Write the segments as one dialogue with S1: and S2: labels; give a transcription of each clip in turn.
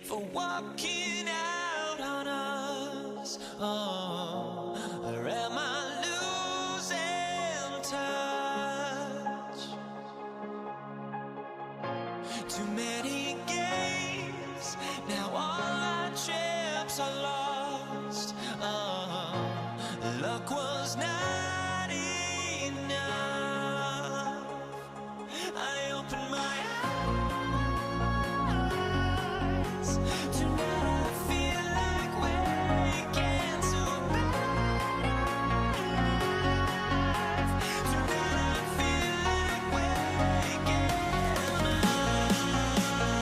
S1: for walking out on us. Oh, or am I losing touch? Too many games, now all our chips are lost. Oh, luck was not enough. I opened my eyes. Tonight I feel like waking to life. Tonight I feel like waking up.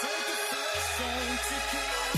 S1: Take the first train to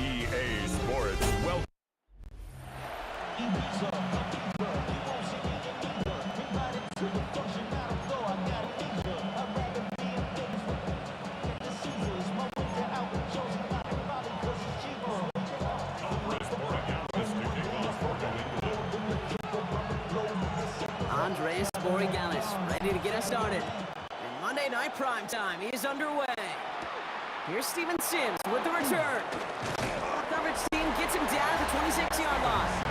S2: EA Sports. Welcome.
S3: Andres Borregalis, ready to get us started. And Monday Night Prime Time is underway. Here's Steven Sims with the return. Coverage team gets him down to the 26-yard line.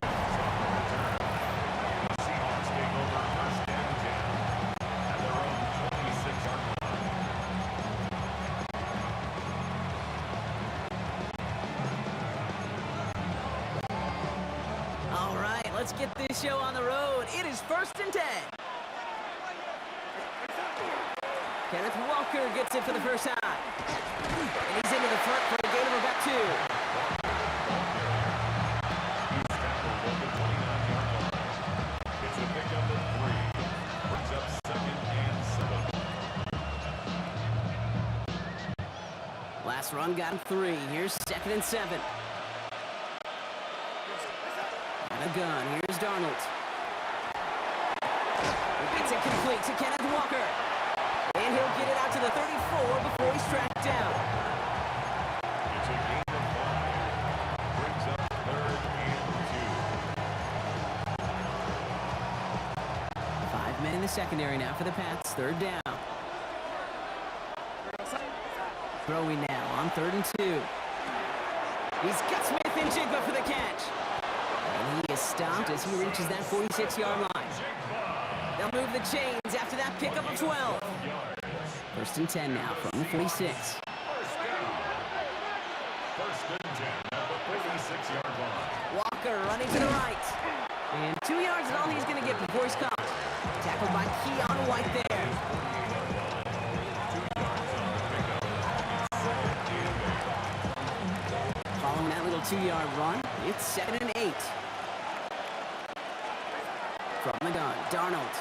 S2: Seahawks take over first and 10 at their own 26-yard line.
S3: All right, let's get this show on the road. It is first and 10. Kenneth Walker gets it for the first time. And he's into the front for a gain of about 2.
S2: He's tackled at the 29-yard line. It's a pickup of 3. Brings up second and 7.
S3: Last run got him 3. Here's second and 7. And a gun. Here's Darnold. He gets it complete to Kenneth Walker. And he'll get it out to the 34 before he's tracked down.
S2: It's a gain of 5. Brings up third and 2.
S3: 5 men in the secondary now for the Pats. Third down. Throwing now on 3rd and 2. He's got Smith and Jigba for the catch. And he is stopped as he reaches that 46-yard line. They'll move the chains after that pickup of 12. First and 10 now from the 46.
S2: First and 10 at the 46-yard line.
S3: Walker running to the right. And 2 yards is all he's going to get before he's caught. Tackled by Keon quite there. Following that little 2-yard run, it's 2nd and 8. From the gun, Darnold.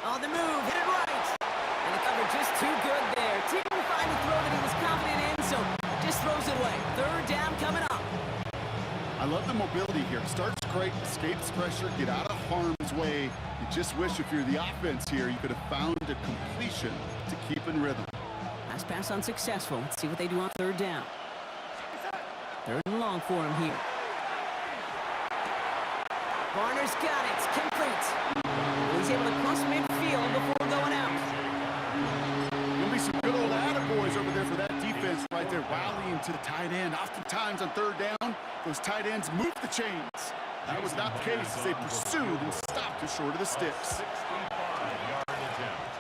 S3: On the move, hit it right. And the cover just too good there. Didn't find the throw that he was confident in, so just throws it away. 3rd down coming up.
S4: I love the mobility here. Starts great, escapes pressure, get out of harm's way. You just wish if you're the offense here, you could have found a completion to keep in rhythm.
S3: Last pass unsuccessful. Let's see what they do on 3rd down. 3rd and long for him here. Varner's got it. It's complete. He's able to cross midfield before going out.
S4: There'll be some good old attaboys over there for that defense right there, rallying to the tight end. Oftentimes on 3rd down, those tight ends move the chains. That was not the case as they pursued and stopped just short of the sticks.
S2: 65-yard attempt.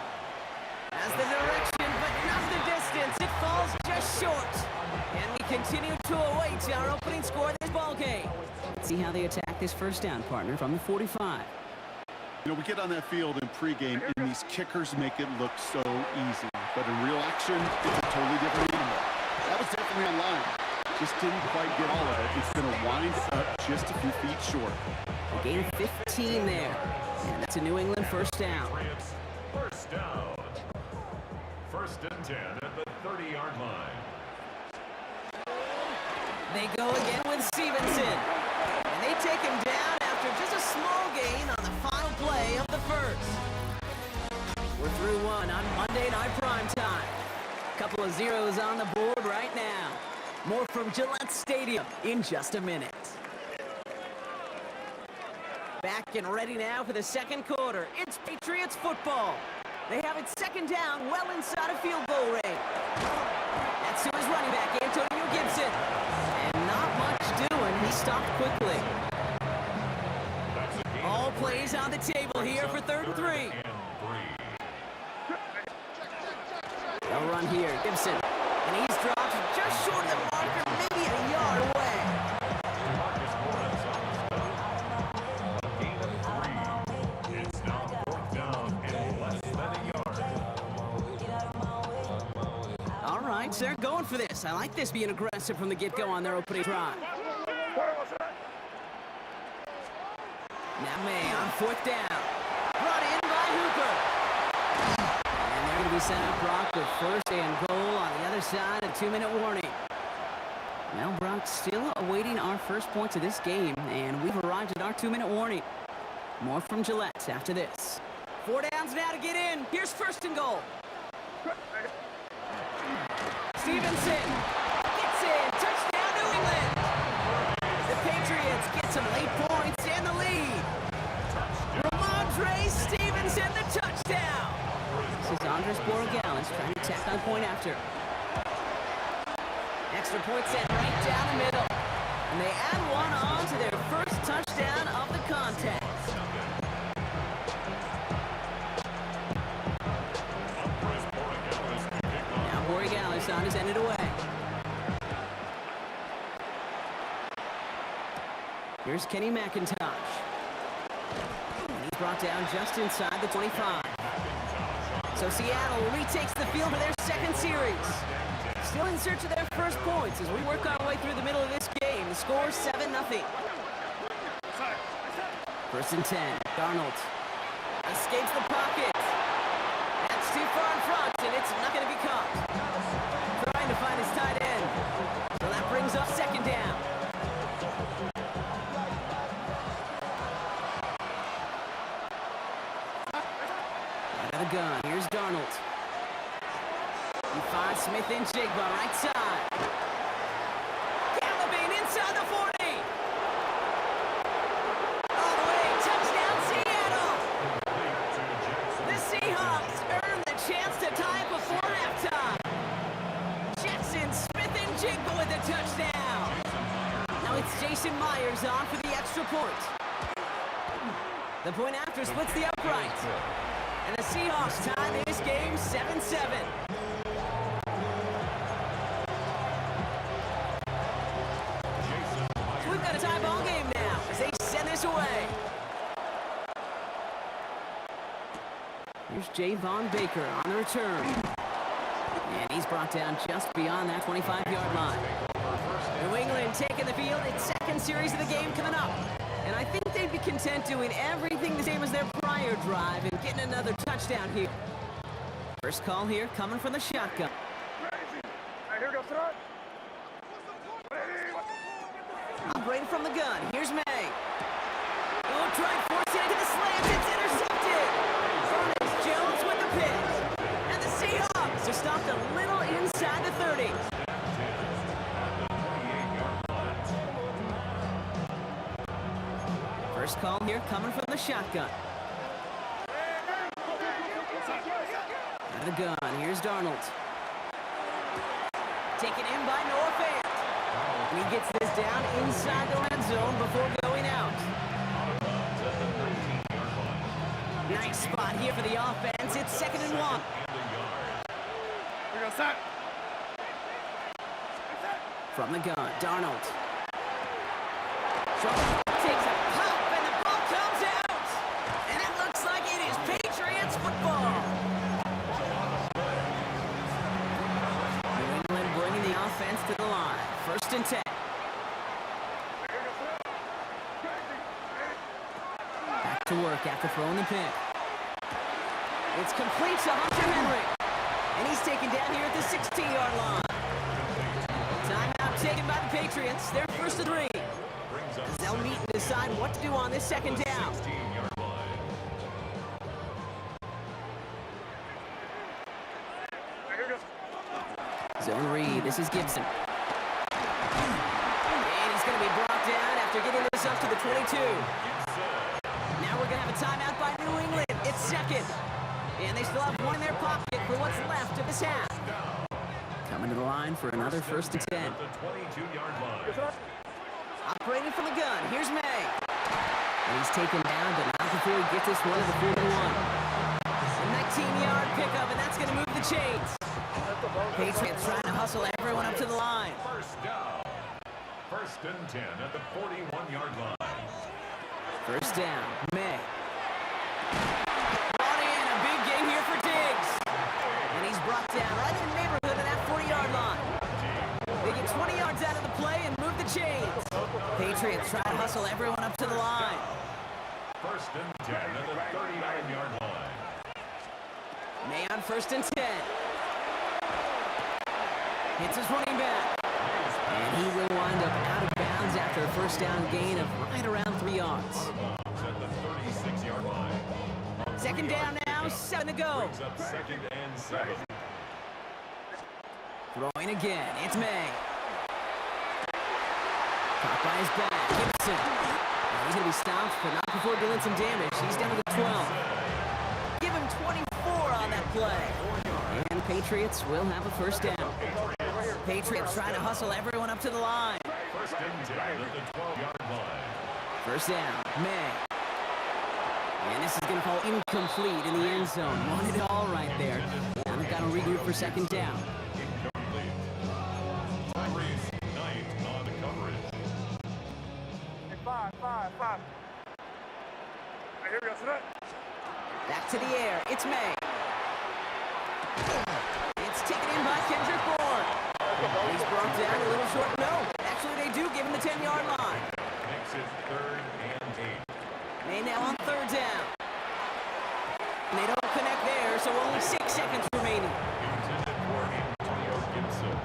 S3: Has the direction, but not the distance. It falls just short. And we continue to await our opening score of this ball game. Let's see how they attack this 1st down, partner, from the 45.
S4: You know, we get on that field in pregame, and these kickers make it look so easy. But in real action, it's a totally different animal. That was definitely on line. Just didn't quite get all of it. It's going to wind up just a few feet short.
S3: A gain of 15 there. And that's a New England 1st down.
S2: Patriots, 1st down. 1st and 10 at the 30-yard line.
S3: They go again with Stevenson. And they take him down after just a small gain on the final play of the 1st. We're through 1 on Monday Night Primetime. Couple of zeros on the board right now. More from Gillette Stadium in just a minute. Back and ready now for the 2nd quarter. It's Patriots football. They have it 2nd down, well inside of field goal range. That's to his running back, Antonio Gibson. And not much doing. He stopped quickly. All plays on the table here for 3rd and 3. They'll run here, Gibson. And he's dropped just short of the marker, maybe a yard away.
S2: It's now 4th down and less than a yard.
S3: All right, so they're going for this. I like this being aggressive from the get-go on their opening drive. Now May on 4th down. Brought in by Hooper. And they're going to be set up, Brock, with 1st and goal on the other side, a 2-minute warning. Now Brock still awaiting our first points of this game, and we've arrived at our 2-minute warning. More from Gillette after this. 4 downs now to get in. Here's 1st and goal. Stevenson gets in. Touchdown, New England. The Patriots get some late points and the lead. Ramondre Stevenson, the touchdown. This is Andres Borregales trying to tack on point after. Extra point set right down the middle. And they add one on to their first touchdown of the contest. Now Borregales on his ended away. Here's Kenny McIntosh. And he's brought down just inside the 25. So Seattle retakes the field for their 2nd series. Still in search of their first points as we work our way through the middle of this game. The score 7-0. 1st and 10. Darnold escapes the pocket. That's too far in front, and it's not going to be caught. Trying to find his tight end. So that brings up 2nd down. Out of the gun. Here's Darnold. He finds Smith and Jigba right side. Galloping inside the 40. All the way, touchdown Seattle. The Seahawks earn the chance to tie it before halftime. Jackson, Smith and Jigba with a touchdown. Now it's Jason Myers on for the extra point. The point after splits the upright. And the Seahawks tie this game 7-7. We've got a tie ball game now as they send this away. Here's Javon Baker on the return. And he's brought down just beyond that 25-yard line. New England taking the field. Its second series of the game coming up. And I think they'd be content doing everything the same as their prior drive and getting another touchdown here. First call here coming from the shotgun. Operating from the gun. Here's May. Oh, try and force it into the slants. It's intercepted. Ernest Jones with the pick. And the Seahawks are stopped a little inside the 30. First call here coming from the shotgun. Out of the gun. Here's Darnold. Taken in by Noah Fant. And he gets this down inside the red zone before going out. Nice spot here for the offense. It's 2nd and 1. From the gun, Darnold. Takes a pop and the ball comes out. And it looks like it is Patriots football. New England bringing the offense to the line. 1st and 10. Back to work after throwing the pick. It's complete to Hunter Henry. And he's taken down here at the 16-yard line. Timeout taken by the Patriots. They're 1st and 3. They'll meet and decide what to do on this 2nd down. Zone read. This is Gibson. And he's going to be brought down after getting this up to the 22. Now we're going to have a timeout by New England. It's 2nd. And they still have one in their pocket for what's left of this half. Coming to the line for another 1st and 10. Operating from the gun. Here's May. And he's taken down, but not before he gets this one to the 4th and 1. A 19-yard pickup, and that's going to move the chains. Patriots trying to hustle everyone up to the line.
S2: First down. 1st and 10 at the 41-yard line.
S3: First down, May. Brought in a big game here for Diggs. And he's brought down right in the neighborhood of that 40-yard line. They get 20 yards out of the play and move the chains. Patriots try to hustle everyone up to the line.
S2: 1st and 10 at the 39-yard line.
S3: May on 1st and 10. Hits his running back. And he will wind up out of bounds after a 1st down gain of right around 3 yards.
S2: At the 36-yard line.
S3: 2nd down now, 7 to go.
S2: Brings up 2nd and 7.
S3: Throwing again, it's May. Caught by his back, Gibson. And he's going to be stopped, but not before doing some damage. He's down to the 12. Give him 24 on that play. And Patriots will have a 1st down. Patriots trying to hustle everyone up to the line.
S2: 1st and 10 at the 12-yard line.
S3: 1st down, May. And this is going to fall incomplete in the end zone. Wanted it all right there. Now they've got to regroup for 2nd down.
S2: Incomplete. Tyrese Knight on the coverage.
S3: Back to the air. It's May. It's taken in by Kendrick Bourne. He's brought down a little short. No, actually they do give him the 10-yard line.
S2: Makes it 3rd and 8.
S3: May now on 3rd down. And they don't connect there, so only 6 seconds remaining.
S2: Intended for Antonio Gibson.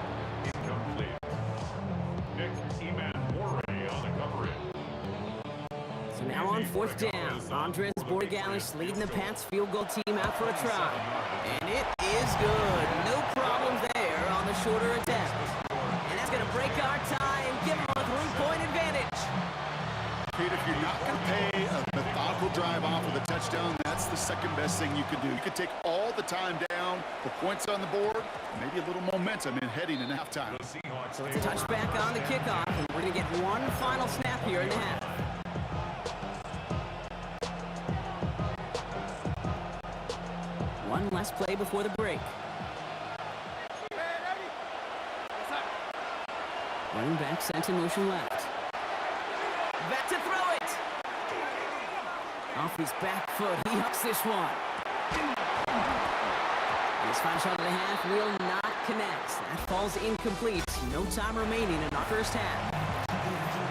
S2: Incomplete. Nick Eman-Moray on the coverage.
S3: So now on 4th down, Andres Borgalis leading the Pats field goal team out for a try. And it is good. No problem there on the shorter attempt. And that's going to break our tie and give them a 3-point advantage.
S4: Pete, if you're not going to pay a methodical drive off with a touchdown, that's the 2nd best thing you can do. You could take all the time down, the points on the board, maybe a little momentum in heading in halftime.
S2: The Seahawks
S3: So it's a touchback on the kickoff, and we're going to get one final snap here in the half. One last play before the break. Running back sent in motion left. Back to throw it. Off his back foot, he hucks this one. His final shot of the half will not connect. That falls incomplete. No time remaining in our first half.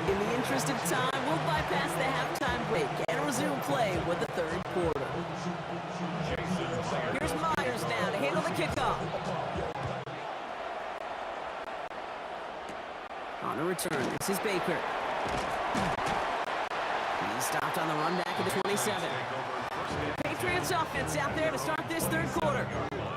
S3: In the interest of time, we'll bypass the halftime break and resume play with the third quarter. Here's Myers now to handle the kickoff. On the return, this is Baker. He's stopped on the run back at the 27. Patriots offense out there to start this third quarter.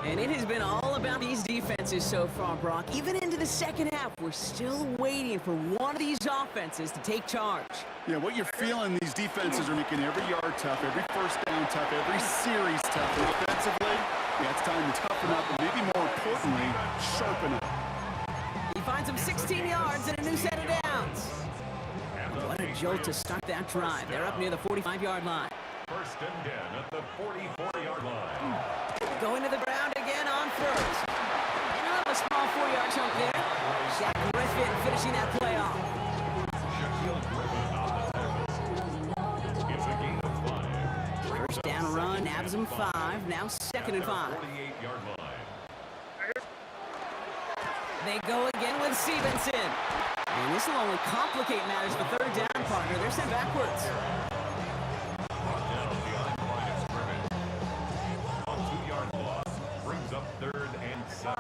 S3: And it has been all about these defenses so far, Brock. Even into the second half, we're still waiting for one of these offenses to take charge.
S4: Yeah, what you're feeling, these defenses are making every yard tough, every first down tough, every series tough. And offensively, yeah, it's time to toughen up, and maybe more importantly, sharpen up.
S3: He finds him 16 yards and a new set of downs. What a jolt to start that drive. They're up near the 45-yard line.
S2: First and 10 at the 44-yard line.
S3: Going to the ground again on first. A small 4-yard chunk there. Shaq Griffin finishing that play off.
S2: Shaquille Griffin on the tackle. It's a gain of 5.
S3: First down run, nabs him 5. Now second and 5.
S2: 48-yard line.
S3: They go again with Stevenson. And this will only complicate matters for third down, partner. They're sent backwards.
S2: Brought down behind the line of scrimmage. A 2-yard loss brings up 3rd and 7.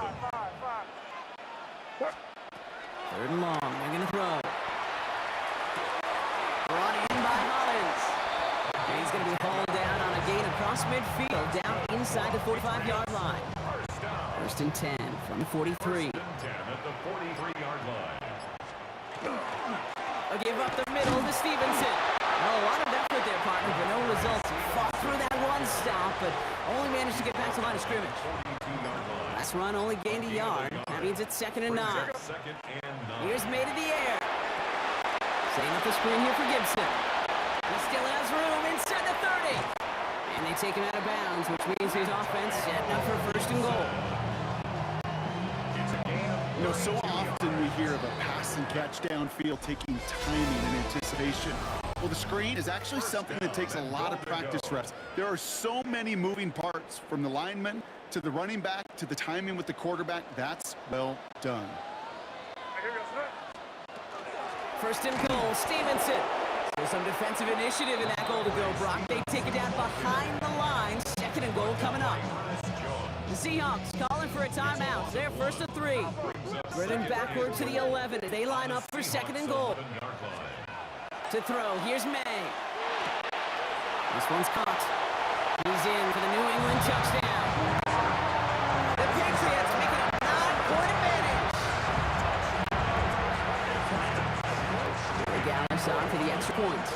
S3: Third and long. They're going to throw. Brought in by Hollins. And he's going to be hauled down on a gain across midfield, down inside the 45-yard line. First and 10 from the 43.
S2: 10 at the 43-yard line.
S3: A give up the middle to Stevenson. Oh, a lot of effort there, partner, but no results. He fought through that one stop, but only managed to get back to the line of scrimmage.
S2: 42-yard line.
S3: Last run only gained a yard. That means it's second and 9.
S2: Second and 9.
S3: Here's made in the air. Setting up the screen here for Gibson. He still has room inside the 30. And they take him out of bounds, which means his offense setting up for first and goal.
S2: It's a gain of
S4: You know, so often we hear of a pass and catch downfield taking timing and anticipation. Well, the screen is actually something that takes a lot of practice reps. There are so many moving parts, from the lineman to the running back to the timing with the quarterback. That's well done.
S3: First and goal, Stevenson. Still some defensive initiative in that goal to go, Brock. They take it down behind the line. Second and goal coming up. The Seahawks calling for a timeout. They're first and 3. Driven backward to the 11. They line up for second and goal. To throw, here's May. This one's caught. He's in for the New England touchdown. The Patriots making a 9-point advantage. Gallis on for the extra point.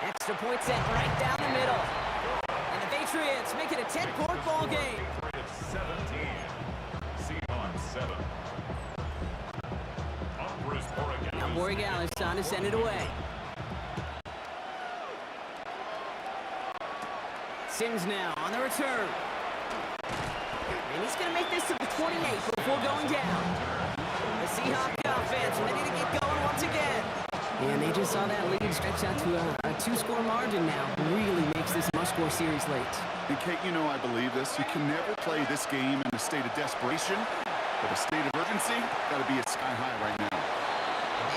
S3: Extra point set right down the middle. And the Patriots make it a 10-point ball game.
S2: 17. Seahawks 7.
S3: Now Borregales on to send it away. Sims now on the return. And he's going to make this to the 28 before going down. The Seahawks offense ready to get going once again. And they just saw that lead stretch out to a 2-score margin now. Really makes this a must-score series late.
S4: And Kate, you know I believe this. You can never play this game in a state of desperation, but a state of urgency got to be at sky high right now.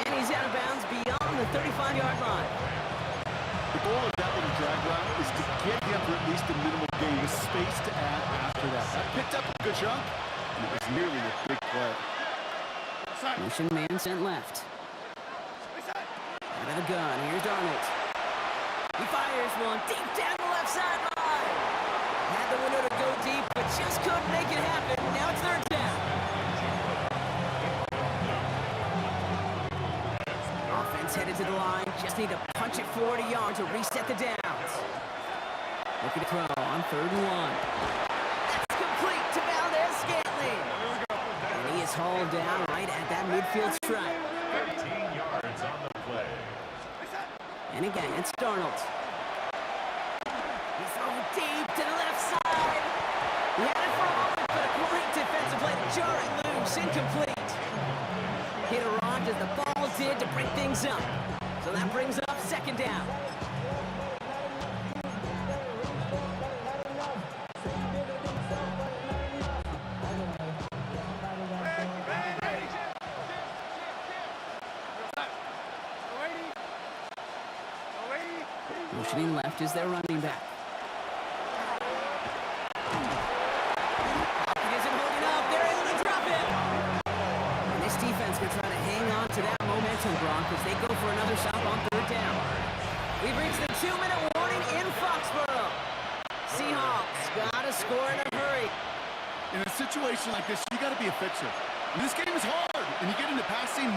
S3: And he's out of bounds beyond the 35-yard line.
S4: The goal of that little drag route is to get him for at least a minimal gain with space to add after that. That picked up a good chunk, and it was nearly a big play.
S3: Motion man sent left. Out of the gun, here's Darnold. He fires one deep down the left sideline. Had the window to go deep, but just couldn't make it happen. Now it's third down. Offense headed to the line. Just need to punch it 40 yards to reset the downs. Looking to throw on 3rd and 1. That's complete to Valdez-Scantling. And he is hauled down right at that midfield stripe.
S2: 13 yards on the play.
S3: And again, it's Darnold. He's throwing deep to the left side. He had it for a moment, but a great defensive play to jar it loose. Incomplete. Hit arrived as the ball did to break things up. So that brings up second down. Motioning left is their running back. He isn't holding up. They're able to drop him. And this defense will try to hang on to that momentum, Gronk, as they go for another stop on third down. We've reached the 2-minute warning in Foxborough. Seahawks got to score in a hurry.
S4: In a situation like this, you got to be a fixer. And this game is hard. When you get into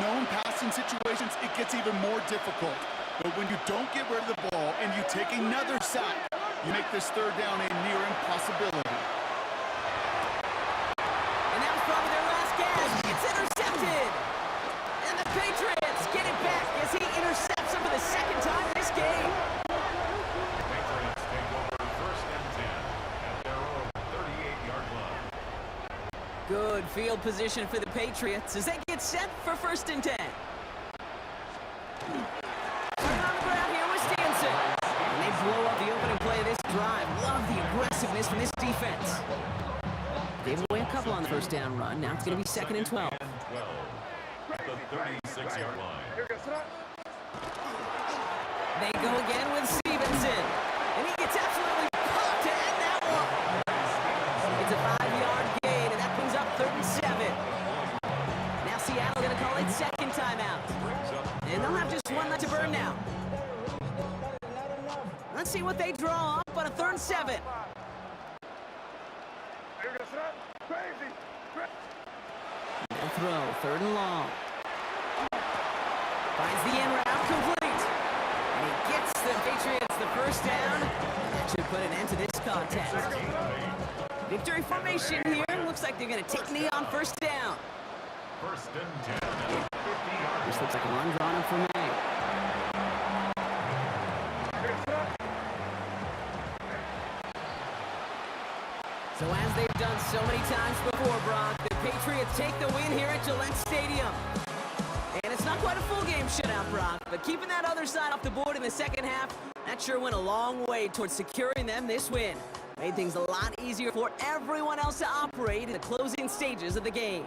S4: known passing situations, it gets even more difficult. But when you don't get rid of the ball and you take another sack, you make this third down a near impossibility.
S3: And that was probably their last gasp. It's intercepted. And the Patriots get it back as he intercepts him for the second time this game.
S2: Patriots take over first and 10 at their own 38-yard line.
S3: Good field position for the Patriots as they get set for first and 10. Starting on the ground here with Stanson. And they blow up the opening play of this drive. Love the aggressiveness from this defense. Gave away a couple on the first down run. Now it's going to be second and 12.
S2: And 12 at the 36-yard line.
S3: They go again with Stevenson. And he gets absolutely popped to end that one. It's a 5-yard gain, and that brings up third and 7. Now Seattle going to call it second timeout. And they'll have just one left to burn now. Let's see what they draw up on a third and 7. No throw, third and long. Finds the in route complete. And he gets the Patriots the first down. And that should put an end to this contest. Victory formation here. Looks like they're going to take knee on first down.
S2: First and 10 at the 50-yard
S3: This looks like a run drawn up for May. So as they've done so many times before, Brock, the Patriots take the win here at Gillette Stadium. And it's not quite a full game shutout, Brock, but keeping that other side off the board in the second half, that sure went a long way towards securing them this win. Made things a lot easier for everyone else to operate in the closing stages of the game.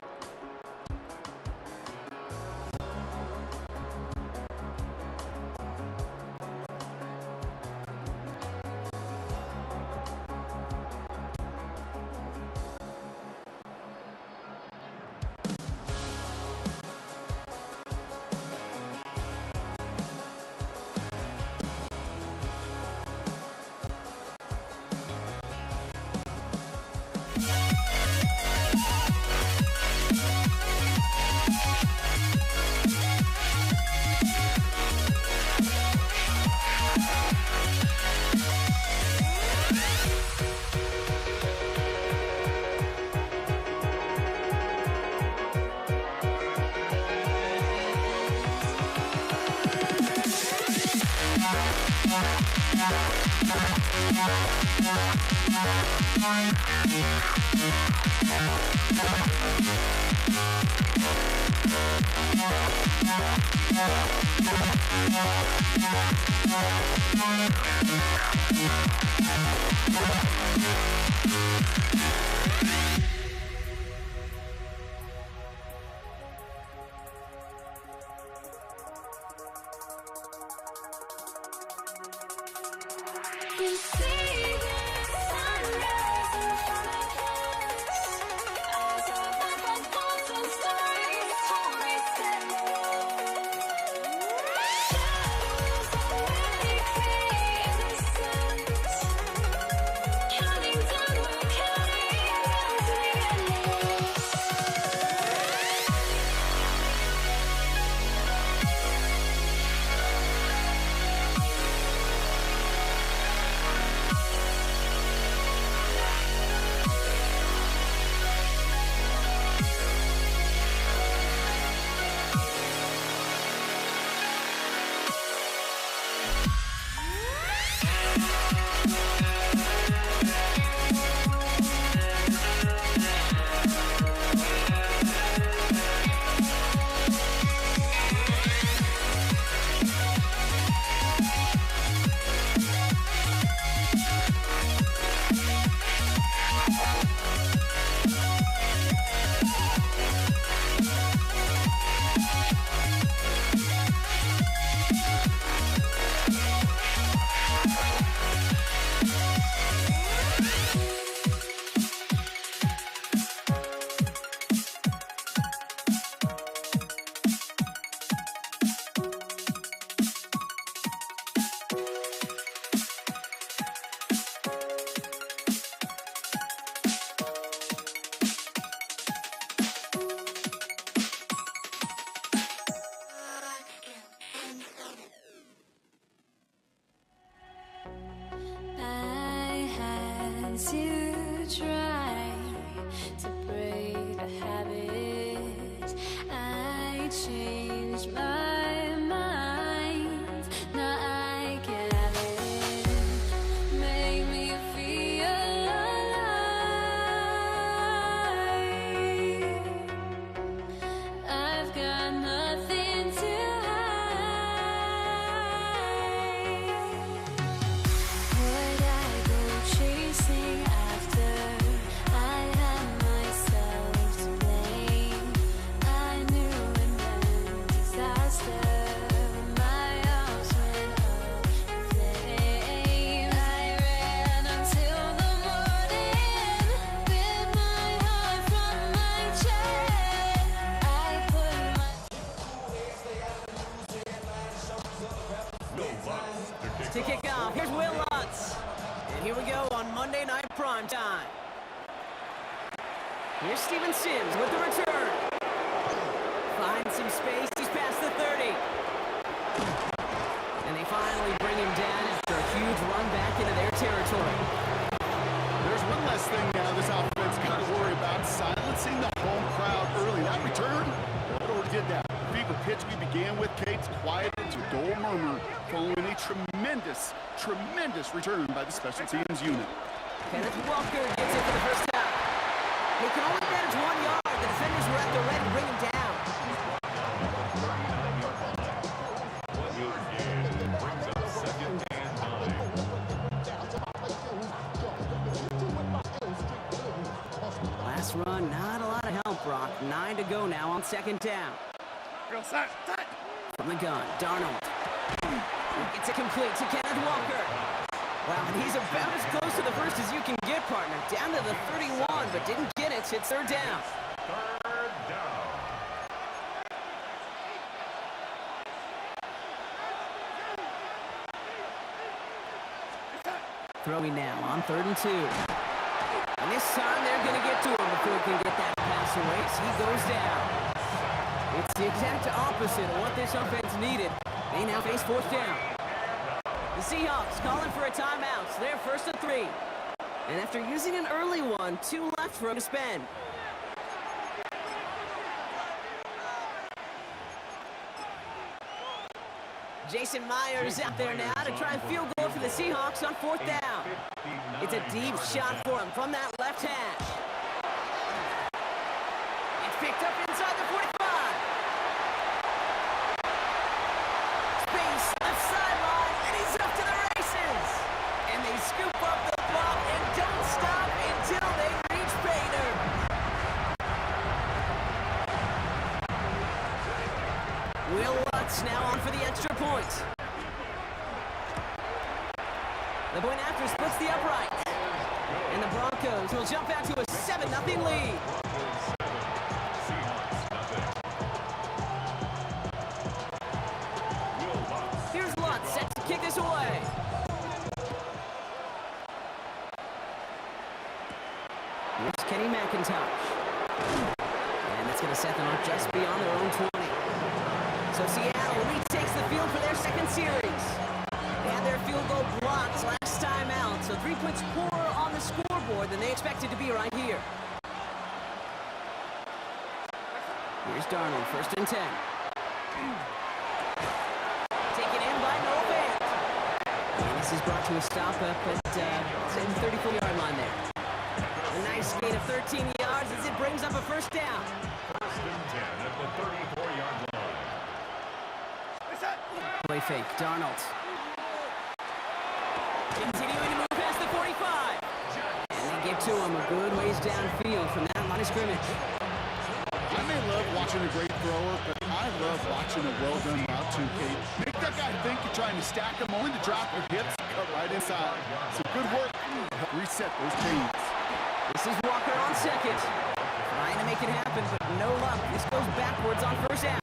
S5: Since you try to break a habit, I changed my mind. Now I can have it. Make me feel alive. I've got nothing to hide. Would I go chasing after? I had myself to blame. I knew it meant disaster. My arms went up in flames. I ran until the morning, bit my heart from my chest. I put my
S3: To kick off, here's Will Lutz. And here we go on Monday Night Prime Time. Here's Steven Sims with the return. Finds some space, he's past the 30. And they finally bring him down after a huge run back into their territory.
S4: There's one less thing now this offense got to worry about, silencing the home crowd early. That return, Fedor did that. Fever pitch we began with, Kate's quieted to a dull murmur following a tremendous return by the special teams unit.
S3: Kenneth Walker gets it for the first down. He can only manage 1 yard. The defenders were at the ready to bring him down.
S2: Brings up second and 9.
S3: Last run, not a lot of help, Brock. 9 to go now on second down. From the gun, Darnold. It's a complete to Kenneth Walker. Wow, and he's about as close to the first as you can get, partner. Down to the 31, but didn't get it. It's third down.
S2: Third down.
S3: Throwing now on 3rd and 2. And this time they're going to get to him before he can get that pass away. So he goes down. It's the exact opposite of what this offense needed. They now face 4th down. The Seahawks calling for a timeout. So they're 1st and 3. And after using an early one, 2 left for him to spend. Jason Myers out there now to try and field goal for the Seahawks on 4th down. It's a deep shot for him from that left hash. It's picked up inside the 45. Space, left sideline, and he's up to the races. And they scoop up the ball and don't stop until they reach Bader. Will Lutz now on for the extra point. The point after splits the upright. And the Broncos will jump out to a 7-0 lead. Here's Lutz set to kick this away. Here's Kenny McIntosh. And that's going to set them up just beyond their own 20. So Seattle retakes the field for their second series. They had their field goal blocked last time out, so 3 points poorer on the scoreboard than they expected to be right here. Here's Darnold, 1st and 10. Taken in by Noah Fant. And this is brought to a stop up at the 34-yard line there. A nice gain of 13 yards as it brings up a 1st down.
S2: 1st and 10 at the 34-yard line.
S3: Play fake, Darnold. Continuing to move past the 45. And they get to him a good ways downfield from that line of scrimmage.
S4: I may love watching a great thrower, but I love watching a well-done route too, Kate. Make that guy think you're trying to stack him, only to drop your hips, cut right inside. So good work to help reset those chains.
S3: This is Walker on 2nd. Trying to make it happen, but no luck. This goes backwards on 1st down.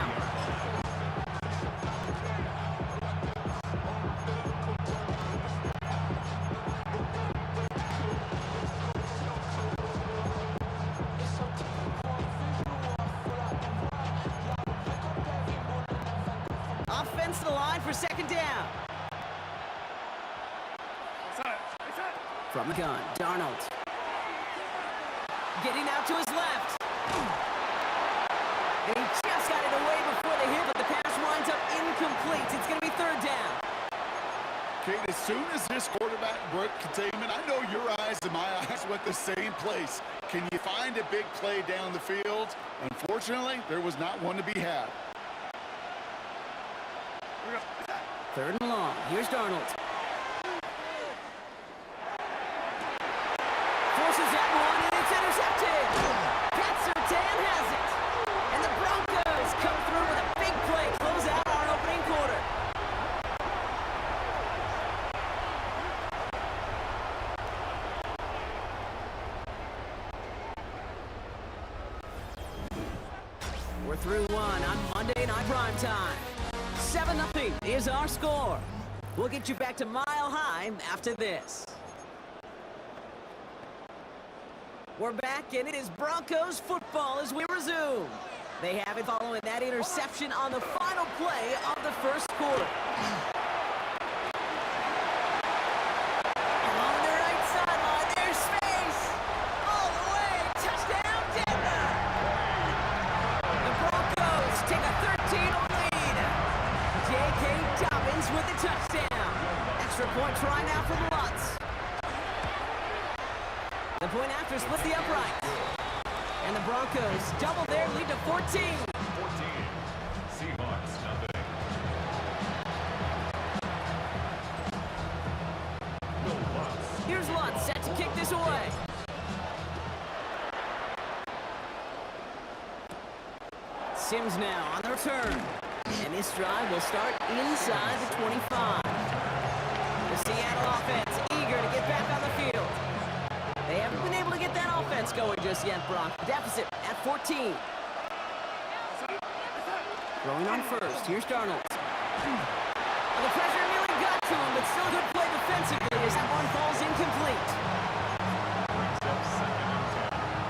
S3: Offense to the line for 2nd down. From the gun, Darnold. Getting out to his left. And he just got it away before the hit, but the pass winds up incomplete. It's going to be third down.
S4: Kate, as soon as this quarterback broke containment, I know your eyes and my eyes went the same place. Can you find a big play down the field? Unfortunately, there was not one to be had.
S3: Third and long. Here's Darnold. Forces that one, and it's intercepted. Pat Surtain has it. And the Broncos come through with a big play, close out our opening quarter. We're through one on Monday Night Primetime. 7-0 is our score. We'll get you back to Mile High after this. We're back, and it is Broncos football as we resume. They have it following that interception on the final play of the first quarter. Along the right sideline, there's space. All the way, touchdown, Denver. The Broncos take a 13-0 lead. J.K. Dobbins with the touchdown. Extra point try now for the Lutz. The point after splits the uprights. And the Broncos double their lead to 14.
S2: 14. Seahawks, nothing. Bill Lutz.
S3: Here's Lutz set to kick this away. Sims now on the return. And this drive will start inside the 25. The Seattle offense eager to get back on the field. They haven't been able to get that offense going just yet, Brock. Deficit at 14. Throwing on first. Here's Darnold. The pressure nearly got to him, but still good play defensively as that one falls incomplete.
S2: Brings up second and 10.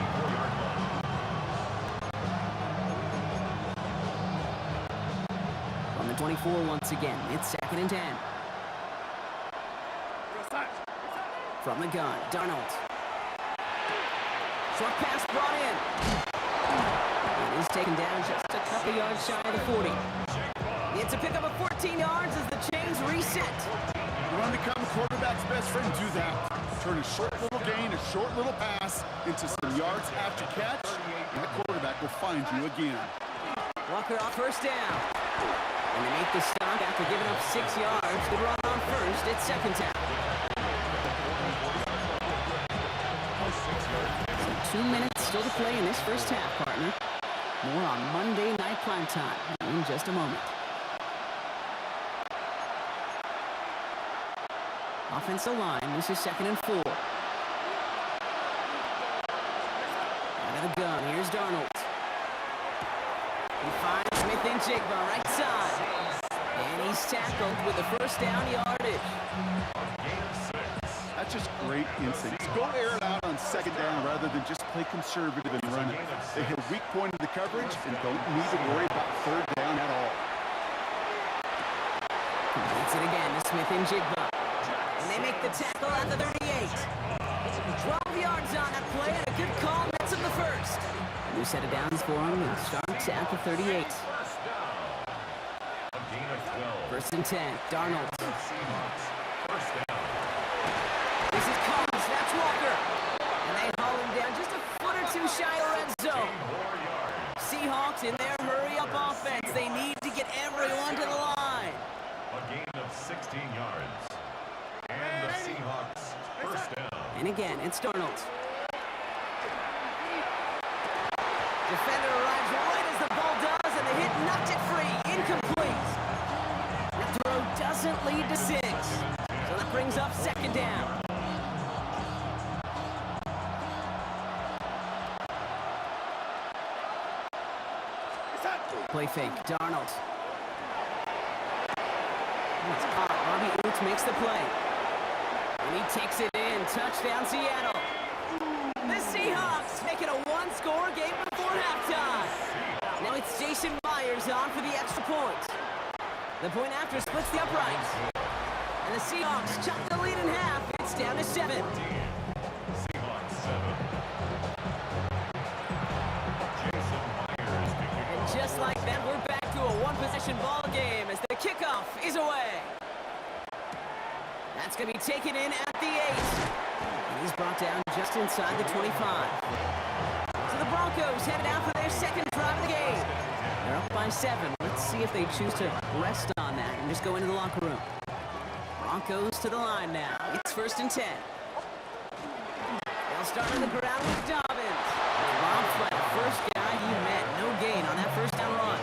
S2: 24-yard line.
S3: On the 24 once again, it's second and 10. From the gun, Darnold. Short pass brought in. It is taken down just a couple yards shy of the 40. It's a pickup of 14 yards as the chains reset.
S4: You want to become the quarterback's best friend, do that. Turn a short little gain, a short little pass into some yards after catch, and the quarterback will find you again.
S3: Walker off first down. And they make the stop after giving up 6 yards. The run on first, it's second down. 2 minutes still to play in this first half, partner. More on Monday Night Primetime in just a moment. Offensive line, this is second and 4. Out of the gun, here's Darnold. He finds Smith-Njigba right side. And he's tackled with the first down yardage.
S2: Gain of 6.
S4: That's just great instincts. Go air it out on second down rather than just play conservative and run it. They hit a weak point in the coverage and don't need to worry about third down at all.
S3: Completes it again to Smith-Njigba. And they make the tackle at the 38. 12 yards on that play and a good call nets him the first. New set of downs for him and starts at the 38.
S2: First down. A gain of 12.
S3: First and 10, Darnold.
S2: Seahawks, first down.
S3: This is Collins, that's Walker. And they haul him down just a foot or two shy of red zone.
S2: 4 yards.
S3: Seahawks in their hurry-up offense. They need to get everyone to the line.
S2: A gain of 16 yards. And the Seahawks, first down.
S3: And again, it's Darnold. Defender arrives right as the ball does, and the hit knocked it free. Incomplete. That throw doesn't lead to 6. So that brings up second down. Play fake, Darnold. It's caught. Robbie Oots makes the play. And he takes it in. Touchdown, Seattle. The Seahawks make it a one-score game before halftime. Now it's Jason Myers on for the extra point. The point after splits the uprights. And the Seahawks chop the lead in half. It's down to 7.
S2: Seahawks 7. Jason Myers kicking
S3: And
S2: off.
S3: just like that, we're back to a one-possession ball game as the kickoff is away. That's going to be taken in at the 8. And he's brought down just inside the 25. So the Broncos headed out for their second drive of the game. They're up by 7. Let's see if they choose to rest on that and just go into the locker room. Broncos to the line now. It's 1st and 10. They'll start on the ground with Dobbins. Rob Flett, first guy he met. No gain on that first down run.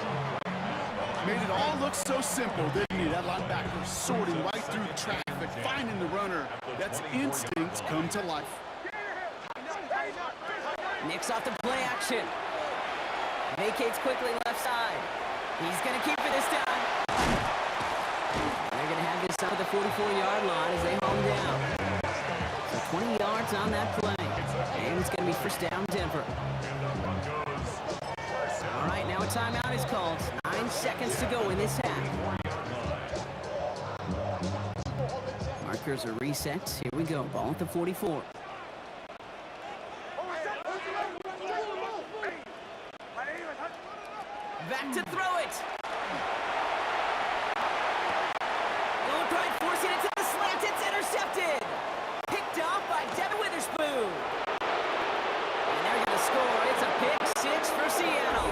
S4: Made it all look so simple, didn't he? That linebacker sorting right through traffic, finding the runner. That's instinct come to life.
S3: Nix off the play action. Vacates quickly left side. He's going to keep it this time. They're going to have this up at the 44-yard line as they home down. So 20 yards on that play. And it's going to be first down Denver. All right, now a timeout is called. 9 seconds to go in this half. Markers are reset. Here we go. Ball at the 44. Back to throw it. Going right, forcing it to the slant. It's intercepted. Picked off by Devin Witherspoon. And they're going to score. It's a pick 6 for Seattle.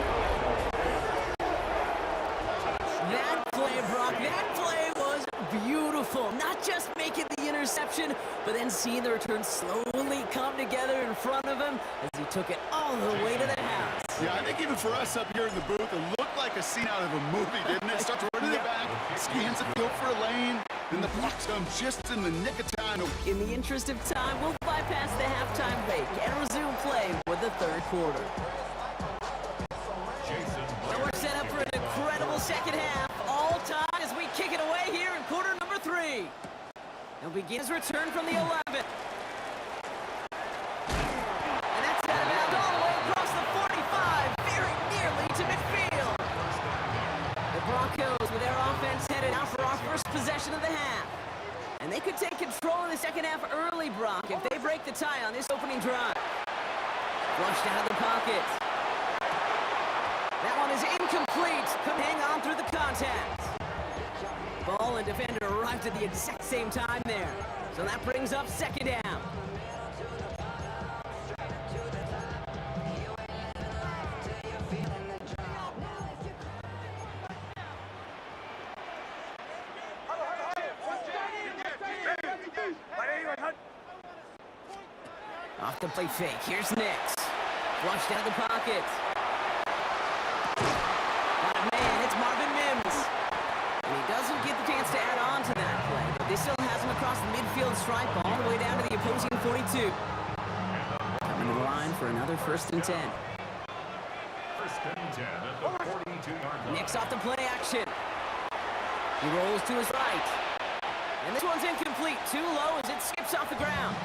S3: That play, Brock, that play was beautiful. Not just making the interception, but then seeing the return slowly come together in front of him as he took it all the way to the house.
S4: Yeah, I think even for us up here in the booth, it looked like a scene out of a movie, didn't it? Starts running it back, scans the field for a lane, then the blocks come just in the nick of time.
S3: In the interest of time, we'll bypass the halftime break and resume play with the third quarter.
S2: Jason
S3: So we're set up for an incredible second half. All time as we kick it away here in quarter number 3. He'll begin his return from the 11th. And that's out of bounds all the way across the 45, very nearly to midfield. The Broncos with their offense headed out for our first possession of the half. And they could take control in the second half early, Brock, if they break the tie on this opening drive. Flushed out of the pocket. That one is incomplete. Couldn't hang on through the contact. Ball and defender arrived at the exact same time there. So that brings up second down. Off the play fake. Here's Nix. Flushed out of the pocket. But man, it's Marvin Mims. And he doesn't get the chance to add on to that play, but they still has him across the midfield stripe all the way down to the opposing 42. Coming to the line for another 1st and 10.
S2: 1st and 10 at the 42-yard line.
S3: Nix off the play action. He rolls to his right. And this one's incomplete. Too low as it skips off the ground.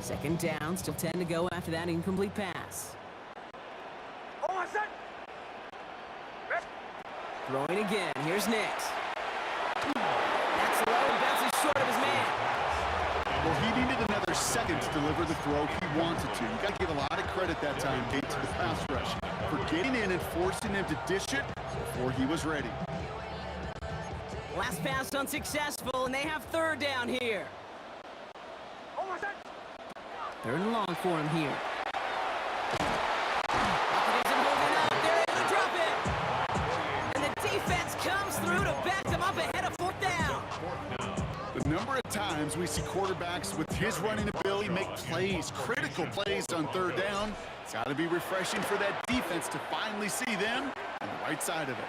S3: Second down, still 10 to go after that incomplete pass. Throwing again, here's Nix. That's low, bounces short of his man.
S4: Well, he needed another second to deliver the throw he wanted to. You got to give a lot of credit that time, Kate, to the pass rush for getting in and forcing him to dish it before he was ready.
S3: Last pass unsuccessful, and they have third down here. Third and long for him here. Buccaneers are holding up. They're able to drop it. And the defense comes through to back them up ahead of 4th down.
S4: The number of times we see quarterbacks with his running ability make plays, critical plays on third down, it's got to be refreshing for that defense to finally see them on the right side of it.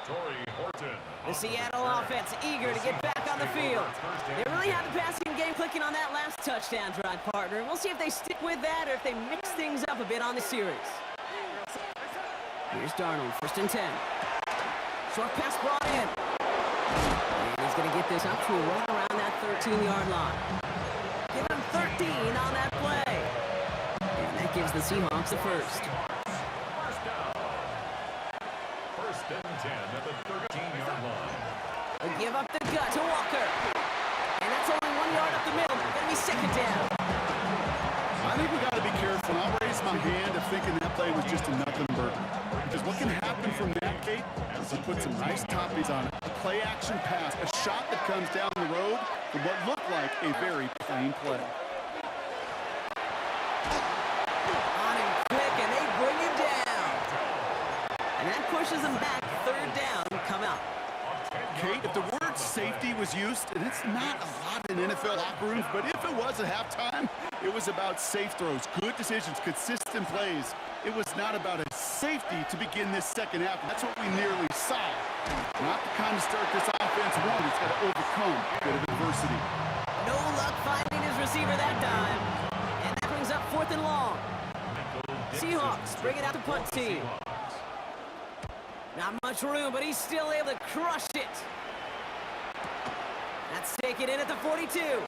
S2: Torrey Horton.
S3: The Seattle offense eager to get back on the field. They really have the passing game clicking on that last touchdown drive, partner. We'll see if they stick with that or if they mix things up a bit on the series. Here's Darnold, 1st and 10. Short pass brought in. And he's going to get this up to right around that 13-yard line. Give him 13 on that play. And that gives the Seahawks the first.
S2: First down. First and 10 at the 13-yard line.
S3: They give up the gut to Walker. And that's only 1 yard up the middle. Gonna be second down.
S4: I think we got to be careful. I'll raise my hand of thinking that play was just a nothing burger. Because what can happen from that, Kate, is he put some nice toppies on it. A play-action pass, a shot that comes down the road for what looked like a very plain play.
S3: On him quick, and they bring him down. And that pushes him back. Third down, come out.
S4: Kate, if the word safety was used, and it's not a lot in NFL locker rooms, but if it was at halftime, it was about safe throws, good decisions, consistent plays. It was not about a safety to begin this second half. That's what we nearly saw. Not the kind of start this offense wanted. It's got to overcome a bit of adversity.
S3: No luck finding his receiver that time. And that brings up 4th and long. Seahawks bring it out to punt team. Not much room, but he's still able to crush it. Let's take it in at the 42. And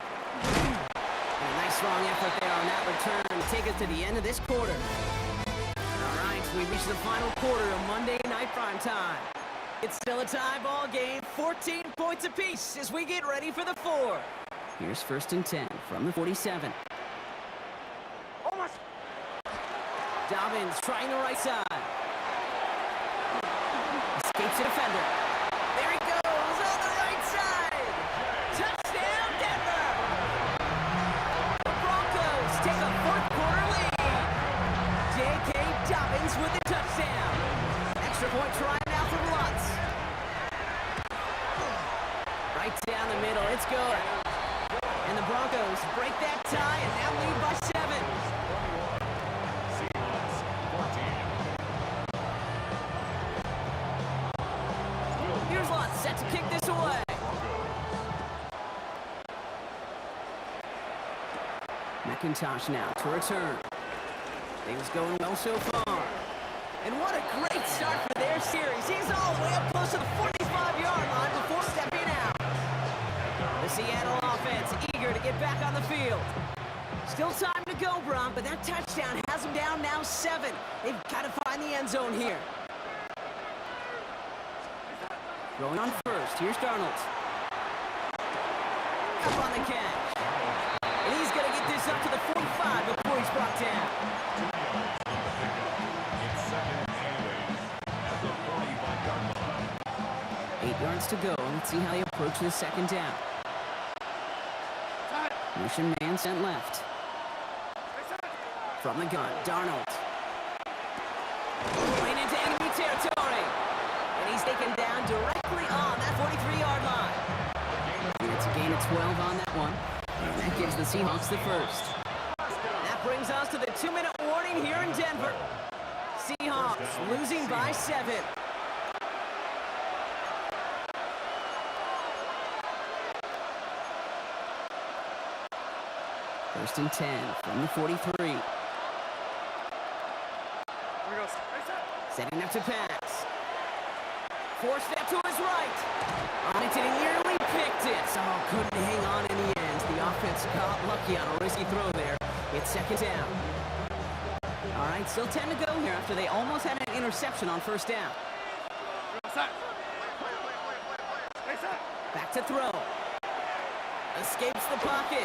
S3: a nice strong effort there on that return to take us to the end of this quarter. All right, we reach the final quarter of Monday Night Primetime. It's still a tie ball game, 14 points apiece as we get ready for the 4. Here's 1st and 10 from the 47. Dobbins trying the right side. Escapes the defender. There he goes on the right side. Touchdown, Denver! The Broncos take a 4th quarter lead. J.K. Dobbins with the touchdown. Extra point try now from Lutz. Right down the middle, it's good. And the Broncos break that tie and now lead by 7.
S2: Seahawks 14.
S3: Here's Lutz set to kick this away. McIntosh now to return. Things going well so far. And what a great start for their series. He's all the way up close to the 45-yard line before stepping out. The Seattle offense eager to get back on the field. Still time to go, Bron, but that touchdown has them down now 7. They've got to find the end zone here. Going on first, here's Darnold. Up on the catch. And he's going to get this up to the 45 before he's brought down.
S2: It's second and 8 at the 45-yard line.
S3: 8 yards to go. Let's see how they approach this second down. Motion man sent left. From the gun, Darnold. Going into enemy territory. And he's taken down directly on that 43-yard line. And it's a gain of 12 on that one. And that gives the Seahawks the first. That brings us to the 2-minute warning here in Denver. Seahawks losing by 7. First and 10 from the 43. Setting up to pass. 4-step to his right. On it, and he nearly picked it. So couldn't hang on in the end. The offense got lucky on a risky throw there. It's second down. All right, still 10 to go here after they almost had an interception on first down. Back to throw. Escapes the pocket.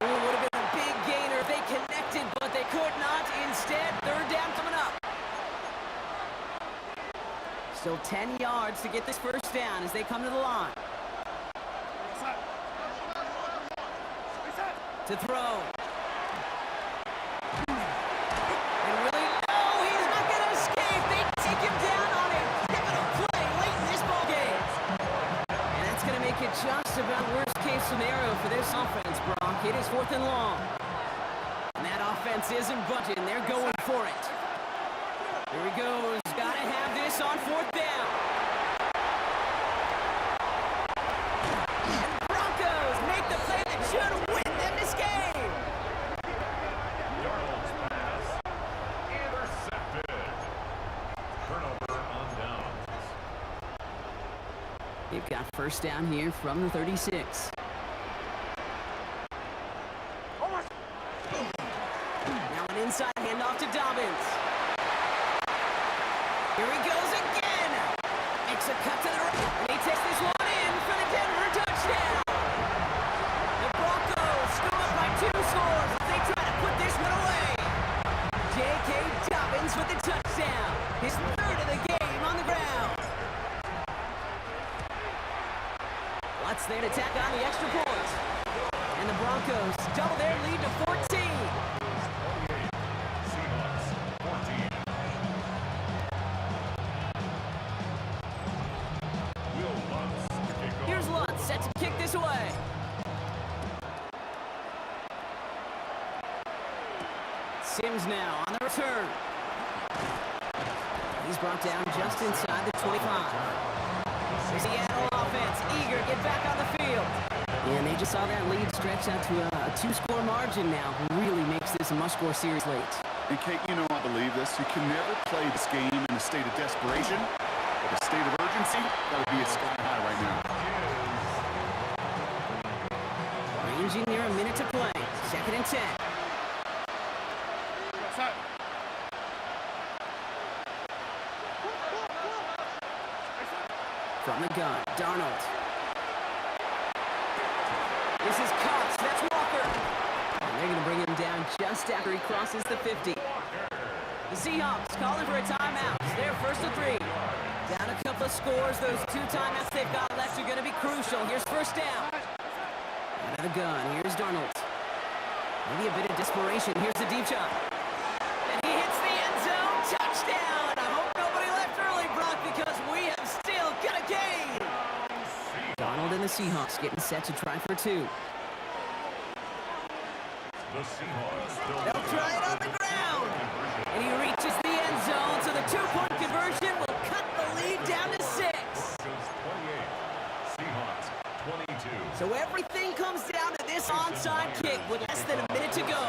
S3: Ooh, would have been a big gainer if they connected, but they could not. Instead, third down coming up. Still 10 yards to get this first down as they come to the line. To throw. And really, no, he's not going to escape. They take him down on a pivotal play late in this ballgame. And that's going to make it just about worst-case scenario for this offense, Brock. It is 4th and long. And that offense isn't budging. They're going for it. Here he goes. Got to have this on 4th down. And the Broncos make the play that should win them this game.
S2: Darnold's pass intercepted. Turnover on downs.
S3: They've got first down here from the 36. the extra point. And the Broncos double their lead to 14.
S2: Seahawks 14. Will Lutz to kick off.
S3: Here's Lutz set to kick this away. Sims now on the return. He's brought down just inside the 25. The Seattle offense eager to get back on the field. And they just saw that lead stretch out to a two-score margin now. Really makes this a must-score series late.
S4: And Kate, you know I believe this. You can never play this game in a state of desperation. But a state of urgency, that would be a sky high right now.
S3: Ranging near a minute to play. 2nd and 10. From the gun, Darnold. This is Cox, that's Walker. And they're going to bring him down just after he crosses the 50. The Seahawks calling for a timeout. It's their first of 3. Down a couple of scores. Those 2 timeouts they've got left are going to be crucial. Here's first down. Out of the gun, here's Darnold. Maybe a bit of desperation. Here's the deep shot. And he hits the end zone. Touchdown! I hope nobody left early, Brock, because we have still got a game. Darnold and the Seahawks getting set to try for 2.
S2: The Seahawks still
S3: They'll try it on the ground. And he reaches the end zone, so the 2-point conversion will cut the lead down to 6.
S2: Broncos 28. Seahawks 22.
S3: So everything comes down to this onside kick with less than a minute to go.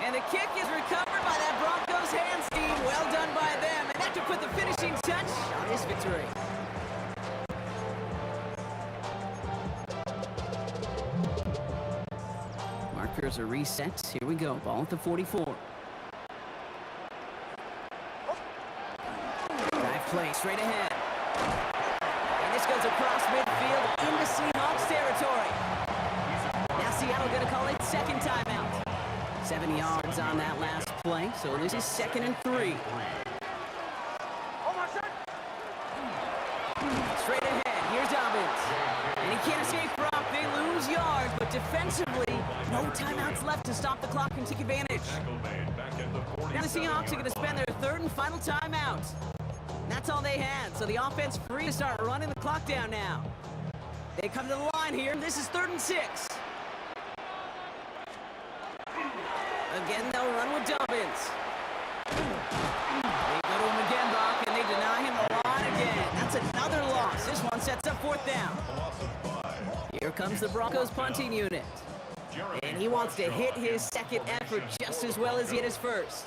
S3: And the kick is recovered by that Broncos hands team. Well done by them. And that to put the finishing touch on this victory. Markers are reset. Here we go. Ball at the 44. Drive play straight ahead. And this goes across midfield into Seahawks territory. Now Seattle going to call it second timeout. 7 yards on that last play, so this is 2nd and 3. Straight ahead, here's Dobbins. And he can't escape Brock, they lose yards, but defensively, no timeouts left to stop the clock and take advantage.
S2: Tackle made back at the 40.
S3: Now the Seahawks are going to spend their 3rd and final timeout. And that's all they had, so the offense free to start running the clock down now. They come to the line here, this is 3rd and 6. Again, they'll run with Dobbins. They go to him again, Brock, and they deny him the line again. That's another loss. This one sets up 4th down. Here comes the Broncos punting unit. And he wants to hit his second effort just as well as he hit his first.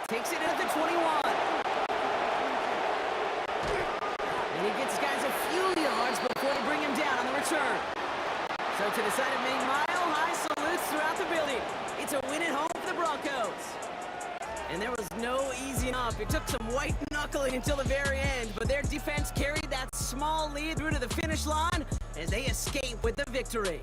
S3: Takes it at the 21. And he gets guys a few yards before they bring him down on the return. So to the side of Main Mile, high salutes throughout the building. It's a win at home for the Broncos. And there was no easing up. It took some white knuckling until the very end, but their defense carried that small lead through to the finish line as they escape with the victory.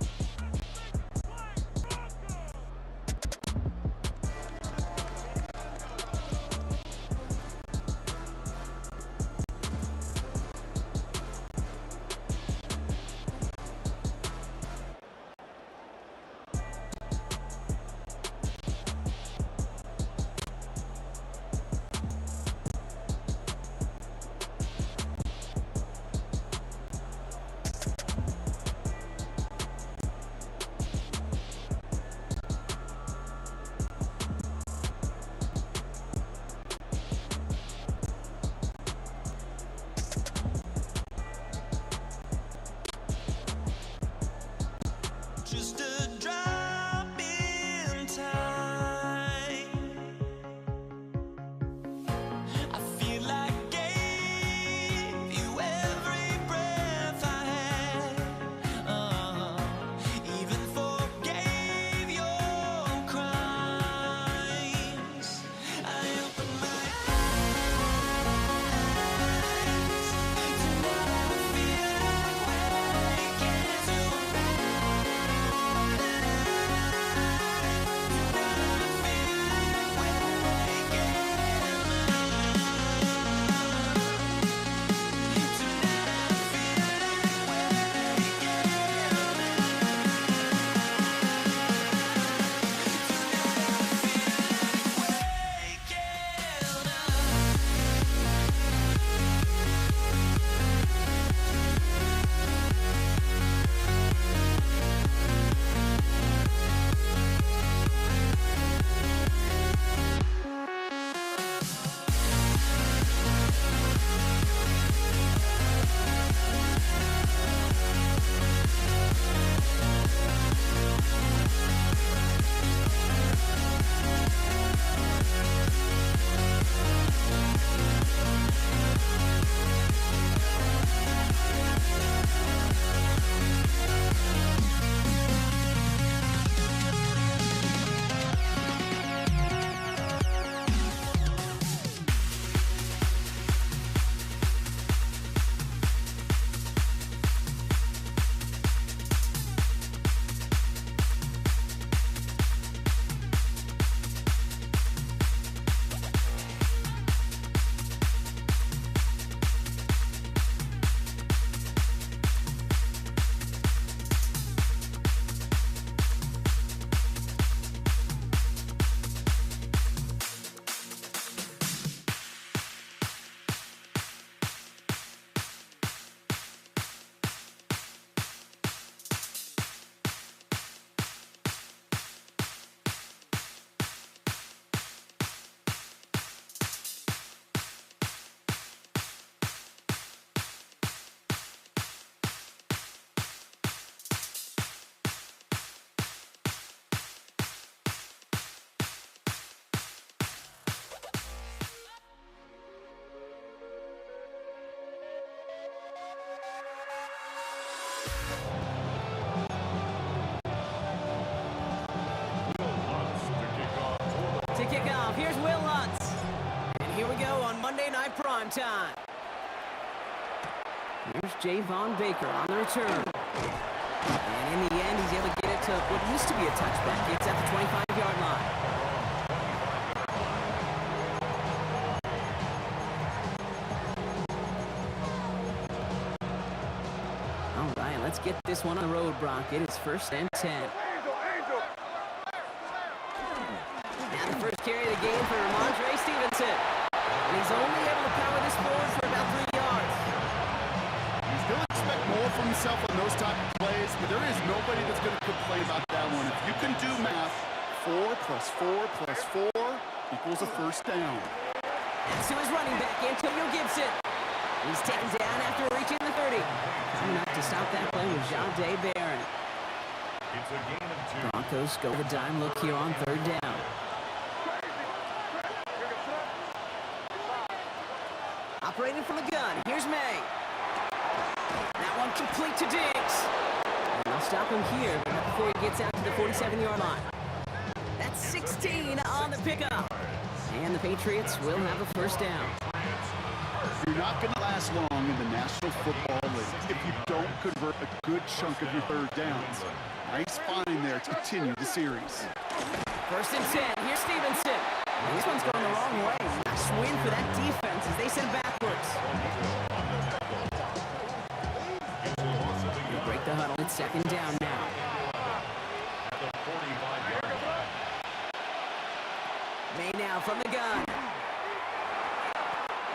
S3: at prime time. Here's Javon Baker on the return. And in the end, he's able to get it to what used to be a touchback. It's at the 25-yard line. All right, let's get this one on the road, Brock. It is 1st and 10. Now the first carry of the game for Ramondre Stevenson. And he's only able to power this forward for about 3 yards.
S4: You still expect more from himself on those type of plays, but there is nobody that's going to complain about that one. If you can do math, 4 plus 4 plus 4 equals a first down.
S3: And to his running back, Antonio Gibson. He's taken down after reaching the 30. Coming up to stop that play was Jahdae Barron.
S2: It's a gain of 2.
S3: Broncos go the dime look here on 3rd down. Operating from the gun, here's May. That one complete to Diggs. And they'll stop him here, but not before he gets out to the 47-yard line. That's 16 on the pickup. And the Patriots will have a first down.
S4: You're not going to last long in the National Football League if you don't convert a good chunk of your 3rd downs. Nice find there to continue the series.
S3: 1st and 10, here's Stevenson. And this one's going the wrong way. Nice win for that defense as they send backwards. They break the huddle. It's 2nd down now.
S2: At the 45-yard line.
S3: May now from the gun.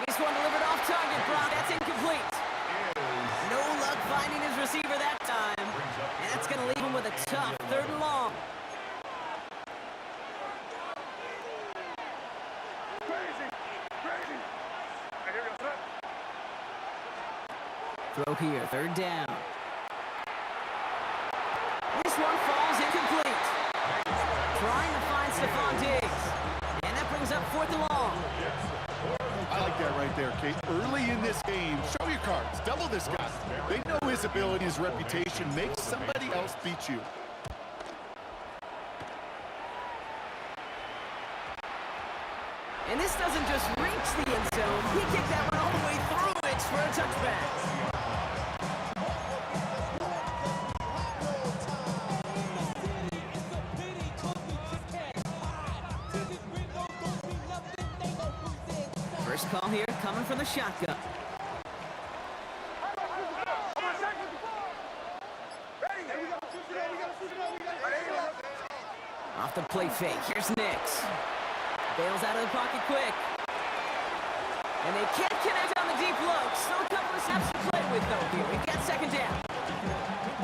S3: This one delivered off target, Brock. That's incomplete. No luck finding his receiver that time. And that's going to leave him with a tough 3rd and long. Throw here, 3rd down. This one falls incomplete. Trying to find Stephon Diggs. And that brings up 4th and long.
S4: I like that right there, Kate. Early in this game, show your cards. Double this guy. They know his ability, his reputation. Make somebody else beat you.
S3: And this doesn't just reach the end zone. He kicked that one all the way through it for a touchback. First call here coming from the shotgun. Off the play fake, here's Nix. Bails out of the pocket quick. And they can't connect on the deep look. Still a couple of snaps to play with though here. We've got 2nd down.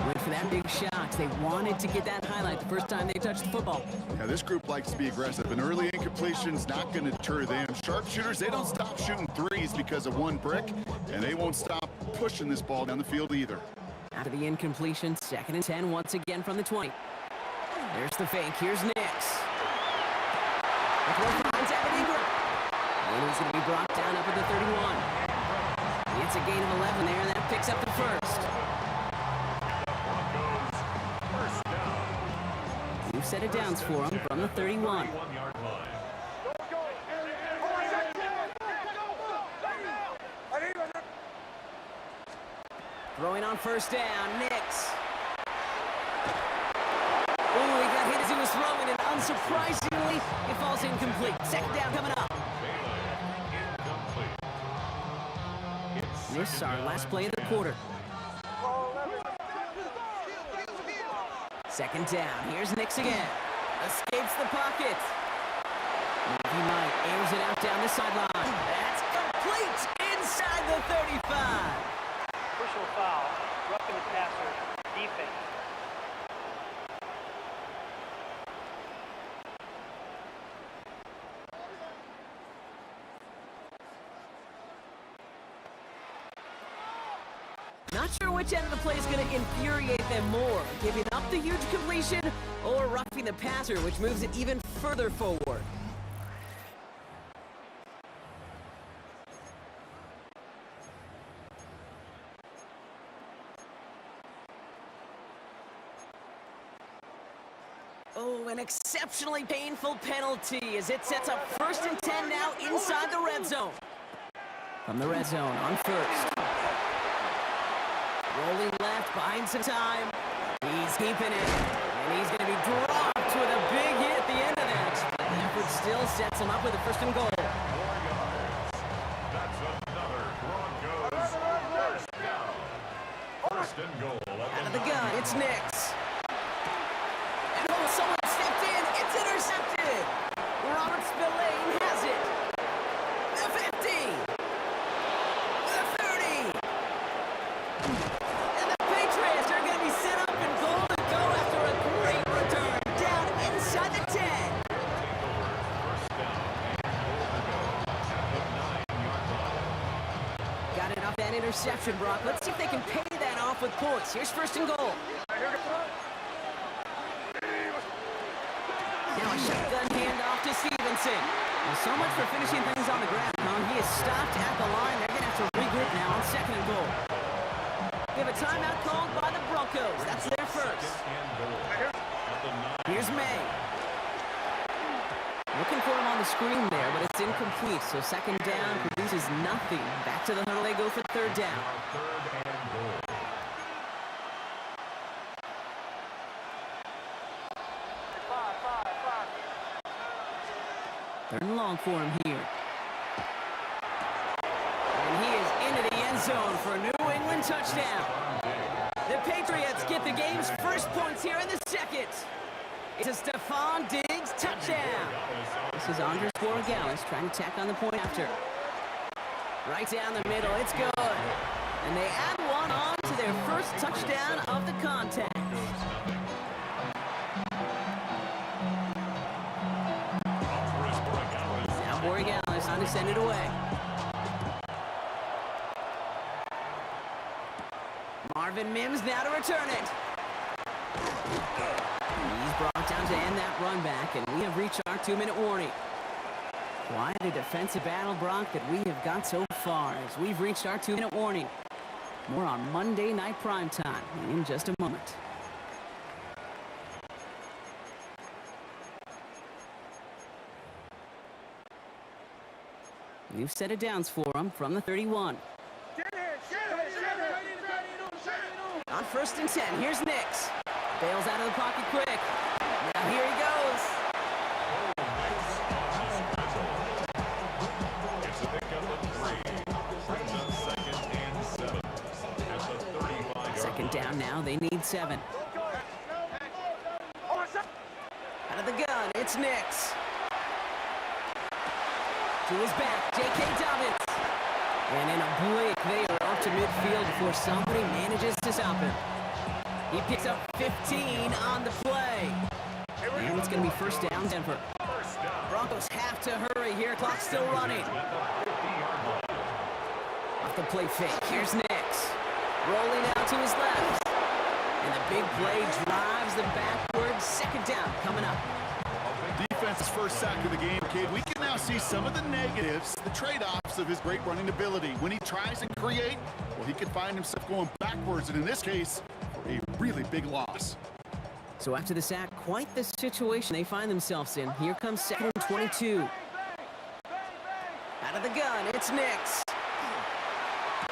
S3: Went for that big shot. They wanted to get that highlight the first time they touched the football.
S4: Yeah, this group likes to be aggressive. An early incompletion's not going to deter them. Sharpshooters, they don't stop shooting threes because of one brick, and they won't stop pushing this ball down the field either.
S3: After the incompletion, 2nd and 10 once again from the 20. There's the fake. Here's Nix. The throw finds Evan Ingram. And he's going to be brought down up at the 31. It's a gain of 11 there, and that picks up the 1st. New set of downs for him from the 31.
S2: 31-yard line.
S3: Throwing on 1st down, Nix. Ooh, he got hit as he was throwing, and unsurprisingly, it falls incomplete. 2nd down coming up. This is our last play of the quarter. 2nd down. Here's Nix again. Escapes the pocket. He might airs it out down the sideline. That's complete inside the 35.
S6: Personal foul, roughing the passer, defense.
S3: Not sure which end of the play is going to infuriate them more, giving up the huge completion or roughing the passer, which moves it even further forward. Oh, an exceptionally painful penalty as it sets up 1st and 10 now inside the red zone. From the red zone on first. Rolling left, buying some time. He's keeping it. And he's going to be dropped with a big hit at the end of that. But the effort still sets him up with a first and goal.
S2: 4 yards. That's another Broncos first down. First and goal.
S3: Out of the gun, it's Nix. And oh, someone stepped in. It's intercepted. Robert Spillane has it. The 50. The 30. And the Patriots are going to be set up in goal to go after a great return. Down inside the 10.
S2: First down and goal to go at the 9-yard line.
S3: Got it off that interception, Brock. Let's see if they can pay that off with points. Here's first and goal. Now a shotgun handoff to Stevenson. Well, so much for finishing things on the ground. He is stopped at the line. They're going to have to regroup now on second and goal. They have a timeout called by the Broncos. That's their first.
S2: Second and goal at the 9.
S3: Here's May. Looking for him on the screen there, but it's incomplete. So second down produces nothing. Back to the huddle they go for third down.
S2: Third and goal.
S3: Third and long for him here. And he is into the end zone for a New England touchdown. The Patriots get the game's first points here in the second. It's a Stephon Diggs touchdown. This is Andres Borregales trying to tack on the point after. Right down the middle, it's good. And they add one on to their first touchdown of the contest. Now Borregales on to send it away. Marvin Mims now to return it. He's brought down to end that run back, and we have reached our 2-minute warning. Quite a defensive battle, Brock, that we have got so far as we've reached our 2-minute warning. More on Monday Night Primetime in just a moment. We've set it downs for him from the 31. On first and 10, here's Nix. Bails out of the pocket quick. Now here he goes.
S2: It's a pickup of 3. Brings up second and 7 at the 35-yard
S3: Second down now, they need 7. Out of the gun, it's Nix. To his back, J.K. Dobbins. And in a blink, they are off to midfield before somebody manages to stop him. He picks up 15 on the play. And it's going to be first down, Denver. Broncos have to hurry here. Clock's still running. Off the play fake, here's Nix. Rolling out to his left. And the big play drives them backwards. Second down coming up.
S4: Defense's first sack of the game, kid. We can now see some of the negatives, the trade-offs of his great running ability. When he tries and create, well, he can find himself going backwards, and in this case, a really big loss.
S3: So after the sack, quite the situation they find themselves in. Here comes second and 22. Out of the gun, it's Nix.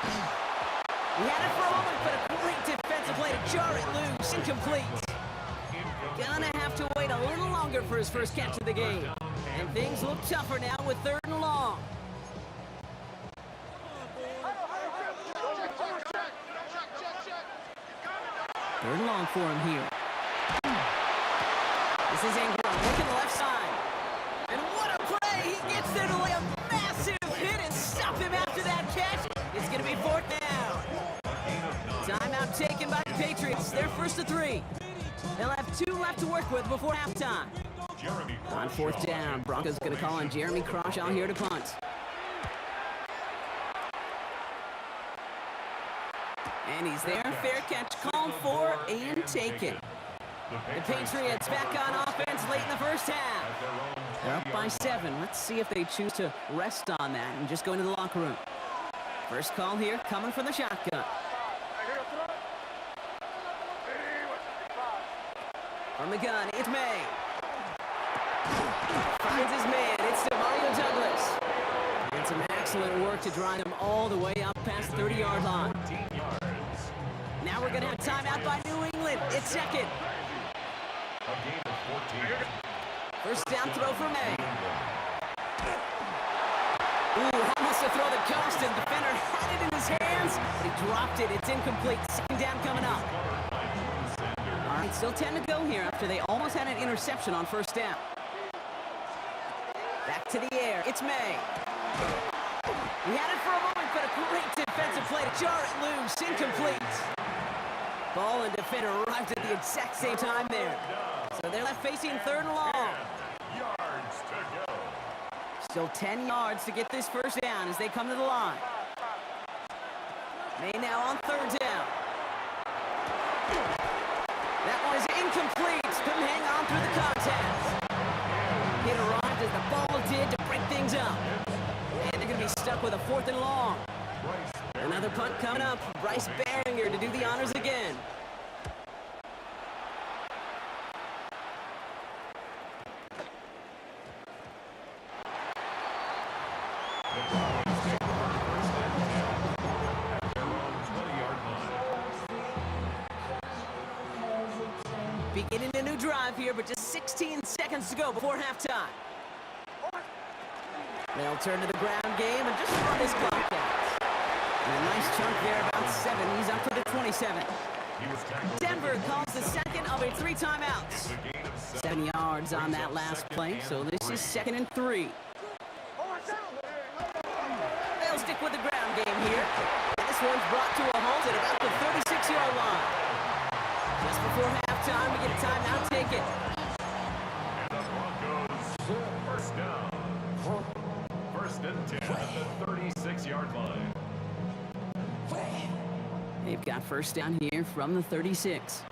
S3: He had it for a moment, but a great defensive play to jar it loose. Incomplete. Gonna have to wait a little longer for his first catch of the game. And things look tougher now with third and long. Third and long for him here. This is Ingram. Look at the left side. And what a play! He gets there to lay a massive hit and stop him after that catch. It's going to be fourth down. Timeout taken by the Patriots. They're first to 3. They'll have 2 left to work with before halftime. On fourth down, Broncos going to call on Jeremy Crawshaw here to punt. And he's there. Fair catch called for and taken. The Patriots back on offense late in the first half. They're up by 7. Let's see if they choose to rest on that and just go into the locker room. First call here coming from the shotgun. From the gun, it's May. Finds his man. It's Demario Douglas. And some Excellent work to drive them all the way up past the 30-yard line.
S2: 14 yards.
S3: Now we're going to have timeout by New England. It's second.
S2: A gain of 14.
S3: First down throw for May. Ooh, almost to throw the Constant. Defender had it in his hands, but he dropped it. It's incomplete. Second down coming up. All right, still 10 to go here after they almost had an interception on first down. Back to the air. It's May. He had it for a moment, but a great defensive play to jar it loose. Incomplete. Ball and defender arrived at the exact same time there. So they're left facing third and long.
S2: Yards to go.
S3: Still 10 yards to get this first down as they come to the line. May now on third down. That one is incomplete. Couldn't hang on through the contact. It arrived as the ball did to break things up. And they're going to be stuck with a fourth and long. Another punt coming up. Bryce Baringer to do the honors again. Beginning a new drive here, but just 16 seconds to go before halftime. They'll turn to the ground game and just run this clock out. And a nice chunk there, about 7. He's up to the 27. Denver calls the second of a 3 timeouts. 7 yards on that last play, so this is 2nd and 3. They'll stick with the ground game here. This one's brought to a halt at about the 36-yard line. Just before halftime, we get a timeout taken.
S2: And the Broncos, first down. First and 10 at the 36-yard line.
S3: They've got first down here from the 36.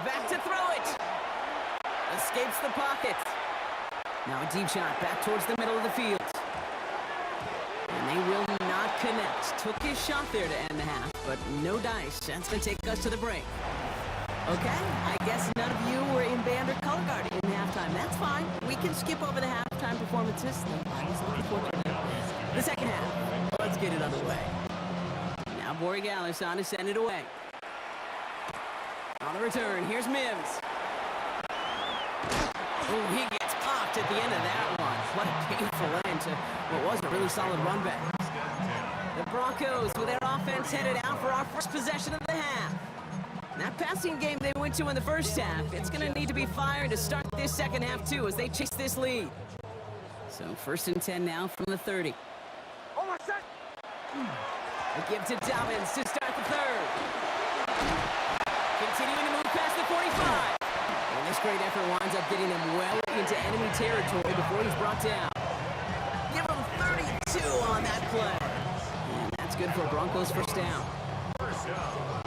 S3: Back to throw it. Escapes the pocket. Now a deep shot back towards the middle of the field. And they will not connect. Took his shot there to end the half, but no dice. That's going to take us to the break. Okay, I guess none of you were in band or color guard in halftime. That's fine. We can skip over the halftime performances. I was looking forward to the second half. Let's get it underway. Now Borregales on to send it away. On the return, here's Mims. Oh, he gets popped at the end of that one. What a painful end to what was a really solid run back. The Broncos with their offense headed out for our first possession of the half. That passing game they went to in the first half, it's going to need to be fired to start this second half too as they chase this lead. So 1st and 10 now from the 30. A give to Dobbins to start the third. Continuing to move past the 45. And this great effort winds up getting him well into enemy territory before he's brought down. Give him 32 on that play. And that's good for Broncos first down.
S2: First down.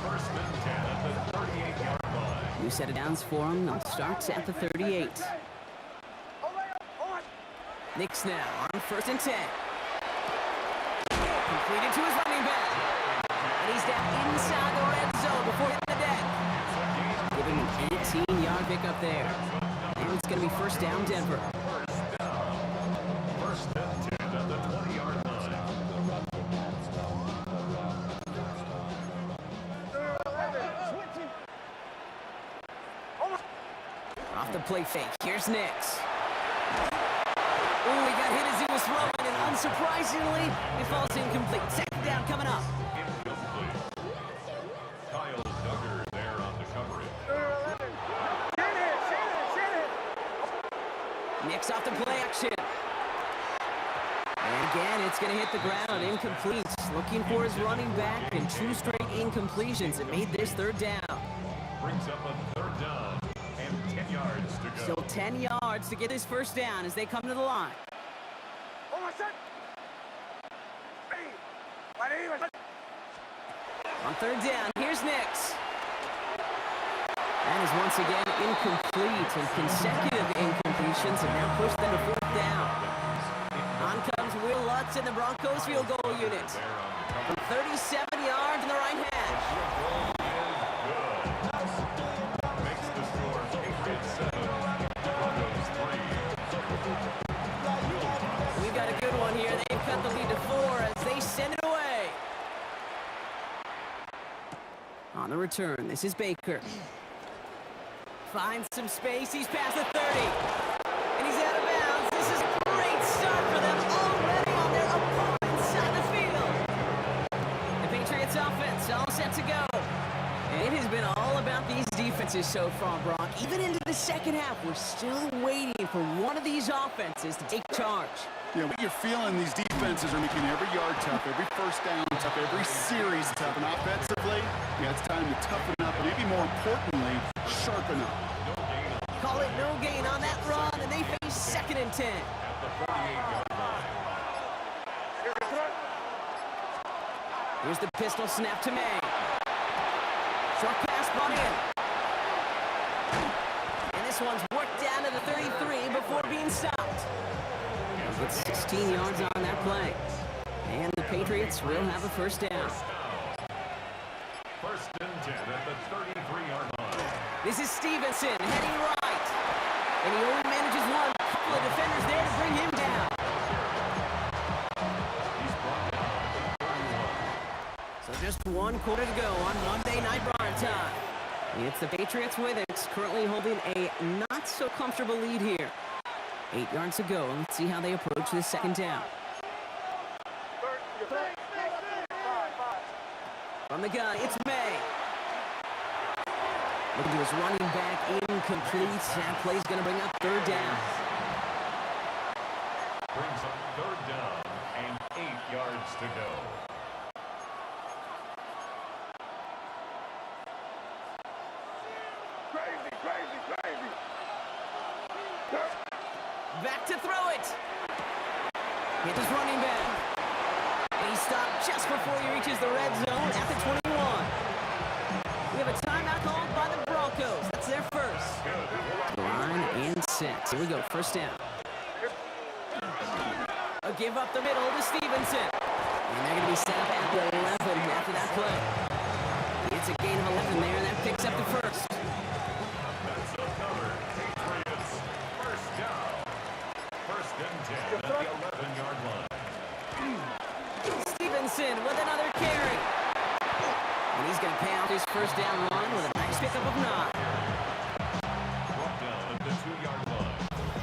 S2: First and 10 at the 38-yard line.
S3: New set of downs for him. They'll start at the 38. Knicks now on 1st and 10. Completed to his running back. And he's down inside the red zone before hitting the deck. Giving an 18-yard pickup there. And it's going to be first down Denver.
S2: First down. First and 10 at the 20-yard line.
S3: Off the play fake. Here's Nix. Oh, he got hit as he was throwing, and unsurprisingly, it falls incomplete. Second down coming up.
S2: Incomplete. Kyle Duggar there on the coverage.
S3: Nix off the play action. And again, it's going to hit the ground. Incomplete. Looking for his running back, and 2 straight incompletions. It made this third down.
S2: Brings up a third down and 10 yards to go.
S3: Still 10 yards to get his first down as they come to the line. On third down, here's Nix. That is once again incomplete, and consecutive incompletions have now pushed them to fourth down. On comes Will Lutz in the Broncos field goal unit.
S2: There on the
S3: from 37 yards in the right hash.
S2: Makes the score Patriots 7, Broncos 3.
S3: We've got a good one here. They've cut the lead to 4 as they send it away. On the return, this is Baker. Finds some space. He's past the 30. And he's out of bounds. This is a great start for them already on their opponent's side of the field. The Patriots offense all set to go. And it has been all about these defenses so far, Brock. Even into the second half, we're still waiting for one of these offenses to take charge.
S4: Yeah, what you're feeling, these defenses are making every yard tough, every first down tough, every series tough. And offensively, yeah, it's time to toughen up, and maybe more importantly, sharpen up.
S3: Call it no gain on that run, and they face 2nd and 10.
S2: At the 48-yard line.
S3: Here's the pistol snap to May. Short pass brought in. And this one's worked down to the 33 before being stopped. They'll get 16 yards on that play. And the Patriots will have a first down.
S2: First and 10 at the 33-yard line.
S3: This is Stevenson heading right. And he only manages one. A couple of defenders there to bring him down.
S2: He's brought down at the 31.
S3: So just 1 quarter to go on Monday Night Prime Time. It's the Patriots with it, currently holding a not-so-comfortable lead here. 8 yards to go, and let's see how they approach this second down. From the gun, it's May. Looking to his running back, incomplete. That play's going to bring up 3rd down.
S2: Brings up 3rd down and 8 yards to go.
S3: Back to throw it. Hit his running back. And he stopped just before he reaches the red zone at the 21. We have a timeout called by the Broncos. That's their first. Line and set. Here we go, first down. A give up the middle to Stevenson. And they're going to be set up at the 11 after that play. It's a gain of 11 there, and that picks up the first.
S2: That's another Patriots first down. First and 10 at the 11-yard line.
S3: Stevenson with another carry. And he's going to pay off his first down run with a nice pickup of 9.
S2: Brought down at the 2-yard line.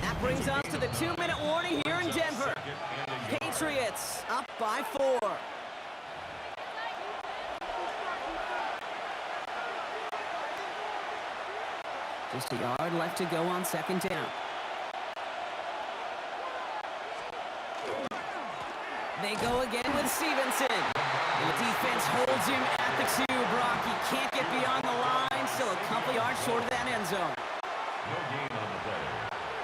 S3: That brings us to the 2-minute warning here in Denver.
S2: Second and a yard.
S3: Patriots up by 4. Just a yard left to go on second down. They go again with Stevenson. And the defense holds him at the 2. Brock, he can't get beyond the line. Still a couple yards short of that end zone.
S2: No gain on the play.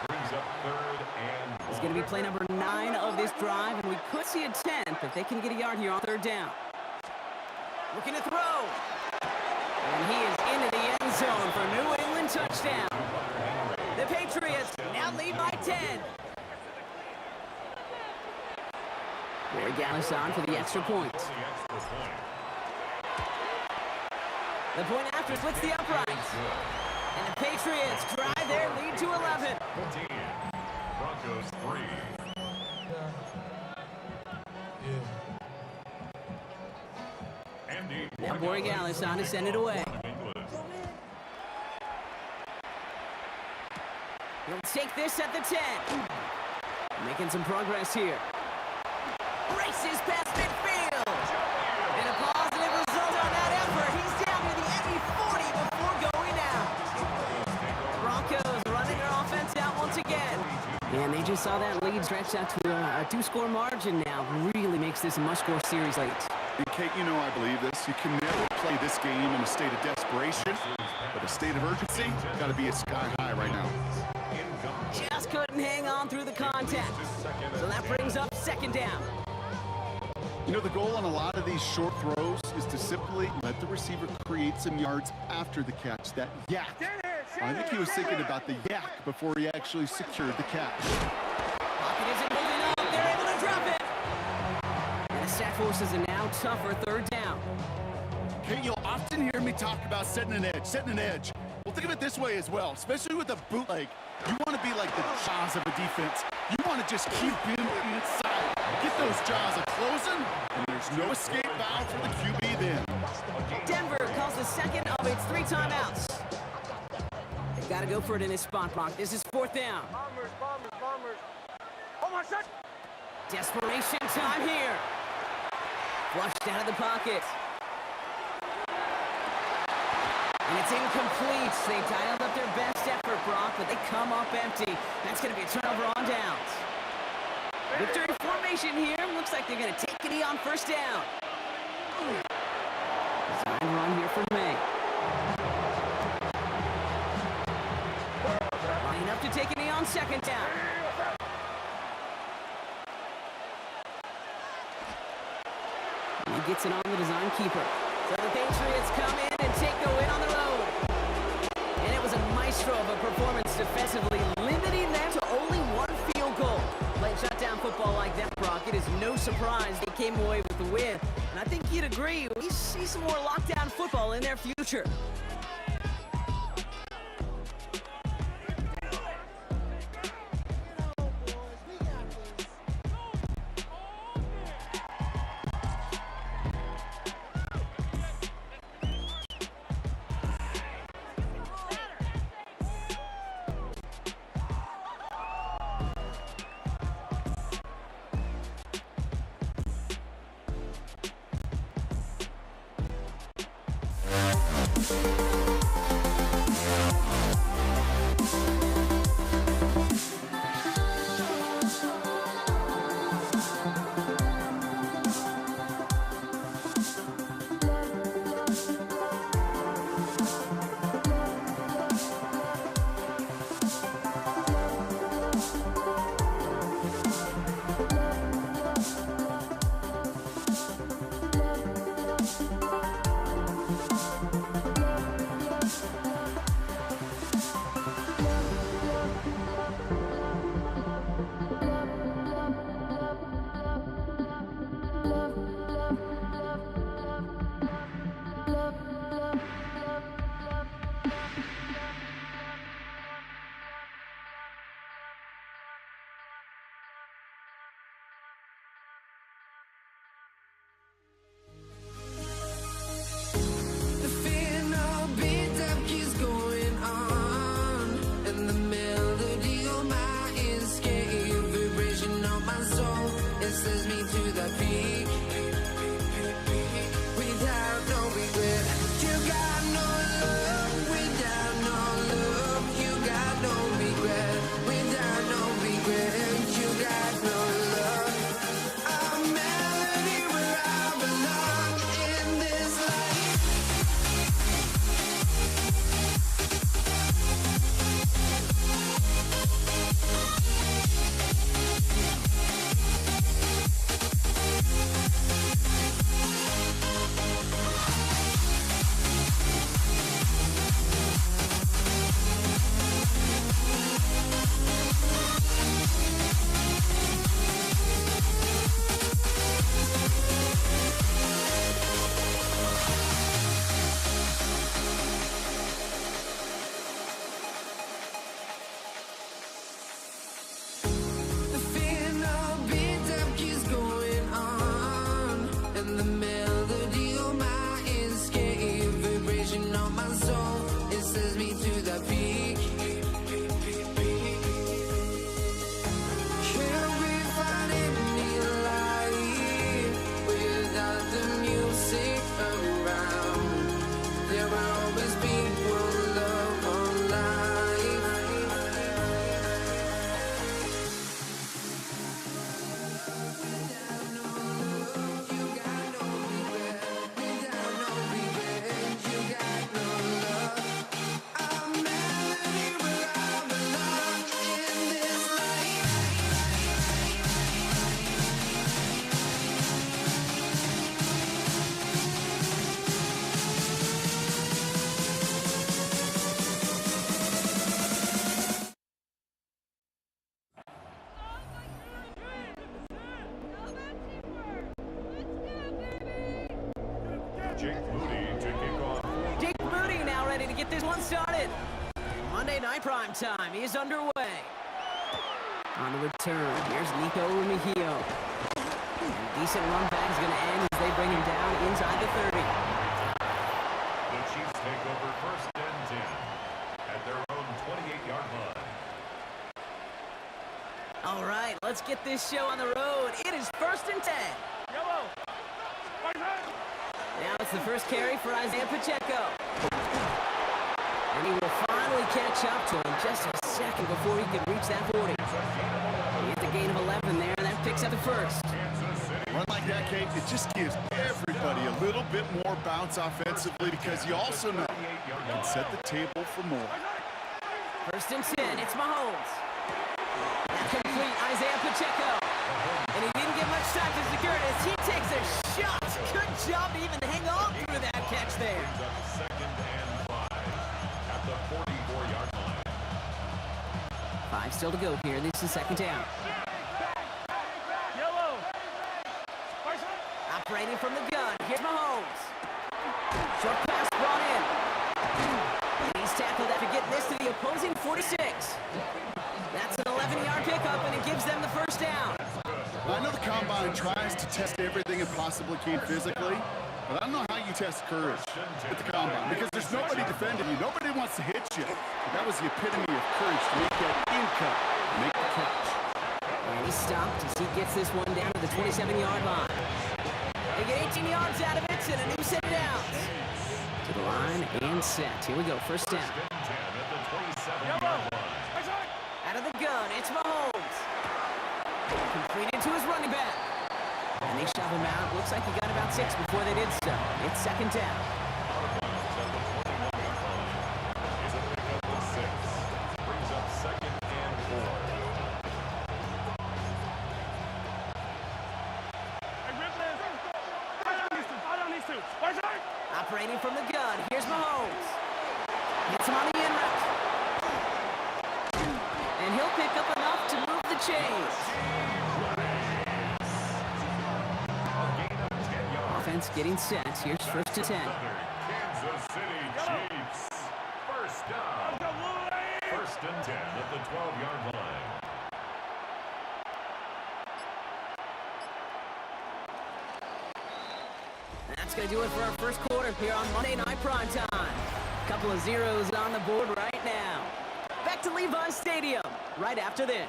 S2: Brings up 3rd and 1.
S3: It's going to be play number 9 of this drive, and we could see a 10th if they can get a yard here on 3rd down. Looking to throw. And he is into the end zone for a New England touchdown. The Patriots now lead by 10. Corey Gallis on for the extra point.
S2: The extra point.
S3: The point after splits the uprights. And the Patriots drive their lead to 11.
S2: 14. Broncos 3. Andy.
S3: Now Corey Gallis on to send it away. He'll take this at the 10. Making some progress here. Races past midfield. And a positive result on that effort. He's down to the Emmy 40 before going out. Broncos running their offense out once again. And they just saw that lead stretch out to a 2-score margin now. Really makes this a must-score series late.
S4: And Kate, you know I believe this. You can never play this game in a state of desperation, but a state of urgency got to be at sky high right now.
S3: Just couldn't hang on through the contact. So that brings up second down.
S4: You know, the goal on a lot of these short throws is to simply let the receiver create some yards after the catch, that yak. I think he was thinking about the yak before he actually secured the catch.
S3: Pocket isn't moving up. They're able to drop it. And a that forces a now tougher third down.
S4: Okay, you'll often hear me talk about setting an edge. Well, think of it this way as well, especially with a bootleg. You want to be like the jaws of a defense. You want to just keep him inside. Get those jaws a-closing, and there's no escape valve for the QB then.
S3: Denver calls the second of its 3 timeouts. They've got to go for it in this spot, Brock. This is 4th down.
S6: Bombers. Oh my shot!
S3: Desperation time here. Flushed out of the pocket. And it's incomplete. They dialed up their best effort, Brock, but they come up empty. That's going to be a turnover on downs. Victory formation here. Looks like they're going to take a knee on 1st down. Design run here for May. Line up to take a knee on 2nd down. And he gets it on the design keeper. So the Patriots come in and take the win on the road. And it was a maestro of a performance defensively, limiting them to only 1 field goal. Playing shutdown football like that, Brock, it is no surprise they came away with the win. And I think you'd agree, we see some more lockdown football in their future.
S2: Jake Moody to kick off.
S3: Jake Moody now ready to get this one started. Monday Night Prime Time is underway. On the return, here's Nico Mejio. Decent run back is going to end as they bring him down inside the 30.
S2: The Chiefs take over 1st and 10 at their own 28-yard line.
S3: All right, let's get this show on the road. It is 1st and 10.
S6: Yellow.
S3: Now it's the first carry for Isaiah Pacheco. And he will finally catch up to him just a second before he can reach that 40. He gets a gain of 11 there, and that picks up the first.
S4: Run like that, Kate, it just gives everybody a little bit more bounce offensively because you also know you can set the table for more.
S3: 1st and 10, it's Mahomes. Complete Isaiah Pacheco. And he didn't get much time to secure it as he takes a shot. Good job to even hang on through that catch there.
S2: Brings up 2nd and 5 at the 44-yard line.
S3: 5 still to go here. This is 2nd down.
S6: Yellow.
S3: Operating from the gun. Here's Mahomes. Short pass brought in. And he's tackled after getting this to the opposing 46. That's an 11-yard pickup, and it gives them the 1st down.
S4: I know the Combine tries to test everything it possibly can physically, but I don't know how you test courage at the Combine because there's nobody defending you. Nobody wants to hit you. But that was the epitome of courage to make that in-cut, make the catch.
S3: And he stopped as he gets this one down to the 27-yard line. They get 18 yards out of it and a new set of downs. To the line and set. Here we go, 1st down.
S2: 1st and 10 at the 27-yard line.
S3: Out of the gun, it's Mahomes. Completed to his running back. And they shove him out. Looks like he got about 6 before they did so. It's 2nd down.
S2: Is a pickup of 6. Brings up 2nd and 4.
S3: Operating from the gun, here's Mahomes. Gets him on the in route. And he'll pick up enough to move the chains. Offense getting set. Here's 1st and 10.
S2: Kansas City Chiefs. 1st down. 1st and 10 at the 12-yard line.
S3: That's going to do it for our 1st quarter here on Monday Night Prime Time. Couple of zeros on the board right now. Back to Levi's Stadium right after this.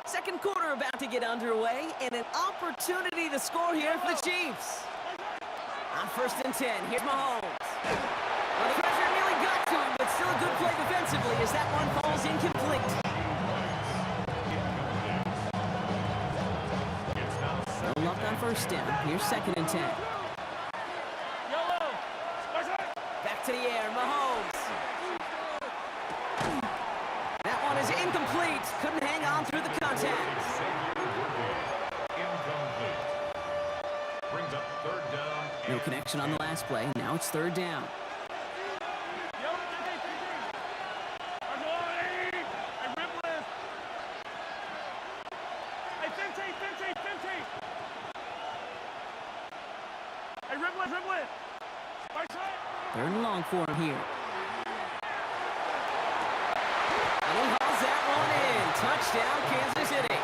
S3: 2nd quarter about to get underway and an opportunity to score here for the Chiefs. On 1st and 10, here's Mahomes. Well, the pressure nearly got to him, but still a good play defensively as that one falls incomplete. No luck on 1st down. Here's 2nd and 10. Back to the air, Mahomes. That one is incomplete. Couldn't hang on through the contact.
S2: Incomplete. Brings up 3rd down.
S3: No connection on the last play. Now it's 3rd down. Third and long for him here. And he hauls that one in. Touchdown, Kansas City.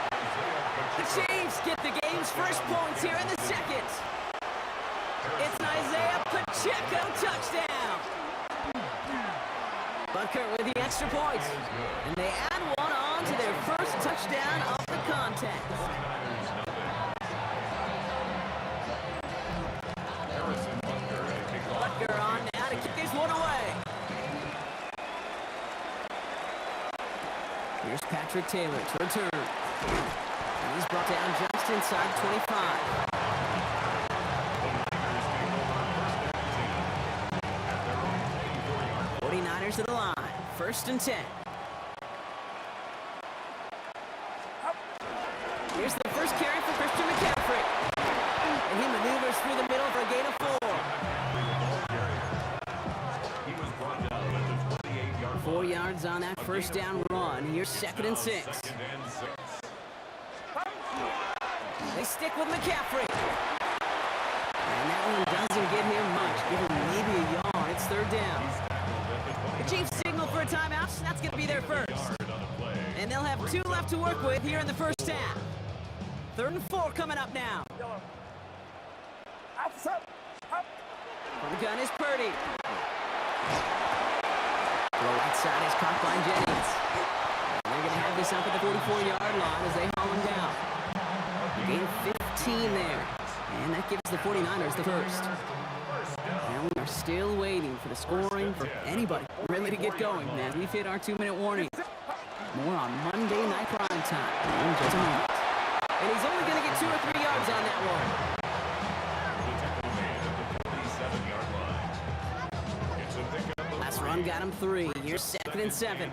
S3: The Chiefs get the game's first points here in the 2nd. It's an Isaiah Pacheco touchdown. Butker with the extra point. And they add one on to their first touchdown of the contest. Butker on now to kick this one away. Here's Patrick Taylor to return. And he's brought down just inside 25. 49ers to the line. 1st and 10. Here's the first carry for Christian McCaffrey. And he maneuvers through the middle for a gain of 4. 4 yards on that 1st down run. Here's 2nd and 6. They stick with McCaffrey. And that one doesn't get him much. Give him maybe a yard. It's third down. The Chiefs signal for a timeout. That's going to be their first. And they'll have 2 left to work with here in the first half. 3rd and 4 coming up now. From the gun is Purdy. Throw outside is caught by Jennings. And they're going to have this up at the 44-yard line as they haul him down. Gain 15 there. And that gives the 49ers the first. Now we are still waiting for the scoring for anybody really to get going as we've hit our 2-minute warning. More on Monday Night Prime Time in just a moment. And he's only going to get 2 or 3 yards on that one. Last run got him 3. Here's 2nd and 7.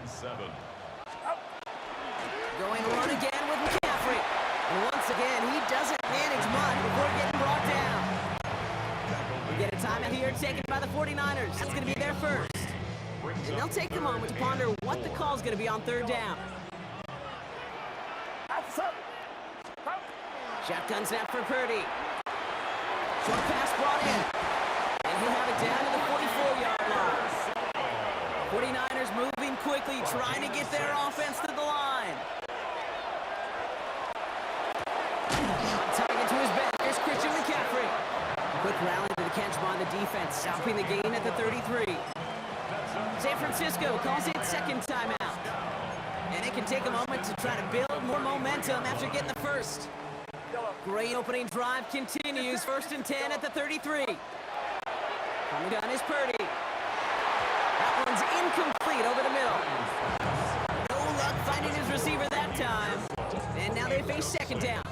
S3: Going run again with McCaffrey. And once again, he doesn't manage much before getting brought down. We get a timeout here taken by the 49ers. That's going to be their first. And they'll take a moment to ponder what the call is going to be on 3rd down. Shotgun snap for Purdy. Short pass brought in. And he'll have it down to the 44-yard line. 49ers moving quickly, trying to get their offense to the line. Tucking into his back, here's Christian McCaffrey. Quick rally to the catch by the defense, stopping the gain at the 33. San Francisco calls it 2nd timeout. And it can take a moment to try to build more momentum after getting the first. Great opening drive continues, 1st and 10 at the 33. From the gun is Purdy. That one's incomplete over the middle. No luck finding his receiver that time. And now they face 2nd down.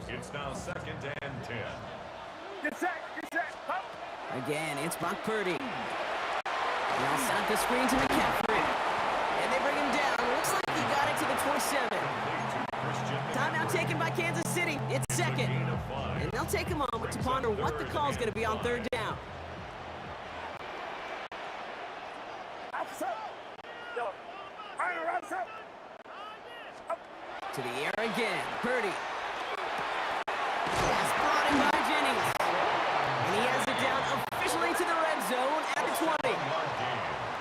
S2: It's now 2nd and 10.
S3: Again, it's Brock Purdy. They'll set the screen to McCaffrey. And they bring him down. Looks like he got it to the 27. Timeout taken by Kansas City. It's 2nd. And they'll take a moment to ponder what the call is going to be on 3rd down. To the air again. Purdy. Pass brought in by Jennings. And he has it down officially to the red zone at the 20.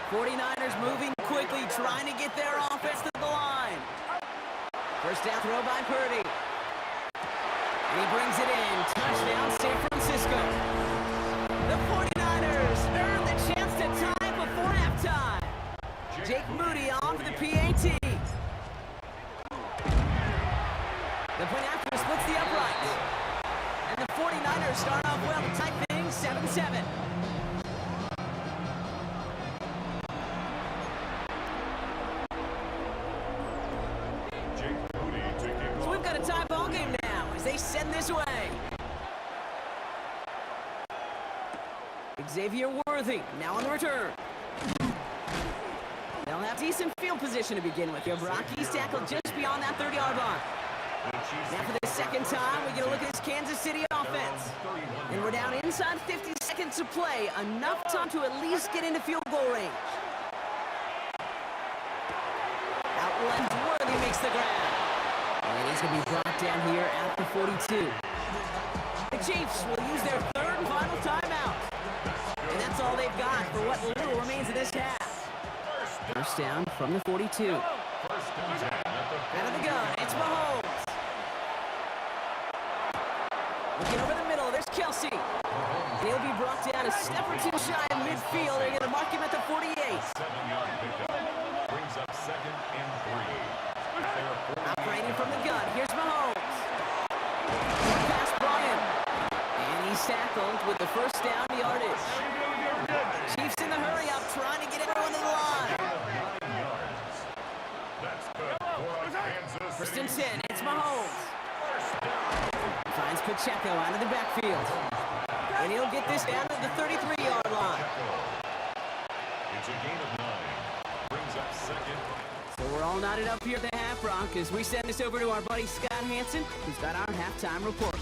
S3: 49ers moving quickly, trying to get their offense to the line. First down throw by Purdy. And he brings it in. Touchdown, San Francisco. The 49ers earn the chance to tie before halftime. Jake Moody on for the PAT. The point after splits the uprights. And the 49ers start off well to tie things 7-7. So we've got a tie ball game now as they send this away. Xavier Worthy now on the return. They'll have decent field position to begin with. Rockies tackled just beyond that 30-yard line. Now for the 2nd time, we get a look at this Kansas City offense. And we're down inside 50 seconds to play. Enough time to at least get into field goal range. Out left, Worthy makes the grab. And he's going to be brought down here at the 42. The Chiefs will use their 3rd and final timeout. And that's all they've got for what little remains of this half. First down from the 42. Out of the gun, it's Mahomes. Looking over the middle, there's Kelsey. He'll be brought down a step or 2 shy of midfield. They're going to mark him at the 48.
S2: 7-yard pickup. Brings up 2nd and 3.
S3: Operating from the gun, here's Mahomes. Pass brought in. And he's tackled with the first down yardage. Chiefs in the hurry up, trying to get everyone to the line. First and 10, it's Mahomes. Finds Pacheco out of the backfield. And he'll get this down to the 33-yard line.
S2: It's a gain of 9. Brings up 2nd.
S3: So we're all knotted up here at the half, Brock, as we send this over to our buddy Scott Hansen, who's got our halftime report.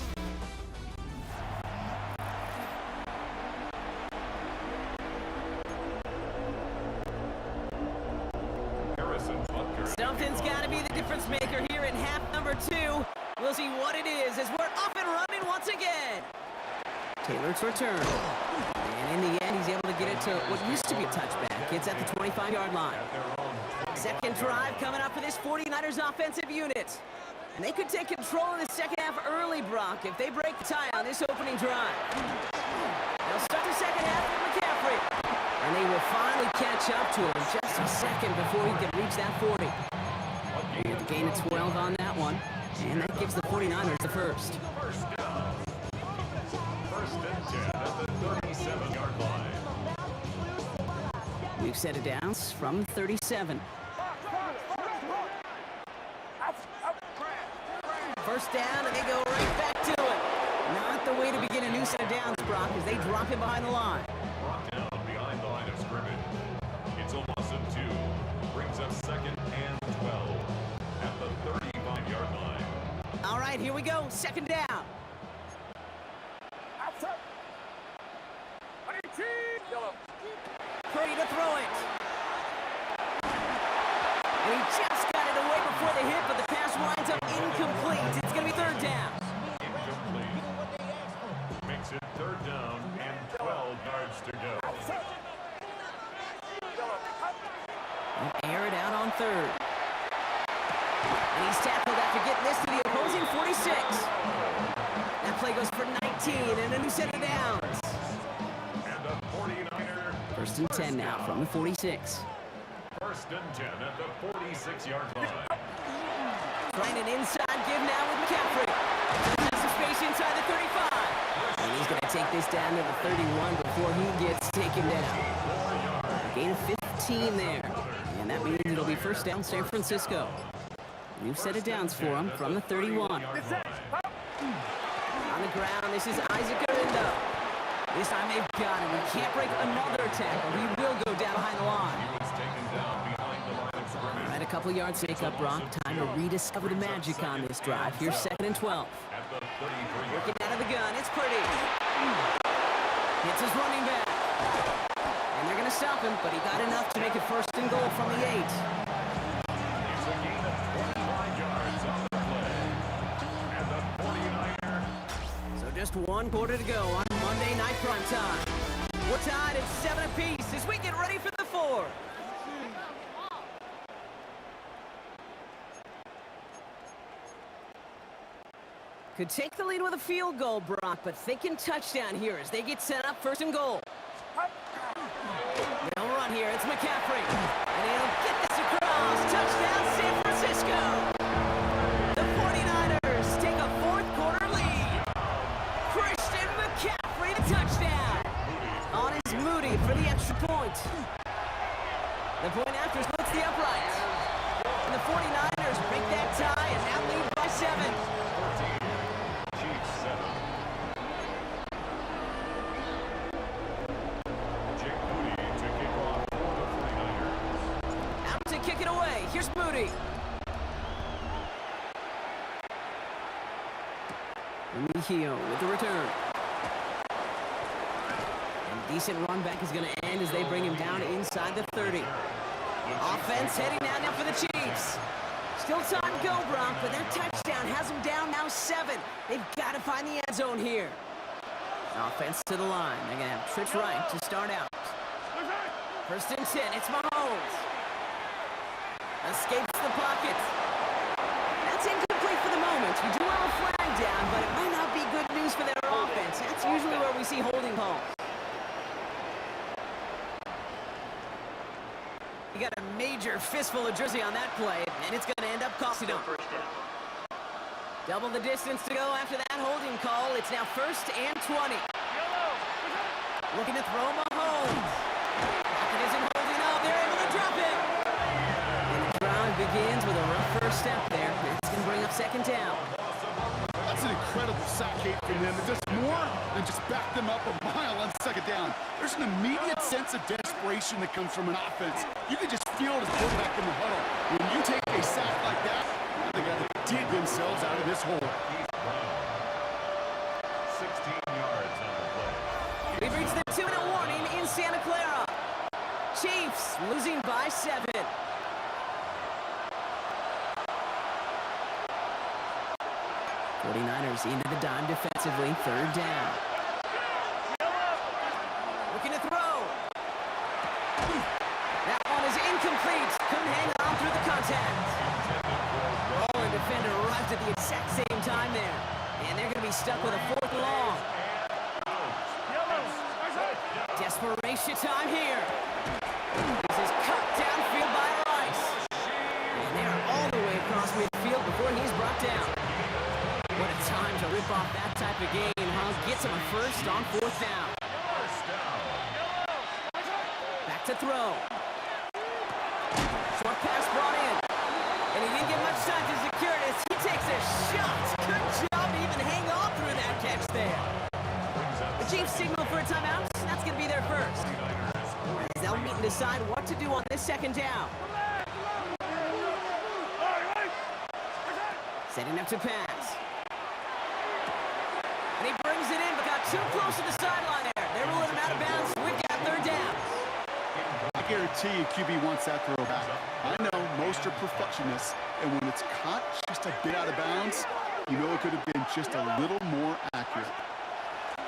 S3: Something's got to be the difference maker here in half number 2. We'll see what it is as we're up and running once again. Taylor's return. And in the end, he's able to get it to what used to be a touchback. It's at the 25-yard line. Second drive coming up for this 49ers offensive unit. And they could take control of the second half early, Brock, if they break the tie on this opening drive. They'll start the second half with McCaffrey. And they will finally catch up to him just a second before he can reach that 40. They get the gain of 12 on that one. And that gives the 49ers the first.
S2: First down. First and 10 at the 37-yard line.
S3: We've set it down from 37. First down, and they go right back to it. Not the way to begin a new set of downs, Brock, as they drop him behind the line.
S2: Brought down behind the line of scrimmage. It's a loss of 2. Brings up second and 12 at the 35-yard line.
S3: All right, here we go. Second down. Purdy to throw it. And he just got it away before the hit, but the pass winds up incomplete. It's going to be third down.
S2: Incomplete. Makes it third down and 12 yards to go.
S3: And air it out on third. And he's tackled after getting this to the opposing 46. That play goes for 19 and a new set of downs.
S2: And a 49er.
S3: First and 10 now from the 46.
S2: First and 10 at the 46-yard line.
S3: Trying an inside give now with McCaffrey. Has some space inside the 35. And he's going to take this down to the 31 before he gets taken down. A gain of 15 there. And that means it'll be first down San Francisco. New set of downs for him from the 31. On the ground, this is Isaac Arindo. This time they've got him. He can't break another tackle. He will go down behind the line.
S2: He was taken down behind the line of scrimmage.
S3: All right, a couple yards to make up, Brock. Time to rediscover the magic on this drive. Here's second and 12.
S2: At the 33.
S3: Working out of the gun, it's Purdy. Hits his running back. And they're going to stop him, but he got enough to make it first and goal from the 8.
S2: It's a gain of 25 yards on the play. And the 49er.
S3: So just one quarter to go on Monday Night Prime Time. We're tied at 7 apiece as we get ready for the 4. Could take the lead with a field goal, Brock, but thinking touchdown here as they get set up first and goal. They'll run here. It's McCaffrey. And he'll get this across. Touchdown, San Francisco. The 49ers take a fourth quarter lead. Christian McCaffrey, the touchdown. On is Moody for the extra point. The point after splits the upright. And the 49ers break that tie and now lead by 7.
S2: 14. Chiefs 7. Jake Moody to kick off for the 49ers.
S3: Out to kick it away. Here's Moody. Mejio with the return. And decent run back is going to end as they bring him down inside the 30. Offense heading now for the Chiefs. Still time to go, Brock, but that touchdown has them down now 7. They've got to find the end zone here. Offense to the line. They're going to have Trich Wright to start out. First and 10, it's Mahomes. Escapes the pocket. That's incomplete for the moment. We do have a flag down, but it might not be good news for their offense. That's usually where we see holding calls. You got a major fistful of jersey on that play, and it's going to end up costing them. Double the distance to go after that holding call. It's now first and 20. Looking to throw Mahomes. It isn't holding up. They're able to drop it. And the drive begins with a rough first step there. It's going to bring up second down.
S4: That's an incredible sack hit from them. It does more than just back them up a mile on second down. There's an immediate sense of desperation that comes from an offense. You can just feel it as quarterback in the huddle. When you take a sack like that, they got to dig themselves out of this hole.
S2: 16 yards on the play.
S3: We've reached the 2-minute warning in Santa Clara. Chiefs losing by 7. 49ers into the dime defensively, third down. Looking to throw. That one is incomplete. Couldn't hang on through the contact. Ball and defender arrived at the exact same time there. And they're going to be stuck with a fourth and long. Desperation time here. This is cut downfield by Rice. And they're all the way across midfield before he's brought down. What a time to rip off that type of gain, huh? Gets him a first on fourth down. Back to throw. Short pass brought in. And he didn't get much time to secure it as he takes a shot. Good job to even hang on through that catch there. The Chiefs signal for a timeout. That's going to be their first. As they'll meet and decide what to do on this second down. Setting up to pass. And he brings it in, but got too close to the sideline there. They're ruling him out of bounds. We've got third down.
S4: I guarantee you QB wants that throw back. I know most are perfectionists, and when it's caught just a bit out of bounds, you know it could have been just a little more accurate.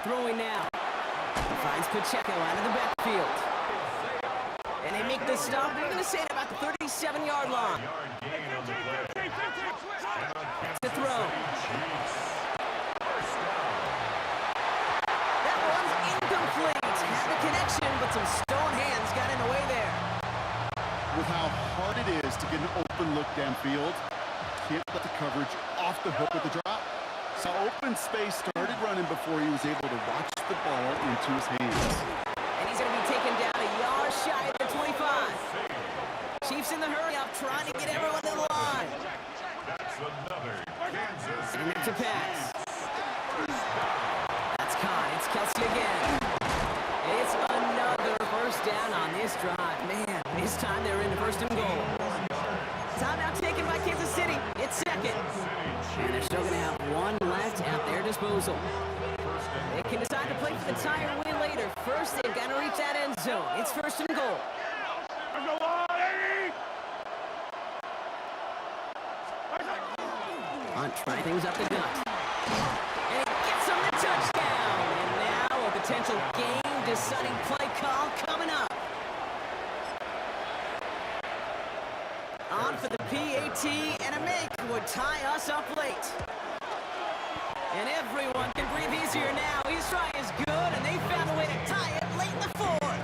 S3: Throwing now. Finds Pacheco out of the backfield. And they make the stop. We're going to say it about the 37-yard line. To throw. That one's incomplete. Had the connection, but some stone hands got in the way there.
S4: With how hard it is to get an open look downfield, can't let the coverage off the hook with the drop. Saw open space, started running before he was able to watch the ball into his hands.
S3: And he's going to be taken down a yard shy of the 25. Chiefs in the hurry-up, trying to get everyone to the line. Setting up to pass. That's caught. It's Kelsey again. It's another first down on this drive. Man, this time they're in the first and goal. Timeout taken by Kansas City. It's second. And they're still going to have one left at their disposal. They can decide to play for the tire win later. First, they've got to reach that end zone. It's first and goal. Hunt trying things up the gut. And he gets him the touchdown. And now a potential game-deciding play call coming up. On for the PAT, and a make would tie us up late. And everyone can breathe easier now. His try is good, and they found a way to tie it late in the fourth.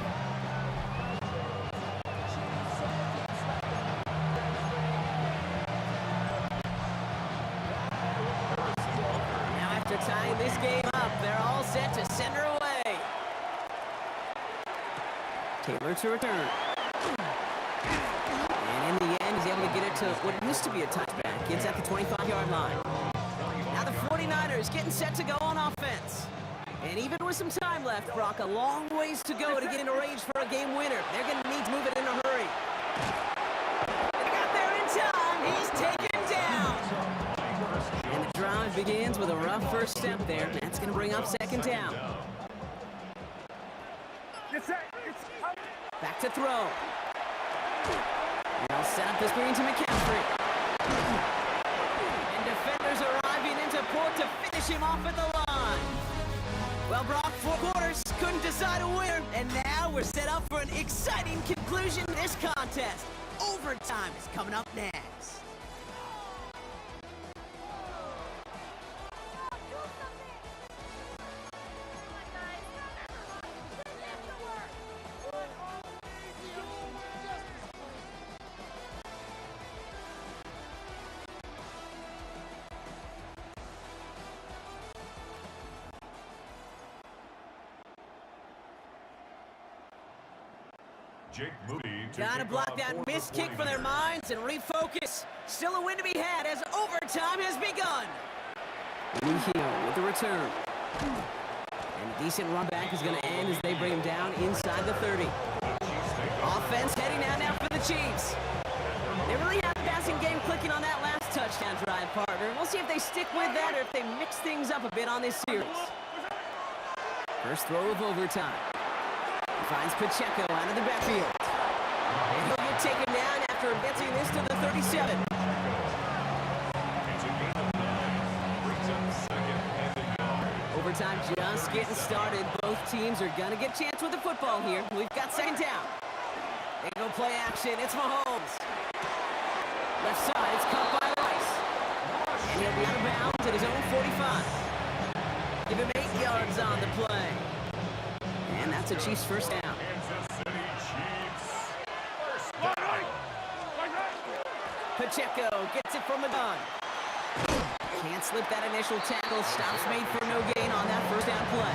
S3: Now after tying this game up, they're all set to send her away. Taylor to return. In the end, he's able to get it to what used to be a touchback. Gets at the 25-yard line. Now the 49ers getting set to go on offense. And even with some time left, Brock, a long ways to go to get into range for a game winner. They're going to need to move it in a hurry. They got there in time. He's taken down. And the drive begins with a rough first step there. That's going to bring up second down. Back to throw. They'll set up the screen to McCaffrey. And defenders arriving into port to finish him off at the line. Well, Brock, 4 quarters, couldn't decide a winner. And now we're set up for an exciting conclusion to this contest. Overtime is coming up next.
S2: Jake Moody to
S3: Gotta
S2: kick
S3: block
S2: off
S3: that
S2: for the
S3: missed kick from their
S2: 49ers.
S3: minds and refocus. Still a win to be had as overtime has begun. Lee Hill with the return. And a decent run back is going to end as they bring him down inside the 30. Offense heading out now for the Chiefs. They really have the passing game clicking on that last touchdown drive, partner. We'll see if they stick with that or if they mix things up a bit on this series. First throw of overtime. He finds Pacheco out of the backfield. And he'll get taken down after advancing this to the 37.
S2: It's a gain of 9. Brings up
S3: overtime just getting started. Both teams are going to get a chance with the football here. We've got second down. They go play action. It's Mahomes. Left side, it's caught by Rice. And he'll be out of bounds at his own 45. Give him 8 yards on the play. And that's a Chiefs first down.
S2: Kansas City Chiefs. First down.
S3: Pacheco gets it from the gun. Can't slip that initial tackle. Stops made for no gain on that first down play.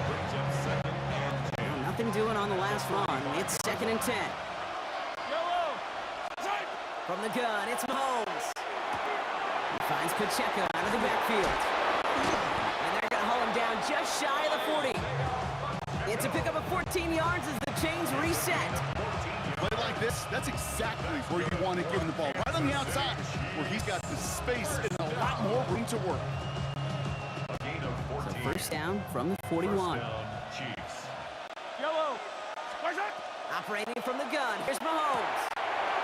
S2: Brings up second and 10.
S3: Nothing doing on the last run. It's 2nd and 10. From the gun, it's Mahomes. He finds Pacheco out of the backfield. And they're going to haul him down just shy of the 40. It's a pickup of 14 yards as the chains reset.
S4: Play like this, that's exactly where you want to give him the ball. Right on the outside, where he's got the space and a lot more room to work.
S2: A gain of 14.
S3: First down from the 41.
S2: First down, Chiefs.
S3: Operating from the gun, here's Mahomes.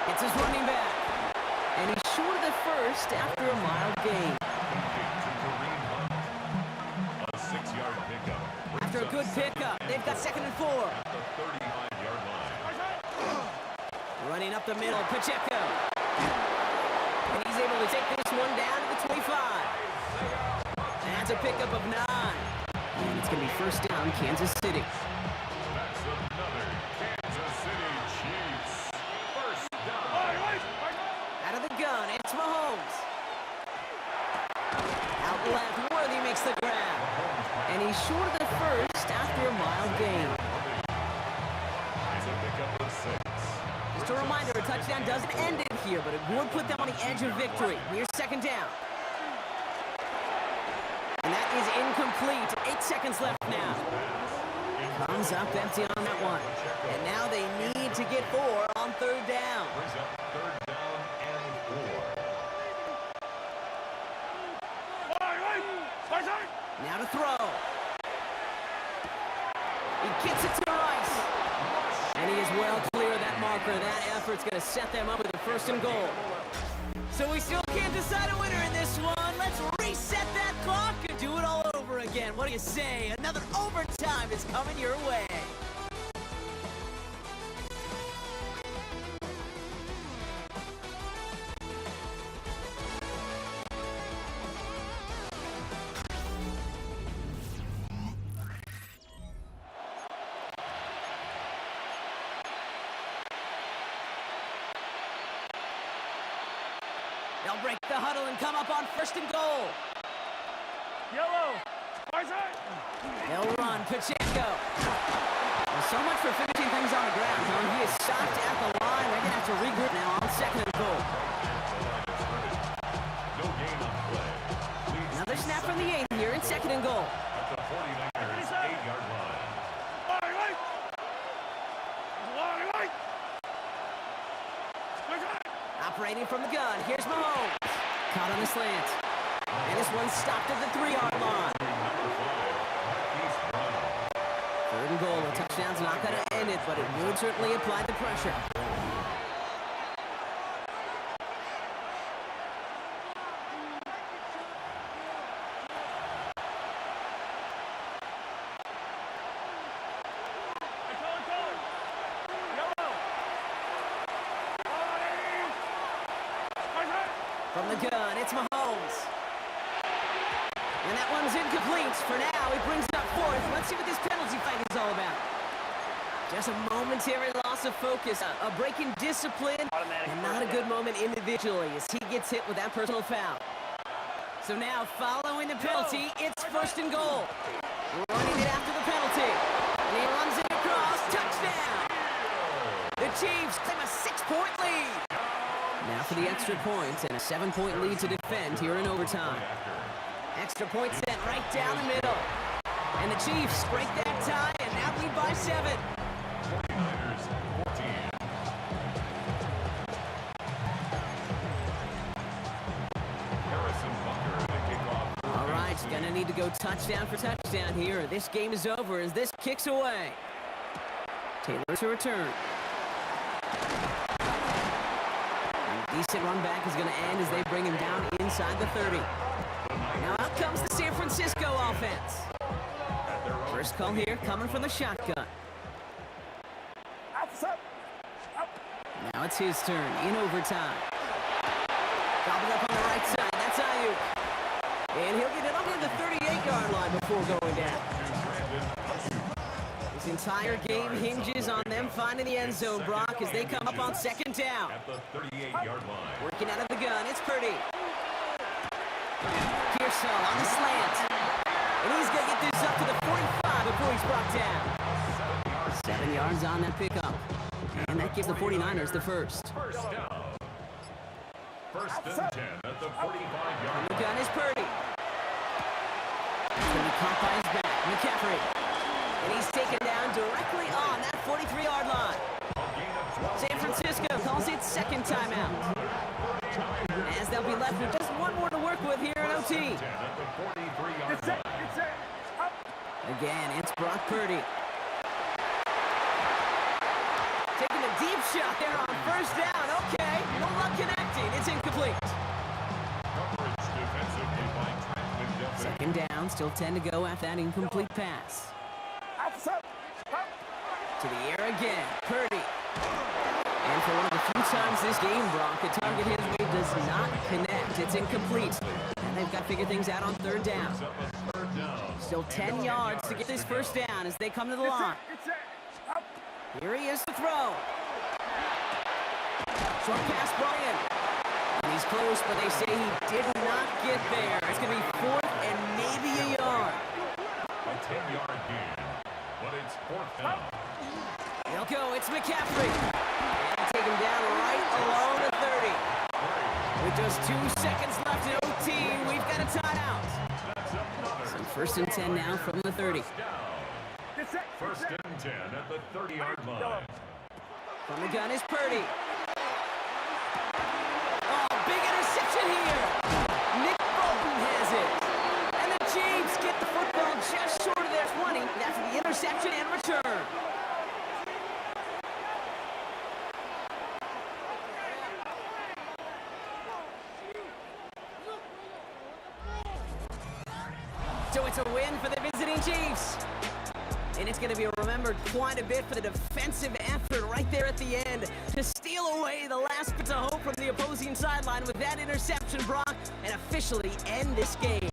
S3: It's his running back. And he's short of the first after a mild gain.
S2: To Kareem Hunt. A 6-yard pickup. Brings
S3: After a
S2: up
S3: good
S2: second
S3: pickup, they've got 2nd and 4.
S2: at the 35-yard line.
S3: Running up the middle, Pacheco. And he's able to take this one down to the 25. And that's a pickup of 9. And it's going to be first down, Kansas City.
S2: That's another Kansas City Chiefs. First down.
S3: Out of the gun, it's Mahomes. Out left, Worthy makes the grab. And he's short of the first after a mild gain.
S2: It's a pickup of 6.
S3: Just a reminder, a touchdown doesn't end it here, but it would put them on the edge of victory. Here's second down. And that is incomplete. 8 seconds left now. Comes up empty on that one. And now they need to get 4 on third down.
S2: Brings up third down and 4.
S3: Now to throw. He gets it to Rice. And he is well clear of that marker. That effort's going to set them up with a first and goal. So we still can't decide a winner in this one. Let's reset that clock and do it all over again. What do you say? Another overtime is coming your way. They'll break the huddle and come up on first and goal. They'll run, Pacheco. Well, so much for finishing things on the ground, huh? He is stopped at the line. They're going to have to regroup now on second and goal.
S2: No gain on play. Leads
S3: Another snap from the 8 here in second and goal.
S2: at the 49ers 8-yard line.
S3: Operating from the gun, here's Mahomes. Caught on the slant. And this one stopped at the 3-yard line. Third and goal. A touchdown's not going to end it, but it would certainly apply the pressure. From the gun, it's Mahomes. And that one's incomplete. For now, he brings it up 4th. Let's see what this penalty fight is all about. Just a momentary loss of focus, a break in discipline, and not a good moment individually as he gets hit with that personal foul. So now, following the penalty, it's first and goal. Running it after the penalty. And he runs it across. Touchdown! The Chiefs claim a 6-point lead. Now for the extra point and a 7-point lead to defend here in overtime. Extra point sent right down the middle. And the Chiefs break that tie and now lead by 7.
S2: 49ers 14. Harrison Butker the kickoff.
S3: All right, gonna need to go touchdown for touchdown here. This game is over as this kicks away. Taylor to return. Decent run back is going to end as they bring him down inside the 30. Now out comes the San Francisco offense. First call here coming from the shotgun. Now it's his turn in overtime. Gobbled up on the right side. That's Ayuk. And he'll get it under the 38-yard line before going down. This entire game hinges on them finding the end zone, Brock, as they come up on second down.
S2: At the 38-yard line.
S3: Working out of the gun, it's Purdy. Pearsall on the slant. And he's going to get this up to the 45 before he's brought down. 7 yards on that pickup. And that gives the 49ers the first.
S2: First down. First and 10 at the 45-yard
S3: The
S2: line.
S3: gun is Purdy. He's going to be caught by his back, McCaffrey. And he's taken down directly on that 43-yard line. San Francisco calls it second timeout. As they'll be left with just one more to work with here in OT.
S2: 10 at the 43-yard line.
S3: Again, it's Brock Purdy. Taking a deep shot there on first down. Okay, no luck connecting. It's incomplete.
S2: Coverage defensively by Franklin Delpit.
S3: Second down, still 10 to go after that incomplete pass. To the air again, Purdy. And for one of the few times this game, Brock, the target his way does not connect. It's incomplete. And they've got to figure things out on third down.
S2: Up a third down.
S3: Still 10 yards to get this first down as they come to the line. Here he is to throw. Short pass, Bryant. And he's close, but they say he did not get there. It's going to be fourth and maybe a yard.
S2: A 10-yard gain. But it's fourth down.
S3: They'll go. It's McCaffrey. And take him down right along the 30. With just 2 seconds left in OT, we've got a timeout.
S2: That's another.
S3: So first and 10 now from the 30.
S2: First and 10 at the 30-yard line.
S3: From the gun is Purdy. Oh, big interception here. Nick Bolton has it. And the Chiefs get the football just short of their 20 after the interception and return. So it's a win for the visiting Chiefs. And it's going to be remembered quite a bit for the defensive effort right there at the end to steal away the last bits of hope from the opposing sideline with that interception, Brock, and officially end this game.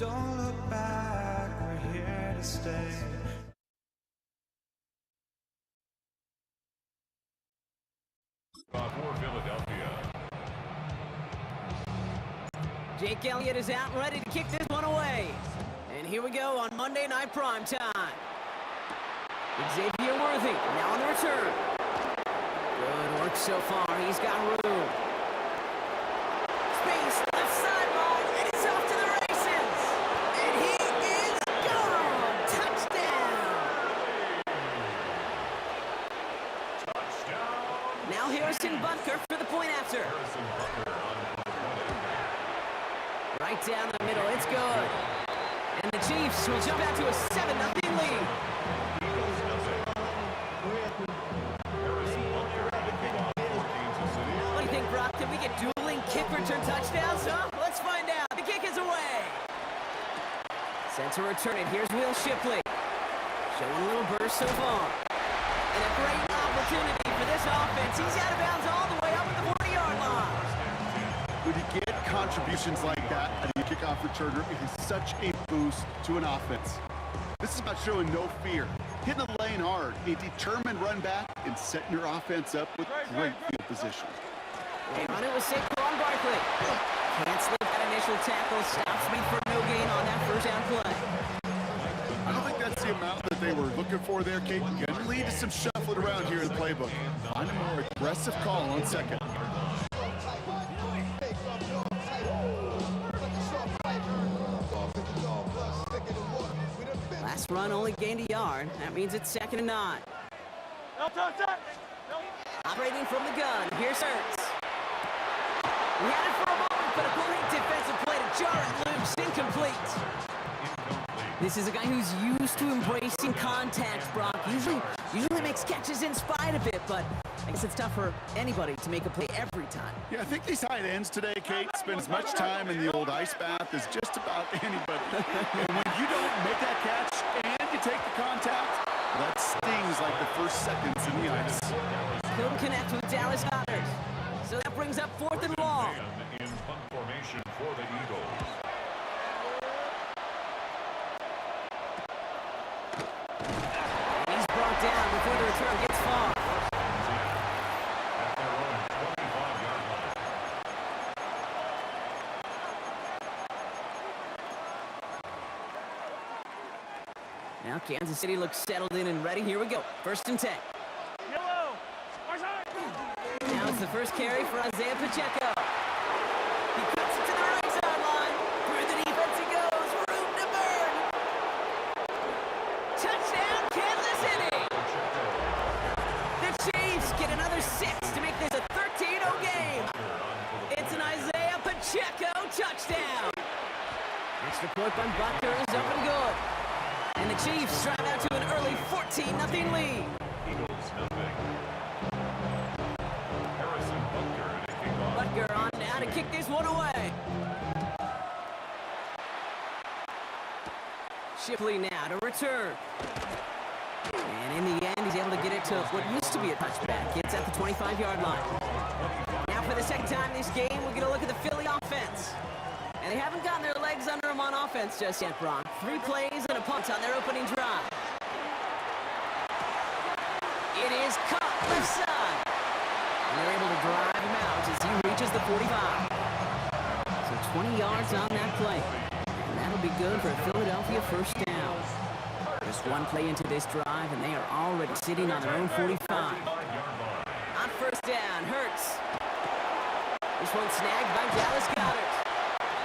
S1: Don't look back, we're here to stay.
S2: For Philadelphia.
S3: Jake Elliott is out and ready to kick this one away. And here we go on Monday Night Prime Time. Xavier Worthy now on the return. Good work so far. He's got room. Space, left sideline, and he's off to the races. And he is gone. Touchdown.
S2: Touchdown.
S3: Now Harrison Butker for the point after.
S2: Harrison Butker on the point after.
S3: Right down the middle. It's good. And the Chiefs will jump out to a 7-0 lead.
S2: Eagles nothing. Harrison Butker to kick off for Kansas City.
S3: What do you think, Brock? Did we get dueling kick return touchdowns, huh? Let's find out. The kick is away. Set to return it. Here's Will Shipley. Showing a little burst so far. And a great opportunity for this offense. He's out of bounds all the way up at the 40-yard line.
S4: When you get contributions like that at a kickoff returner, it is such a boost to an offense. This is about showing no fear, hitting the lane hard, a determined run back, and setting your offense up with great field position.
S3: They run it with Saquon Barkley. Can't slip that initial tackle. Stops me for no gain on that first down play.
S4: I don't think that's the amount that they were looking for there, Kate. Gonna lead to some shuffling around here in the playbook. Find a more aggressive call on second.
S3: Last run only gained a yard. That means it's 2nd and 9. Operating from the gun. Here's Hurts. We had it for a moment, but a great defensive play to jar it loose. Incomplete. This is a guy who's used to embracing contact, Brock. Usually makes catches in spite of it, but I guess it's tough for anybody to make a play every time.
S4: Yeah, I think these tight ends today, Kate, spend as much time in the old ice bath as just about anybody. And when you don't make that catch and you take the contact, that stings like the first seconds in the ice.
S3: Couldn't connect with Dallas Goedert. So that brings up 4th and long.
S2: In punt formation for the Eagles.
S3: He's brought down before the return gets far.
S2: At their own 25-yard line.
S3: Now Kansas City looks settled in and ready. Here we go. 1st and 10. Now it's the first carry for Isaiah Pacheco. He cuts it to the right sideline. Through the defense he goes. Room to burn. Touchdown, Kansas City. The Chiefs get another 6 to make this a 13-0 game. It's an Isaiah Pacheco touchdown. Extra point by Butker is up and good. And the Chiefs drive out to an early 14-0 lead.
S2: Eagles nothing. Harrison Butker to kick off.
S3: Butker on now to kick this one away. Shipley now to return. And in the end, he's able to get it to what used to be a touchback. It's at the 25-yard line. Now for the second time this game, we're going to look at the Philly offense. And they haven't gotten their legs under them on offense just yet, Brock. 3 plays and a punt on their opening drive. It is caught left side. And they're able to drive him out as he reaches the 45. So 20 yards on that play. And that'll be good for a Philadelphia first down. Just one play into this drive, and they are already sitting on their own 45. On first down, Hurts. This one snagged by Dallas Goedert.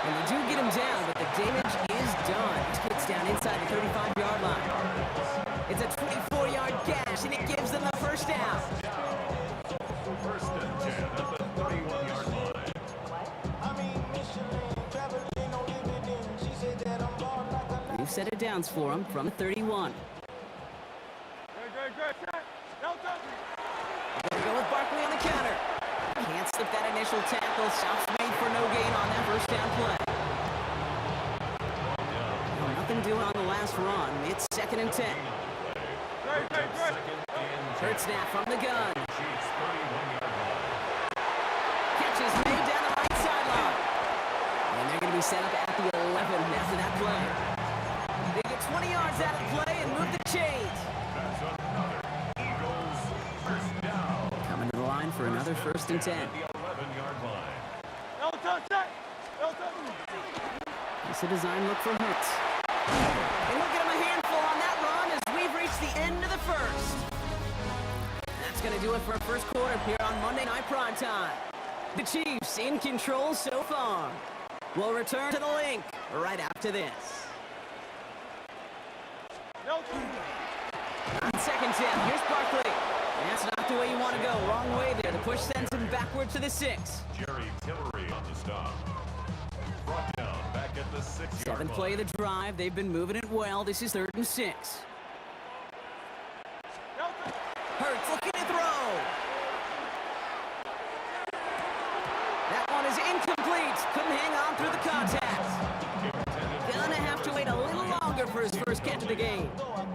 S3: And they do get him down, but the damage is done. He gets down inside the 35-yard line. It's a 24-yard gash, and it gives them the first down.
S2: 1st and 10 at the 31-yard line.
S3: New set of downs for him from 31. They go with Barkley on the counter. Can't slip that initial tackle. Stops made for no gain on that first down play. Well, nothing doing on the last run. It's 2nd and 10. Third snap from the gun. Catch is made down the right sideline. And they're going to be set up at the 11 after that play. first and 10.
S2: At the 11-yard line.
S3: It's a design look for Hurts. And look at him, a handful on that run as we've reached the end of the first. That's going to do it for our first quarter here on Monday Night Primetime. The Chiefs in control so far. We'll return to the link right after this. On second 10, here's Barkley. That's not the way you want to go. Wrong way there. The push sends him backward to the 6.
S2: Jerry Tillery on the stop. Brought down back at the 6-yard line.
S3: Seventh play of the drive. They've been moving it well. This is 3rd and 6. Hurts looking to throw. That one is incomplete. Couldn't hang on through the contact. Gonna have to wait a little longer for his first catch of the game.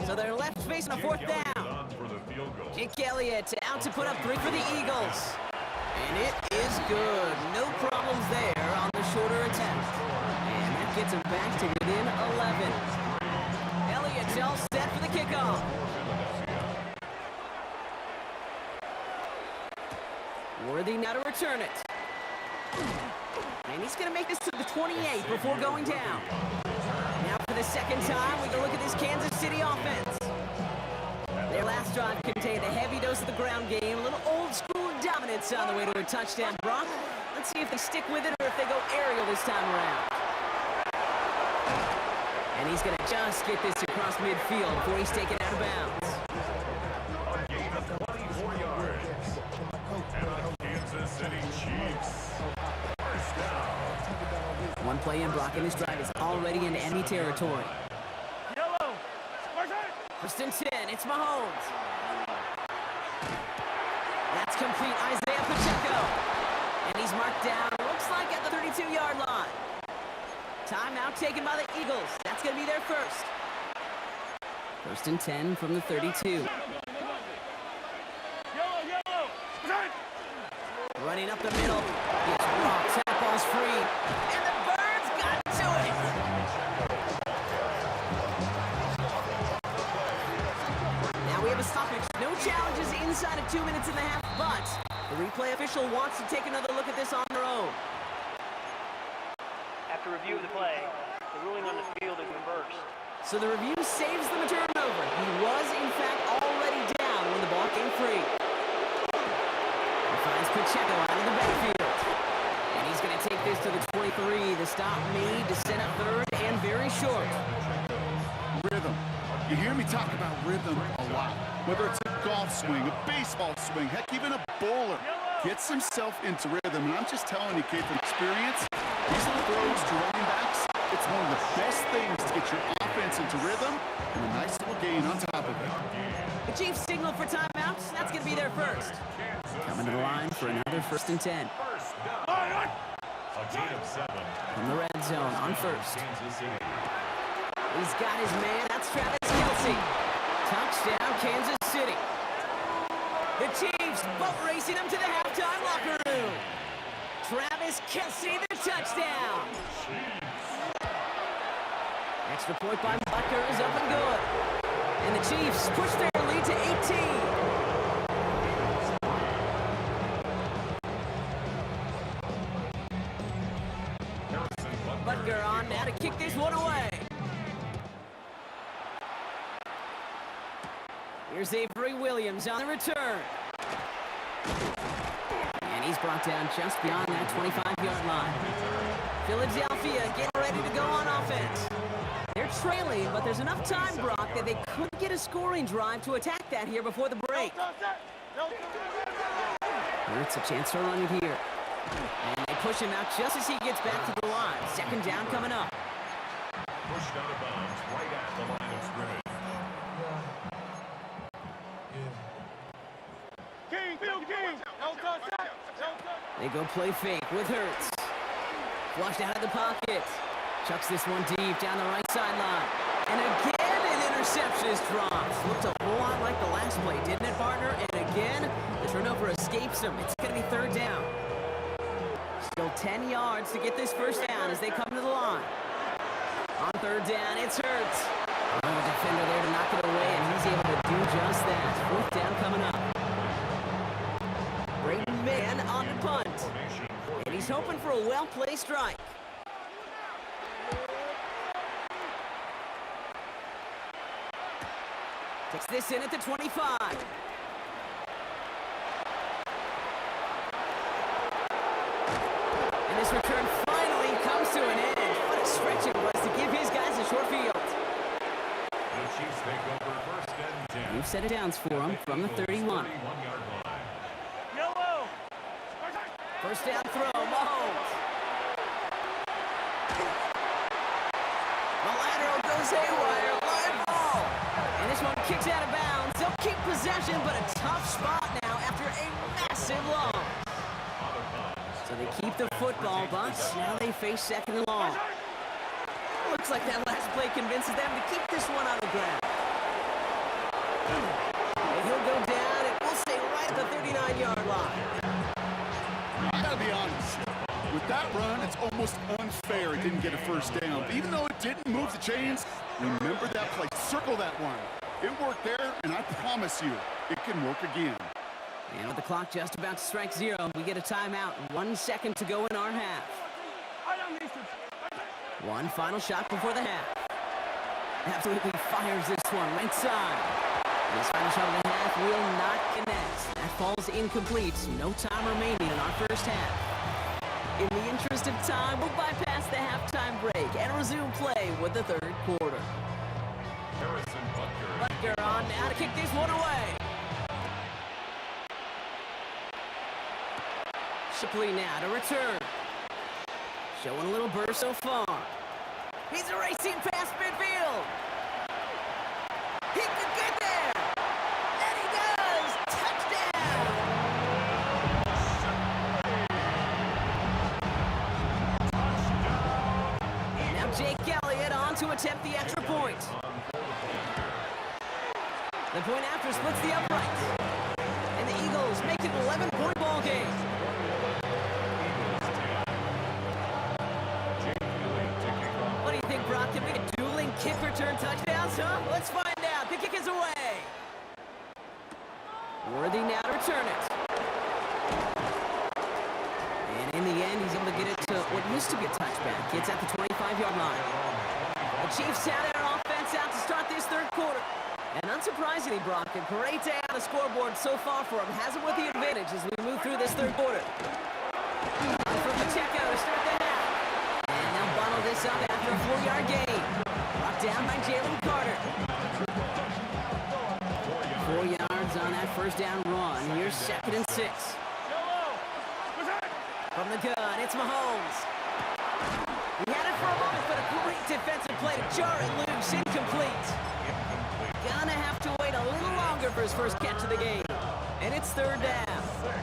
S3: So they're left facing a 4th down.
S2: On for the field goal.
S3: Jake Elliott out to put up 3 for the Eagles. And it is good. No problems there on the shorter attempt. And that gets him back to within 11. Elliott's all set for the kickoff. Worthy now to return it. And he's going to make this to the 28 before going down. Now for the second time, we can look at this Kansas City offense. Their last drive contained a heavy dose of the ground game, a little old-school dominance on the way to a touchdown. Brock, let's see if they stick with it or if they go aerial this time around. And he's going to just get this across midfield before he's taken out of bounds.
S2: A gain of 24 yards. And the Kansas City Chiefs. First down.
S3: One play in blocking this drive is already into enemy territory. First and 10, it's Mahomes. That's complete, Isaiah Pacheco. And he's marked down, looks like at the 32-yard line. Timeout taken by the Eagles. That's going to be their first. First and 10 from the 32. Running up the middle. It's Rock. That ball's free. And the Birds got to it. Now we have a stoppage. No challenges inside of 2 minutes and a half, but the replay official wants to take another look at this on their own.
S6: After review of the play, the ruling on the field is reversed.
S3: So the review saves them a turnover. He was, in fact, already down when the ball came free. He finds Pacheco out of the backfield. And he's going to take this to the 23. The stop made to set up 3rd and very short.
S4: Rhythm. You hear me talk about rhythm a lot. Whether it's a golf swing, a baseball swing, heck, even a bowler gets himself into rhythm. And I'm just telling you, kid, from experience, these little throws to running backs, it's one of the best things to get your offense into rhythm and a nice little gain on top of it.
S3: The Chiefs signal for timeouts. That's going to be their first. Coming to the line for another first and 10.
S2: First down. A gain of 7.
S3: From the red zone on first.
S2: Kansas City.
S3: He's got his man. That's Travis Kelce. Touchdown, Kansas City. The Chiefs boat racing him to the halftime locker room. Travis Kelce, the touchdown. Extra point by Butker is up and good. And the Chiefs push their lead to 18. Butker on now to kick this one away. Here's Avery Williams on the return. And he's brought down just beyond that 25-yard line. Philadelphia getting ready to go on offense. They're trailing, but there's enough time, Brock, that they could get a scoring drive to attack that here before the break. It's a chance to run it here. And they push him out just as he gets back to the line. Second down coming up.
S2: Pushed out of bounds right at the line of scrimmage.
S3: They go play fake with Hurts. Flushed out of the pocket. Chucks this one deep down the right sideline. And again, an interception is dropped. Looked a whole lot like the last play, didn't it, partner? And again, the turnover escapes him. It's going to be 3rd down. Still 10 yards to get this first down as they come to the line. On 3rd down, it's Hurts. Oh, a defender there to knock it away, and he's able to do just that. 4th down coming up. Great man on punt. And he's hoping for a well-placed strike. Takes this in at the 25. And this return finally comes to an end. What a stretch it was to give his guys a short field.
S2: The Chiefs take over first and 10.
S3: New set of downs for him from the 31.
S2: 31-yard line.
S6: Yellow.
S3: First down throw, Mahomes. The lateral goes haywire, live ball. And this one kicks out of bounds. They'll keep possession, but a tough spot now after a massive loss. So they keep the football, but now they face second and long. Looks like that last play convinces them to keep this one on the ground. And he'll go down, and we'll stay right at the 39-yard line.
S4: I gotta be honest. With that run, it's almost unfair it didn't get a first down. But even though it didn't move the chains, remember that play. Circle that one. It worked there, and I promise you, it can work again.
S3: And with the clock just about to strike 0, we get a timeout. 1 second to go in our half. One final shot before the half. Absolutely fires this one right side. This final shot of the half will not connect. That falls incomplete. No time remaining in our first half. In the interest of time, we'll bypass the halftime break and resume play with the third quarter.
S2: Harrison Butker.
S3: Butker on now to kick this one away. Shipley now to return. Showing a little burst so far. He's racing past midfield. He could get there. And he does. Touchdown. Now Jake Elliott on to attempt the extra point. The point after splits the uprights. And the Eagles make it an 11-point ball game. What do you think, Brock? Can we get dueling kick return touchdowns, huh? Let's find out. The kick is away. Worthy now to return it. And in the end, he's able to get it to what used to be a touchback. It's at the 25-yard line. The Chiefs have their offense out to start this third quarter. And unsurprisingly, Brock, a great day on the scoreboard so far for him. Has it with the advantage as we move through this third quarter. For Pacheco to start the half. And they'll bottle this up after a 4-yard gain. Brought down by Jalen Carter. 4 yards on that first down run. Here's 2nd and 6. From the gun, it's Mahomes. He had it for a moment, but a great defensive play to jar it loose. Incomplete. Gonna have to wait a little longer for his first catch of the game. And it's third down.
S2: 6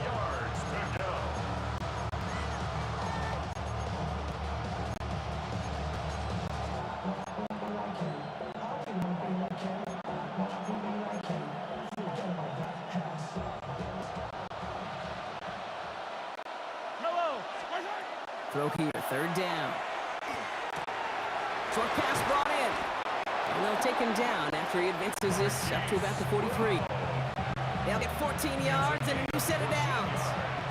S2: yards to go.
S3: Throw here, third down. Short pass brought in. And they'll take him down after he advances this up to about the 43. They'll get 14 yards and a new set of downs.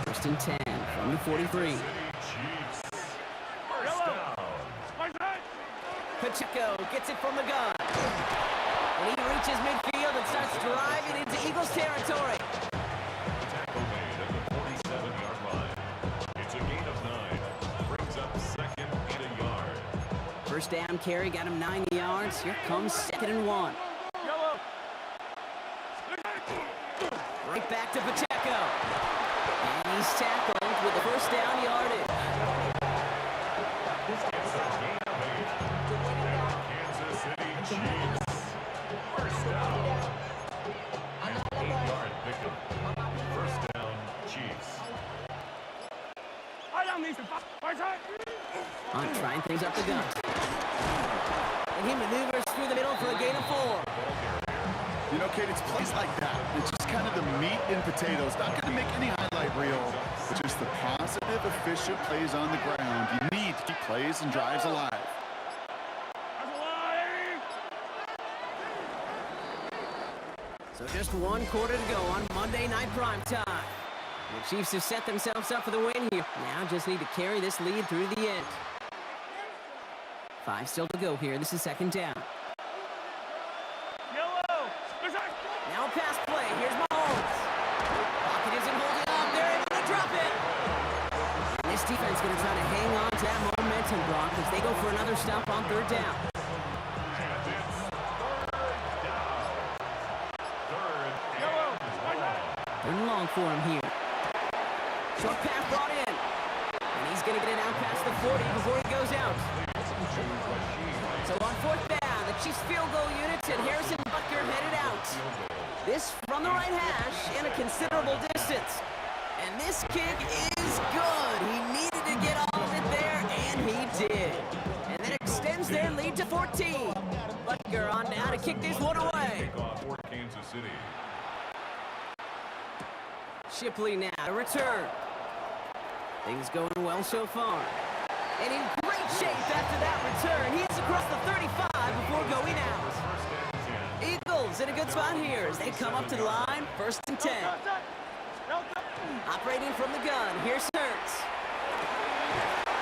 S3: First and 10 from the 43.
S2: Chiefs. First down.
S3: Pacheco gets it from the gun. And he reaches midfield and starts driving into Eagles territory.
S2: Tackle made at the 47-yard line. It's a gain of 9. Brings up 2nd and a yard.
S3: First down carry got him 9 yards. Here comes 2nd and 1. Right back to Pacheco. And he's tackled with the first down yardage.
S2: It's a gain of 8. Kansas City Chiefs. First down. An 8-yard pickup. First down, Chiefs.
S3: Hunt trying things up the gun. And he maneuvers through the middle for a gain of 4.
S4: You know, Kate, it's plays like that. It's just kind of the meat and potatoes. Not going to make any highlight reel. It's just the positive, efficient plays on the ground. You need to keep plays and drives alive.
S3: So just 1 quarter to go on Monday Night Primetime. The Chiefs have set themselves up for the win here. Now just need to carry this lead through the end. 5 still to go here. This is second down.
S6: Yellow.
S3: Now a pass play. Here's Mahomes. Pocket isn't holding up. They're able to drop it. And this defense going to try to hang on to that momentum, Brock, as they go for another stop on third down. Third and long for him here. Short pass brought in. And he's going to get it out past the 40 before he goes out. So on fourth down, the Chiefs field goal units and Harrison Butker headed out. This from the right hash and a considerable distance. And this kick is good. He needed to get all of it there, and he did. And that extends their lead to 14. Butker on now to kick this one away.
S2: For Kansas City.
S3: Shipley now to return. Things going well so far. And in great shape after that return. He is across the 35 before going out. Eagles in a good spot here as they come up to the line. First and 10. Operating from the gun. Here's Hurts.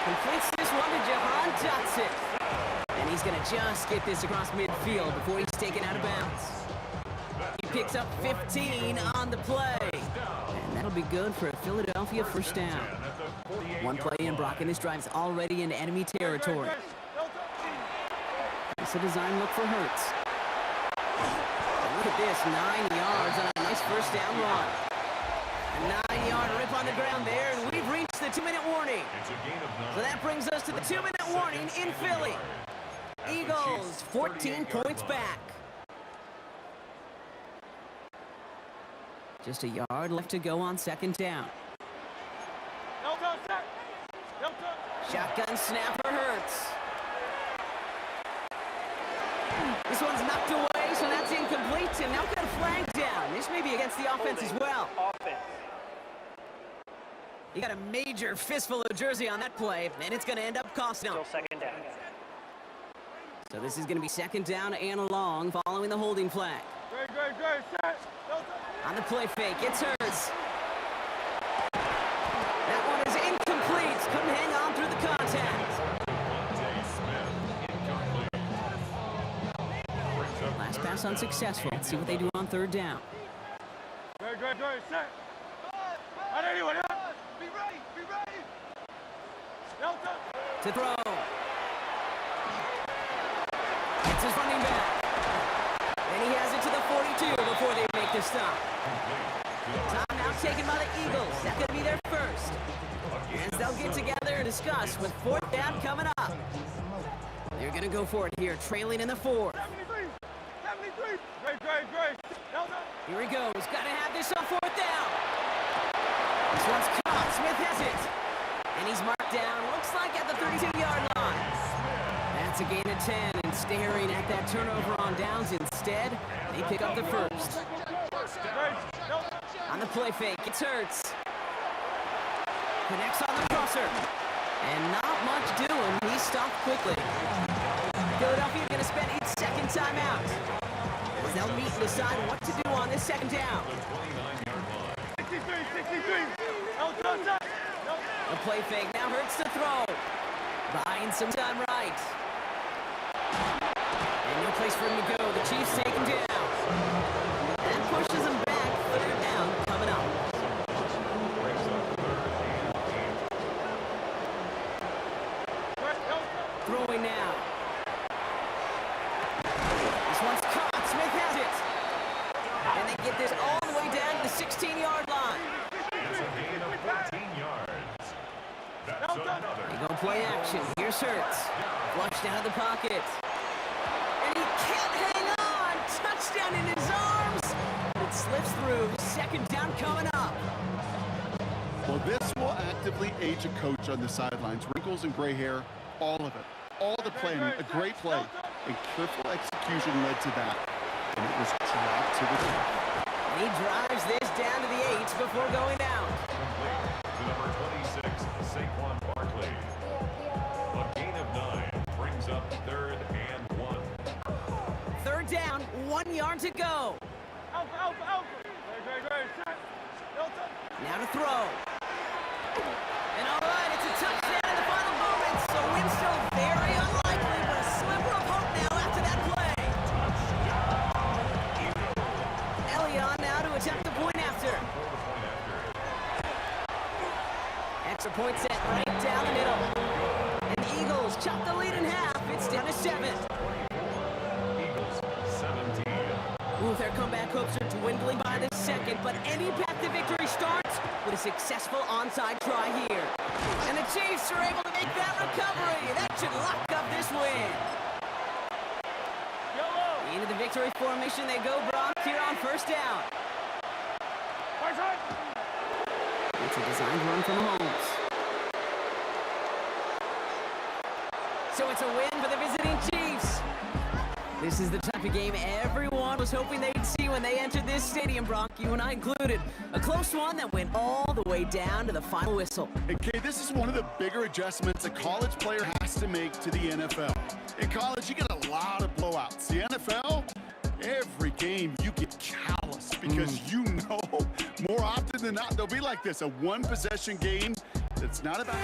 S3: Completes this one to Jahan Dotson. And he's going to just get this across midfield before he's taken out of bounds. He picks up 15 on the play. And that'll be good for a Philadelphia first down. One play in, Brock, and this drive's already into enemy territory. It's a design look for Hurts. And look at this, 9 yards on a nice first down run. A 9-yard rip on the ground there, and we've reached the 2-minute warning. So that brings us to the 2-minute warning in Philly. Eagles, 14 points back. Just a yard left to go on second down. Shotgun snap for Hurts. This one's knocked away, so that's incomplete, and now got a flag down. This may be against the offense as well.
S6: Offense.
S3: You got a major fistful of jersey on that play, and it's going to end up costing them.
S6: Still second down.
S3: So this is going to be second down and long following the holding flag. On the play fake, it's Hurts. That one is incomplete. Couldn't hang on through the contact. Last pass unsuccessful. Let's see what they do on third down. To throw. It's his running back. And he has it to the 42 before they make the stop. Time now taken by the Eagles. That could be their first. As they'll get together and discuss with fourth down coming up. They're going to go for it here, trailing in the fourth. Here he goes. Got to have this on fourth down. This one's caught. Smith has it. And he's marked down, looks like at the 32-yard line. That's a gain of 10, and staring at that turnover on downs instead, they pick up the first. On the play fake, it's Hurts. Connects on the crosser. And not much doing. He stopped quickly. Philadelphia going to spend its second timeout. As they'll meet and decide what to do on this second down. The play fake now Hurts to throw. Buying some time right. And no place for him to go. The Chiefs take him down. That pushes him back. Third down coming up. Throwing now. This one's caught. Smith has it. And they get this all the way down to the 16-yard line. They go play action. Here's Hurts. Flushed out of the pocket. And he can't hang on. Touchdown in his arms. It slips through. Second down coming up.
S4: Well, this will actively age a coach on the sidelines. Wrinkles and gray hair, all of it. All the planning, a great play, and careful execution led to that. And it was dropped to the top.
S3: He drives this down to the 8 before going out.
S2: To number 26, Saquon Barkley. A gain of 9 brings up third and 1.
S3: Third down, 1 yard to go. Now to throw. And all right, it's a touchdown in the final moments. So win still very unlikely, but a sliver of hope now after that play. Elion now to attempt the point after. Extra point set right down the middle. And the Eagles chop the lead in half. It's down to 7.
S2: Eagles 17.
S3: Ooh, their comeback hopes are dwindling by the second, but any path to victory starts with a successful onside try here. And the Chiefs are able to make that recovery. That should lock up this win. Into the victory formation they go, Brock, here on first down. It's a designed run from Holmes. So it's a win for the visiting Chiefs. This is the type of game everyone was hoping they'd see when they entered this stadium, Brock, you and I included. A close one that went all the way down to the final whistle.
S4: And Kay, this is one of the bigger adjustments a college player has to make to the NFL. In college, you get a lot of blowouts. The NFL, every game you get callous because you know more often than not they'll be like this, a one-possession game that's not about...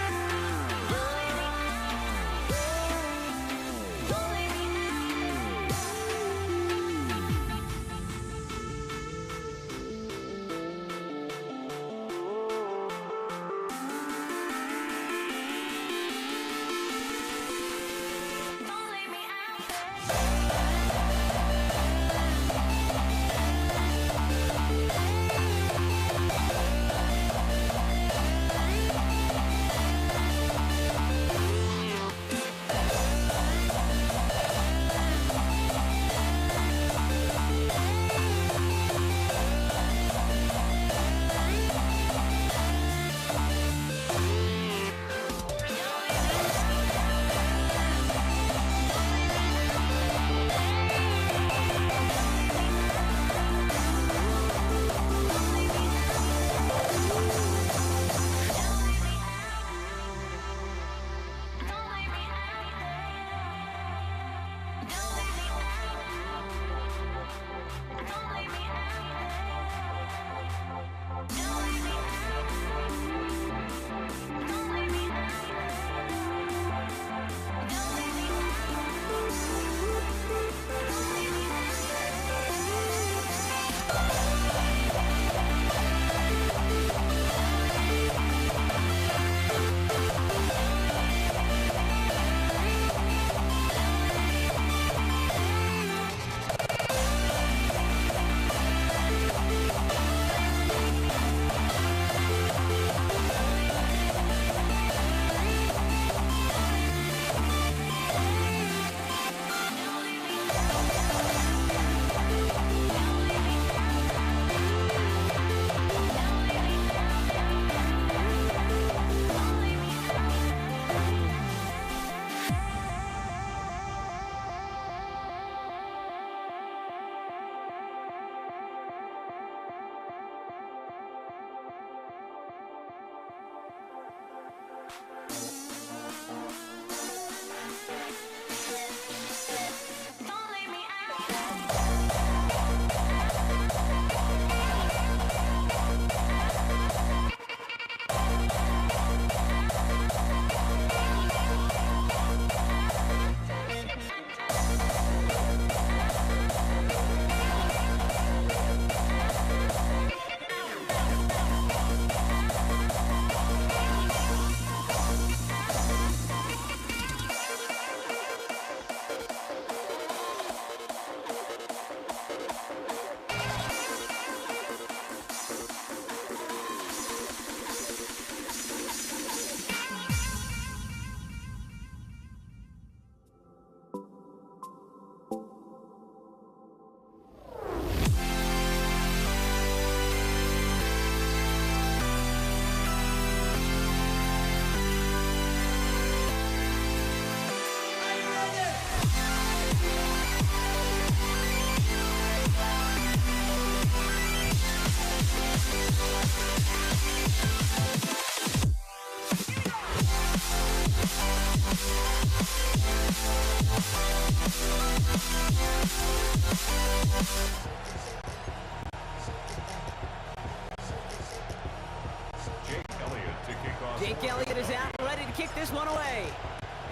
S3: Jake Elliott is out and ready to kick this one away.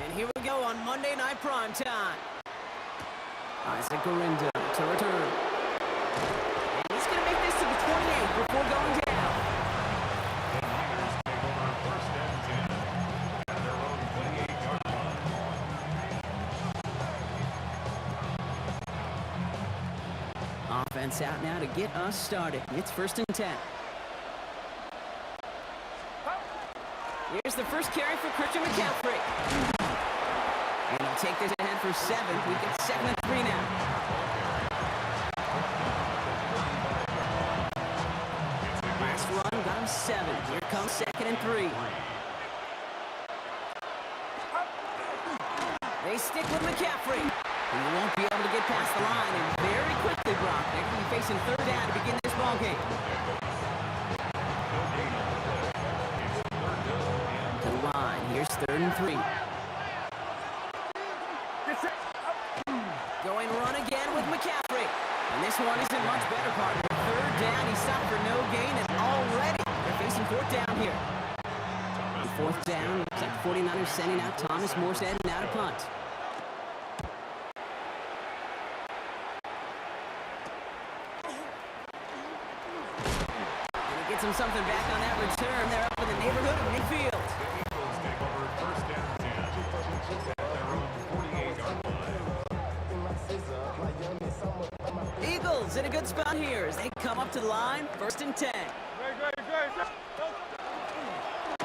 S3: And here we go on Monday Night Primetime. Isaac Gurindo to return. And he's going to make this to the 28 before going down.
S2: The Niners take over first and 10 at their own 28-yard line.
S3: Offense out now to get us started. It's first and 10. Here's the first carry for Christian McCaffrey. And he'll take this ahead for 7. We get 2nd and 3 now. Last run got him 7. Here comes 2nd and 3. They stick with McCaffrey. He won't be able to get past the line, and very quickly, Brock, they're going to be facing 3rd down to begin this ballgame. To the line, here's 3rd and 3. Going run again with McCaffrey. And this one isn't much better, partner. 3rd down, he stopped for no gain, and already they're facing 4th down here. And 4th down, looks like the 49ers sending out Thomas Morstead and out a punt. Gets him something back on that return. They're up in the neighborhood of midfield.
S2: Eagles take over first and 10 at their own 48-yard line.
S3: Eagles in a good spot here as they come up to the line. 1st and 10.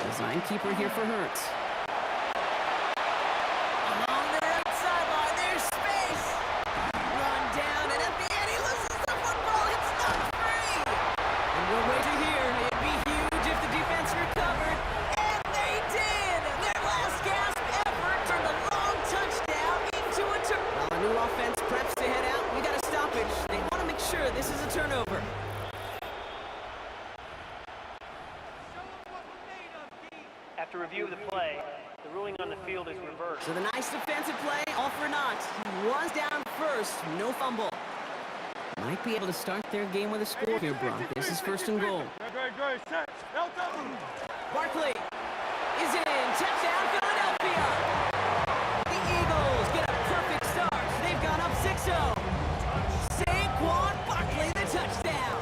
S3: Design keeper here for Hurts. Along the right sideline, there's space. Run down, and at the end he loses the football. It's not free. And we'll wait to hear. It'd be huge if the defense recovered. And they did. Their last gasp ever turned a long touchdown into a turnover. While a new offense preps to head out, we got a stoppage. They want to make sure this is a turnover.
S6: After review of the play, the ruling on the field is reversed.
S3: So the nice defensive play, all for naught. He was down first, no fumble. Might be able to start their game with a score here, Brock. This is 1st and goal. Barkley is in. Touchdown, Philadelphia. The Eagles get a perfect start. They've gone up 6-0. Saquon Barkley, the touchdown.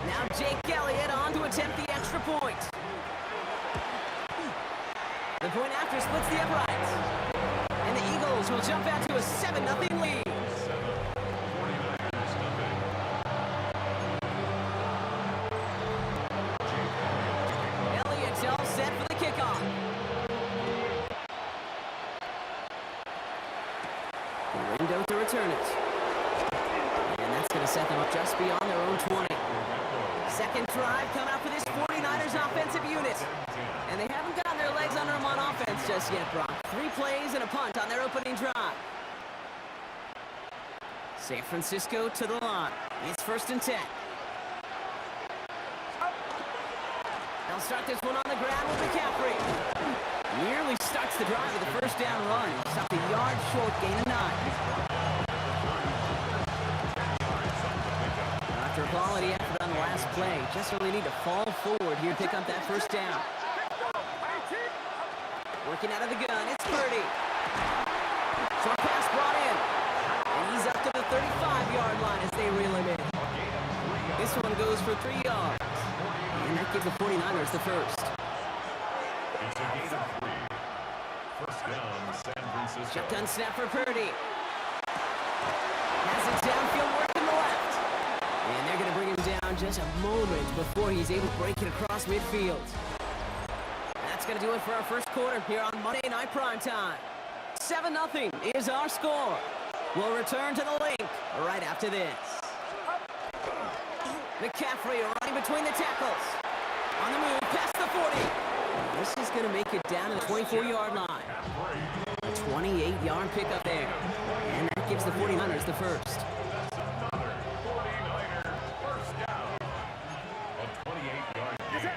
S3: Now Jake Elliott on to attempt the extra point. The point after splits the uprights. And the Eagles will jump out to a 7-0 lead. Elliott's all set for the kickoff. Gurindo to return it. And that's going to set them up just beyond their own 20. Second drive come out for this 49ers offensive unit. And they haven't gotten their legs under them on offense just yet, Brock. 3 plays and a punt on their opening drive. San Francisco to the line. It's 1st and 10. They'll start this one on the ground with McCaffrey. Nearly starts the drive with a 1st down run. Stopped a yard short, gain of 9. After a quality effort on the last play, just really need to fall forward here to pick up that 1st down. Working out of the gun, it's Purdy. Short pass brought in. And he's up to the 35-yard line as they reel him in. This one goes for 3 yards. And that gives the 49ers the first.
S2: It's a gain of 3. First down, San Francisco.
S3: Shotgun snap for Purdy. Has it downfield, working the left. And they're going to bring him down just a moment before he's able to break it across midfield. That's going to do it for our first quarter here on Monday Night Primetime. 7-0 is our score. We'll return to the link right after this. McCaffrey running between the tackles. On the move, past the 40. This is going to make it down to the 24-yard line. A 28-yard pickup there. And that gives the 49ers the first.
S2: Another 49er first down. A 28-yard gain.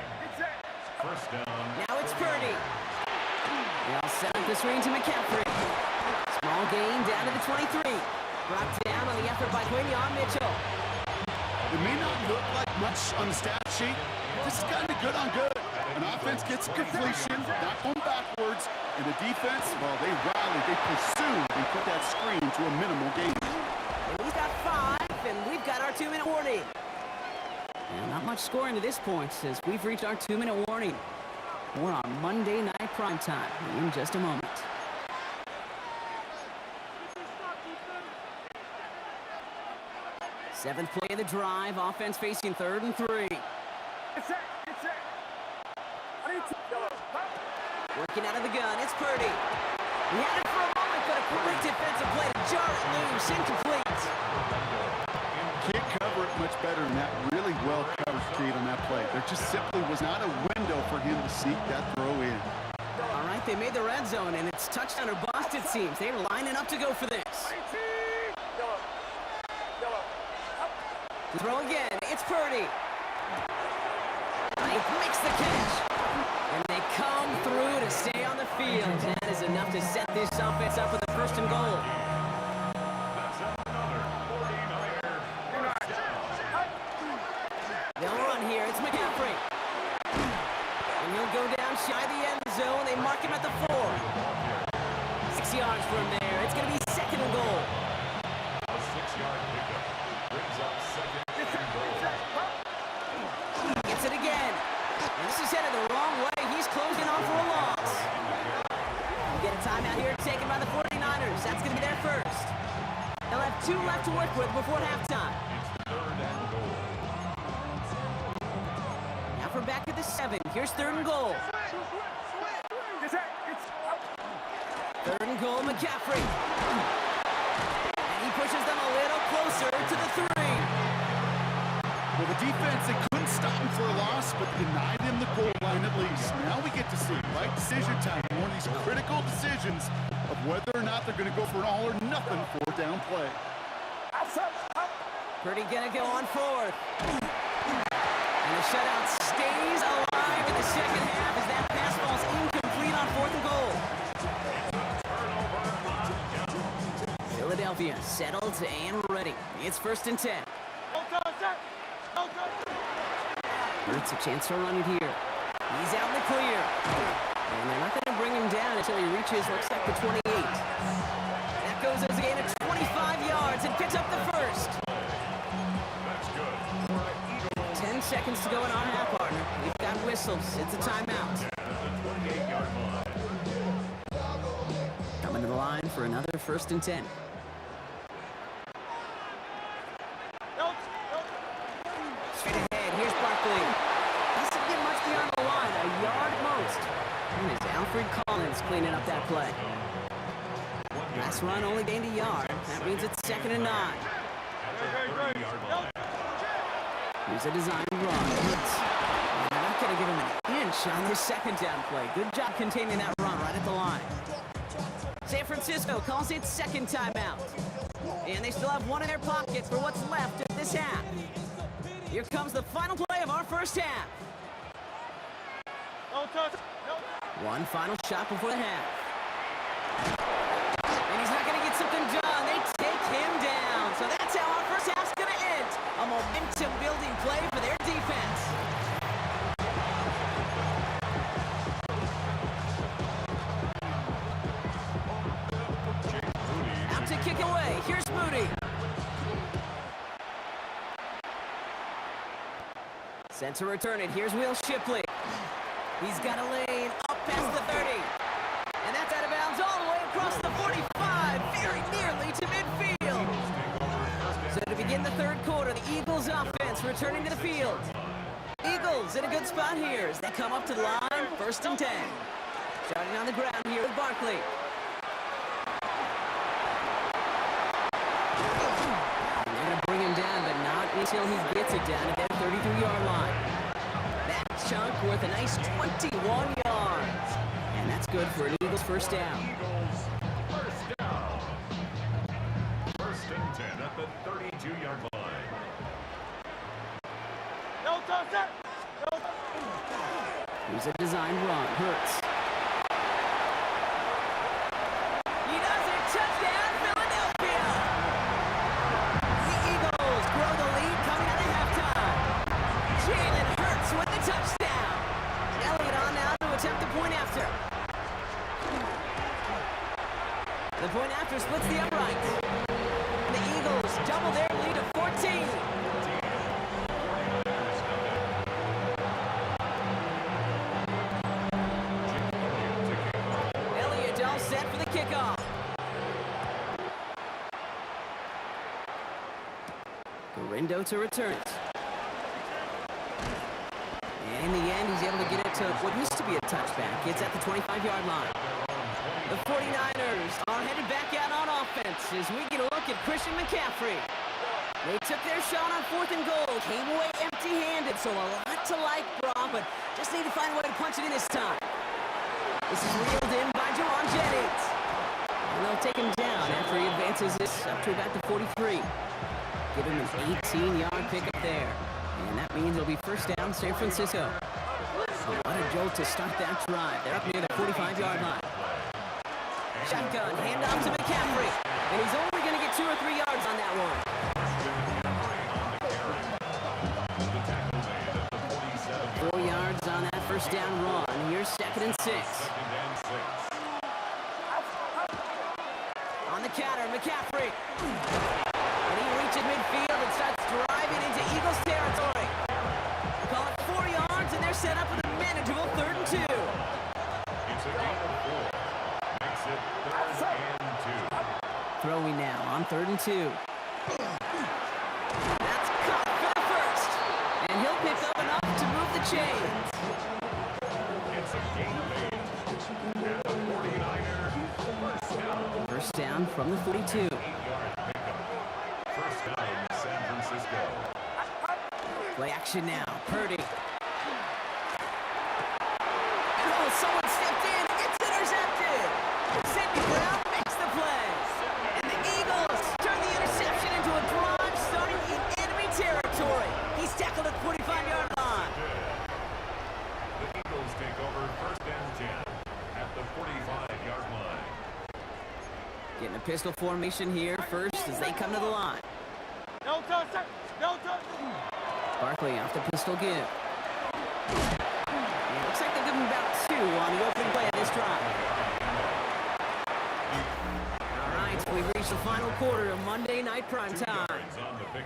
S2: First down.
S3: Now it's Purdy. They'll set up the screen to McCaffrey. Small gain down to the 23. Brought down on the effort by Quinion Mitchell.
S4: It may not look like much on the stat sheet. This is kind of good on good. offense gets completion, not going backwards, and the defense, well, they rallied, they pursued, and put that screen to a minimal gain.
S3: And he's got 5, and we've got our 2-minute warning. And not much scoring to this point since we've reached our 2-minute warning. More on Monday Night Primetime in just a moment. Seventh play of the drive, offense facing 3rd and 3. Working out of the gun, it's Purdy. He had it for a moment, but a great defensive play to jar it loose, incomplete.
S4: Can't cover it much better than that. Really well covered Creed on that play. There just simply was not a window for him to seek that throw in.
S3: All right, they made the red zone, and it's touchdown or bust, it seems. They're lining up to go for this. To throw again, it's Purdy. He makes the catch. And they come through to stay on the field. That is enough to set this offense up with a 1st and goal. They'll run here. It's McCaffrey. And he'll go down shy the end zone. They mark him at the 4. 6 yards from there. It's going to be 2nd and goal.
S2: A 6-yard pickup brings up 2nd and goal.
S3: Gets it again. And this is headed the wrong way. He's closing on for a loss. We get a timeout here taken by the 49ers. That's going to be their first. They'll have 2 left to work with before halftime.
S2: It's 3rd and goal.
S3: Now for back at the 7. Here's 3rd and goal. 3rd and goal, McCaffrey. And he pushes them a little closer to the 3.
S4: Well, the defense, they couldn't stop him for a loss, but denied him the goal line at least. Now we get to see right decision time, one of these critical decisions of whether or not they're going to go for an all-or-nothing 4th-down play.
S3: Purdy gonna go on 4th. And the shutout stays alive in the second half as that pass falls incomplete on 4th and goal. Philadelphia settled and ready. It's 1st and 10. Hurts a chance to run it here. He's out in the clear. And they're not going to bring him down until he reaches, looks like, the 28. That goes as a gain of 25 yards and picks up the 1st.
S2: That's good.
S3: 10 seconds to go in our half, partner. We've got whistles. It's a timeout.
S2: At the 28-yard line.
S3: Coming to the line for another 1st and 10. Straight ahead, here's Barkley. Doesn't get much beyond the line, a yard at most. And it's Alfred Collins cleaning up that play. Last run only gained a yard. That means it's 2nd and 9.
S2: At the 30-yard line.
S3: Here's a design run. Hurts. And they're not going to give him an inch on this 2nd down play. Good job containing that run right at the line. San Francisco calls it 2nd timeout. And they still have 1 in their pockets for what's left of this half. Here comes the final play of our 1st half. One final shot before the half. And he's not going to get something done. They take him down. So that's how our 1st half's going to end. A momentum-building play for their defense. Out to kick away. Here's Moody. Sent to return it. Here's Will Shipley. He's got a lane up past the 30. And that's out of bounds all the way across the 45, very nearly to midfield. So to begin the 3rd quarter, the Eagles offense returning to the field. Eagles in a good spot here as they come up to the line, 1st and 10. Starting on the ground here with Barkley. And they're going to bring him down, but not until he gets it down to their 32-yard line. That chunk worth a nice 21 yards. And that's good for an Eagles 1st down.
S2: Eagles, 1st down. 1st and 10 at the 32-yard line.
S3: Here's a design run. Hurts. He does it. Touchdown, Philadelphia. The Eagles grow the lead coming out of halftime. Jalen Hurts with the touchdown. Elliott on now point after. The point after splits the uprights. The Eagles double their lead to 14. Elliott all set for the kickoff. Garindo to return it. And in the end, he's able to get it to what used to be a touchback. It's at the 25-yard line. The 49ers are headed back out on offense as we get a look at Christian McCaffrey. They took their shot on 4th and goal, came away empty-handed, so a lot to like, Braun, but just need to find a way to punch it in this time. This is reeled in by Jawan Jennings. And they'll take him down after he advances this up to about the 43. Give him an 18-yard pickup there. And that means it'll be first down, San Francisco. What a jolt to start that drive. They're up near the 45-yard line. Shotgun, handoff to McCaffrey. And he's only going to get 2 or 3 yards on that one. 4 yards on that first down run. Here's 2nd and 6. On the counter, McCaffrey. And he reaches midfield and starts driving into Eagles territory. Call it 4 yards, and they're set up with a manageable 3rd and 2.
S2: It's a gain of 4. Makes it 3rd and 2.
S3: Throwing now on 3rd and 2. That's caught for the first. And he'll pick up enough to move the chains.
S2: It's a gain made. And the 49ers first down.
S3: First down from the 42.
S2: 8-yard pickup. First down, San Francisco.
S3: Play action now. Purdy. Oh, someone stepped in. It's intercepted. Sidney Brown makes the play. And the Eagles turn the interception into a drive starting in enemy territory. He's tackled at the 45-yard line.
S2: The Eagles take over first and 10 at the 45-yard line.
S3: Getting a pistol formation here first as they come to the line.
S7: No touch, sir. No touch.
S3: Barkley off the pistol give. And it looks like they give him about 2 on the opening play of this drive. All right, we've reached the final quarter of Monday Night Primetime.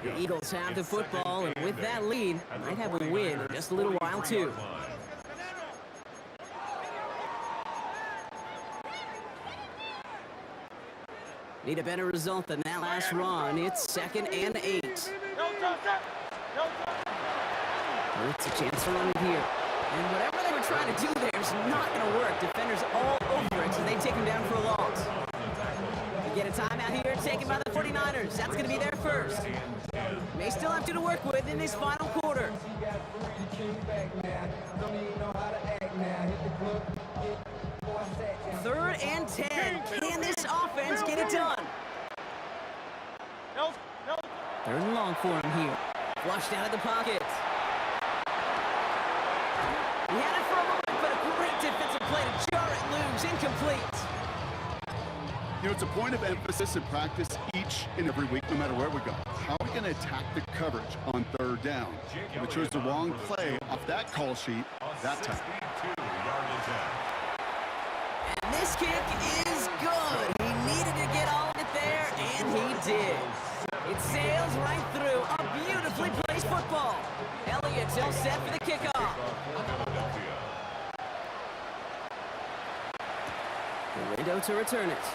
S3: The Eagles have the football, and with that lead, might have a win in just a little while, too. Need a better result than that last run. It's 2nd and 8.
S7: No touch, sir. No touch.
S3: It's a chance to run it here. And whatever they were trying to do there is not going to work. Defenders all over it, so they take him down for a loss. We get a timeout here taken by the 49ers. That's going to be their first. May still have to work with in this final quarter. 3rd and 10. Can this offense get it done?
S7: No, no.
S3: 3rd and long for him here. Flushed out of the pocket. He had it for a moment, but a great defensive play to jar it loose. Incomplete.
S4: You know, it's a point of emphasis in practice each and every week, no matter where we go. How are we going to attack the coverage on 3rd down? We chose the wrong play off that call sheet that time.
S2: 62-yard attempt.
S3: And this kick is good. He needed to get all of it there, and he did. It sails right through a beautifully placed football. Elliott's all set for the kickoff. Garindo to return it.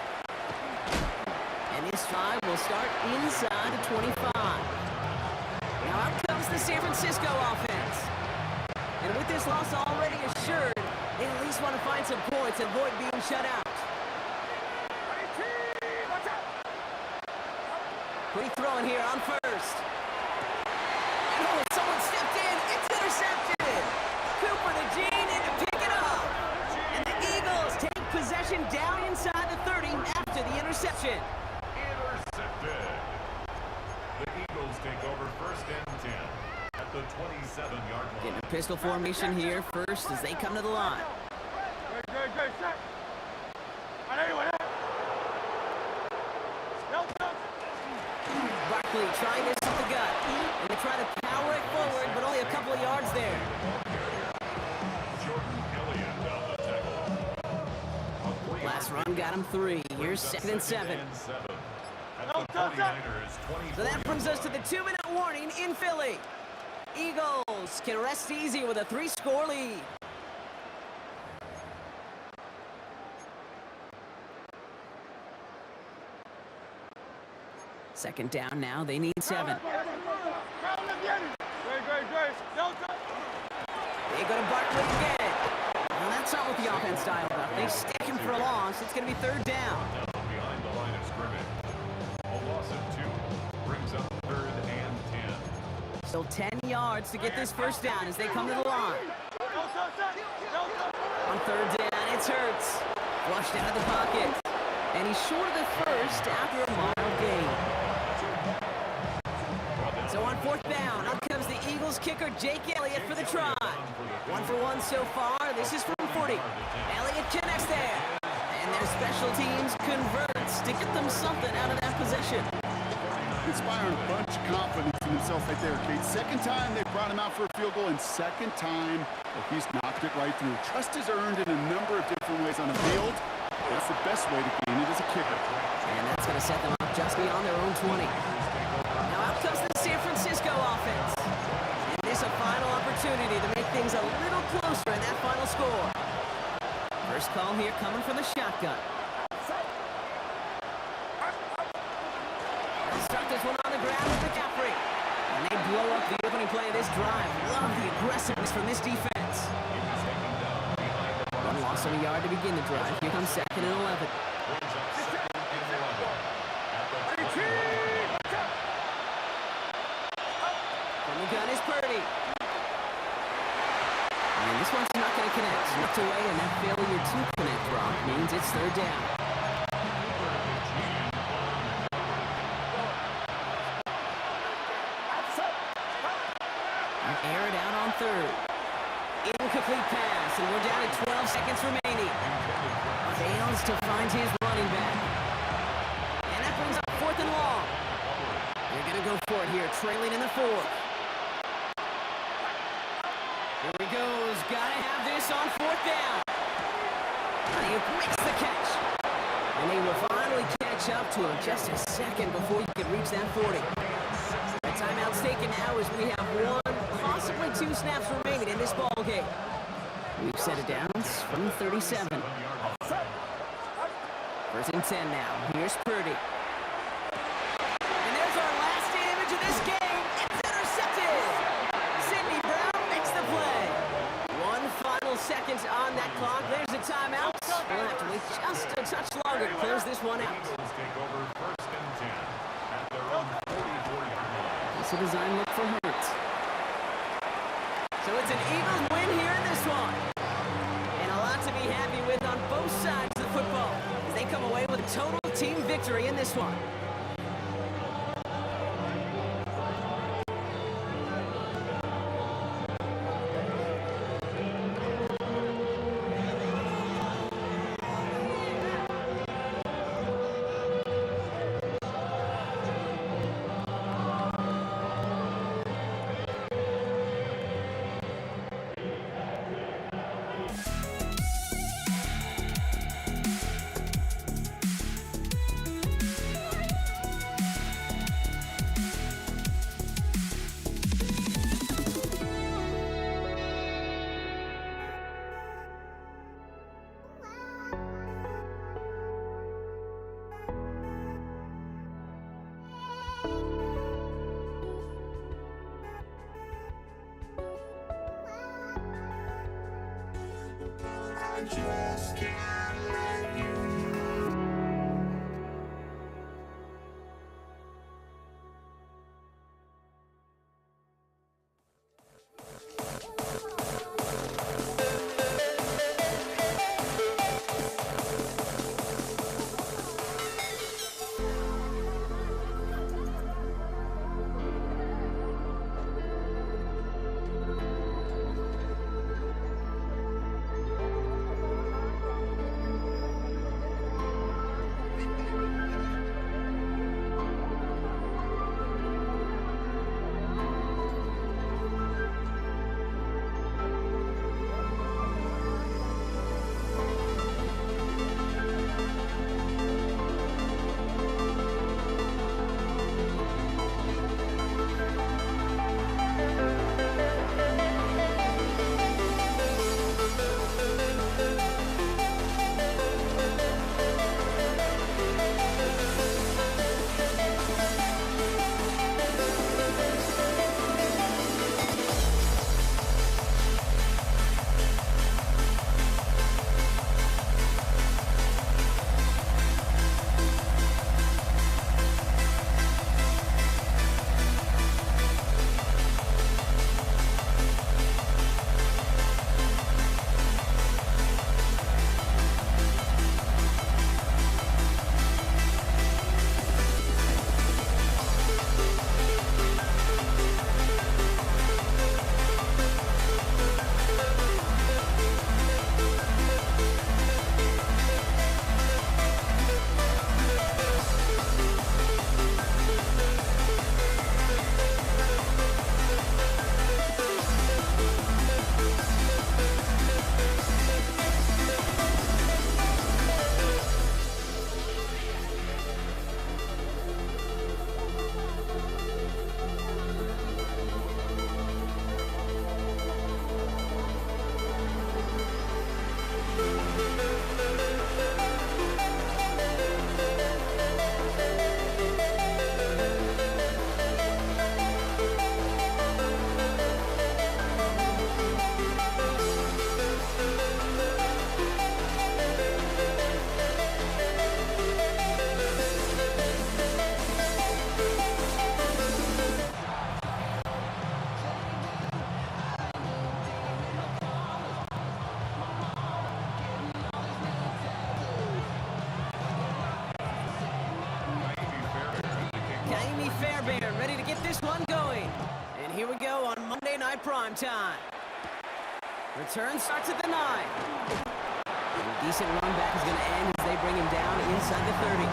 S3: And this drive will start inside the 25. Now out comes the San Francisco offense. And with this loss already assured, they at least want to find some points and avoid being shut out. Quick throwing here on 1st. And oh, someone stepped in. It's intercepted. Cooper the Gene in to pick it up. And the Eagles take possession down inside the 30 after the interception.
S2: Intercepted. The Eagles take over first and 10 at the 27-yard line.
S3: Getting a pistol formation here first as they come to the line.
S7: Good, sir. Anyway. No touch.
S3: Barkley trying this with the gut. And they try to power it forward, but only a couple of yards there.
S2: Jordan Elliott on the tackle.
S3: This run got him 3. Here's 2nd and 7.
S2: At the 49ers 20.
S3: So that brings us to the 2-minute warning in Philly. Eagles can rest easy with a 3-score lead. Second down now, they need 7. They go to Barkley again. Well, that's not what the offense dialed up. They stick him for a loss. It's going to be 3rd down.
S2: Now behind the line of scrimmage. A loss of 2 brings up 3rd and 10.
S3: Still 10 yards to get this first down as they come to the line. On 3rd down, it's Hurts. Flushed out of the pocket. And he's short of the first after a mild gain. So on 4th down, out comes the Eagles kicker Jake Elliott for the try. 1 for 1 so far. This is from 40. Elliott connects there. And their special teams converts to get them something out of that possession.
S4: Inspiring a bunch of confidence in himself right there, Kate. Second time they brought him out for a field goal, and second time he's knocked it right through. Trust is earned in a number of different ways on the field. That's the best way to gain it as a kicker.
S3: And that's going to set them up just beyond their own 20. Now out comes the San Francisco offense. And this a final opportunity to make things a little closer in that final score. First call here coming from the shotgun. They'll start this one on the ground with McCaffrey. And they blow up the opening play of this drive. Love the aggressiveness from this defense. One loss of a yard to begin the drive. Here comes 2nd and 11. From the gun is Purdy. And this one's not going to connect. Knocked away, and that failure to connect, Brock, means it's 3rd down. Air it out on 3rd. Incomplete pass, and we're down to 12 seconds remaining. Fails to find his running back. And that brings up 4th and long. They're going to go for it here, trailing in the 4th. Here he goes. Got to have this on 4th down. And he makes the catch. And they will finally catch up to him just a second before you can reach that 40. The timeout's taken now as we have 1, possibly 2 snaps remaining in this ball game. We've set it down from 37. 1st and 10 now. Here's Purdy. And there's our last image of this game. It's intercepted. Sidney Brown makes the play. 1 final second on that clock. There's a timeout. We'll have to wait just a touch longer to close this one out.
S2: Take over 1st and 10 at their own 44-yard line.
S3: It's a design look for Hurts. So it's an Eagles win here in this one. And a lot to be happy with on both sides of the football as they come away with a total team victory in this one. Night Prime Time. Return starts at the 9. A decent run back is going to end as they bring him down inside the 30.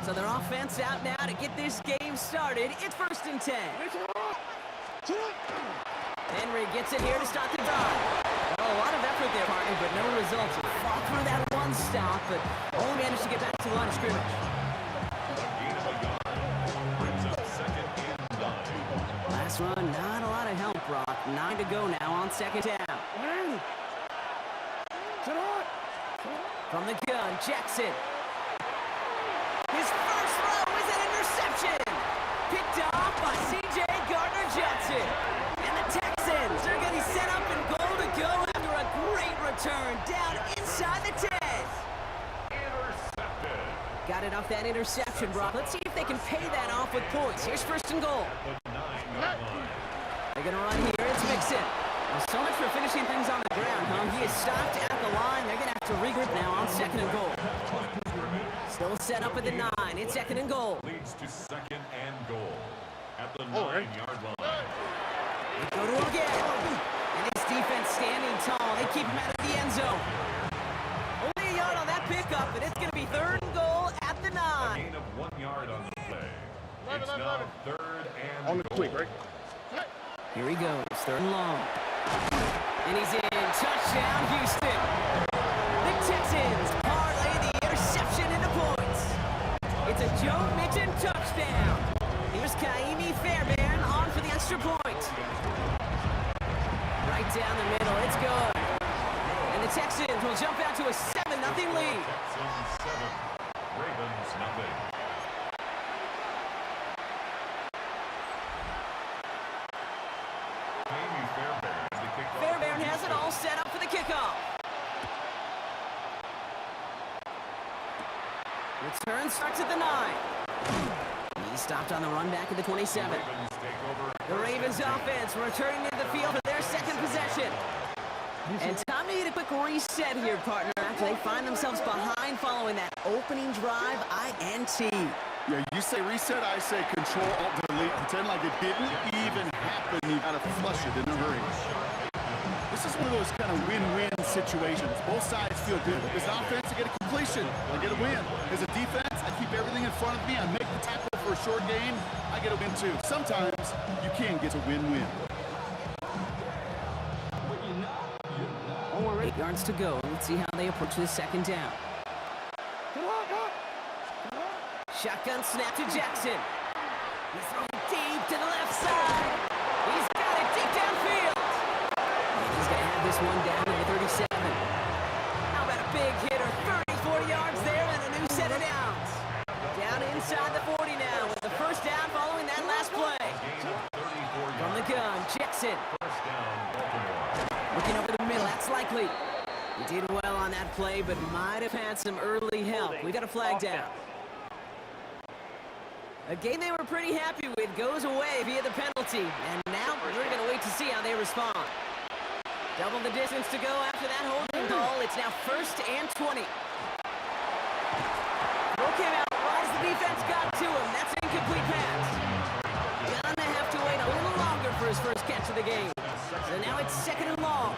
S3: So their offense out now to get this game started. It's 1st and 10. Henry gets it here to start the drive. Well, a lot of effort there, partner, but no results. He fought through that one stop, but only managed to get back to the line of scrimmage. Last run, not a lot of help, Brock. 9 to go now on 2nd down. From the gun, Jackson. His first throw is an interception. Picked off by C.J. Gardner-Johnson. And the Texans are going to be set up in goal to go after a great return down inside the 10.
S2: Intercepted.
S3: Got it off that interception, Brock. Let's see if they can pay that off with points. Here's 1st and goal.
S2: The 9-yard line.
S3: They're going to run here. It's Mixon. Well, so much for finishing things on the ground, huh? He is stopped at the line. They're going to have to regroup now on 2nd and goal. Still set up at the 9. It's 2nd and goal.
S2: Leads to 2nd and goal at the 9-yard line.
S3: They go to him again. And his defense standing tall. They keep him out of the end zone. Only a yard on that pickup, and it's going to be 3rd and goal at the 9.
S2: Gain of 1 yard on the play. It's now 3rd and
S7: On the
S2: goal.
S7: quick, right?
S3: Here he goes, 3rd and long. And he's in. Touchdown, Houston. The Texans parlay the interception into points. It's a Joe Mixon touchdown. Here's Kaimi Fairbairn on for the extra point. Right down the middle, it's good. And the Texans will jump out to a 7-0 lead.
S2: Texans 7, Ravens nothing. Jamie Fairbairn is the kickoff.
S3: Fairbairn has it all set up for the kickoff. Return starts at the 9. He stopped on the run back at the 27.
S2: Ravens take over.
S3: The Ravens offense returning to the field for their 2nd possession. And time to hit a quick reset here, partner, after they find themselves behind following that opening drive INT.
S4: Yeah, you say reset, I say control, alt, delete. Pretend like it didn't even happen. You gotta flush it in a hurry. This is one of those kind of win-win situations. Both sides feel good. As an offense, I get a completion. I get a win. As a defense, I keep everything in front of me. I make the tackle for a short gain. I get a win too. Sometimes you can get a win-win.
S3: 8 yards to go. Let's see how they approach this 2nd down. Shotgun snap to Jackson. He's throwing deep to the left side. He's got it deep downfield. And he's going to have this one down to the 37. How about a big hitter? 30, 40 yards there and a new set of downs. Down inside the 40 now with the 1st down following that last play.
S2: Gain of 34
S3: From the
S2: yards.
S3: gun, Jackson.
S2: 1st down, Baltimore.
S3: Looking over the middle, that's likely. He did well on that play, but might have had some early help. We got a flag down. A game they were pretty happy with goes away via the penalty. And now we're going to wait to see how they respond. Double the distance to go after that holding call. It's now 1st and 20. Throw came out right as the defense got to him. That's an incomplete pass. Gonna have to wait a little longer for his first catch of the game. So now it's 2nd and long.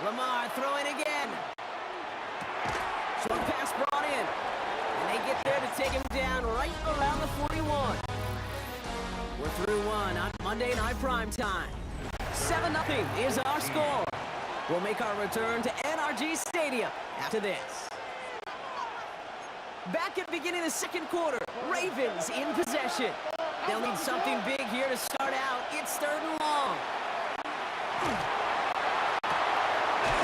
S3: Lamar throwing again. Short pass brought in. And they get there to take him down right around the 41. We're through 1 on Monday Night Prime Time. 7-0 is our score. We'll make our return to NRG Stadium after this. Back at the beginning of the 2nd quarter, Ravens in possession. They'll need something big here to start out. It's 3rd and long.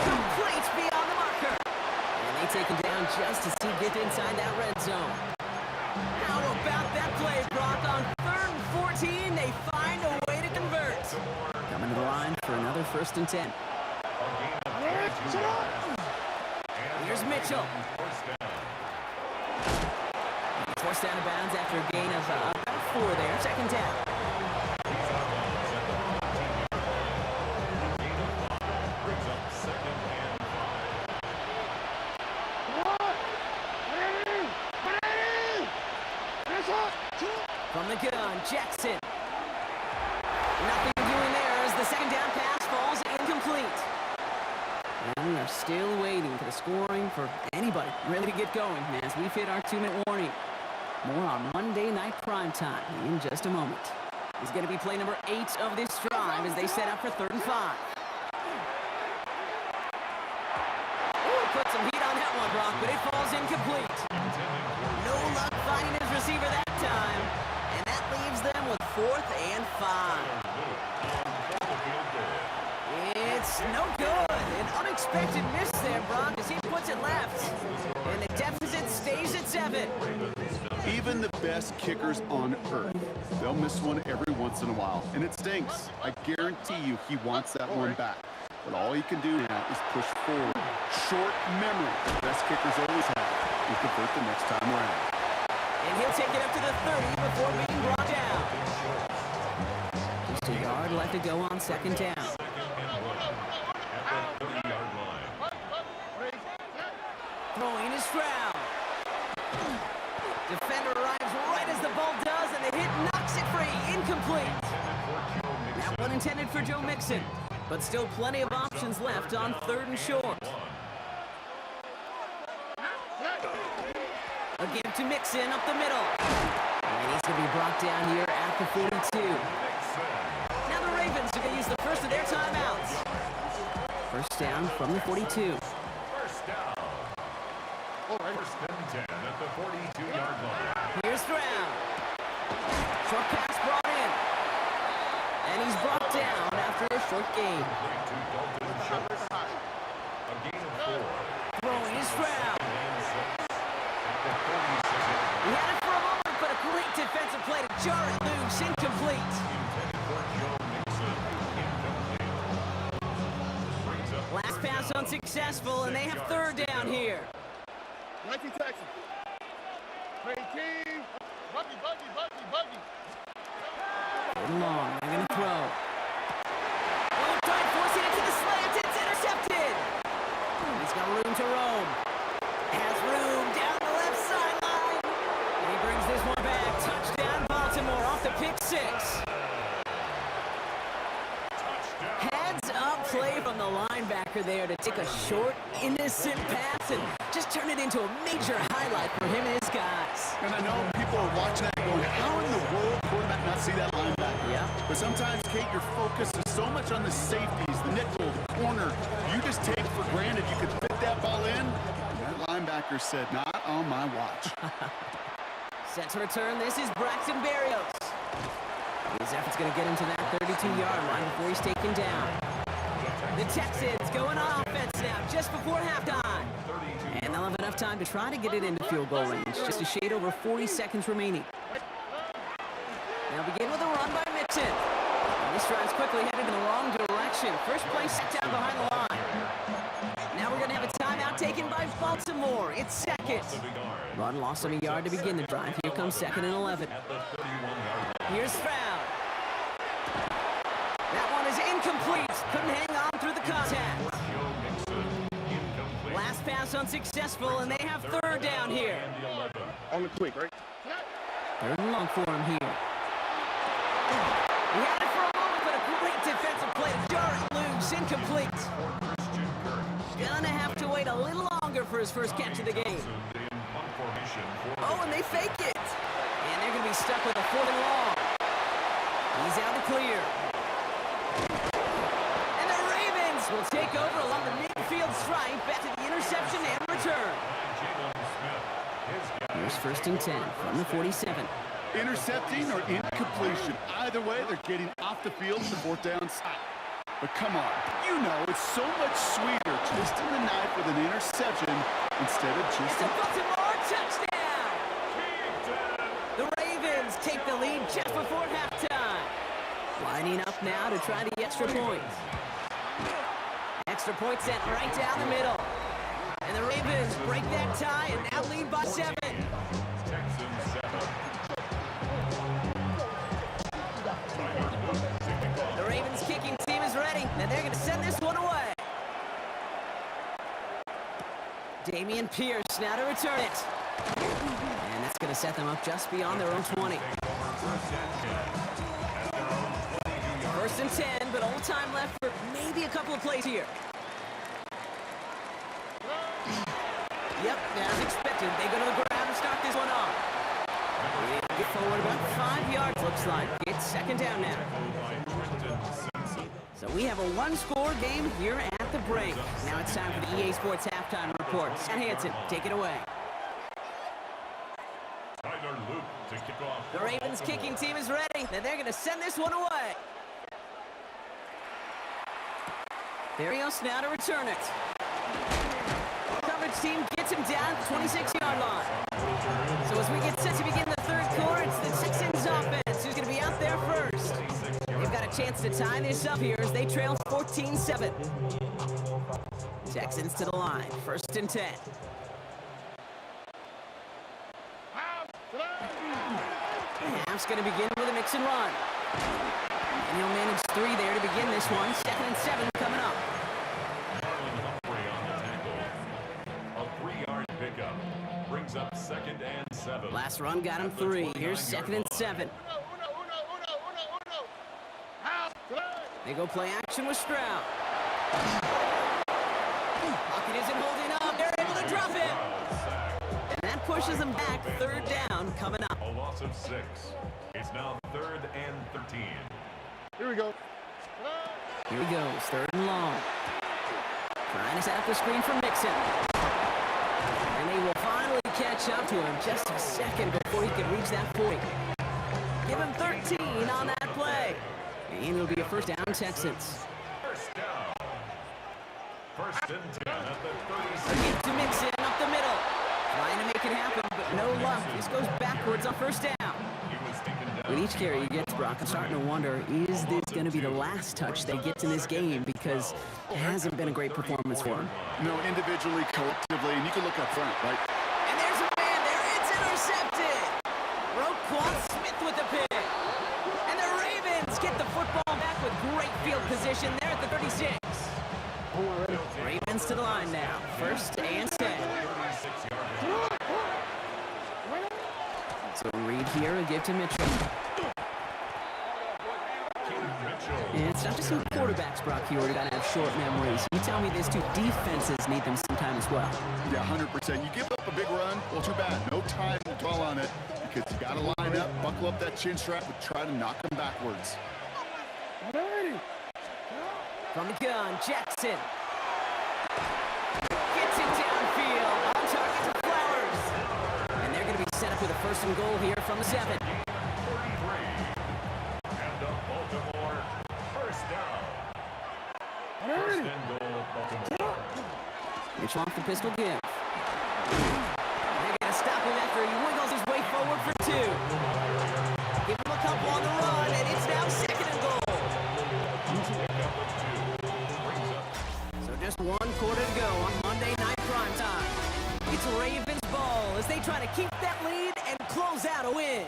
S3: Complete beyond the marker. And they take him down just as he gets inside that red zone. How about that play, Brock? On 3rd and 14, they find a way to convert. Coming to the line for another 1st and 10. Here's Mitchell. Forced out of bounds after a gain of about 4 there. 2nd down. Jackson. Nothing doing there as the second down pass falls incomplete. And we are still waiting for the scoring for anybody really to get going as we've hit our 2-minute warning. More on Monday Night Primetime in just a moment. It's going to be play number 8 of this drive as they set up for 3rd and 5. Ooh, put some heat on that one, Brock, but it falls incomplete. No luck finding his receiver that time. And that leaves them with 4th and 5. It's no good. An unexpected miss there, Brock, as he puts it left. And the deficit stays at 7.
S4: Even the best kickers on earth, they'll miss one every once in a while, and it stinks. I guarantee you he wants that one back. But all he can do now is push forward. Short memory, the best kickers always have, and convert the next time around.
S3: And he'll take it up to the 30 before being brought down. Just a yard left to go on 2nd down. Throwing is Stroud. Defender arrives right as the ball does, and the hit knocks it free. Incomplete. That one intended for Joe Mixon, but still plenty of options left on 3rd and short. A give to Mixon up the middle. And he's going to be brought down here at the 42. Now the Ravens are going to use the first of their timeouts. First down from the 42.
S2: First and 10 at the 42-yard line.
S3: Here's Stroud. Short pass brought in. And he's brought down after a short gain.
S2: To Dalton Schultz. A gain of 4.
S3: Throwing is Stroud.
S2: At the 46.
S3: He had it for a moment, but a great defensive play to jar it loose. Incomplete.
S2: Intended for Joe Mixon. Incomplete. Brings up
S3: Last pass unsuccessful, and they have 3rd down here.
S7: 19 Texans. 18. Buggy.
S3: Third and long. They're going to throw. Well, trying forcing it to the slant. It's intercepted. He's got room to roam. Has room down the left sideline. And he brings this one back. Touchdown, Baltimore off the pick 6. Heads up play from the linebacker there to take a short, innocent pass and just turn it into a major highlight for him and his guys.
S4: And I know people are watching that going, how in the world quarterback not see that linebacker?
S3: Yeah.
S4: But sometimes, Kate, your focus is so much on the safeties, the nickel, the corner. You just take for granted you could fit that ball in. And that linebacker said, not on my watch.
S3: Set to return. This is Braxton Berrios. His effort's going to get him to that 32-yard line before he's taken down. The Texans going on offense now just before halftime. And they'll have enough time to try to get it into field goal range. Just a shade over 40 seconds remaining. They'll begin with a run by Mixon. And this drive's quickly headed in the wrong direction. First play set down behind the line. Now we're going to have a timeout taken by Baltimore. It's 2nd. Run loss of a yard to begin the drive. Here comes 2nd and 11. Here's Stroud. That one is incomplete. Couldn't hang on through the contact. Last pass unsuccessful, and they have 3rd down here.
S7: On the quick, right?
S3: 3rd and long for him here. He had it for a moment, but a great defensive play to jar it loose. Incomplete. Gonna have to wait a little longer for his first catch of the game. Oh, and they fake it. And they're gonna be stuck with a 4th and long. He's out to clear. And the Ravens will take over along the midfield stripe back to the interception and return. Here's 1st and 10 from the 47.
S4: Intercepting or incompletion. Either way, they're getting off the field to 4th down stop. But come on, you know it's so much sweeter twisting the knife with an interception instead of just
S3: It's a Baltimore touchdown! The Ravens take the lead just before halftime. Lining up now to try the extra point. Extra point sent right down the middle. And the Ravens break that tie and now lead by 7. The Ravens kicking team is ready, and they're going to send this one away. Damian Pierce now to return it. And that's going to set them up just beyond their own 20. First and 10, but all time left for maybe a couple of plays here. Yep, as expected, they're going to grab and start this one off. Get forward about 5 yards, looks like. It's second down now. So we have a one-score game here at the break. Now it's time for the EA Sports Halftime Report. Matt Hansen, take it away.
S2: Tyler Luke to kick off.
S3: The Ravens kicking team is ready, and they're going to send this one away. Berrios now to return it. Coverage team gets him down at the 26-yard line. So as we get set to begin the third quarter, it's the Texans offense who's going to be out there first. They've got a chance to tie this up here as they trail 14-7. Texans to the line, first and 10. Half's going to begin with a mix and run. And he'll manage 3 there to begin this one. 2nd and 7 coming up.
S2: Marlon Humphrey on the tackle. A 3-yard pickup brings up 2nd and 7.
S3: Last run got him 3. Here's 2nd and 7. They go play action with Stroud. Pocket isn't holding up. They're able to drop him. And that pushes them back. 3rd down coming up.
S2: A loss of 6. It's now 3rd and 13.
S7: Here we go.
S3: Here he goes, 3rd and long. Trying to set up the screen for Mixon. And they will finally catch up to him just a second before he can reach that 40. Give him 13 on that play. And it'll be a first down, Texans.
S2: First down. First and 10 at the 36.
S3: Again to Mixon up the middle. Trying to make it happen, but no luck. This goes backwards on first down.
S2: He was taken down.
S3: With each carry he gets, Brock, I'm starting to wonder, is this going to be the last touch that he gets in this game? Because it hasn't been a great performance for him.
S4: No, individually, collectively, and you can look up front, right?
S3: And there's a man there. It's intercepted. Roquan Smith with the pick. And the Ravens get the football back with great field position there at the 36. Ravens to the line now. First and 10. So Reed here, a give to Mitchell. And it's not just some quarterbacks, Brock, you already got to have short memories. You tell me this too, defenses need them sometime as well.
S4: Yeah, 100%. You give up a big run, well, too bad. No time to dwell on it because you got to line up, buckle up that chin strap, and try to knock them backwards.
S3: From the gun, Jackson. Gets it downfield. On target to Flowers. And they're going to be set up with a first and goal here from the 7.
S2: 33. And the Baltimore first down. First and goal, Baltimore.
S3: Mitchell off the pistol give. They're going to stop him after he wiggles his way forward for 2. Give him a couple on the run, and it's now 2nd and goal. So just 1 quarter to go on Monday Night Primetime. It's Ravens ball as they try to keep that lead and close out a win.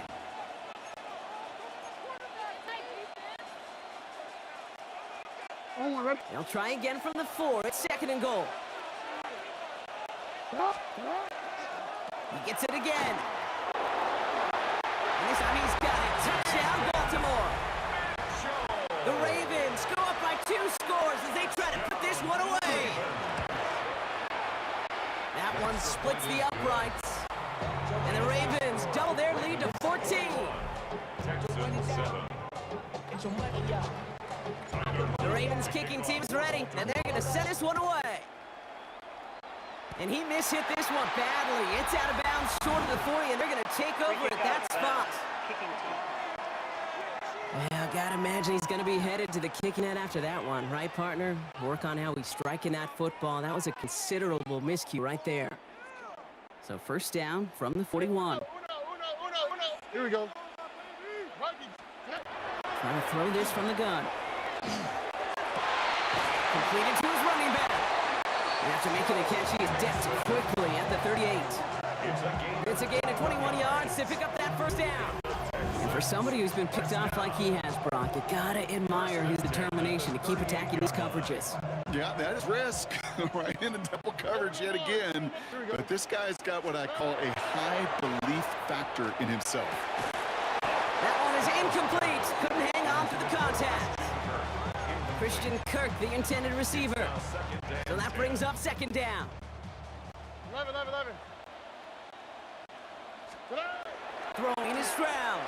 S3: They'll try again from the 4. It's 2nd and goal. He gets it again. And this time he's got it. Touchdown, Baltimore. The Ravens go up by 2 scores as they try to put this one away. That one splits the uprights. And the Ravens double their lead to 14.
S2: Texans 7.
S3: The Ravens kicking team's ready, and they're going to send this one away. And he mishit this one badly. It's out of bounds short of the 40, and they're going to take over at that spot.
S6: Kicking team.
S3: Yeah, I gotta imagine he's going to be headed to the kicking net after that one, right, partner? Work on how he's striking that football. That was a considerable miscue right there. So first down from the 41.
S7: Here we go.
S3: Trying to throw this from the gun. Completed to his running back. And after making a catch, he is decked quickly at the 38. It's a gain of 21 yards to pick up that first down. And for somebody who's been picked off like he has, Brock, you gotta admire his determination to keep attacking these coverages.
S4: Yeah, that is risk. Right into double coverage yet again. But this guy's got what I call a high belief factor in himself.
S3: That one is incomplete. Couldn't hang on through the contact. Christian Kirk, the intended receiver. So that brings up second down.
S7: 11, 11, 11.
S3: Throwing is Stroud.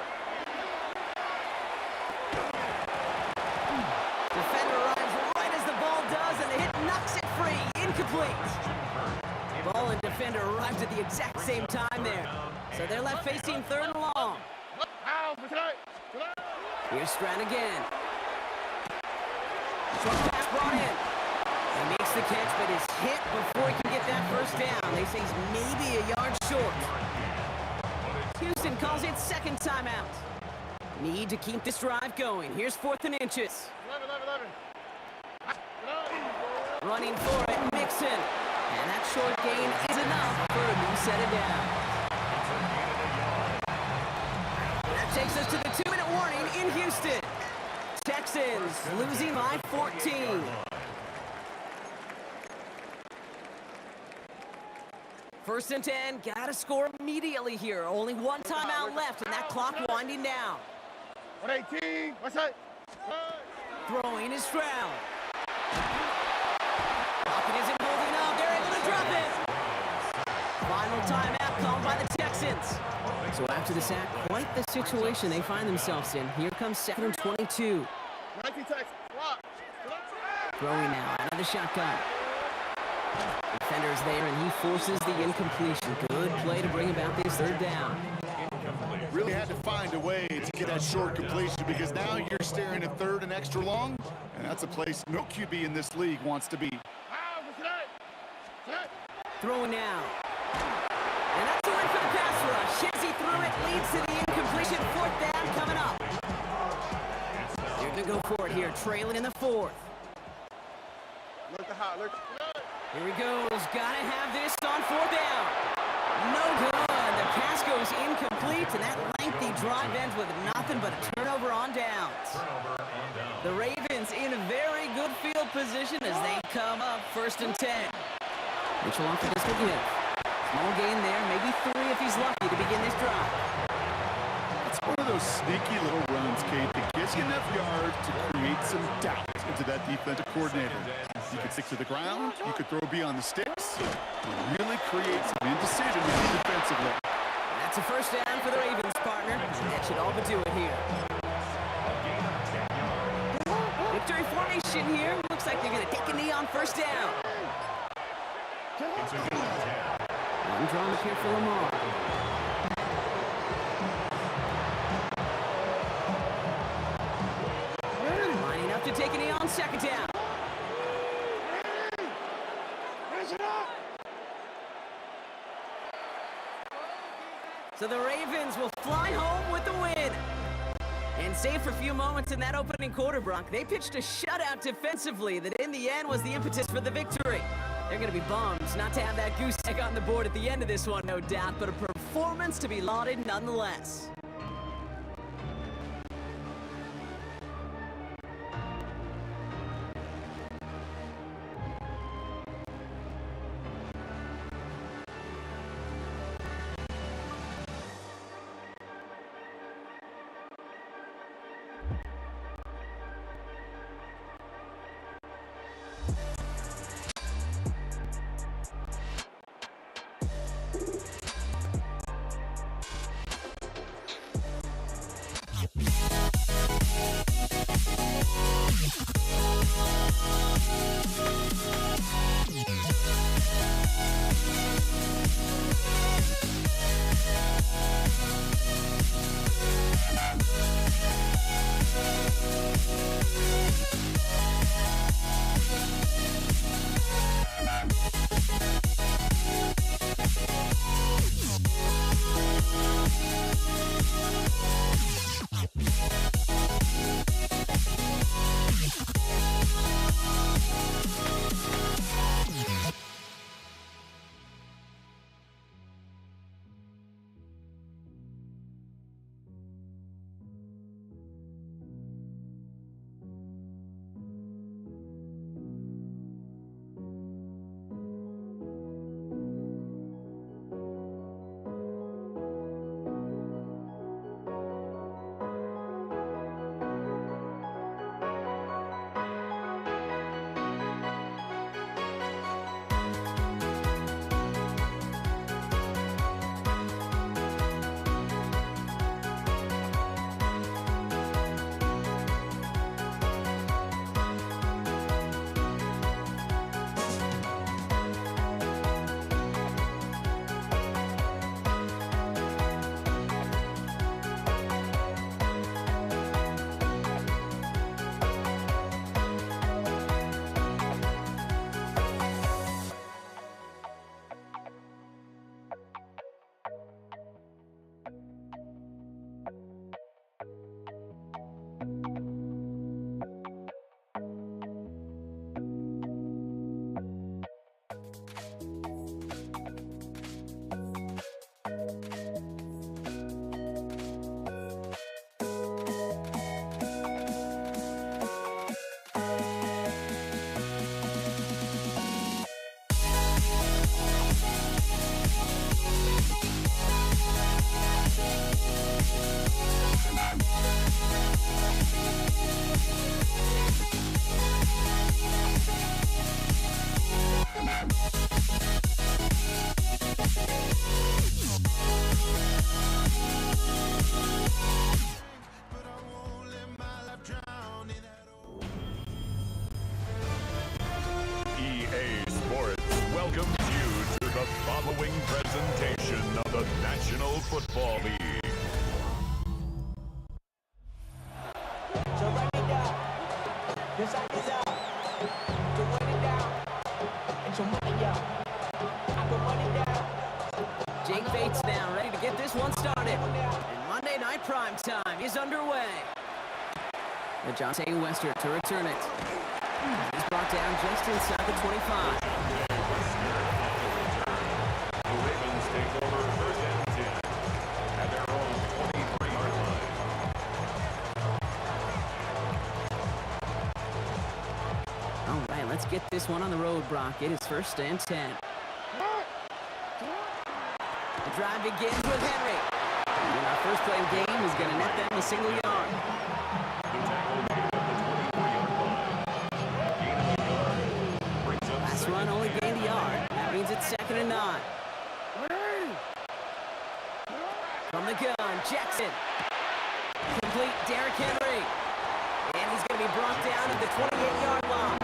S3: Defender arrives right as the ball does, and the hit knocks it free. Incomplete. Ball and defender arrived at the exact same time there. So they're left facing third and long. Here's Stroud again. Short pass brought in. He makes the catch, but is hit before he can get that first down. They say he's maybe a yard short. Houston calls it second timeout. Need to keep this drive going. Here's 4th and inches.
S7: 11, 11, 11.
S3: Running for it, Mixon. And that short gain is enough for a new set of downs. That takes us to the 2-minute warning in Houston. Texans losing by 14. First and 10, gotta score immediately here. Only one timeout left, and that clock winding down.
S7: 118. What's that?
S3: Throwing is Stroud. Pocket isn't holding up. They're able to drop it. Final timeout called by the Texans. So after the sack, quite the situation they find themselves in. Here comes 2nd and 22.
S7: 19 Texas. Block.
S3: Throwing now out of the shotgun. Defender's there, and he forces the incompletion. Good play to bring about this third down.
S4: Really had to find a way to get that short completion because now you're staring at third and extra long, and that's a place no QB in this league wants to be.
S3: Throwing now. And that's the one for the pass rush. Hezzy threw it, leads to the incompletion. 4th down coming up. They're going to go for it here, trailing in the 4th.
S7: Look the hot. Look.
S3: Here he goes. Gotta have this on 4th down. No good. The pass goes incomplete, and that lengthy drive ends with nothing but a turnover on downs. The Ravens in a very good field position as they come up 1st and 10. Mitchell off for this will give. Small gain there, maybe 3 if he's lucky to begin this drive.
S4: It's one of those sneaky little runs, Kate, that gives you enough yards to create some doubt into that defensive coordinator. You could stick to the ground, you could throw beyond the sticks, and really create some indecision defensively.
S3: That's a first down for the Ravens, partner. That should all but do it here. Victory formation here. Looks like they're going to take a knee on 1st down. One drawn up here for Lamar. Lining up to take a knee on 2nd down. So the Ravens will fly home with the win. And save for a few moments in that opening quarter, Brock, they pitched a shutout defensively that in the end was the impetus for the victory. They're going to be bummed not to have that goose egg on the board at the end of this one, no doubt, but a performance to be lauded nonetheless.
S2: Football League.
S8: So write it down. This I get out. So write it down. And so money out. I put money down.
S3: Jake Bates now ready to get this one started. And Monday Night Prime Time is underway. Ajante Wester to return it. He's brought down just inside the 25.
S2: The Ravens take over 1st and 10 at their own 23-yard line.
S3: All right, let's get this one on the road, Brock. It is 1st and 10. The drive begins with Henry. And our first play of the game is going to net them a single yard.
S2: The tackle made at the 24-yard line. Gain of a yard. Brings up
S3: Last
S2: second
S3: run only
S2: and
S3: gained a yard. That means it's 2nd and 9. From the gun, Jackson. Complete, Derrick Henry. And he's going to be brought down at the 28-yard line.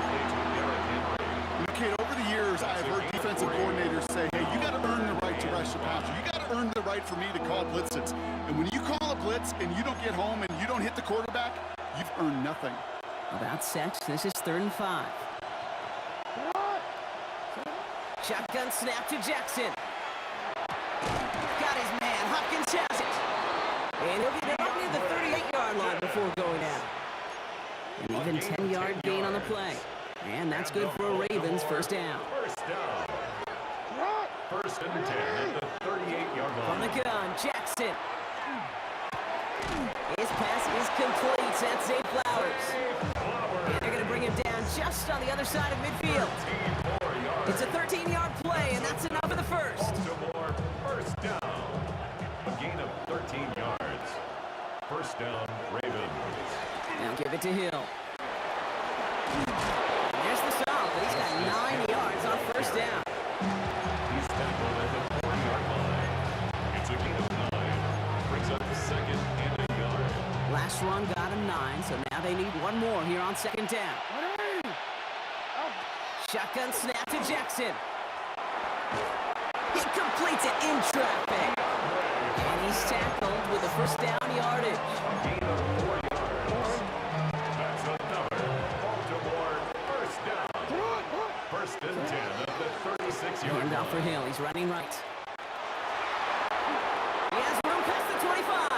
S4: Kid, over the years, I've heard defensive coordinators say, hey, you got to earn the right to rush the passer. You got to earn the right for me to call blitzes. And when you call a blitz and you don't get home and you don't hit the quarterback, you've earned nothing.
S3: About set. This is 3rd and 5. Shotgun snap to Jackson. Got his man. Hopkins has it. And he'll get it up near the 38-yard line before going out. An even 10-yard gain on the play. And that's good for Ravens first down.
S2: First down. 1st and 10 at the 38-yard
S3: From
S2: line.
S3: the gun, Jackson. His pass is complete. That's Zay Flowers. And they're going to bring him down just on the other side of midfield.
S2: 4 yards.
S3: It's a 13-yard play, and that's enough for the first.
S2: Baltimore, first down. A gain of 13 yards. First down, Ravens.
S3: Now give it to Hill. There's the stop. He's got 9 yards on first down.
S2: He's tackled at the 40-yard line. It's a gain of 9. Brings up 2nd and a yard.
S3: Last run got him 9, so now they need one more here on 2nd down. Shotgun snap to Jackson. He completes it in traffic. And he's tackled with a first down yardage.
S2: Gain of 4 yards. That's another Baltimore first down. 1st and 10 at the 36-yard
S3: Hand off for
S2: line.
S3: Hill. He's running right. He has room past the 25.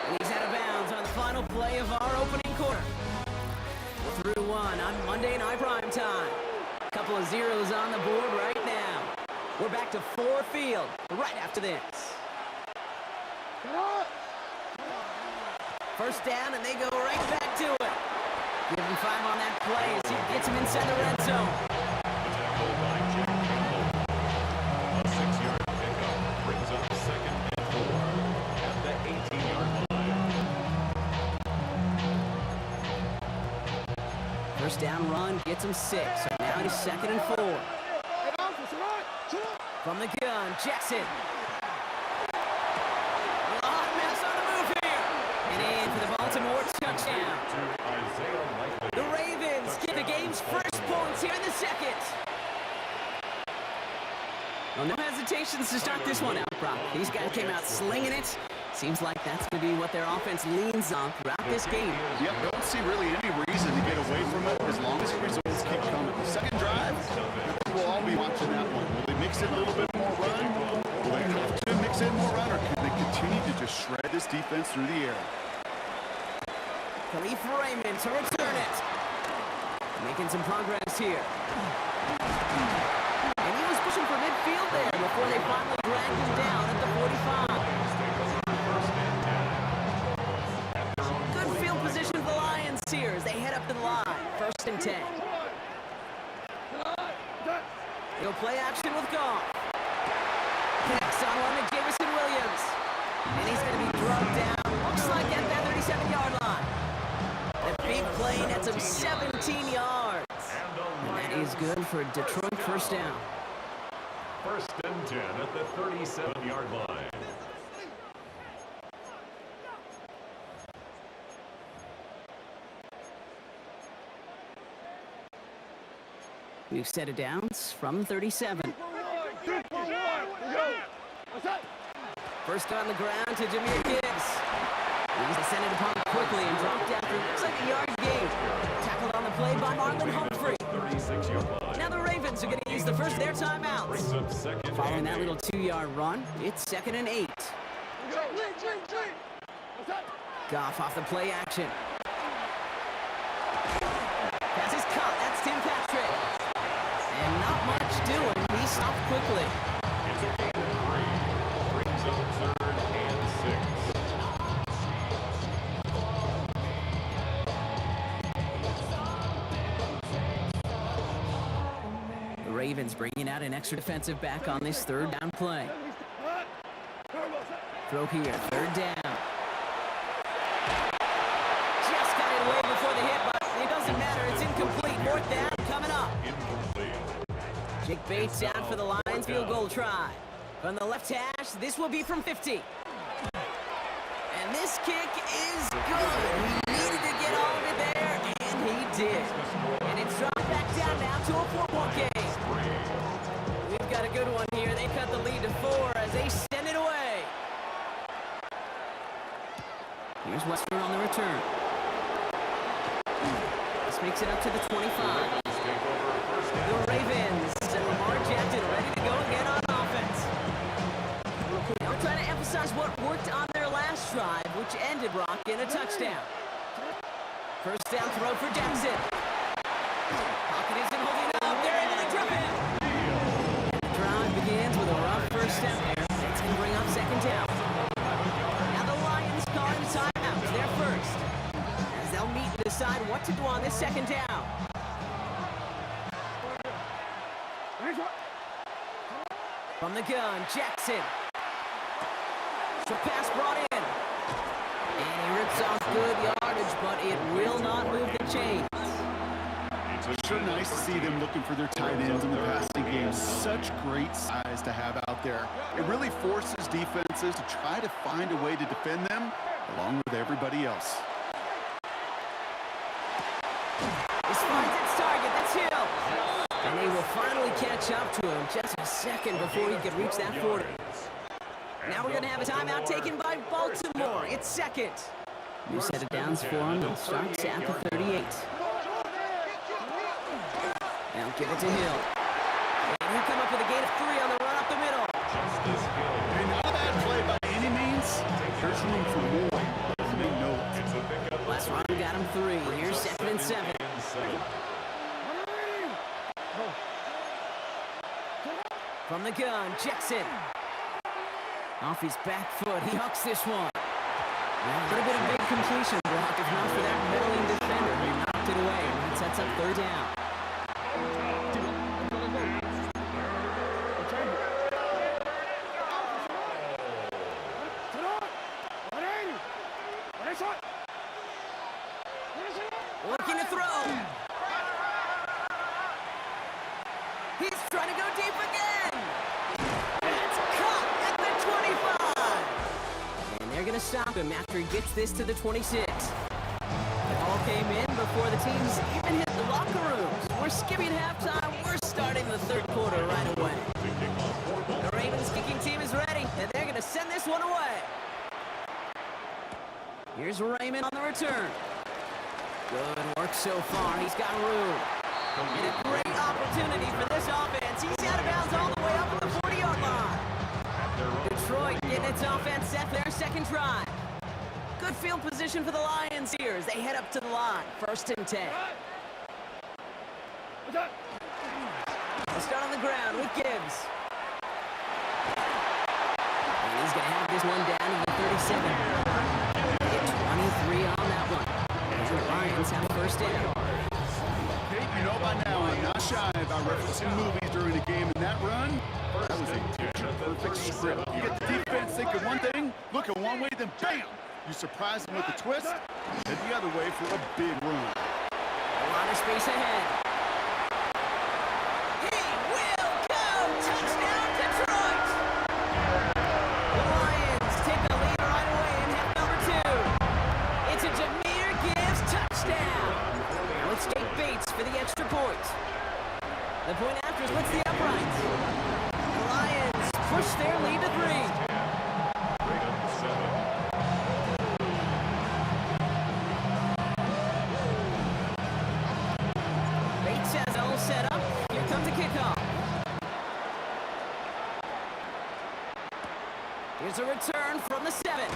S3: And he's out of bounds on the final play of our opening quarter. Through one on Monday Night Prime Time. Couple of zeros on the board right now. We're back to Ford Field right after this. First down, and they go right back to it. Give him 5 on that play as he gets him inside the red zone.
S2: Tackle by Jack Campbell. A 6-yard pickup brings up 2nd and 4 at the 18-yard line.
S3: First down run gets him 6, so now he's 2nd and 4. From the gun, Jackson. Hot mess on the move here. And in for the Baltimore touchdown.
S2: To Isaiah Likely.
S3: The Ravens get the game's first points here in the 2nd. Well, no hesitations to start this one out, Brock. These guys came out slinging it. Seems like that's going to be what their offense leans on throughout this game.
S4: Yep, don't see really any reason to get away from it as long as the results keep coming. Second drive, we'll all be watching that one. Will they mix in a little bit more run? Will they have to mix in more run, or can they continue to just shred this defense through the air?
S3: Khalif Raymond to return it. Making some progress here. And he was pushing for midfield there before they finally dragged him down at the 45. Good field position for the Lions here as they head up to the line. 1st and 10. He'll play action with Goff. Connects on one to Jameson Williams. And he's going to be drugged down. Looks like at that 37-yard line. The big play nets him 17 yards. And that is good for Detroit first down.
S2: 1st and 10 at the 37-yard line.
S3: New set of downs from 37. First on the ground to Jameer Gibbs. He's descended upon him quickly and dropped after looks like a yard gain. Tackled on the play by Marlon Humphrey.
S2: 36-yard line.
S3: Now the Ravens are going to use the first of their timeouts.
S2: Brings up second
S3: Following
S2: and
S3: that little 2-yard run, it's 2nd and 8. Goff off the play action. Pass is caught. That's Tim Patrick. And not much doing. He stopped quickly.
S2: It's a gain of 3. Brings up 3rd and 6.
S3: The Ravens bringing out an extra defensive back on this 3rd down play. Throw here, 3rd down. Just got it away before the hit, but it doesn't matter. It's incomplete. 4th down coming up.
S2: Incomplete.
S3: Jake Bates out for the Lions field goal try. From the left hash, this will be from 50. And this kick is good. He needed to get all of it there, and he did. And it's dropped back down now to a 4-point game. We've got a good one here. They cut the lead to 4 as they send it away. Here's Western on the return. This makes it up to the 25. The Ravens and Lamar Jackson ready to go again on offense. Now we're trying to emphasize what worked on their last drive, which ended Brock in a touchdown. First down throw for Jackson. Pocket isn't holding up. They're able to drop him. The drive begins with a rough first step there. That's going to bring up 2nd down. Now the Lions calling the timeout. They're first. As they'll meet and decide what to do on this 2nd down. From the gun, Jackson. The pass brought in. And he rips off good yardage, but it will not move the chains.
S4: Sure nice to see them looking for their tight ends in the passing game. Such great size to have out there. It really forces defenses to try to find a way to defend them along with everybody else.
S3: This finds its target. That's Hill. And they will finally catch up to him just a second before he could reach that 40. Now we're going to have a timeout taken by Baltimore. It's 2nd. New set of downs for him. It starts at the 38. Now give it to Hill. And he'll come up with a gain of 3 on the run up the middle.
S2: Justice Hill.
S4: And not a bad play by any means. There's room for more. Make note.
S2: It's a pickup.
S3: Last run got him 3. Here's 2nd and 7. From the gun, Jackson. Off his back foot, he hucks this one. A little bit of big completion block, if not for that middling defender who knocked it away. And that sets up 3rd down. Looking to throw. He's trying to go deep again. It's caught at the 25. And they're going to stop him after he gets this to the 26. The ball came in before the teams even hit the locker rooms. We're skipping halftime. We're starting the 3rd quarter right away. The Ravens kicking team is ready, and they're going to send this one away. Here's Raymond on the return. Good work so far. He's got room. And a great opportunity for this offense. He's out of bounds all the way up at the 40-yard line. Detroit getting its offense set for their 2nd drive. Good field position for the Lions here as they head up to the line. 1st and 10. They'll start on the ground with Gibbs. And he's going to have this one down to the 37. Get 23 on that one. And the Lions have 1st down.
S4: You know by now, I'm not shy about referencing movies during a game. In that run, that was a picture-perfect script. You get the defense thinking one thing, look at one way, then bam! You surprise them with a twist, head the other way for a big run.
S3: A lot of space ahead. He will go! Touchdown, Detroit! The Lions take the lead right away in half number 2. It's a Jameer Gibbs touchdown. Now it's Jake Bates for the extra point. The point after splits the uprights. The Lions push their lead to 3. Here's a return from the 7.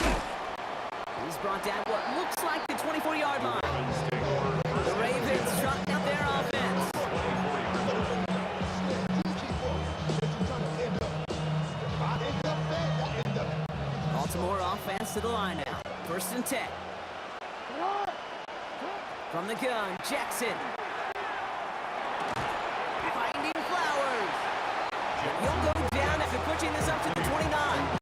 S3: He's brought down what looks like the 24-yard line. The Ravens trotting out their offense. Baltimore offense to the line now. 1st and 10. From the gun, Jackson. Finding Flowers. He'll go down after pushing this up to the 29.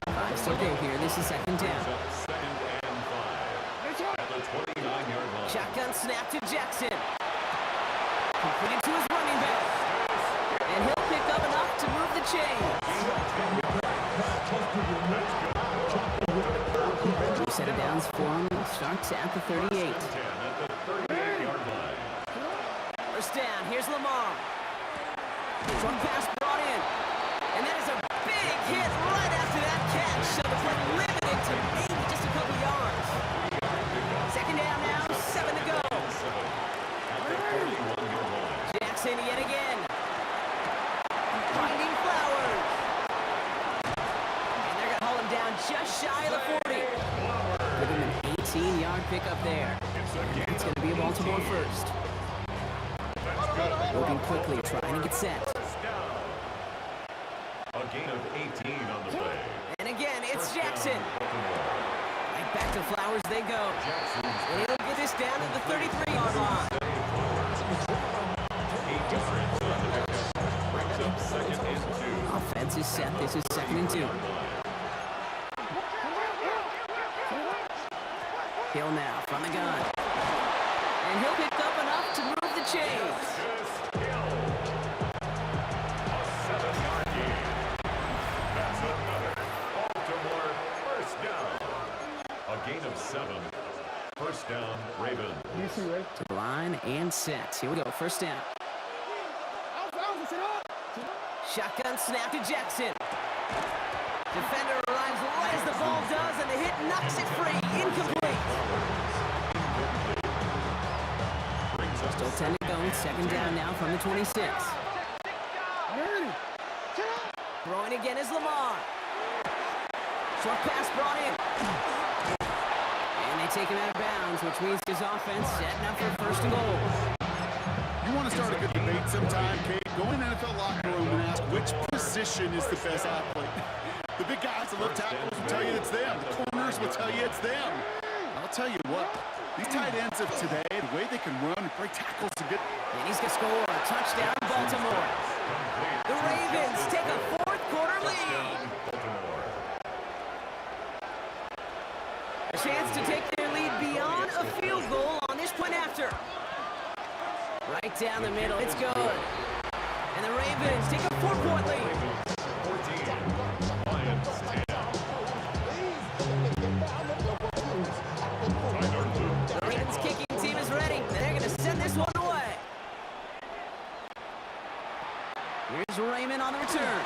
S3: 5 still go here. This is 2nd down.
S2: Second and 5 at the 29-yard line.
S3: Shotgun snap to Jackson. Completed to his running back. And he'll pick up enough to move the chain. Set of downs for him. Starts at the 38.
S2: 10 at the 38-yard line.
S3: 1st down. Here's Lamar. Short pass brought in. And that is a big hit right after that catch. So the play limited to maybe just a couple yards. 2nd down now. 7 to go.
S2: At the 41-yard line.
S3: Jackson yet again. Finding Flowers. And they're going to haul him down just shy of the 40. Give him an 18-yard pickup there. It's going to be a Baltimore first. Moving quickly, trying to get set.
S2: A gain of 18 on the play.
S3: And again, it's Jackson. Right back to Flowers they go. And he'll get this down to the 33-yard line.
S2: 8 yards on the pickup. Brings up 2nd and 2.
S3: Offense is set. This is 2nd and 2. Hill now from the gun. And he'll pick up enough to move the chains.
S2: A 7-yard gain. That's another Baltimore 1st down. A gain of 7. 1st down, Ravens.
S3: To the line and set. Here we go. 1st down. Shotgun snap to Jackson. Defender arrives right as the ball does, and the hit knocks it free. Incomplete. Still 10 to go. 2nd down now from the 26. Throwing again is Lamar. Short pass brought in. And they take him out of bounds, which means his offense setting up for 1st and goal.
S4: You want to start a good debate sometime, Kate? Go in the NFL locker room and ask which position is the best athlete. The big guys, the left tackles will tell you it's them. The corners will tell you it's them. I'll tell you what, these tight ends of today, the way they can run and break tackles to get...
S3: And he's going to score. Touchdown, Baltimore. The Ravens take a 4th quarter lead. A chance to take their lead beyond a field goal on this point after. Right down the middle. It's good. And the Ravens take a 4-point lead.
S2: 14. Lions 10.
S3: The Ravens kicking team is ready. They're going to send this one away. Here's Raymond on the return.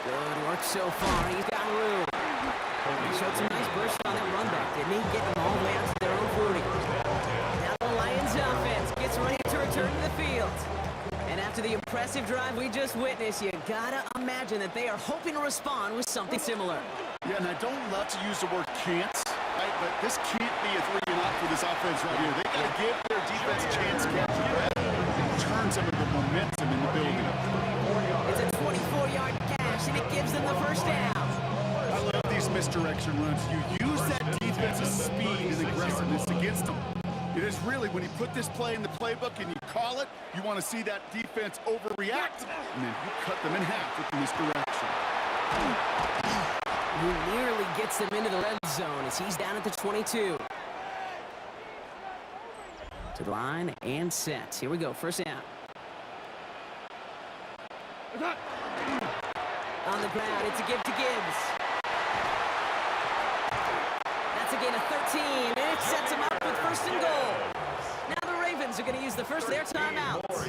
S3: Good work so far. He's got room. He showed some nice burst on that run back, didn't he? Getting them all the way out to their own 40. Now the Lions offense gets ready to return to the field. And after the impressive drive we just witnessed, you gotta imagine that they are hoping to respond with something similar.
S4: Yeah, and I don't love to use the word can't, right? But this can't be a 3-and-out for this offense right here. They gotta give their defense a chance to catch the ball and turn some of the momentum in the building.
S3: It's a 24-yard gash, and it gives them the 1st down.
S4: I love these misdirection runs. You use that defensive speed and aggressiveness against them. It is really, when you put this play in the playbook and you call it, you want to see that defense overreact, and then you cut them in half with the misdirection.
S3: He nearly gets them into the red zone as he's down at the 22. To the line and set. Here we go. 1st down. On the ground, it's a give to Gibbs. That's a gain of 13, and it sets him up with 1st and goal. Now the Ravens are going to use the first of their timeouts.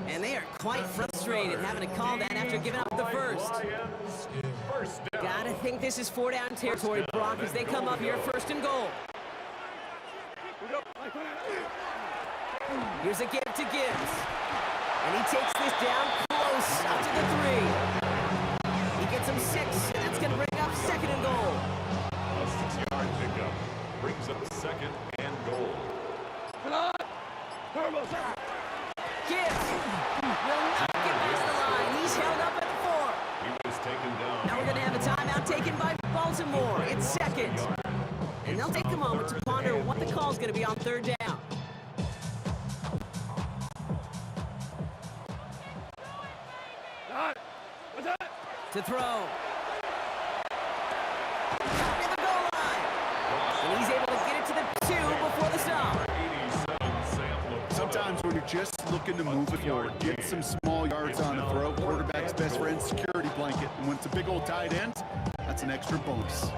S3: And they are quite frustrated having to call that after giving up the first. Gotta think this is 4-down territory, Brock, as they come up here 1st and goal. Here's a give to Gibbs. And he takes this down close up to the 3. He gets seconds. And they'll take a moment to ponder what the call's going to be on third down. To throw. Near the goal line. And he's able to get it to the 2 before the stop.
S4: Sometimes when you're just looking to move it forward, get some small yards on the throw, quarterback's best friend, security blanket. And when it's a big old tight end, that's an extra bonus.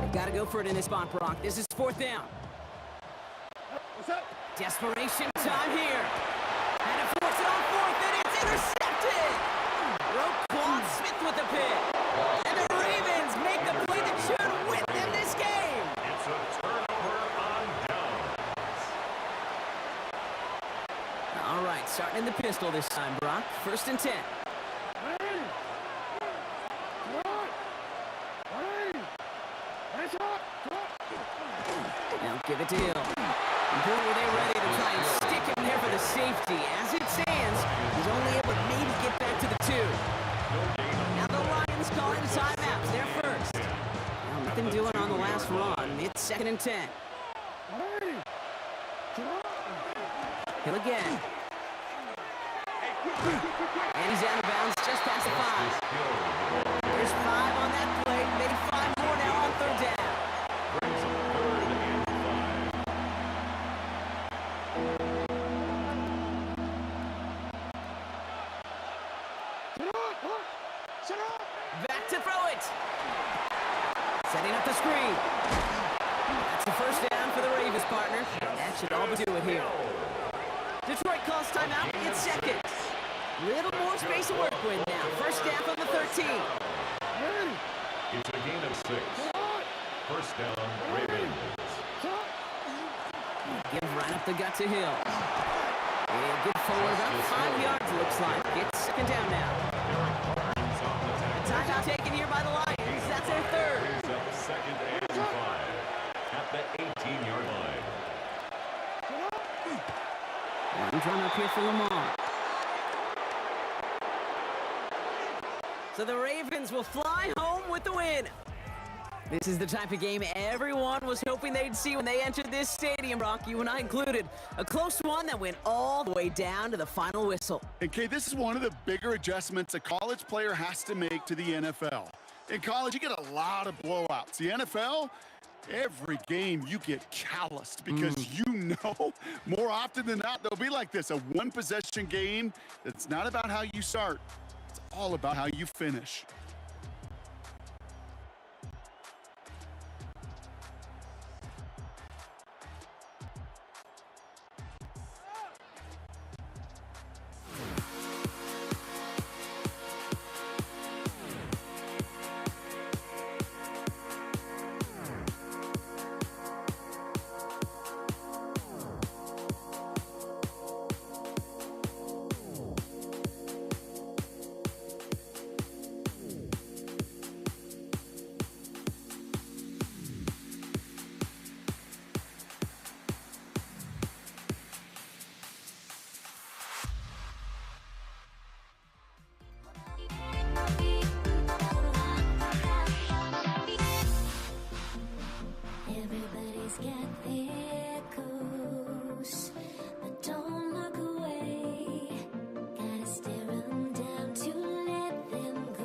S3: They've got to go for it in this spot, Brock. This is fourth down. Desperation time here. And to force it on fourth, and it's intercepted. Roquan Smith with the pick. And the Ravens make the play that should win them this game.
S2: It's a turnover on downs.
S3: All right, starting in the pistol this time, Brock. 1st and 10. Now give it to Hill. And boy, were they ready to try and stick him there for the safety. As it stands, he's only able to maybe get back to the 2. Now the Lions calling timeouts. They're first. Now nothing doing on the last run. It's 2nd and 10. Hill again. And he's out of bounds just past the 5. There's 5 on that play. Maybe 5 more now on third down. Back to throw it. Setting up the screen. That's the first down for the Ravens, partner. That should all do it here. Detroit calls timeout. It's seconds. Little more space to work with now. First down from the 13.
S2: It's a gain of 6. First down, Ravens.
S3: Give right up the gut to Hill. And good forward about 5 yards, looks like. It's 2nd down now. Timeout taken here by the Lions. That's their 3rd.
S2: Brings up 2nd and 5 at the 18-yard line.
S3: One run up here for Lamar. So the Ravens will fly home with the win. This is the type of game everyone was hoping they'd see when they entered this stadium, Brock, you and I included. A close one that went all the way down to the final whistle.
S4: And Kay, this is one of the bigger adjustments a college player has to make to the NFL. In college, you get a lot of blowouts. The NFL, every game you get calloused because you know more often than not they'll be like this. A one-possession game that's not about how you start. It's all about how you finish.
S5: Everybody's got their goals, but don't look away. Gotta stare 'em down to let them go.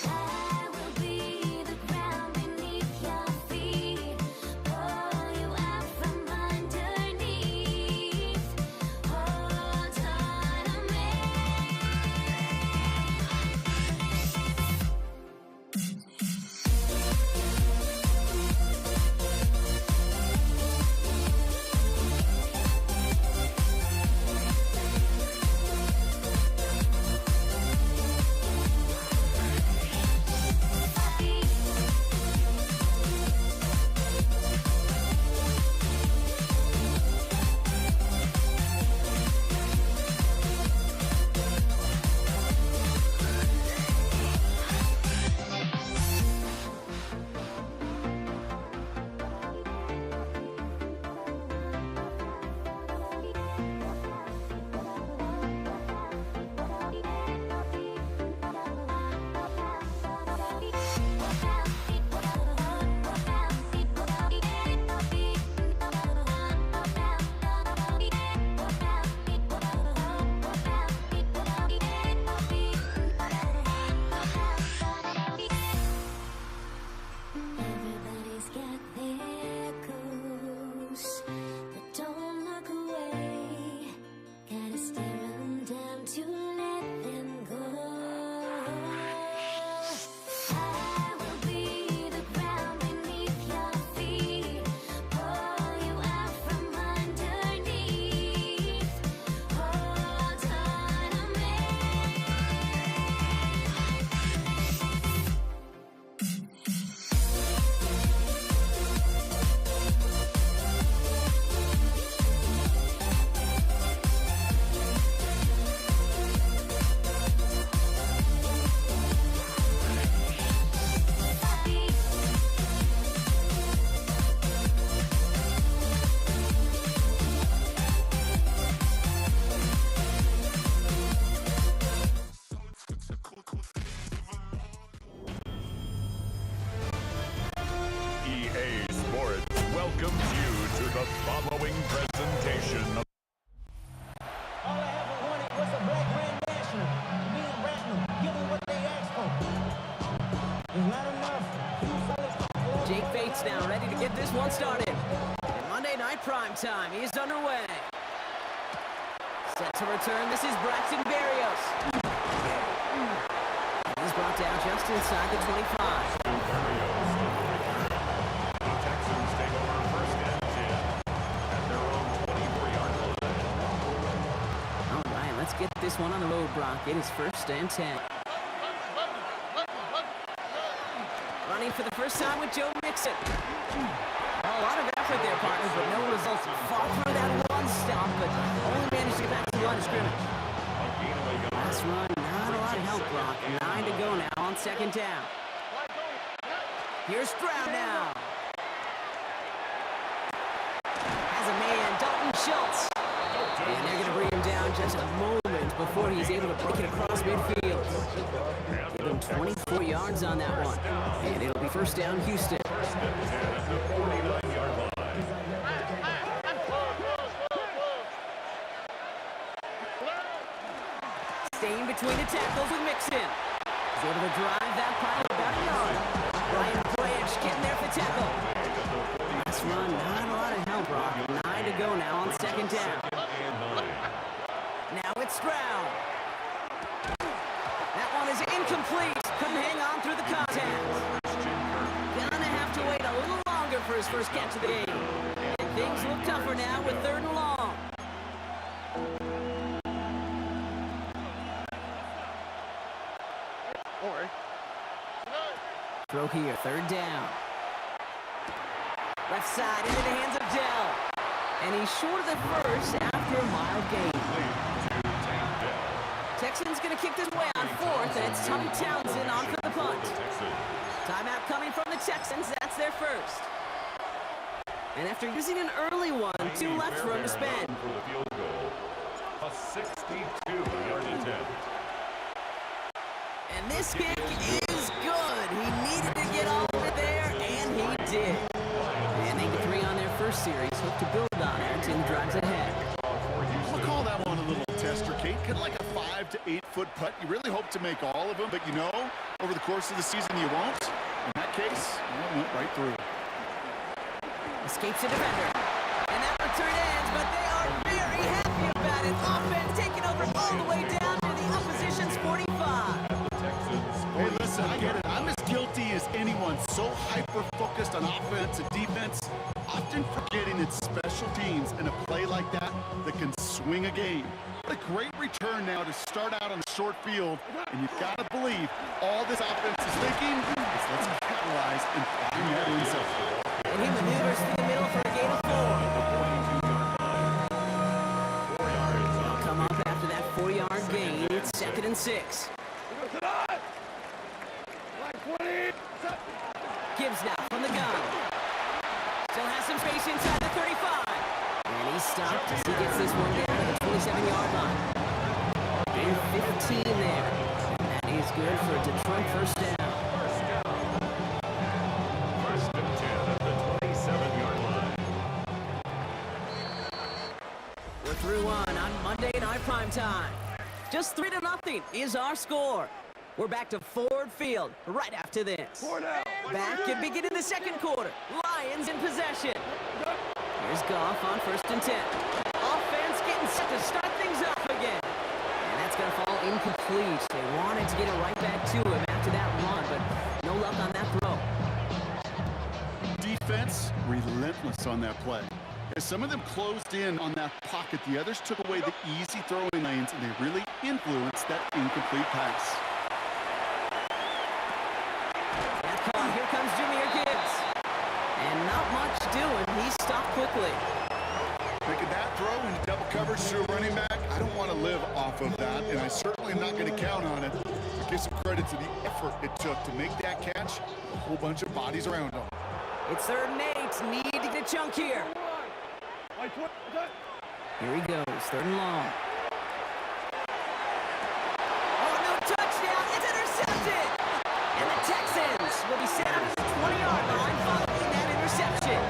S5: I will be the ground beneath your feet, pull you out from underneath. Hold on to me.
S2: welcomes you to the following presentation of
S8: All I ever wanted was a black Grand National. Me and Ratnam, give them what they asked for. It's not enough. You fellas,
S3: Jake Bates now ready to get this one started. And Monday Night Prime Time is underway. Set to return, this is Braxton Berrios. He's brought down just inside the 25.
S2: The Texans take over first and 10 at their own 24-yard line.
S3: All right, let's get this one on the road, Brock. It is first and 10. Running for the first time with Joe Mixon. A lot of effort there, partner, but no results. Fought through that one stop, but only managed to get back to the line of scrimmage. Last run, not a lot of help, Brock. 9 to go now on second down. Here's Stroud now. Has a man, Dalton Schultz. And they're going to bring him down just a moment before he's able to break it across midfield. Give him 24 yards on that one. And it'll be first down, Houston. Staying between the tackles with Mixon. He's able to drive that pile about a yard. Brian Branch getting there for the tackle. Last run, not a lot of help, Brock. 9 to go now on second down. Now it's Stroud. That one is incomplete. Couldn't hang on through the contact. Gonna have to wait a little longer for his first catch of the game. And things look tougher now with third and long. Throw here, third down. Left side into the hands of Dell. And he's short of the first after a mild gain. Texans going to kick this way on fourth, and it's Tommy Townsend on for the punt. Timeout coming from the Texans. That's their first. And after using an early one, 2 left for him to spend.
S2: For the field goal, a 62-yard attempt.
S3: And this kick is good. He needed to get all of it there, and he did. And they get 3 on their first series. Hope to build on it in the drives ahead.
S4: We'll call that one a little tester, Kate. Kind of like a 5 to 8 foot putt. You really hope to make all of them, but you know, over the course of the season you won't. In that case, it went right through.
S3: Escapes the defender. And that return ends, but they are very happy about it. Offense taking over all the way down to the opposition's 45.
S4: Hey, listen, I get it. I'm as guilty as anyone. So hyper-focused on offense and defense, often forgetting it's special teams in a play like that that can swing a game. What a great return now to start out on the short field, and you've got to believe all this offense is thinking is let's capitalize and find that end zone.
S3: And he maneuvers through the middle for a gain of 4. Come up after that 4-yard gain. It's 2nd and 6. Gibbs now from the gun. Still has some space inside the 35. And he's stopped as he gets this one down to the 27-yard line. Gain 15 there. And that is good for a Detroit first down.
S2: First and 10 at the 27-yard line.
S3: We're through one on Monday Night Prime Time. Just 3-0 is our score. We're back to Ford Field right after this. Back and beginning the second quarter. Lions in possession. Here's Goff on first and 10. Offense getting set to start things off again. And that's going to fall incomplete. They wanted to get it right back to him after that run, but no luck on that throw.
S4: Defense, relentless on that play. As some of them closed in on that pocket, the others took away the easy throwing lanes, and they really influenced that incomplete pass.
S3: Here comes Jahmyr Gibbs. And not much doing. He stopped quickly.
S4: Making that throw into double coverage to a running back, I don't want to live off of that, and I certainly am not going to count on it. But give some credit to the effort it took to make that catch. A whole bunch of bodies around him.
S3: It's 3rd and 8. Need to get a chunk here. Here he goes. 3rd and long. Oh, no touchdown. It's intercepted. And the Texans will be set up at the 20-yard line following that interception.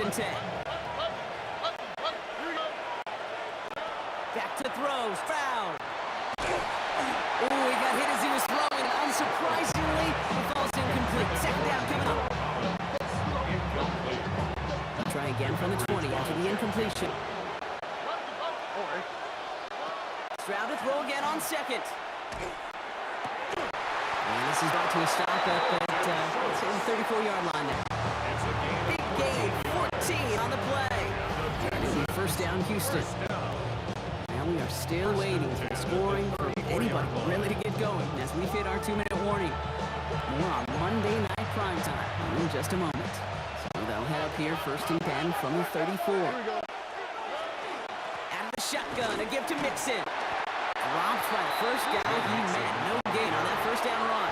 S3: and 10. Back to throw. Stroud. Oh, he got hit as he was throwing. Unsurprisingly, he falls incomplete. Second down coming up. Try again from the 20 after the incompletion. Stroud to throw again on second. And this is brought to a stop at the 34-yard line there. Big gain, 14 on the play. It'll be first down, Houston. Now we are still waiting for scoring for anybody really to get going as we hit our 2-minute warning. More on Monday Night Primetime in just a moment. So they'll head up here first and 10 from the 34. Out of the shotgun, a give to Mixon. Drops by the first guy he met. No gain on that first down run.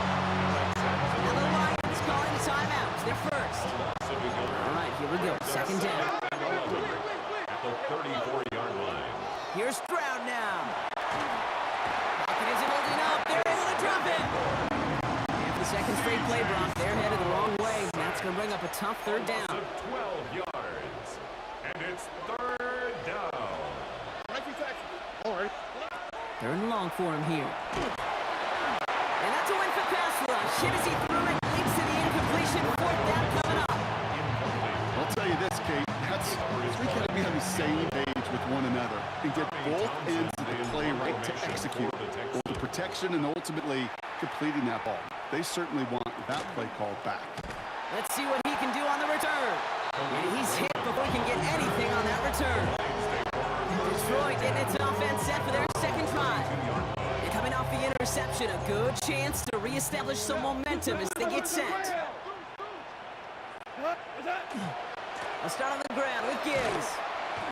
S3: Now the Lions calling the timeouts. They're first. All right, here we go. Second down.
S2: At the 34-yard line.
S3: Here's Stroud now. Pocket isn't holding up. They're able to drop him. And for the second straight play, Brock, they're headed the wrong way. That's going to bring up a tough third down.
S2: 12 yards. And it's third down.
S7: 19 tackles. All right.
S3: Third and long for him here. And that's a win for pass rush. Hit as he threw it. Leads to the incompletion. Fourth down coming up.
S4: I'll tell you this, Kate. We got to be on the same page with one another and get both ends of the play right to execute both the protection and ultimately completing that ball. They certainly want that play called back.
S3: Let's see what he can do on the return. And he's hit before he can get anything on that return. Detroit getting its offense set for their second drive. And coming off the interception, a good chance to reestablish some momentum as they get set. I'll start on the ground with Gibbs.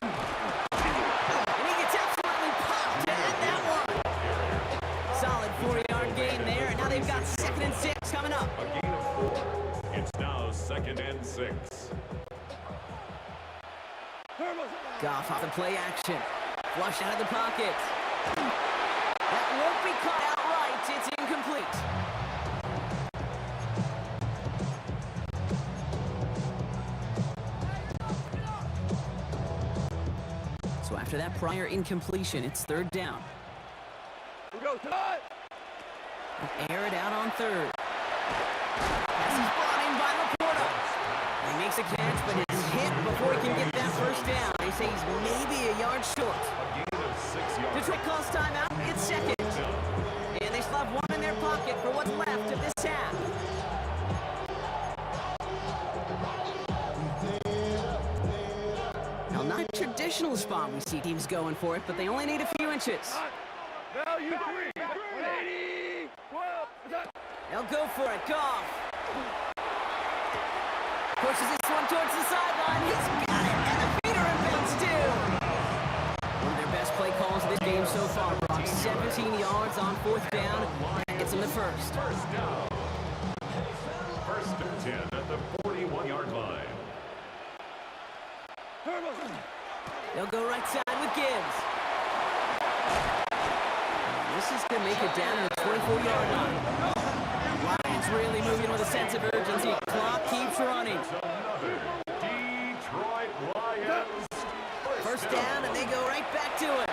S3: And he gets absolutely popped to end that one. Solid 4-yard gain there, and now they've got 2nd and 6 coming up.
S2: A gain of 4. It's now 2nd and 6.
S3: Goff off the play action. Flush out of the pocket. That won't be caught outright. It's incomplete. So after that prior incompletion, it's third down. Air it out on third. Pass is brought in by Laporta. He makes a catch, but it's hit before he can get that first down. They say he's maybe a yard short.
S2: A gain of 6 yards.
S3: Detroit calls timeout. It's second. And they still have one in their pocket for what's left of this half. Now, not a traditional spot we see teams going for it, but they only need a few inches.
S7: Value 3. 180.
S3: They'll go for it. Goff. Pushes this one towards the sideline. He's got it. And the feeder inbounds too. One of their best play calls of this game so far, Brock. 17 yards on fourth down. Gets him the first.
S2: First down. First and 10 at the 41-yard line.
S3: They'll go right side with Gibbs. This is going to make it down to the 24-yard line. Lions really moving with a sense of urgency. Clock keeps running.
S2: Another Detroit Lions.
S3: First down, and they go right back to it.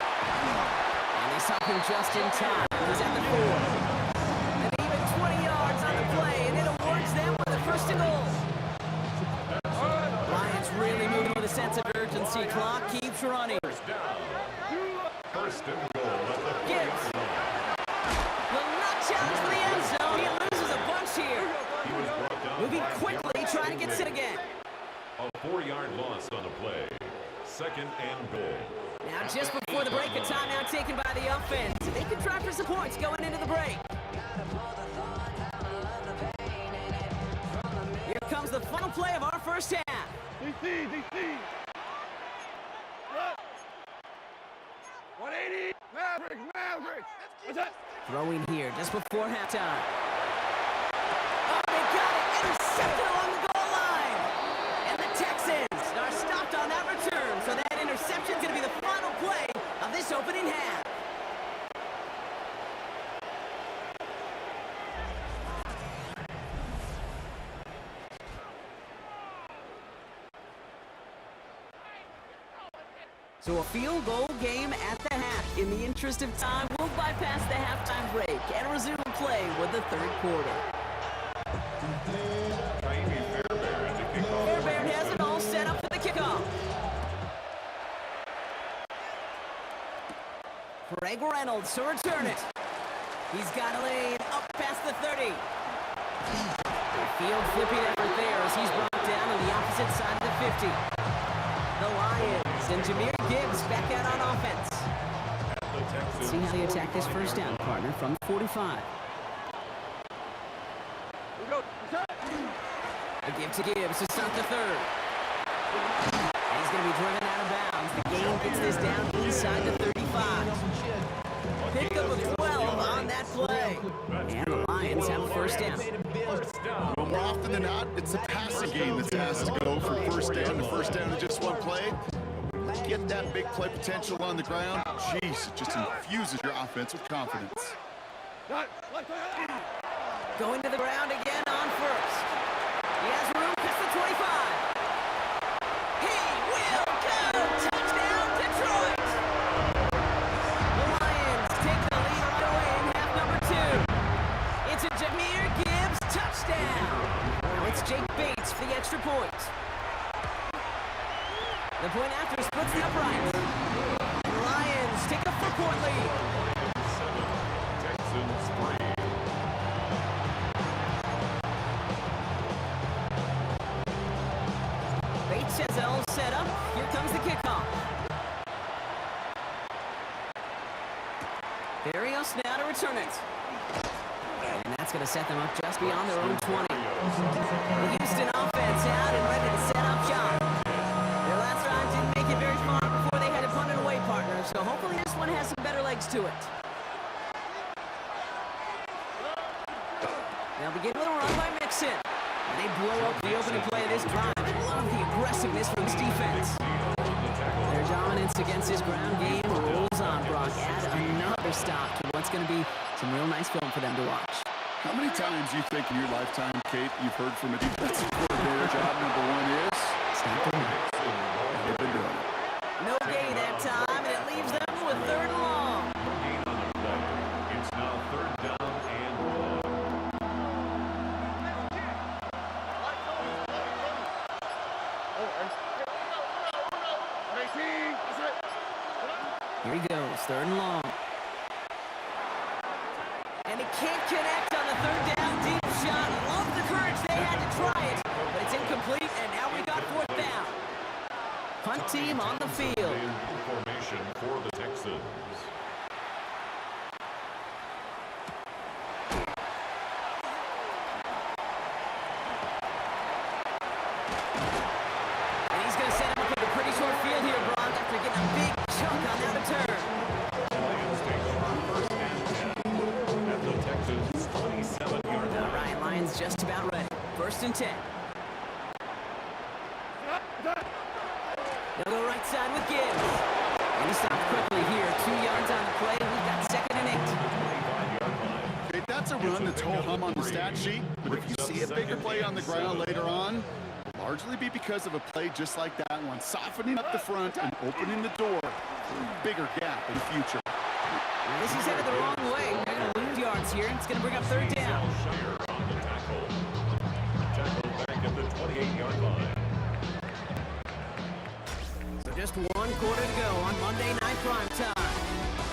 S3: And they stop him just in time. He's at the 4. And even 20 yards on the play, and it awards them with a first and goal. Lions really moving with a sense of urgency. Clock keeps running.
S2: First down. First and goal at the
S3: Gibbs will not challenge for the end zone. He loses a bunch here.
S2: He was brought down
S3: Moving
S2: by
S3: quickly,
S2: yards
S3: trying to get
S2: away.
S3: set again.
S2: A 4-yard loss on the play. Second and goal.
S3: Now, just before the break, a timeout taken by the offense. They can try for some points going into the break. Here comes the final play of our first half.
S7: DC. 180. Maverick. What's that?
S3: Throwing here just before halftime. Oh, they got it. Intercepted along the goal line. And the Texans are stopped on that return. So that interception is going to be the final play of this opening half. So a field goal game at the half. In the interest of time, we'll bypass the halftime break and resume play with the third quarter. Fairbairn has it all set up for the kickoff. Greg Reynolds to return it. He's got a lane up past the 30. Field flipping effort there as he's brought down on the opposite side of the 50. The Lions and Jahmyr Gibbs back out on offense. Let's see how they attack this first down, partner, from 45. A give to Gibbs to start the third. And he's going to be driven out of bounds. The game gets this down inside the 35. Pick up a 12 on that play. And the Lions have a first down.
S4: Well, more often than not, it's a passing game that's asked to go from first down to first down in just one play. Get that big play potential on the ground. Jeez, it just infuses your offense with confidence.
S3: Going to the ground again on first. He has room past the 25. He will go! Touchdown, Detroit! The Lions take the lead right away in half number 2. It's a Jahmyr Gibbs touchdown. Now it's Jake Bates for the extra point. The point after splits the upright. The Lions take a 4-point lead.
S2: Texans 3.
S3: Bates has it all set up. Here comes the kickoff. Berrios now to return it. And that's going to set them up just beyond their own 20. The Houston offense out and ready to set up shop. Their last drive didn't make it very far before they had to punt it away, partner. So hopefully this one has some better legs to it. They'll begin with a run by Mixon. And they blow up the opening play of this drive. I love the aggressiveness from this defense. Their dominance against this ground game rolls on, Brock. Add another stop to what's going to be some real nice film for them to watch.
S4: How many times you think in your lifetime, Kate, you've heard from a defensive coordinator, job number 1 is?
S3: Stop the run.
S4: They've been doing it.
S3: No gain that time, and it leaves them with third and long.
S2: Gain on the play. It's now third down and 1.
S3: Here he goes, third and long. And he can't connect on the third down deep shot. Love the courage they had to try it, but it's incomplete, and now we got fourth down. Punt team on the field.
S2: Formation for the Texans.
S3: And he's going to set him up with a pretty short field here, Brock, after getting a big chunk on that return.
S2: Lions take over first and 10 at the Texans 27-yard line.
S3: All right, Lions just about ready. First and 10. They'll go right side with Gibbs. And he stopped quickly here. 2 yards on the play. We've got second and 8.
S4: Okay, that's a run that's ho-hum on the stat sheet, but if you see a bigger play on the ground later on, it'll largely be because of a play just like that one, softening up the front and opening the door for a bigger gap in the future.
S3: This is headed the wrong way. They're going to lose yards here. It's going to bring up third down.
S2: Shire on the tackle. Tackle back at the 28-yard line.
S3: So just 1 quarter to go on Monday Night Prime Time.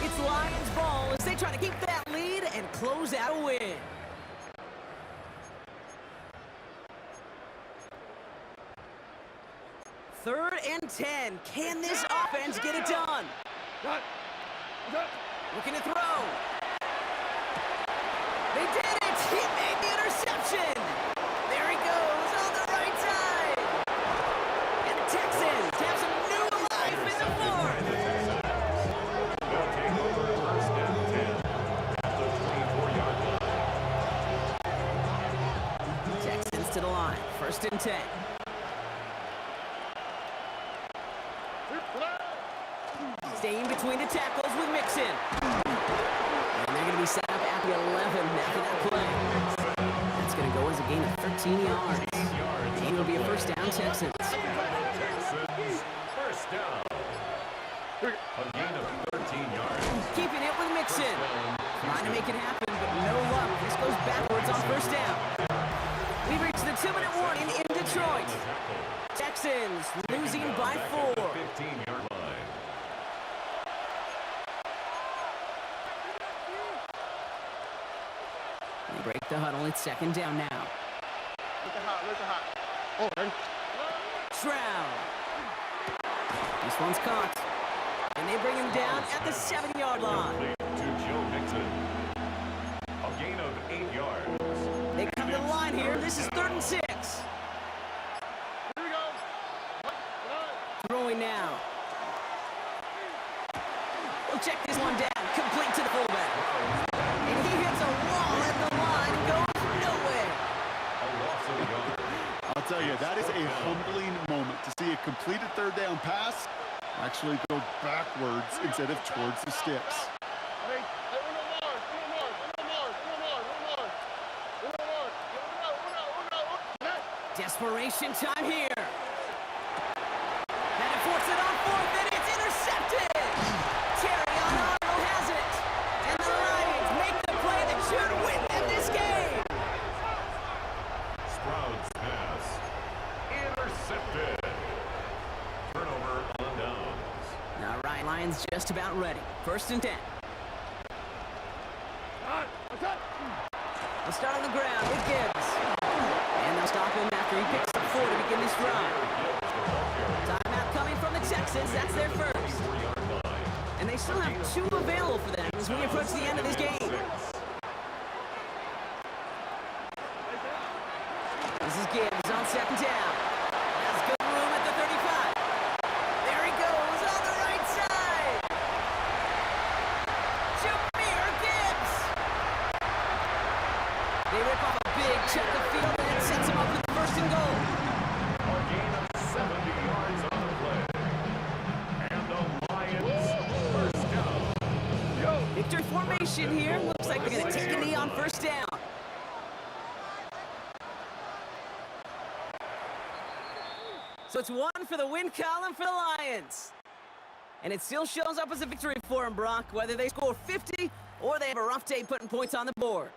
S3: It's Lions ball as they try to keep that lead and close out a win. Third and 10. Can this offense get it done? Looking to throw. They did it! He made the interception! There he goes on the right side! And the Texans have some new life in the fourth!
S2: They'll take over first and 10 at the 24-yard line.
S3: Texans to the line. First and 10. Staying between the tackles with Mixon. And they're going to be set up at the 11 after that play. That's going to go as a gain of 13 yards. And it'll be a first down, Texans.
S2: Texans, first down.
S3: Jackson trying to make it happen, but no luck. This goes backwards on first down. We reach the 2-minute warning in Detroit. Texans losing by 4.
S2: 15-yard line.
S3: They break the huddle. It's second down now.
S7: Look at hot. Oh, ready?
S3: Stroud. This one's caught. And they bring him down at the 7-yard line.
S2: To Joe Mixon. A gain of 8 yards.
S3: They come to the line here. This is 3rd and 6.
S7: Here we go.
S3: Throwing now. We'll check this one down. Complete to the fullback. And he hits a wall at the line. Goes nowhere.
S2: A loss of a yard.
S4: I'll tell you, that is a humbling moment to see a completed third down pass actually go backwards instead of towards the sticks.
S7: Hey,
S3: Desperation time here. And it forces it on 4th, and it's intercepted. Terry Arnold has it. And the Lions make the play that should win them this game.
S2: Sprout's pass. Intercepted. Turnover on downs.
S3: All right, Lions just about ready. 1st and 10. They'll start on the ground with Gibbs. And they'll stop him after he picks up 4 to begin this drive. Timeout coming from the Texans. That's their first. And they still have 2 available for them as we approach the end of this game. This is Gibbs on 2nd down. Has good room at the 35. There he goes on the right side. Jameer Gibbs. They rip off a big chunk of field and it sets him up with 1st and goal.
S2: A gain of 70 yards on the play. And the Lions first down.
S3: Victory formation here. Looks like they're going to take a knee on 1st down. So it's 1 for the win column for the Lions. And it still shows up as a victory for them, Brock, whether they score 50 or they have a rough day putting points on the board.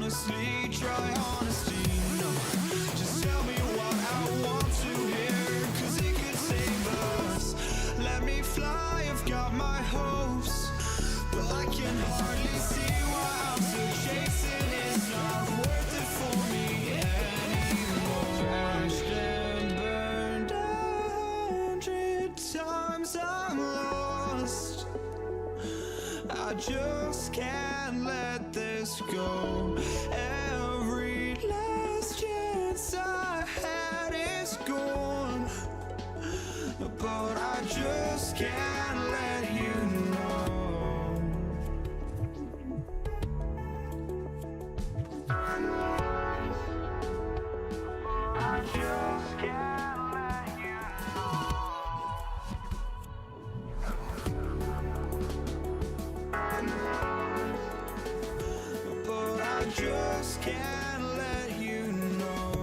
S1: honestly, try honesty, no. Just tell me what I want to hear, 'cause it could save us. Let me fly, I've got my hopes, but I can hardly see why I'm still chasing. It's not worth it for me anymore. Crashed and burned 100 times, I'm lost. I just can't let this go. Every can't let you know. But I just can't let you know.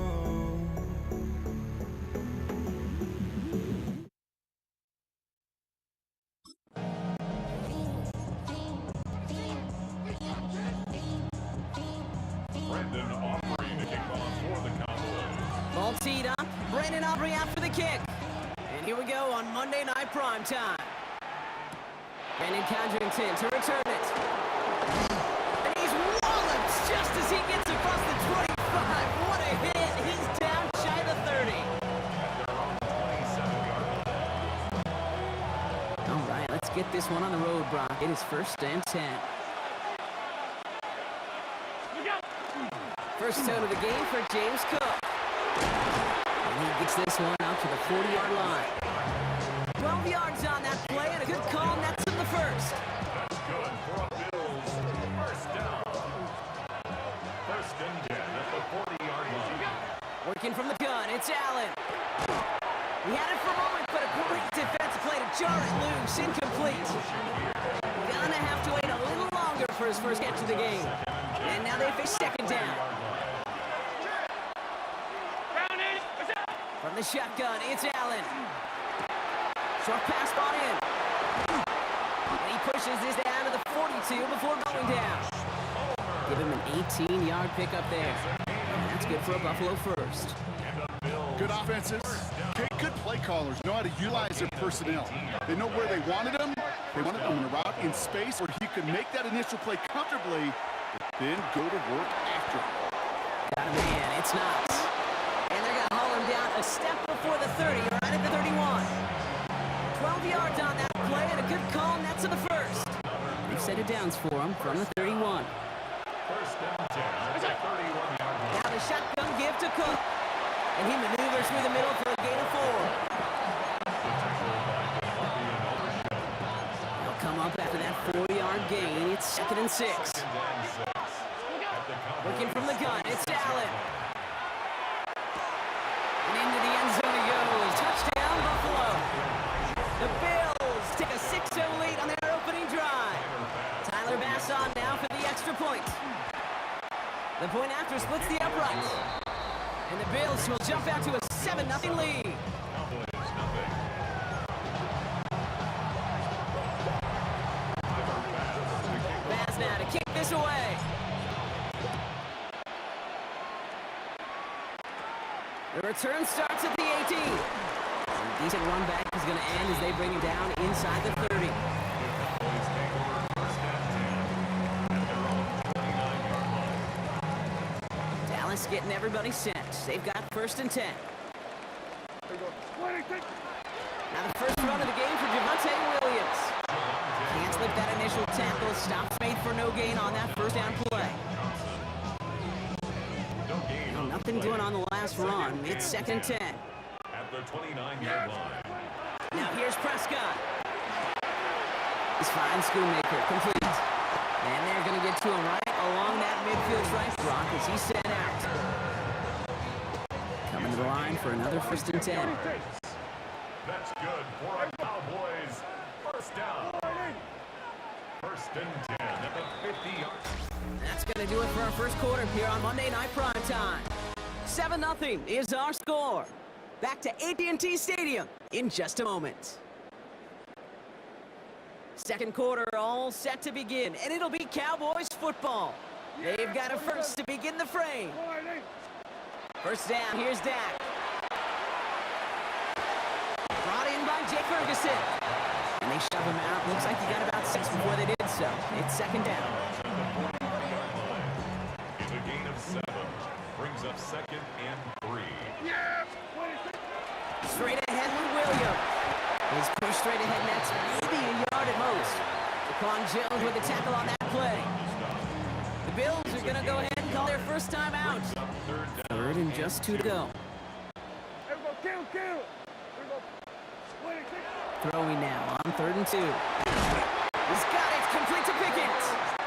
S2: Brendan Aubrey to kick off for the Cowboys.
S3: Ball teed up. Brandon Aubrey out for the kick. And here we go on Monday Night Primetime. Brandon Condrington to return it. And he's walloped just as he gets across the 25. What a hit. He's down shy of the 30. All right, let's get this one on the road, Brock. It is 1st and 10. First tone of the game for James Cook. And he gets this one out to the 40-yard line. 12 yards on that play and a good call, and that's in the first.
S2: That's good for a Bills first down. 1st and 10 at the 40-yard line.
S3: Working from the gun, it's Allen. He had it for a moment, but a great defensive play to jar it loose, incomplete. Gonna have to wait a little longer for his first catch of the game. And now they face 2nd down. From the shotgun, it's Allen. Short pass ball in. And he pushes this down to the 42 before going down. Give him an 18-yard pickup there. And that's good for a Buffalo first.
S4: Good offenses. Okay, good play callers know how to utilize their personnel. They know where they wanted them. They wanted them in a route in space where he could make that initial play comfortably, but then go to work after.
S3: Got a man, it's Knox. And they're going to haul him down a step before the 30, right at the 31. 12 yards on that play and a good call, and that's in the first. They've set it downs for him from the 31.
S2: 1st and 10 at the 31-yard line.
S3: Now the shotgun give to Cook. And he maneuvers through the middle for a gain of 4. They'll come up after that 4-yard gain. It's 2nd and 6. Working from the gun, it's Allen. And into the end zone he goes. Touchdown, Buffalo. The Bills take a 6-0 lead on their opening drive. Tyler Bass on now for the extra point. The point after splits the uprights. And the Bills will jump out to a 7-0 lead.
S2: Cowboys, nothing.
S3: Bass now to kick this away. The return starts at the 18. A decent run back is going to end as they bring him down inside the 30. Dallas getting everybody set. They've got 1st and 10. Now the first run of the game for Javonte Williams. Can't slip that initial tackle. Stops made for no gain on that first down play. Well, nothing doing on the last run. It's 2nd and 10.
S2: At the 29-yard line.
S3: Now here's Prescott. He's fine, Schoonmaker, complete. And they're going to get to him right along that midfield stripe block as he's sent out. Coming to the line for another 1st and 10.
S2: That's good for a Cowboys first down. 1st and 10 at the 50-yard.
S3: That's going to do it for our first quarter here on Monday Night Primetime. 7-0 is our score. Back to AT&T Stadium in just a moment. Second quarter all set to begin, and it'll be Cowboys football. They've got a first to begin the frame. First down, here's Dak. Brought in by Jake Ferguson. And they shove him out. Looks like he got about 6 before they did so. It's 2nd down.
S2: It's a gain of 7. Brings up 2nd and 3.
S3: Straight ahead with Williams. He's pushed straight ahead, and that's maybe a yard at most. Daquan Jones with the tackle on that play. The Bills are going to go ahead and call their first time out. 3rd and just 2 to go. Throwing now on 3rd and 2. He's got it, complete to Pickett.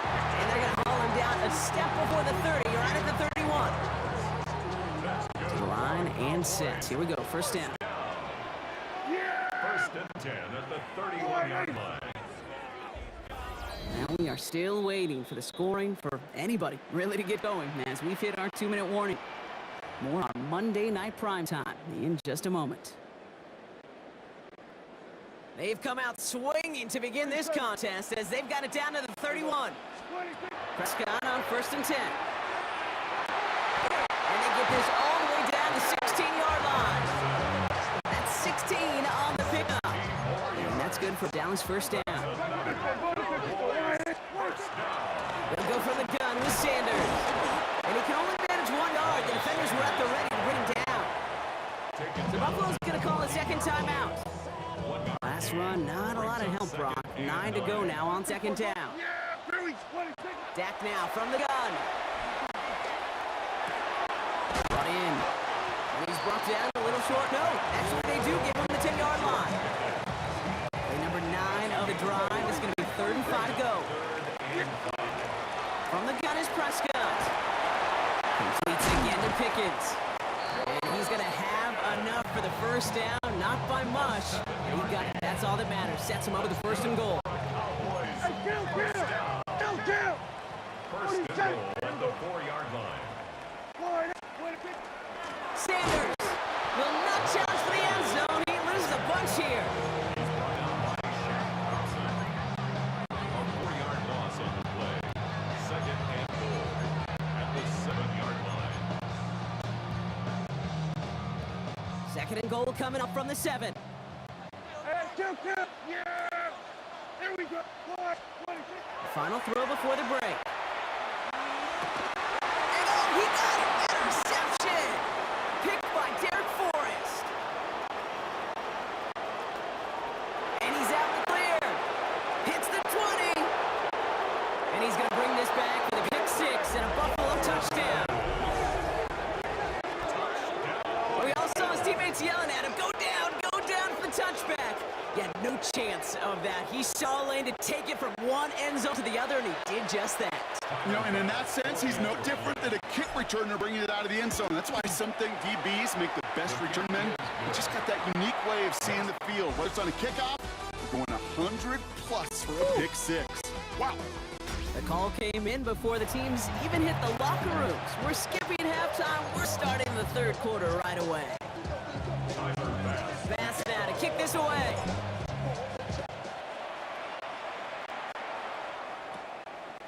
S3: And they're going to haul him down a step before the 30, right at the 31. To the line, and and set. Here we go, first down.
S2: First and 10 at the 31-yard line.
S3: Now we are still waiting for the scoring for anybody really to get going as we've hit our 2-minute warning. More on Monday Night Primetime in just a moment. They've come out swinging to begin this contest as they've got it down to the 31. Prescott on first and 10. And they get this all the way down to 16-yard line. That's 16 on the pickup. And that's good for Dallas first down. They'll go from the gun with Sanders. And he can only manage 1 yard. The defenders were at the ready to bring him down. So Buffalo's going to call a second timeout. Last run, not a lot of help, Brock. 9 to go now on second down. Dak now from the gun. Brought in. And he's brought down a little short. No, actually they do give him the 10-yard line. Play number 9 of the drive is going to be 3rd and 5 to go. From the gun is Prescott. Completes again to Pickens. And he's going to have enough for the first down, not by much. He got it. That's all that matters. Sets him up with the 1st and goal.
S2: First and goal at the 4-yard line.
S3: Sanders will not challenge for the end zone. He loses a bunch here.
S2: He's brought down by Shaq Thompson. A 4-yard loss on the play. Second and goal at the 7-yard line.
S3: Second and goal coming up from the 7. Final throw before the break. And oh, he got it! Interception! Picked by Derek Forrest. And he's out in the clear. Hits the 20. And he's going to bring this back for the pick 6 and a Buffalo touchdown. We all saw his teammates yelling at him, go down for the touchback. He had no chance of that. He saw a lane to take it from one end zone to the other, and he did just that.
S4: You know, and in that sense, he's no different than a kick returner bringing it out of the end zone. That's why something DBs make the best return men. They just got that unique way of seeing the field. Whether it's on a kickoff, they're going 100+ for a pick 6. Wow.
S3: The call came in before the teams even hit the locker rooms. We're skipping halftime. We're starting the 3rd quarter right away. Bass now to kick this away.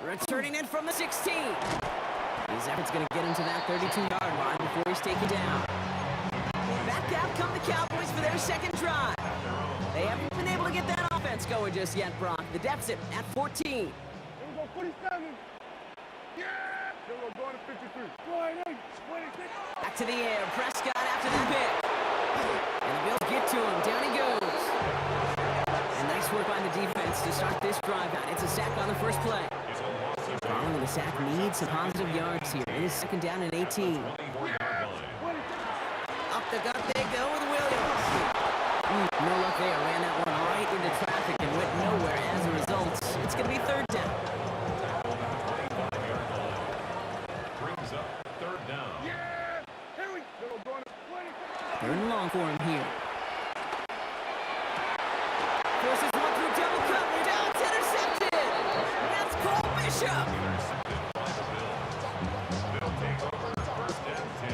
S3: Returning it from the 16. His effort's going to get him to that 32-yard line before he's taken down. Back out come the Cowboys for their second drive. They haven't been able to get that offense going just yet, Brock. The deficit at 14. Back to the air. Prescott after the pick. And the Bills get to him. Down he goes. And nice work by the defense to start this drive out. It's a sack on the first play. Following the sack needs some positive yards here. It is second down and 18. Up the gut they go with Williams. No luck there. Ran that one right into traffic and went nowhere as a result. It's going to be 3rd down.
S2: Brings up 3rd down.
S3: 3rd and long for him here. Forces one through double coverage. Now it's intercepted. That's Cole Bishop.
S2: Intercepted by the Bills. They'll take over 1st and 10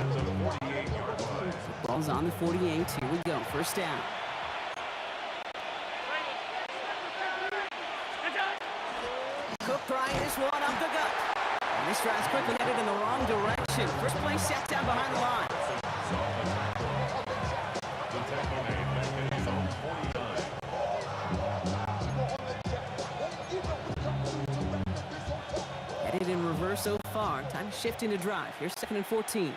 S2: at the 48-yard line.
S3: Ball's on the 48. Here we go. First down. Cook trying this one up the gut. And this drive's quickly headed in the wrong direction. First play set down behind the line.
S2: The tackle made back at his own 49.
S3: Headed in reverse so far. Time to shift into drive. Here's 2nd and 14.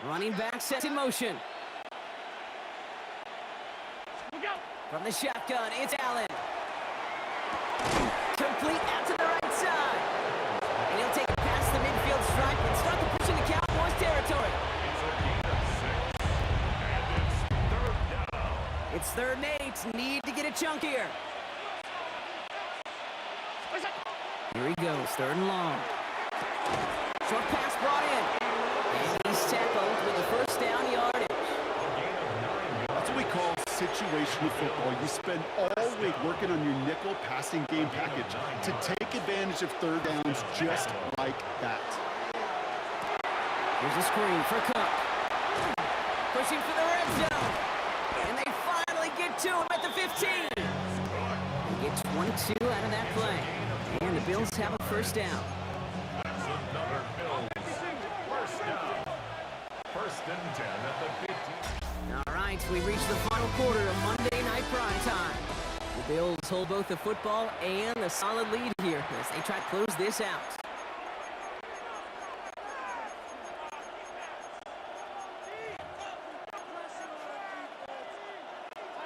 S3: Running back set in motion. From the shotgun, it's Allen. Complete out to the right side. And he'll take it past the midfield stripe and start to push into Cowboys territory.
S2: It's a gain of 6, and it's 3rd down.
S3: It's 3rd and 8. Need to get a chunk here. Here he goes, 3rd and long. Short pass brought in.
S4: position of football, you spend all week working on your nickel passing game package to take advantage of third downs just like that.
S3: Here's a screen for Cook. Pushing for the red zone. And they finally get to him at the 15. They get 22 out of that play. And the Bills have a first down.
S2: That's another Bills first down. First and 10 at the 15.
S3: All right, we've reached the final quarter of Monday Night Primetime. The Bills hold both the football and the solid lead here as they try to close this out.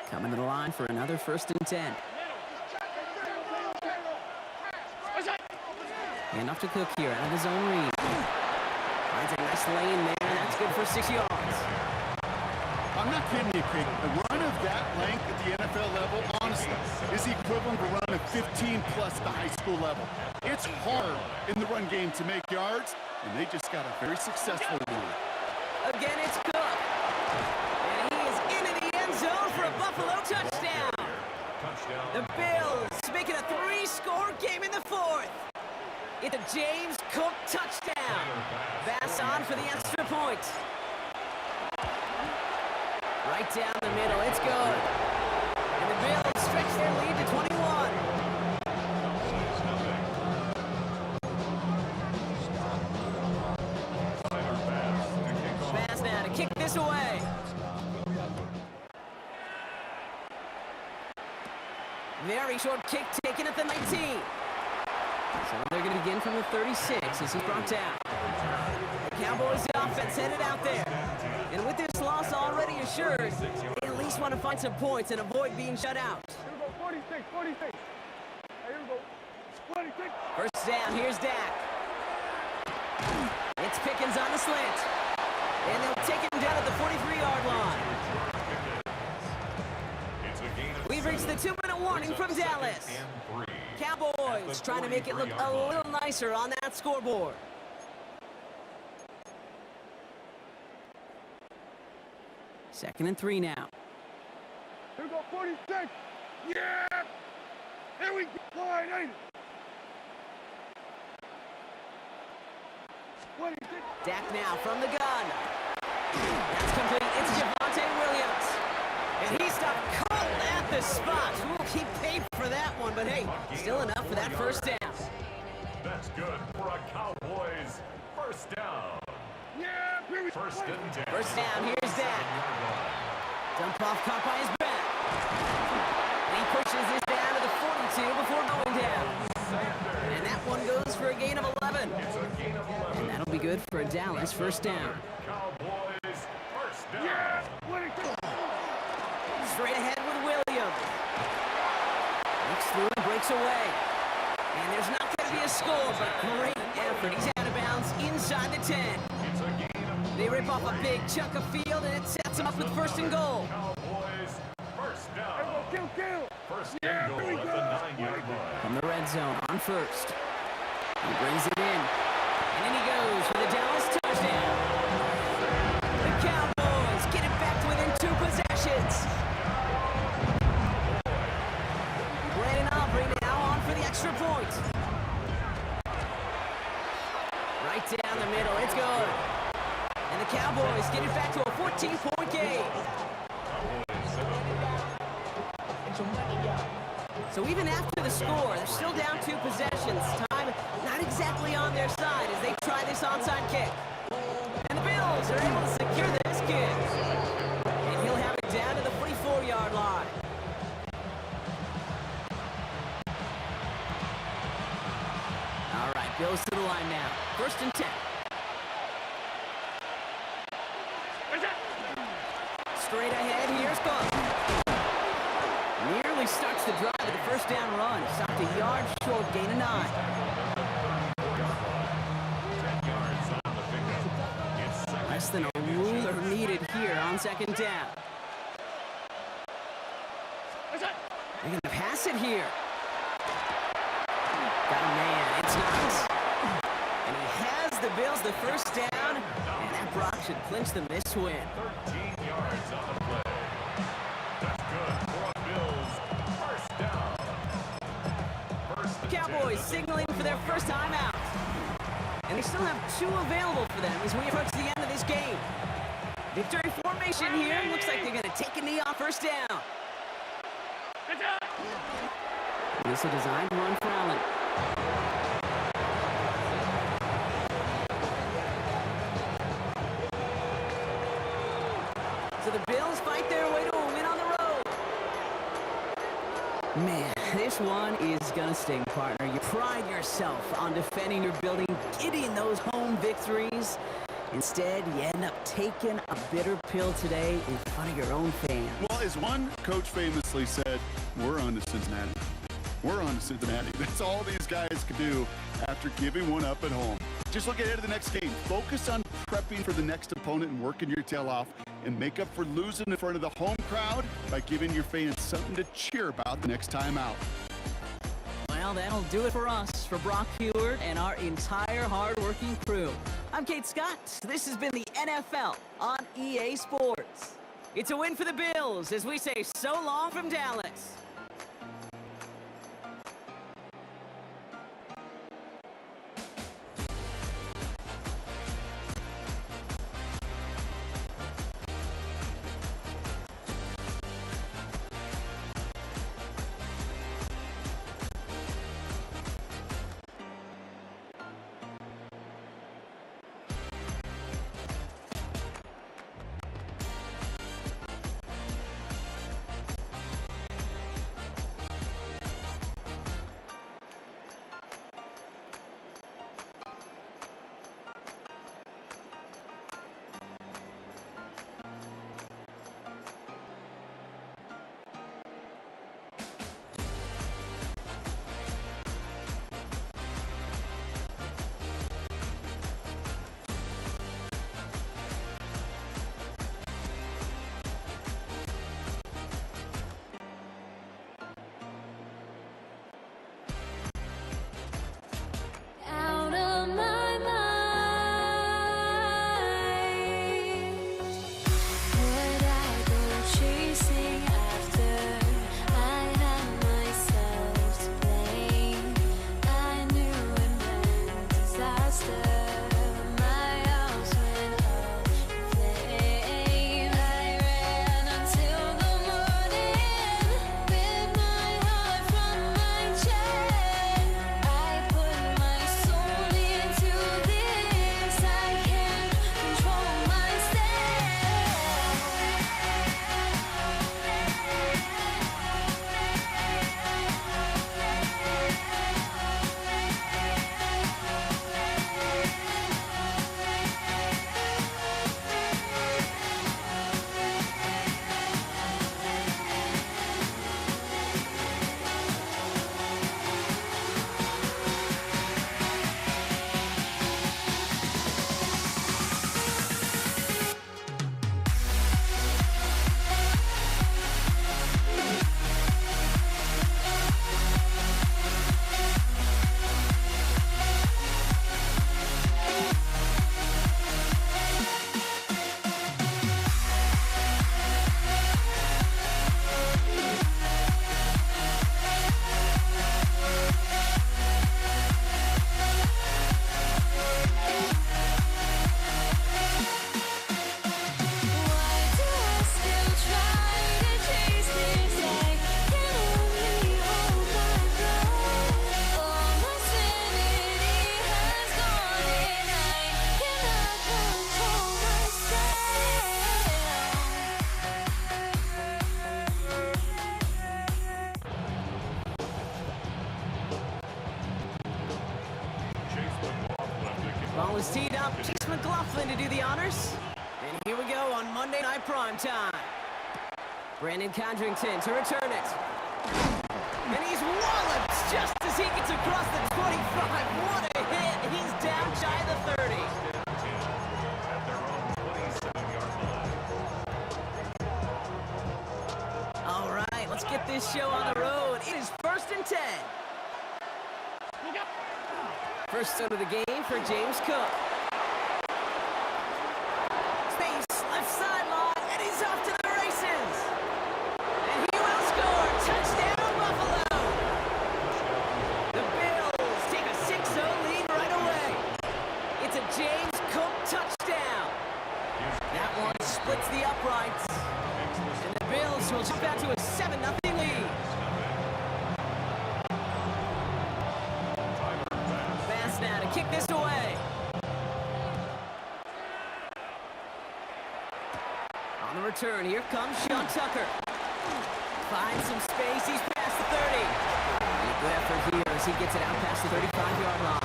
S3: Coming to the line for another first and 10. Hand off to Cook here out of his own read. Finds a nice lane there, and that's good for 6 yards.
S4: I'm not kidding you, Craig. A run of that length at the NFL level, honestly, is the equivalent of a run of 15+ the high school level. It's hard in the run game to make yards, and they just got a very successful one.
S3: Again, it's Cook. And he is into the end zone for a Buffalo touchdown. The Bills make it a 3-score game in the fourth. It's a James Cook touchdown. Bass on for the extra point. Right down the middle, it's good. And the Bills stretch their lead to 21. Bass now to kick this away. Very short kick taken at the 19. So they're going to begin from the 36 as he brought down. The Cowboys offense headed out there. And with this loss already assured, they at least want to find some points and avoid being shut out.
S7: Here we go, 46, 46. Hey, here we go. 46.
S3: First down, here's Dak. It's Pickens on the slant. And they'll take him down at the 43-yard line. We've reached the 2-minute warning from Dallas. Cowboys trying to make it look a little nicer on that scoreboard. Second and 3 now.
S7: Here we go, 46. Yeah! Here we go, line 8. 26.
S3: Dak now from the gun. That's complete. It's Javonte Williams. And he stopped cold at the spot. Ooh, he paid for that one, but hey, still enough for that first down.
S2: That's good for a Cowboys first down.
S7: Yeah, here we go.
S2: First and 10.
S3: First down, here's Dak. Dump off caught by his back. And he pushes this down to the 42 before going down. And that one goes for a gain of 11. And that'll be good for a Dallas first down.
S2: Cowboys first down.
S7: Yeah, 22.
S3: Straight ahead with Williams. Looks through and breaks away. And there's not going to be a score, but great effort. He's out of bounds inside the 10. They rip off a big chunk of field, and it sets them up with first and goal.
S2: Cowboys first
S7: Here
S2: down.
S7: we go, kill.
S2: First and goal at the 9-yard line.
S3: From the red zone on first. He brings it in. And in he goes for the Dallas touchdown. The Cowboys get it back to within 2 possessions. Brandon Aubrey now on for the extra point. Right down the middle, it's good. And the Cowboys get it back to a 14-point game. So even after the score, they're still down 2 possessions. Time not exactly on their side as they try this onside kick. And the Bills are able to secure this kick. And he'll have it down to the 44-yard line. All right, Bills to the line now. First and 10. Straight ahead, here's Cook. Nearly starts the drive with the first down run. Stopped a yard short, gain of 9. Less than a ruler needed here on second down. They're going to pass it here. Got a man, it's nice. And he has the Bills the first down, and that block should clinch them this win.
S2: 13 yards on the play. That's good for
S3: Cowboys signaling for their first timeout. And they still have 2 available for them as we approach the end of this game. Victory formation here. Looks like they're going to take a knee on first down. This is a designed run for Allen. So the Bills fight their way to a win on the road. Man, this one is gonna sting, partner. You pride yourself on defending your building, getting those home victories. Instead, you end up taking a bitter pill today in front of your own fans.
S4: Well, as one coach famously said, we're on to Cincinnati. We're on to Cincinnati. That's all these guys can do after giving one up at home. Just look ahead to the next game. Focus on prepping for the next opponent and working your tail off, and make up for losing in front of the home crowd by giving your fans something to cheer about the next time out.
S3: Well, that'll do it for us, for Brock Huard and our entire hard-working crew. I'm Kate Scott. This has been the NFL on EA Sports. It's a win for the Bills as we say so long from Dallas.
S5: Out of my mind, would I go chasing after? I had myself to blame. I knew it meant disaster. My house went up in flames. I ran until the morning with my heart from my chest. I put my soul into this. I can't control Why do I still try to chase this? I can only hold my breath. All my sanity has gone and I cannot control
S2: Chase McLaughlin to kick
S3: Ball is teed up. Chase McLaughlin to do the honors. And here we go on Monday Night Primetime. Brandon Condrington to return it. And he's walloped just as he gets across the 25. What a hit. He's down shy of the 30.
S2: at their own 27-yard line.
S3: All right, let's get this show on the road. It is 1st and 10. First out of the game for James Cook. Space, left sideline, and he's off to the races. And he will score. Touchdown, Buffalo. The Bills James Cook, touchdown. That one splits the uprights. And the Bills will jump out to a 7-0 lead. Fast now to kick this away. On the return, here comes Sean Tucker. Finds some space, he's past the 30. And a good effort here as he gets it out past the 35-yard line.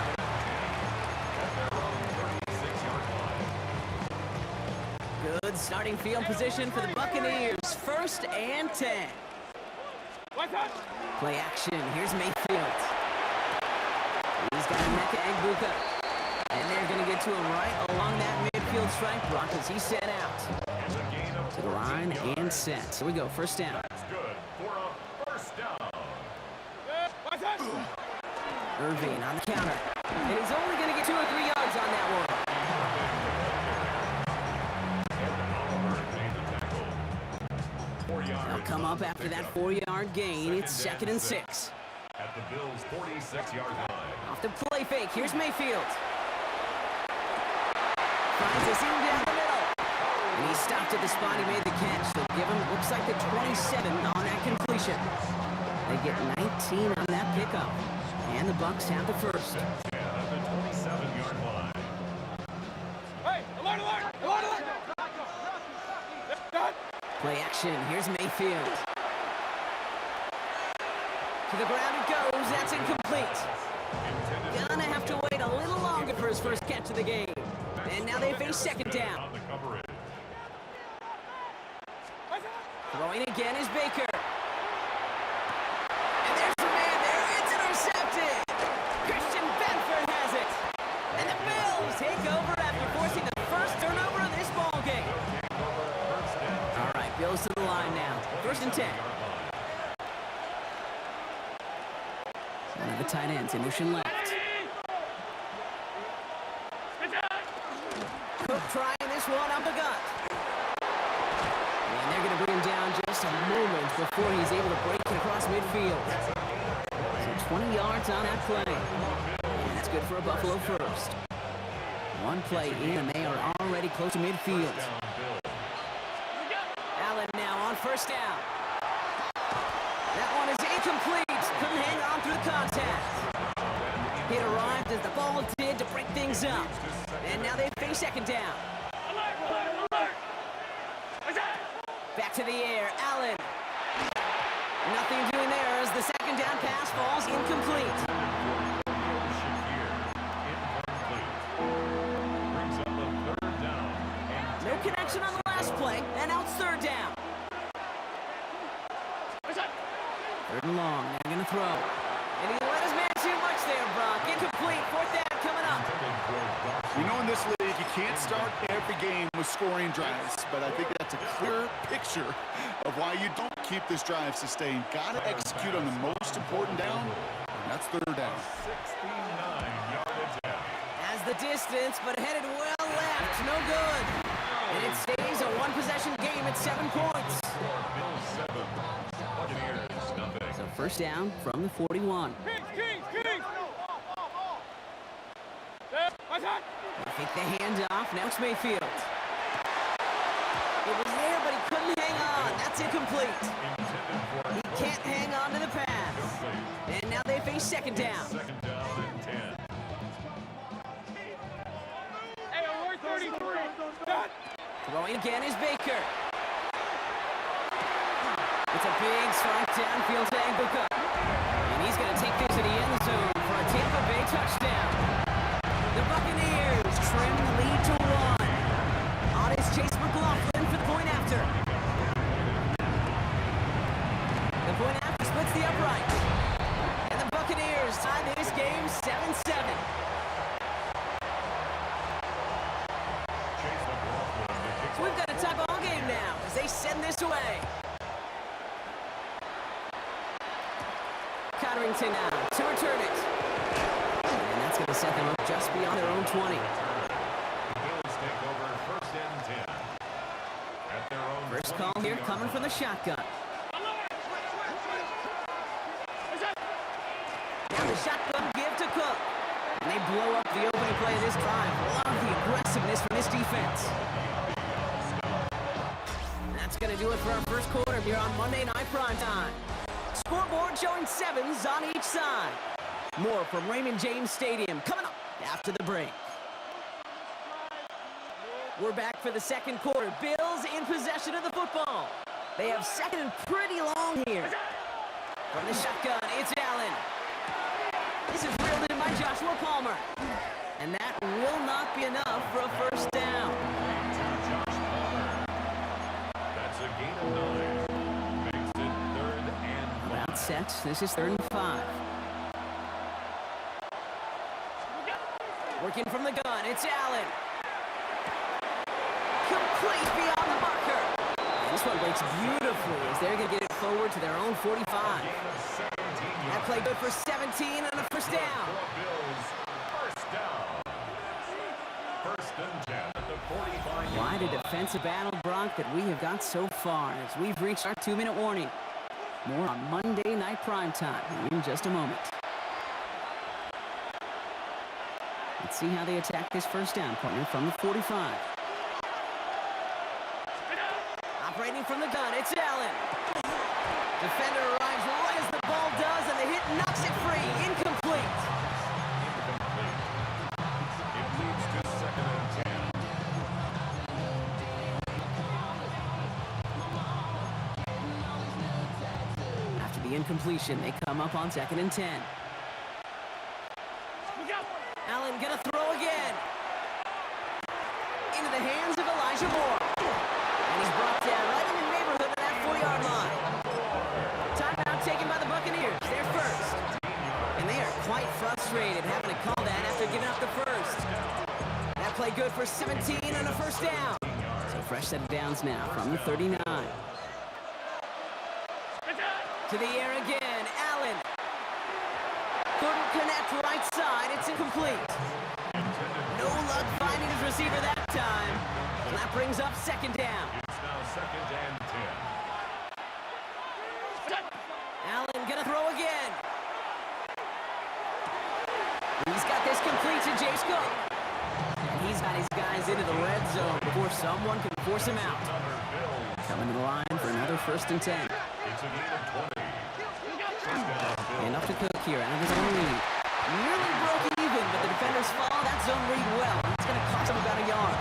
S3: Good starting field position for the Buccaneers. 1st and 10. Play action. Here's Mayfield. He's got Emeka Egbuka. And they're going to get to him right along that midfield stripe block as he's set out. To the line and set. So we go. 1st down.
S2: That's good for a first down.
S3: Irving on the counter. And he's only going to get 2 or 3 yards on that one. They'll come up after that 4-yard gain. It's 2nd and 6.
S2: At the Bills' 46-yard line.
S3: Off the play fake. Here's Mayfield. Finds a seam down the middle. And he stopped at the spot he made the catch. They'll give him, looks like the 27 on that completion. They get 19 on that pickup. And the Bucs have the first.
S2: At the 27-yard line.
S7: Hey, alert, alert, alert, alert!
S3: Play action. Here's Mayfield. To the ground it goes. That's incomplete. Gonna have to wait a little longer for his first catch of the game. And now they face 2nd down.
S2: On the coverage.
S3: Throwing again is Baker. And there's the man there. It's intercepted. Christian Benford has it. And the Bills take over after forcing the first turnover of this ball game. All right, Bills to the line now. 1st and 10. One of the tight ends in motion left. Cook trying this one up the gut. And they're going to bring him down just a moment before he's able to break it across midfield. So 20 yards on that play. And that's good for a Buffalo first. One play in, and they are already close to midfield. Allen now on 1st down. That one is incomplete. Couldn't hang on through the contact. It arrived as the ball did to break things up. And now they face 2nd down. Back to the air, Allen. Nothing doing there as the 2nd down pass falls incomplete. No connection on the last play, and now it's 3rd down. 3rd and long, they're going to throw. And he let his man too much there, Brock. Incomplete, 4th down coming up.
S4: You know, in this league, you can't start every game with scoring drives, but I think that's a clear picture of why you don't keep this drive sustained. Got to execute on the most important down, and that's 3rd down.
S2: 69-yard attempt.
S3: Has the distance, but headed well left. No good. And it stays a 1-possession game at 7 points.
S2: Bills 7, Buccaneers nothing.
S3: So 1st down from the 41.
S7: Kings!
S3: They take the handoff. Now it's Mayfield. It was there, but he couldn't hang on. That's incomplete. He can't hang on to the pass. And now they face 2nd down.
S2: 2nd down and 10.
S7: Hey, alert 33!
S3: Throwing again is Baker. It's a big strike downfield to Egbuka. And he's going to take this to the end zone for a Tampa Bay touchdown. The Buccaneers trim the lead to 1. On is Chase McLaughlin for the point after. The point after splits the upright. And the Buccaneers tie this game 7-7. So we've got a tie ball game now as they send this away. Cotterington now to return it. And that's going to set them up just beyond their own 20.
S2: Bills take over 1st and 10. At their own
S3: First call here coming from the shotgun. Now the shotgun give to Cook. And they blow up the opening play of this drive. Love the do it for our first quarter here on Monday Night Primetime. Scoreboard showing 7s on each side. More from Raymond James Stadium coming up after the break. We're back for the second quarter. Bills in possession of the football. They have second and pretty long here. From the shotgun, it's Allen. This is reeled in by Joshua Palmer. And that will not be enough for a first down.
S2: Josh Palmer. That's a gain of 9. Makes it 3rd and 5.
S3: About set. This is 3rd and 5. Working from the gun, it's Allen. Complete beyond the marker. And this one breaks beautifully as they're going to get it forward to their own 45. That play good for 17 and a first down.
S2: Bills, first down. First and 10 at the 45.
S3: Quite a defensive battle, Brock, that we have got so far as we've reached our 2-minute warning. More on Monday Night Primetime in just a moment. Let's see how they attack this first down, partner, from the 45. Operating from the gun, it's Allen. Defender arrives right as the ball does, and the hit knocks it free. Incomplete.
S2: It leads to 2nd and 10.
S3: After the incompletion, they come up on 2nd and 10. Allen gonna throw again. Into the hands of Elijah Moore. And he's brought down right in the neighborhood of that 4-yard line. Timeout taken by the Buccaneers. They're first. And they are quite frustrated having to call that after giving up the first. That play good for 17 and a first down. So fresh set of downs now from the 39. To the air again, Allen. Couldn't connect right side, it's incomplete. No luck finding his receiver that time. And that brings up 2nd down.
S2: It's now 2nd and 10.
S3: Allen gonna throw again. He's got this complete to James Cook. And he's got his guys into the red zone before someone can force him out. Coming to the line for another 1st and 10.
S2: It's a gain of 20. First down, Bills.
S3: And up to Cook here out of his own lead. Nearly broke even, but the defenders follow that zone read well. It's going to cost them about a yard.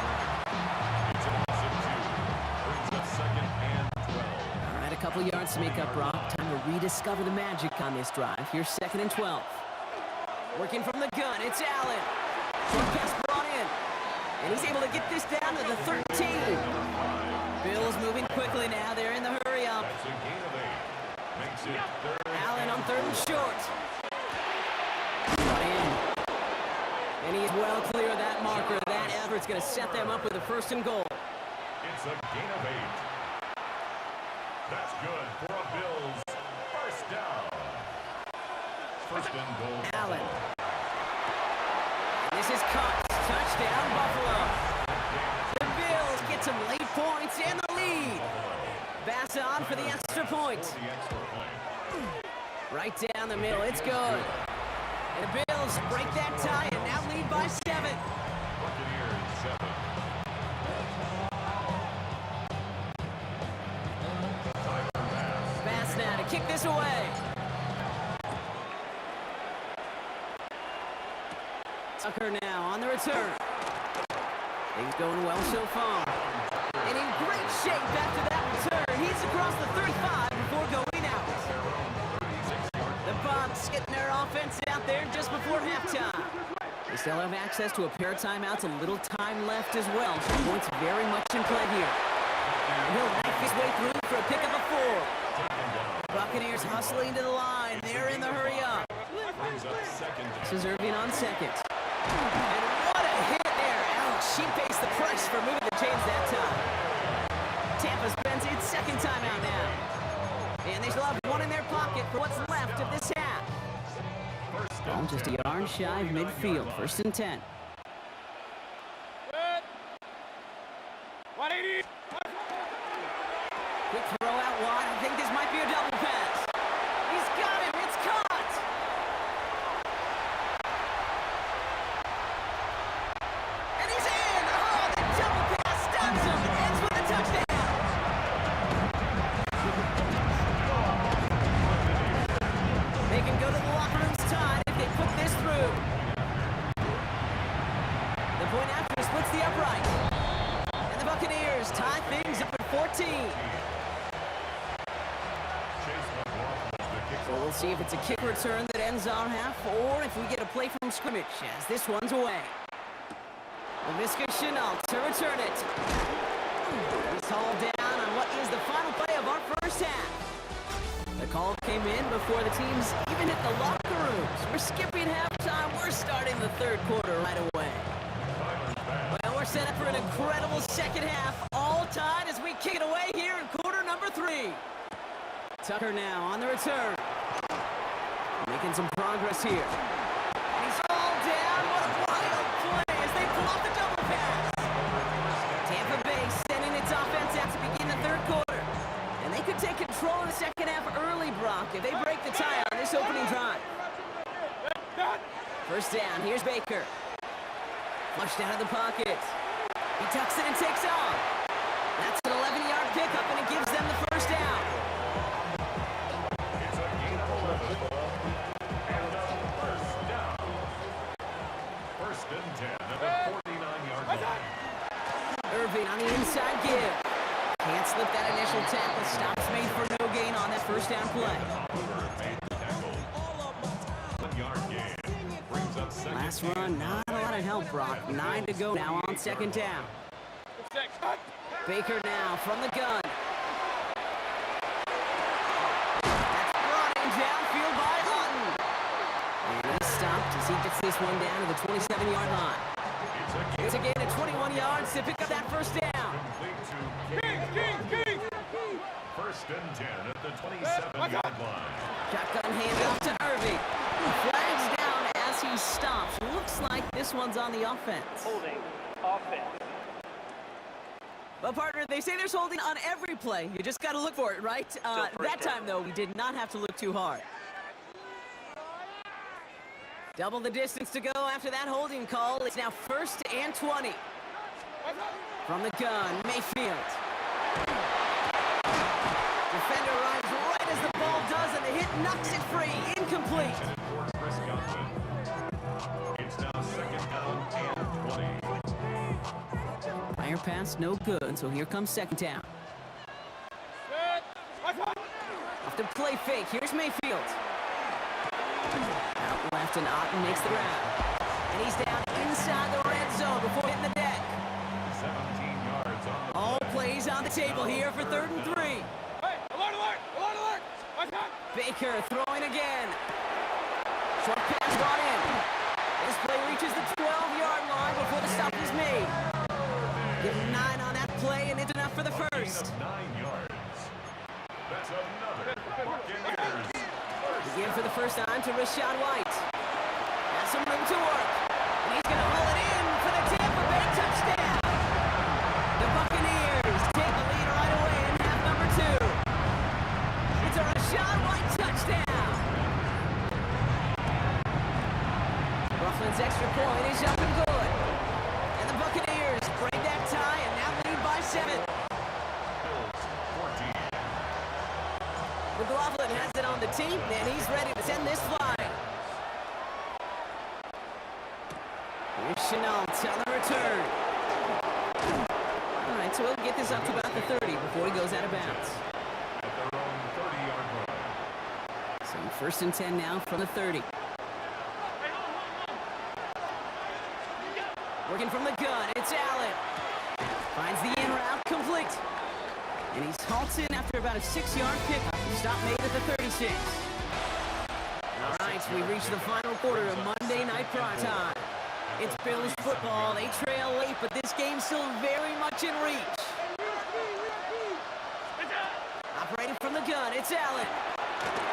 S2: It's a loss of 2. Brings up 2nd and 12.
S3: All right, a couple yards to make up, Brock. Time to rediscover the magic on this drive. Here's 2nd and 12. Working from the gun, it's Allen. Short pass brought in. And he's able to get this down to the 13. Bills moving quickly now. They're in the hurry up.
S2: That's a gain of 8. Makes it 3rd.
S3: Allen on 3rd and short. Brought in. And he is well clear of that marker. That effort's going to set them up with a 1st and goal.
S2: It's a gain of 8. That's good for a Bills first down. 1st and goal.
S3: Allen. And this is cut. Touchdown, Buffalo. The Bills get some late points and the lead. Bass on for the extra point.
S2: For the extra point.
S3: Right down the middle. It's good. And the Bills break that tie and now lead by 7.
S2: Buccaneers 7. Tyler Bass.
S3: Bass now to kick this away. Tucker now on the return. Things going well so far. And in great shape after that return. He's across the 35 before going out. The Bucs getting their offense out there just before halftime. They still have access to a pair of timeouts, a little time left as well. So points very much in play here. And he'll knife his way through for a pick of a 4. Buccaneers hustling to the line. They're in the hurry up.
S2: Brings up 2nd down.
S3: This is Irving on 2nd. And what a hit there. Ouch, she pays the price for moving the chains that time. Tampa spends its 2nd timeout now. And they still have 1 in their pocket for what's left of this half. Ball just a yard shy of midfield. 1st and 10.
S7: 180.
S3: Quick throw out wide. I think this might be a double pass. He's got him. It's caught. And he's in. Oh, the double pass stops him. Ends with a touchdown. point after splits the upright. And the Buccaneers tie things up at 14. So we'll see if it's a kick return that ends our half, or if we get a play from scrimmage, as this one's away. Laviska Shenault to return it. He's hauled down on what is the final play of our first half. The call came in before the teams even hit the locker rooms. We're skipping halftime. We're starting the third quarter right away. Well, we're set up for an incredible second half. All tied as we kick it away here in quarter number 3. Tucker now on the return. Making some progress here. And he's all down. What a wild play as they pull off the double pass. Tampa Bay sending its offense out to begin the third quarter. And they could take control in the second half early, Brock, if they break the tie on this opening drive. First down, here's Baker. Flushed out of the pocket. He tucks it and takes off. That's an 11-yard pickup, and it gives them the first down.
S2: It's a gain of 11. And a first down. First and 10 at the 49-yard line.
S3: Irving on the inside give. Can't slip that initial tackle. Stops made for no gain on that first down play.
S2: Made the tackle. 1-yard gain. Brings up second.
S3: Last run, not a lot of help, Brock. 9 to go now on second down. Baker now from the gun. That's brought in downfield by Hutton. And he's stopped as he gets this one down to the 27-yard line. It's a gain of 21 yards to pick up that first down.
S2: First and 10 at the 27-yard line.
S3: Shotgun handoff to Irving. Flags down as he stops. Looks like this one's on the offense.
S6: Holding. Offense.
S3: But partner, they say there's holding on every play. You just got to look for it, right? That time, though, we did not have to look too hard. Double the distance to go after that holding call. It's now first and 20. From the gun, Mayfield. Defender arrives right as the ball does, and the hit knocks it free. Incomplete.
S2: For Chris Godwin. It's now second down and 20.
S3: Fire pass, no good, so here comes second down. Off the play fake, here's Mayfield. Out left, and Otten makes the round. And he's down inside the red zone before hitting the deck.
S2: 17 yards on the
S3: All plays on the table here for 3rd and 3.
S7: Hey, alert, alert, alert, alert!
S3: Baker throwing again. Short pass brought in. This play reaches the 12-yard line before the stop is made. Give him 9 on that play, and it's enough for the first.
S2: 9 yards. That's another Buccaneers.
S3: Again for the first time to Rashad White. Has some room to work. And he's going to haul it in for the Tampa Bay touchdown. The Buccaneers take the lead right away in half number 2. It's a Rashad White touchdown. Rufflin's extra point is up and good. And the Buccaneers break that tie and now lead by 7.
S2: Bills 14.
S3: McLaughlin has it on the team, and he's ready to send this flying. Here's Shenault on the return. All right, so we'll get this up to about the 30 before he goes out of bounds.
S2: At their own 30-yard line.
S3: So first and 10 now from the 30. Working from the gun, it's Allen. Finds the in route complete. And he's halted after about a 6-yard pickup. Stop made at the 36. All right, we reach the final quarter of Monday Night Prime Time. It's Bills football. They trail late, but this game's still very much in reach. Operating from the gun, it's Allen.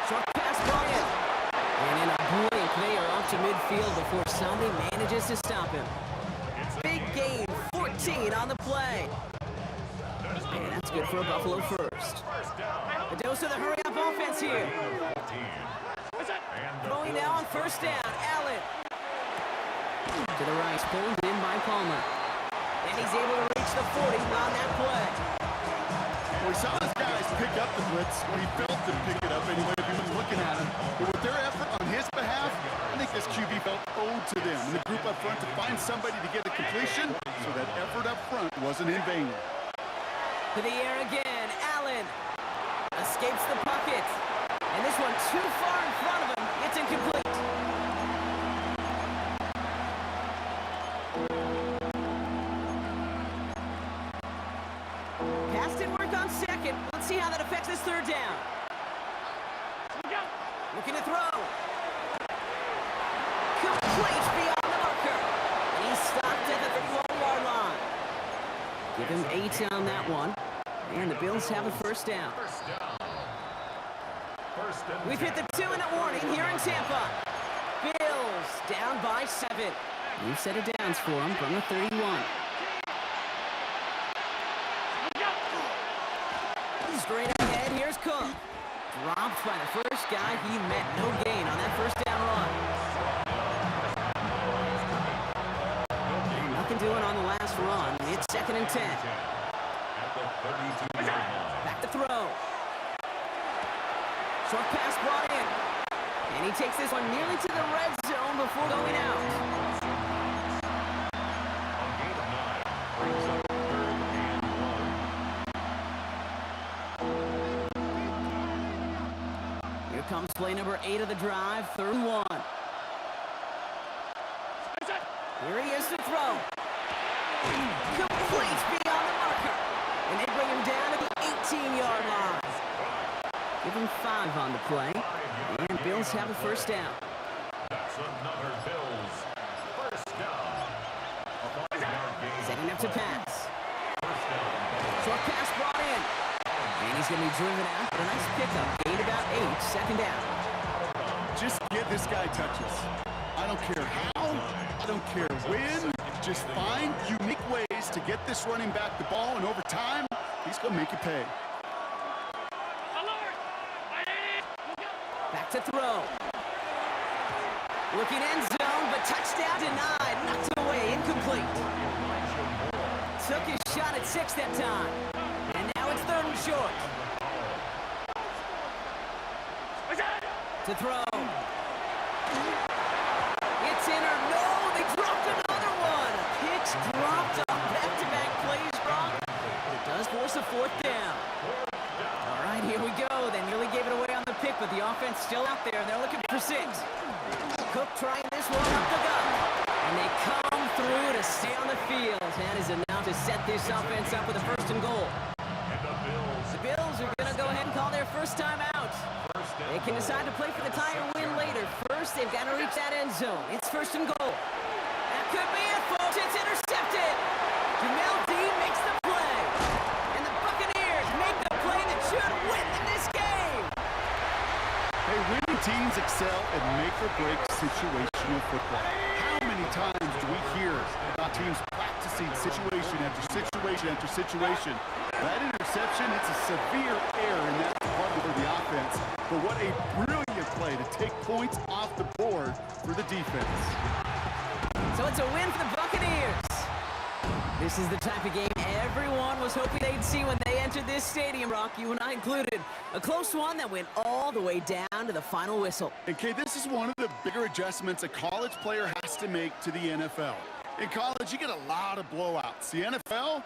S3: Short pass brought in. And in a blink, they are off to midfield before somebody manages to stop him. Big gain, 14 on the play. And that's good for a Buffalo first. A dose of the hurry-up offense here. Throwing now on first down, Allen. To the right, pulled in by Palmer. And he's able to reach the 40 on that play.
S4: We saw his guys pick up the blitz when he felt them pick it up anyway. If he was looking at him. But with their effort on his behalf, I think this QB felt owed to them and the group up front to find somebody to get a completion, so that effort up front wasn't in vain.
S3: To the air again, Allen escapes the pocket. And this one too far in front of him. It's incomplete. Pass didn't work on second. Let's see how that affects this third down. Looking to throw. Complete beyond the marker. And he's stopped at the 31-yard line. Give him 8 on that one. And the Bills have a first down. We've hit the 2-minute warning here in Tampa. Bills down by 7. New set of downs for them from the 31. Straight ahead, here's Cook. Dropped by the first guy he met. No gain on that first down run. Nothing doing on the last run. It's 2nd and 10. Back to throw. Short pass brought in. And he takes this one nearly to the red zone before going out.
S2: On gain of 9, brings up 3rd and 1.
S3: Here comes play number 8 of the drive, 3rd and 1. Here he is to throw. Complete beyond the marker. And they bring him down to the 18-yard line. Give him 5 on the play. And Bills have a first down.
S2: That's another Bills first down. A 5-yard gain.
S3: Setting up to pass.
S2: First down.
S3: Short pass brought in. And he's going to be driven out. But a nice pickup. Gain about 8. 2nd down.
S4: Just give this guy touches. I don't care how, I don't care when. Just find unique ways to get this running back the ball, and over time, he's going to make you pay.
S3: Back to throw. Looking end zone, but touchdown denied. Knocked away, incomplete. Took his shot at 6 that time. And now it's 3rd and short. To throw. It's in or no, they dropped another one. Pitch dropped on back-to-back plays, Brock. It does force a 4th down. All right, here we go. They nearly gave it away on the pick, but the offense still out there. They're looking for 6. Cook trying this one up the gut. And they come through to stay on the field. That is enough to set this offense up with a 1st and goal.
S2: And
S3: The Bills are going to go ahead and call their first time out. They can decide to play for the tie or win later. First, they've got to reach that end zone. It's 1st and goal. That could be it, folks. It's intercepted. Jamel Dean makes the play. And the Buccaneers make the play that should win them this game.
S4: Hey, winning teams excel at make-or-break situational football. How many times do we hear about teams practicing situation after situation after situation? That interception, it's a severe error in that department for the offense. But what a brilliant play to take points off the board for the defense.
S3: So it's a win for the Buccaneers. This is the type of game everyone was hoping they'd see when they entered this stadium, Rock, you and I included. A close one that went all the way down to the final whistle.
S4: And Kay, this is one of the bigger adjustments a college player has to make to the NFL. In college, you get a lot of blowouts. The NFL,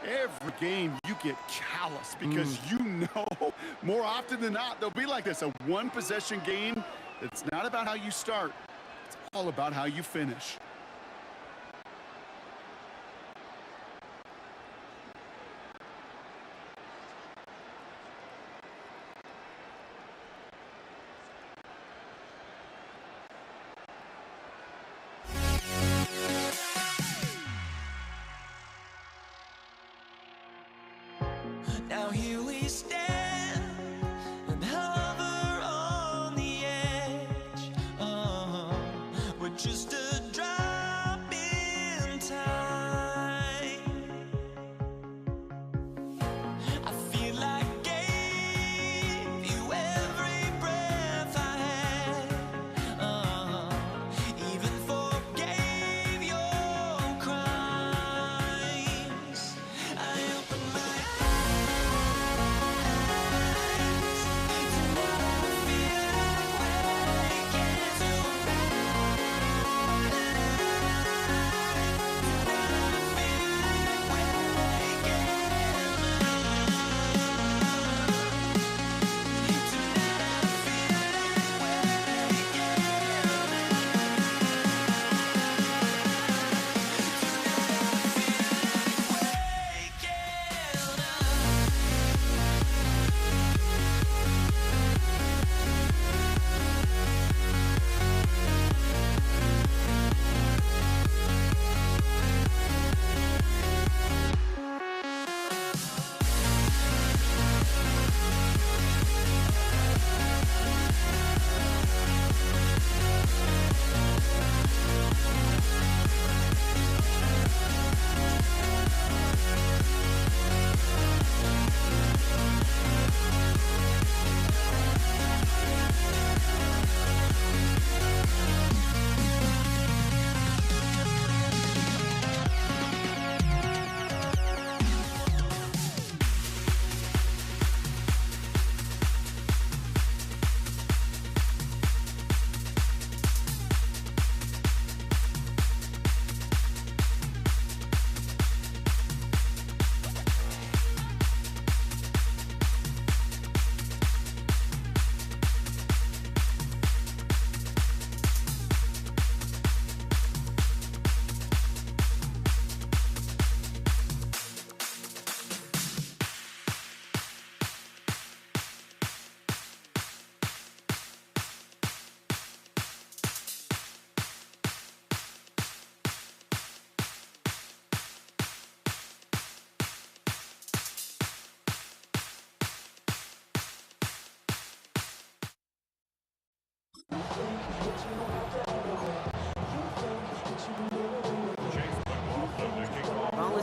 S4: every game you get callous because you know more often than not they'll be like this, a one-possession game. It's not about how you start. It's all about how you finish.
S1: Now here we stand and hover on the edge. We're just a drop in time. I feel like I gave you every breath I had. Even forgave your crimes. I opened my eyes.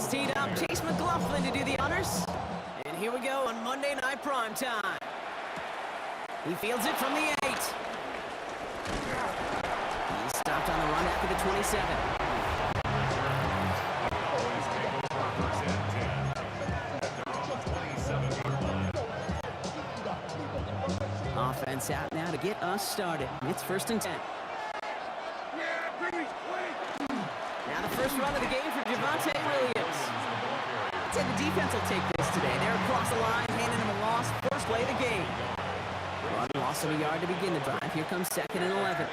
S3: is teed up. Chase McLaughlin to do the honors. And here we go on Monday Night Primetime. He fields it from the 8. He's stopped on the run after the 27.
S2: Cowboys take over first and 10. They're on the 27-yard line.
S3: Offense out now to get us started. It's first and 10. Now the first run of the game for Javonte Williams. I'd say the defense will take this today. They're across the line, handing him a loss. First play of the game. Run loss of a yard to begin the drive. Here comes 2nd and 11.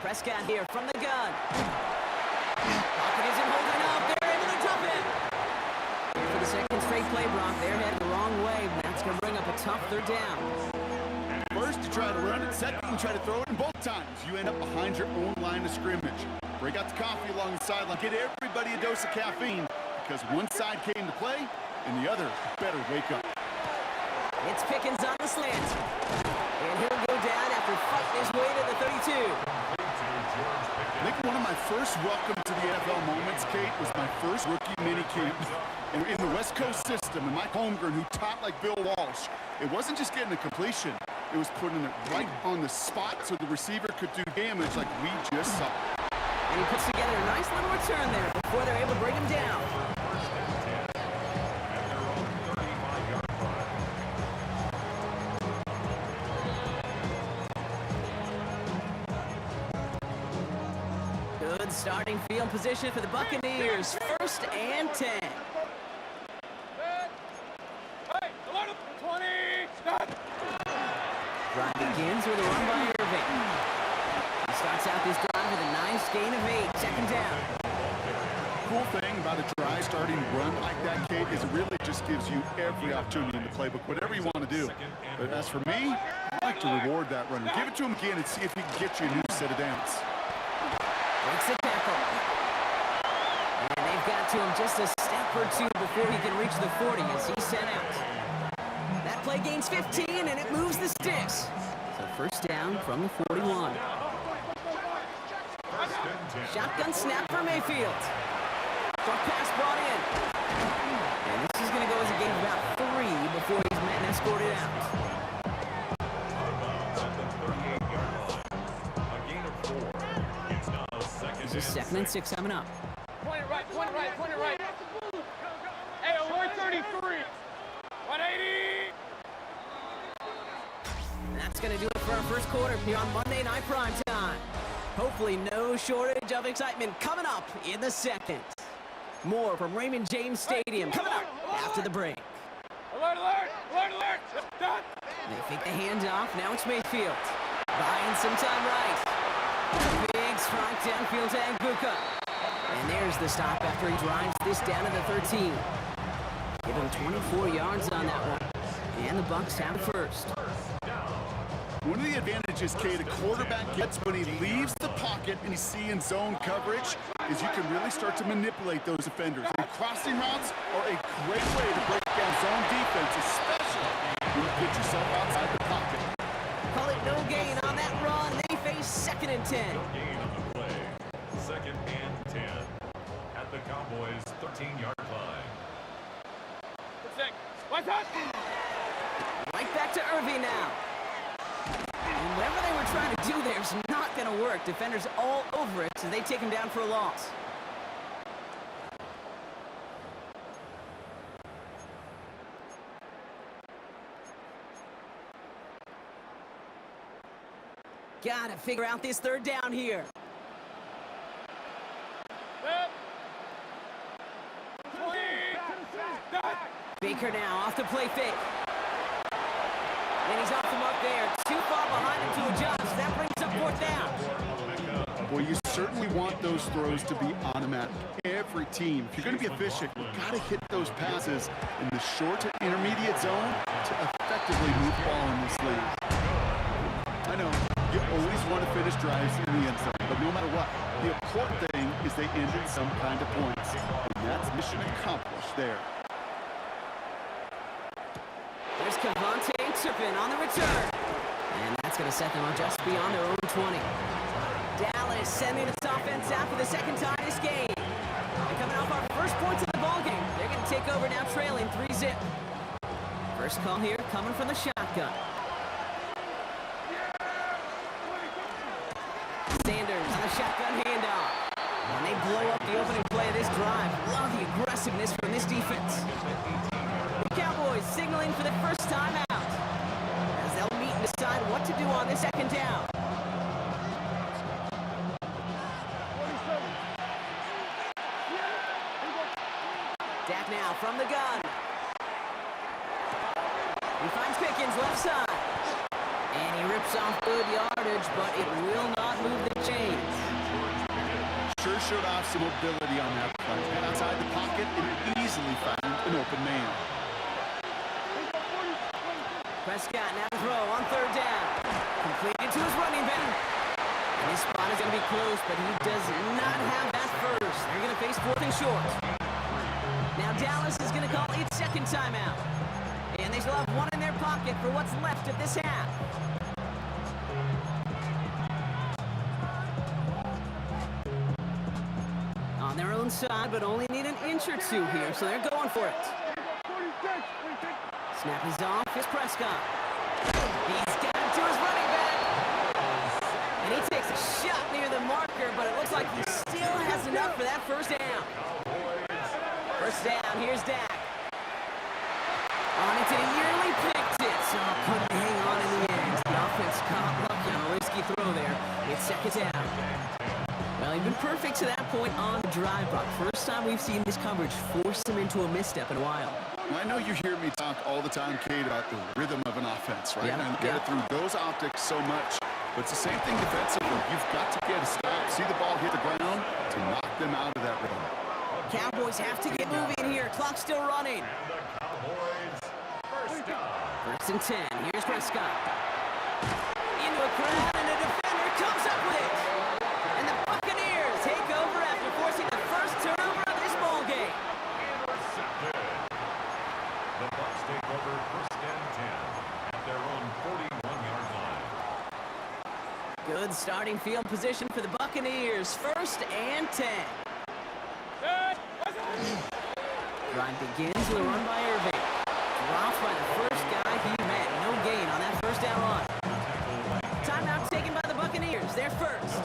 S3: Prescott here from the gun. Pocket isn't holding up. They're able to drop it. For the second straight play, Brock, they're headed the wrong way. That's going to bring up a tough 3rd down.
S4: First, you try to run it. Second, you try to throw it. And both times, you end up behind your own line of scrimmage. Break out the coffee along the sideline. Get everybody a dose of caffeine because one side came to play and the other better wake up.
S3: It's Pickens on the slant. And he'll go down after fighting his way to the 32.
S4: I think one of my first welcome to the NFL moments, Kate, was my first rookie minicamp. And in the West Coast system, and Mike Holmgren, who taught like Bill Walsh, it wasn't just getting a completion. It was putting it right on the spot so the receiver could do damage like we just saw.
S3: And he puts together a nice little return there before they're able to bring him down.
S2: First and 10. At their own 35-yard line.
S3: Good starting field position for the Buccaneers. First and 10.
S7: Hey, 20, stop.
S3: Drive begins with a run by Irving. He starts out this drive with a nice gain of 8. 2nd down.
S4: Cool thing about a dry starting run like that, Kate, is it really just gives you every opportunity in the playbook, whatever you want to do. But as for me, I like to reward that runner. Give it to him again and see if he can get you a new set of downs.
S3: Breaks the tackle. And they've got to him just a step or two before he can reach the 40 as he's sent out. That play gains 15 and it moves the sticks. So first down from the 41. Shotgun snap for Mayfield. Short pass brought in. And this is going to go as a gain of about 3 before he's met and escorted out.
S2: A gain of 4. It's now second
S3: This is 2nd and 6 coming up.
S7: Point it right, point it right, point it right. Hey, 133. 180.
S3: That's going to do it for our first quarter here on Monday Night Primetime. Hopefully no shortage of excitement coming up in the second. More from Raymond James Stadium coming up after the break.
S7: Alert, alert, alert, alert. Done.
S3: They fake the handoff. Now it's Mayfield. Buying some time right. Big strike downfield to Agbuka. And there's the stop after he drives this down to the 13. Give him 24 yards on that one. And the Bucs have it first.
S4: One of the advantages, Kate, a quarterback gets when he leaves the pocket and he's seeing zone coverage is you can really start to manipulate those offenders. And crossing routes are a great way to break down zone defense, especially when you get yourself outside the pocket.
S3: Call it no gain on that run. They face 2nd and 10.
S2: gain on the play. 2nd and 10. At the Cowboys' 13-yard line.
S7: What's up?
S3: Right back to Irving now. And whatever they were trying to do there is not going to work. Defenders all over it, so they take him down for a loss. Got to figure out this 3rd down here. Baker now off the play fake. And he's off the mark there. Too far behind him to adjust. That brings up 4th down.
S4: Well, you certainly want those throws to be automatic. Every team, if you're going to be efficient, you've got to hit those passes in the short to intermediate zone to effectively move the ball in this league. I know, you always want to finish drives in the end zone, but no matter what, the important thing is they end in some kind of points. And that's mission accomplished there.
S3: There's Cavante Turpin on the return. And that's going to set them on just beyond their own 20. Dallas sending its offense out for the 2nd time this game. And coming off our first points of the First call here coming from the shotgun. Sanders on the shotgun handoff. And they blow up the opening play of this drive. Love the aggressiveness from this defense. The Cowboys signaling for the first time out, as they'll meet and decide what to do on this second down. Dak now from the gun. He finds Pickens left side. And he rips off good yardage, but it will not move the chains.
S4: Sure showed off some mobility on that play. And outside the pocket, and easily found an open man.
S3: Prescott now to throw on third down. Completed to his running back. And his spot is going to be close, but he does not have that first. They're going to face fourth and short. Now Dallas is going to call its second timeout. And they still have one in their pocket for what's left of this half. On their own side, but only need an inch or two here, so they're going for it. Snap is off. Here's Prescott. He's got it to his running back. And he takes a shot near the marker, but it looks like he still has enough for that first down. First down, here's Dak. On into the yearly picked it, so couldn't hang on in the end. The offense caught lucky on a risky throw there. It's second down. Well, he's been perfect to that point on the drive, Brock. First time we've seen this coverage force him into a misstep in a while.
S4: I know you hear me talk all the time, Kate, about the rhythm of an offense, right?
S3: Yeah,
S4: And get it through those optics so much. But it's the same thing defensively. You've got to get a stop, see the ball hit the ground to knock them out of that rhythm.
S3: Cowboys have to get moving here. Clock's still running. First and 10. Here's Prescott. Into a crowd, and a defender comes up with it. And the Buccaneers take over after forcing the first turnover of this ball game.
S2: The Bucs take over first and 10 at their own 41-yard line.
S3: Good starting field position for the Buccaneers. First and 10. Drive begins with a run by Irving. Dropped by the first guy he met. No gain on that first down run. Timeout taken by the Buccaneers. They're first.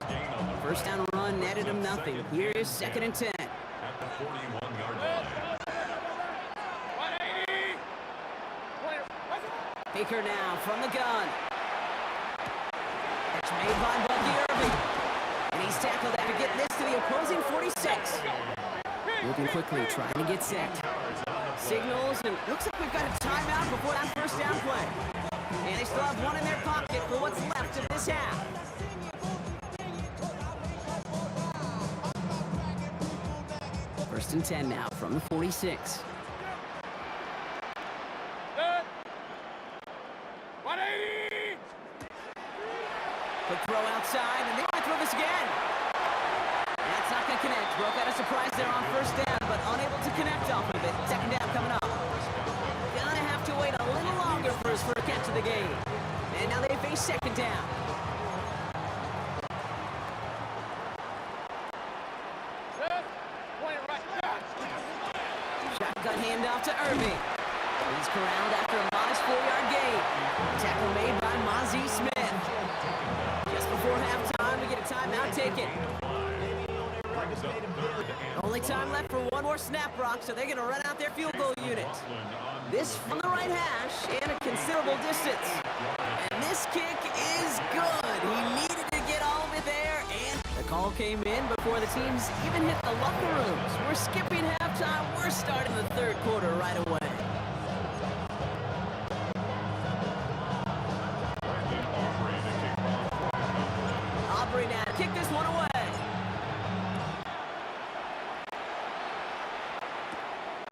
S3: First down run netted them nothing. Here is second and 10.
S2: At the 41-yard line.
S3: Baker now from the gun. Catch made by Bucky Irving. And he's tackled after getting this to the opposing 46. Moving quickly, trying to get set. Signals, and looks like we've got a timeout before that first down play. And they still have one in their pocket for what's left of this half. First and 10 now from the 46. Quick throw outside, and they might throw this again. That's not going to connect. Broke out a surprise there on first down, but unable to connect off of it. Second down coming up. Gonna have to wait a little longer for his first catch of the game. And now they face second down. Shotgun handoff to Irving. He's corralled after a modest 4-yard gain. Tackle made by Mozzie Smith. Just before halftime, we get a timeout taken. Only time left for one more snap, Brock, so they're going to run out their field goal unit. This from the right hash and a considerable distance. And this kick is good. He needed to get all of it there, and the call came in before the teams even hit the locker rooms. We're skipping halftime. We're starting the third quarter right away. Aubrey now to kick this one away.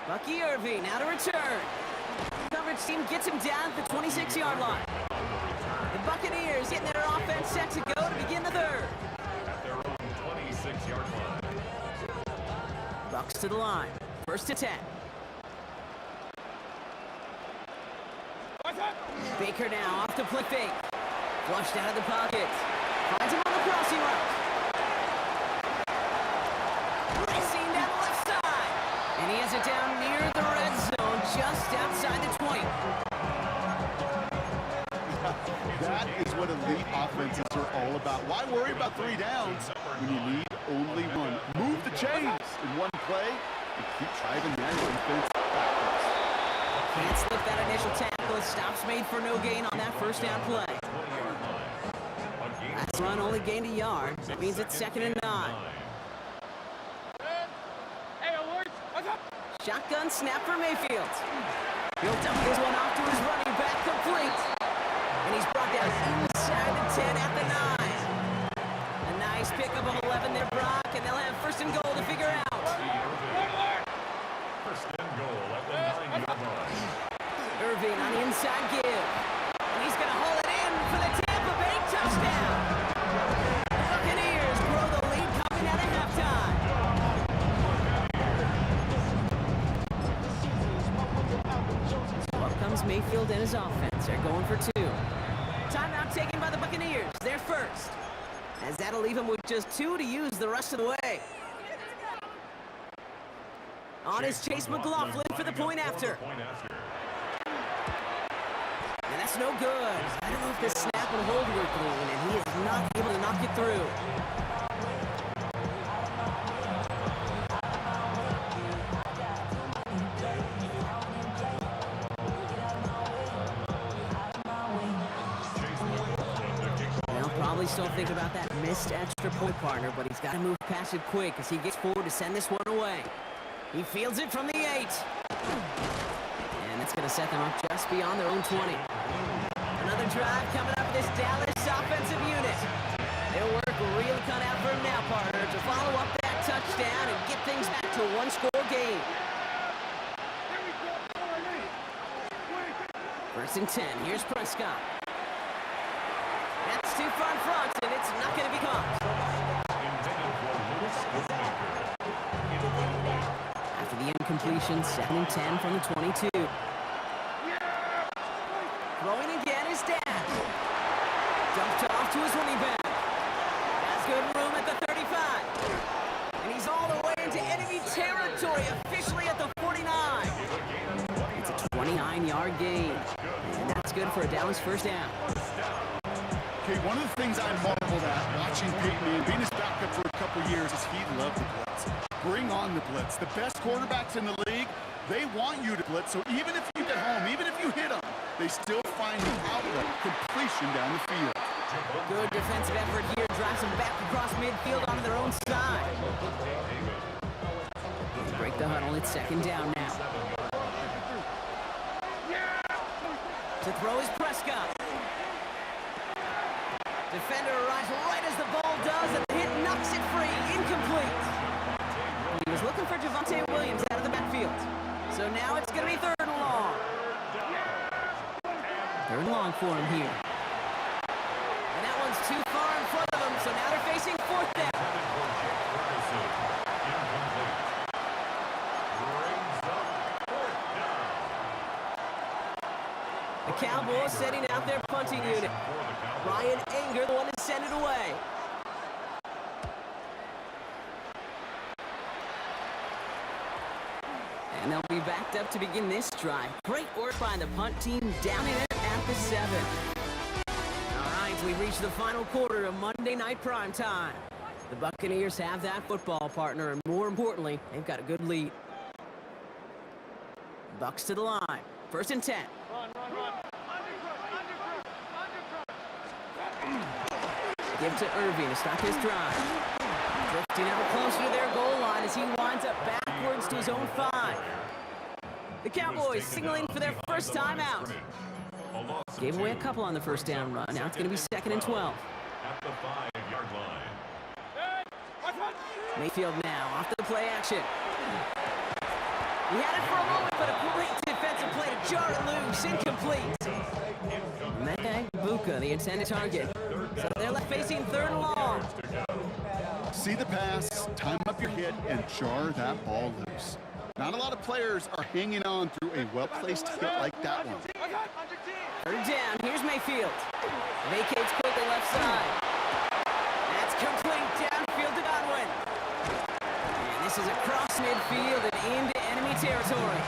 S3: Bucky Irving now to return. Coverage team gets him down at the 26-yard line. The Buccaneers getting their offense set to go to begin the third.
S2: At their own 26-yard line.
S3: Bucks to the line. First to 10. Baker now off to play fake. Flushed out of the pocket. Finds him on the crossing route. Racing down the left side. And he has it down near the red zone, just outside the 20.
S4: defenses are all about. Why worry about 3 downs when you need only one? Move the chains in one play and keep driving that defense backwards.
S3: Can't slip that initial tackle. A stop's made for no gain on that first down play. Last run only gained a yard. That means it's 2nd and 9.
S7: Hey, alert! What's up?
S3: Shotgun snap for Mayfield. He'll dump this one off to his running back, complete. And he's brought down inside the 10 at the 9. A nice pickup of 11 there, Brock, and they'll have 1st and goal to figure out.
S2: First and goal at the 9-yard line.
S3: Irving on the inside give. And he's going to haul it in for the Tampa Bay touchdown. The Buccaneers grow the lead coming out of halftime. So up comes Mayfield and his offense. They're going for 2. Timeout taken by the Buccaneers. They're first. As that'll leave them with just 2 to use the rest of the way. On is Chase McLaughlin for the point after. And that's no good. I don't know if this snap and hold were clean, and he is not able to knock it through. They'll probably still think about that missed extra point, partner, but he's got to move past it quick as he gets forward to send this one away. He fields it from the 8. And it's going to set them up just beyond their own 20. Another drive coming up for this Dallas offensive unit. They'll work really cut out for him now, partner, to follow up that touchdown and get things back to a 1-score game. 1st and 10. Here's Prescott. That's too far in front, and it's not going to be caught. After the incompletion, 2nd and 10 from the 22. Throwing again is Dan. Dumped off to his running back. Has good room at the 35. And he's all the way into enemy territory, officially at the 49. It's a 29-yard gain. And that's good for a Dallas 1st down.
S4: Okay, one of the things I marveled at watching Peyton Manning, being his backup for a couple years, is he loved the blitz. Bring on the blitz. The best quarterbacks in the league, they want you to blitz. So even if you get home, even if you hit them, they still find the outlet, completion down the field.
S3: Good defensive effort here. Drives them back across midfield onto their own side. They break the huddle. It's 2nd down now. To throw is Prescott. Defender arrives right as the ball does, and the hit knocks it free. Incomplete. He was looking for Javonte Williams out of the backfield. So now it's going to be 3rd and long. 3rd and long for him here. And that one's too far in front of them, so now they're facing 4th down. The Cowboys setting out their punting unit. Ryan Anger, the one to send it away. And they'll be backed up to begin this drive. Great work by the punt team down in it at the 7. All right, we reach the final quarter of Monday Night Prime Time. The Buccaneers have that football, partner, and more importantly, they've got a good lead. Bucks to the line. 1st and 10.
S7: Run.
S3: Give to Irving to stop his drive. Drifting ever closer to their goal line as he winds up backwards to his own 5. The Cowboys signaling for their first time out. Gave away a couple on the 1st down run. Now it's going to be 2nd and 12.
S2: At the 5-yard line.
S3: Mayfield now off to the play action. He had it for a moment, but a great defensive play to jar it loose. Incomplete. Mega Buka, the intended target. So they're left facing 3rd and long.
S4: See the pass, time up your hit, and jar that ball loose. Not a lot of players are hanging on through a well-placed hit like that one.
S3: 3rd down, here's Mayfield. Vacates quickly left side. That's complete downfield to Godwin. And this is across midfield and into enemy territory.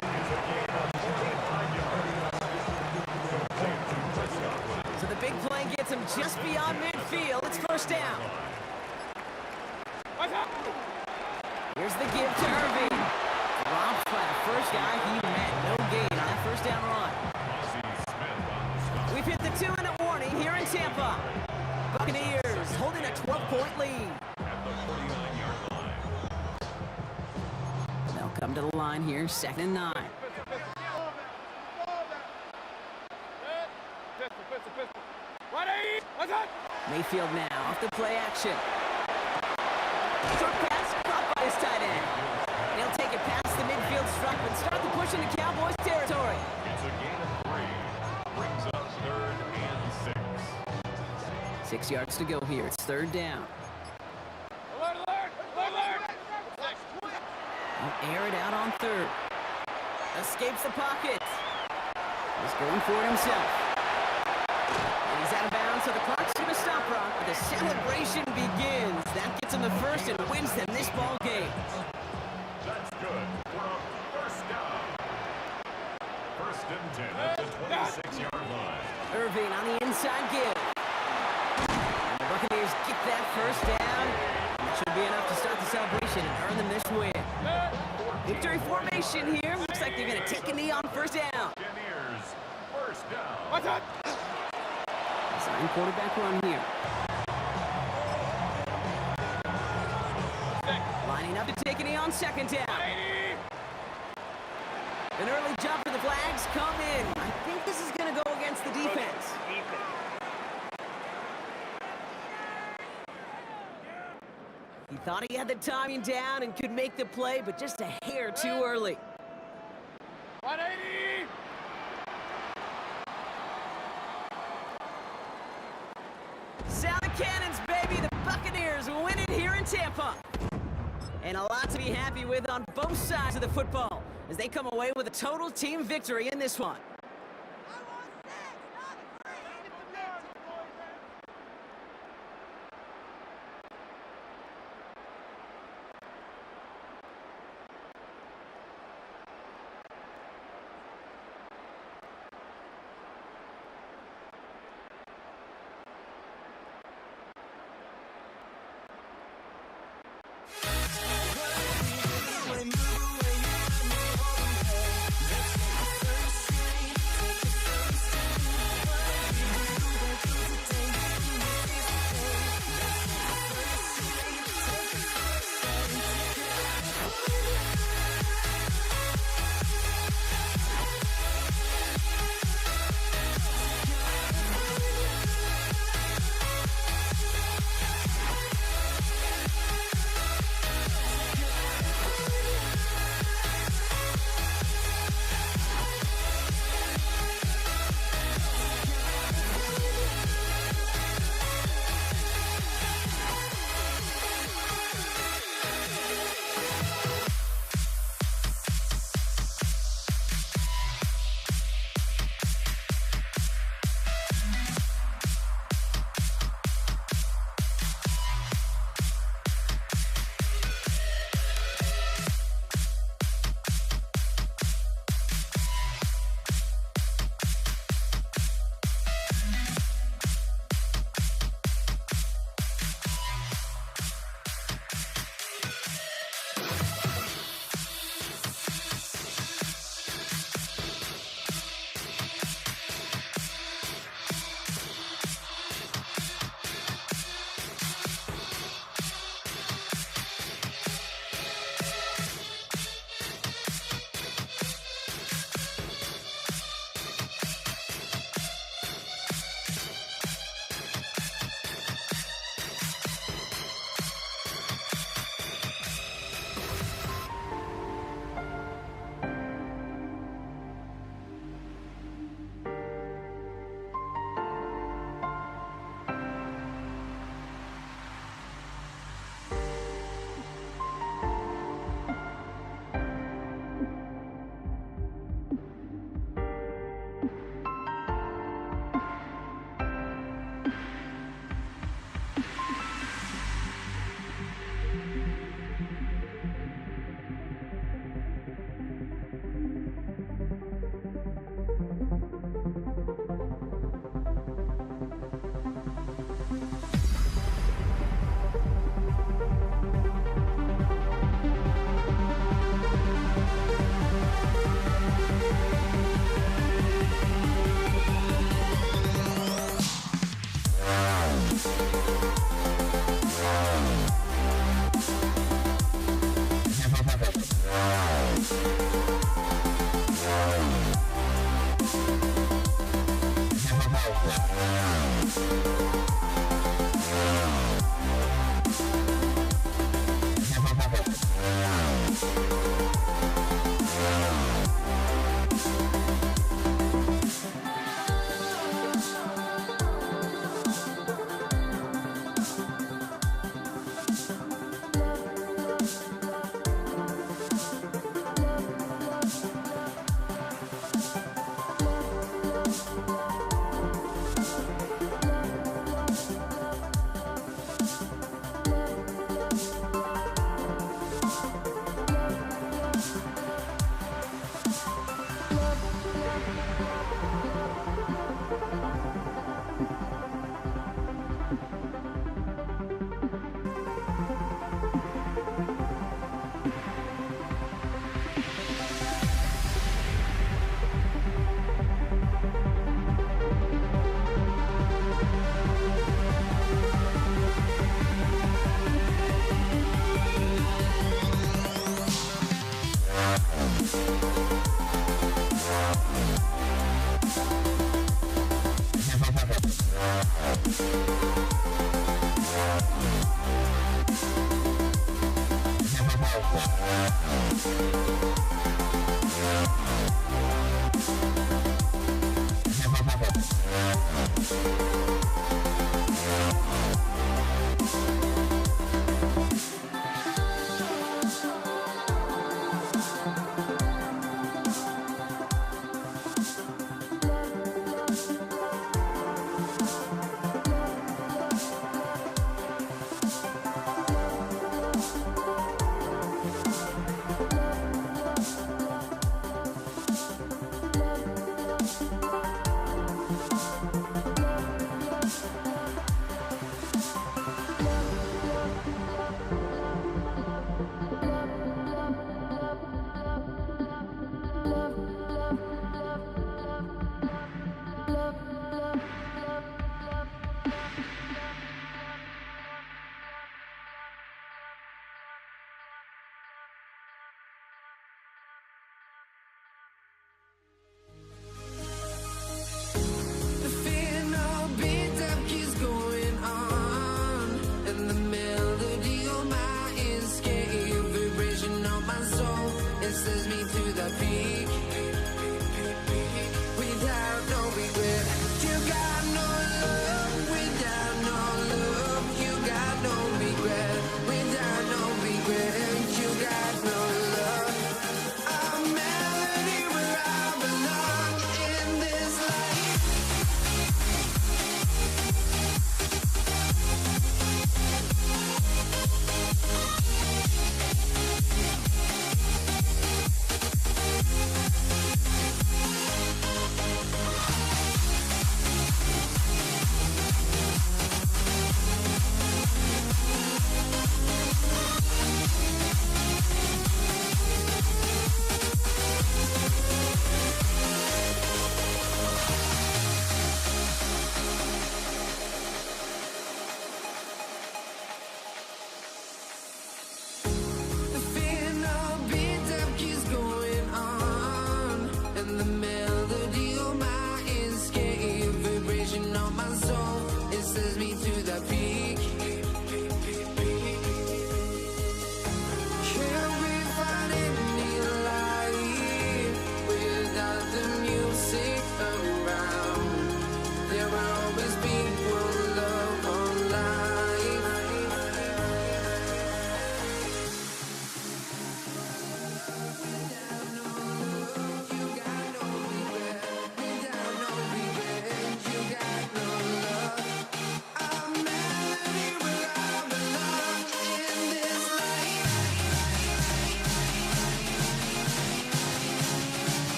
S3: So the big play gets him just beyond midfield. It's first down. Here's the give to Irving. Rob flat. First guy he met. No gain on that first down run. We've hit the 2-minute warning here in Tampa. Buccaneers holding a 12-point lead.
S2: At the 49-yard line.
S3: They'll come to the line here, 2nd and 9. Mayfield now off the play action. Short pass caught by his tight end. They'll take it past the midfield stripe and start the push into Cowboys territory.
S2: It's a gain of 3. Brings up 3rd and 6.
S3: 6 yards to go here. It's 3rd down. He'll air it out on 3rd. Escapes the pocket. He's going for it himself. And he's out of bounds, so the clock's going to stop, Rock. The celebration begins. That gets him the first and wins them this ball game.
S2: That's good for a first down. 1st and 10 at the 26-yard line.
S3: Irving on the inside give. And the Buccaneers get that first down. That should be enough to start the celebration and earn them this win. Victory formation here. Looks like they're going to take a knee on first down.
S2: Buccaneers, first down.
S3: Sign quarterback run here. Lining up to take a knee on 2nd down. An early jump for the flags come in. I think this is going to go against the defense. He thought he had the timing down and could make the play, but just a hair too early.
S7: 180!
S3: Sound the cannons, baby. The Buccaneers win it here in Tampa. And a lot to be happy with on both sides of the football as they come away with a total team victory in this one.
S8: the peak without no regret. You got no love without no love. You got no regret without no regret. You got no love. A melody where I belong in this life. The final beat up keeps going on, and the melody on my escape, vibration on my soul, it sends me to the peak. Can't we find any light without the music around? There will always be one love, one life. You got no regret, without no regret. You got no love. A melody where I belong in this life.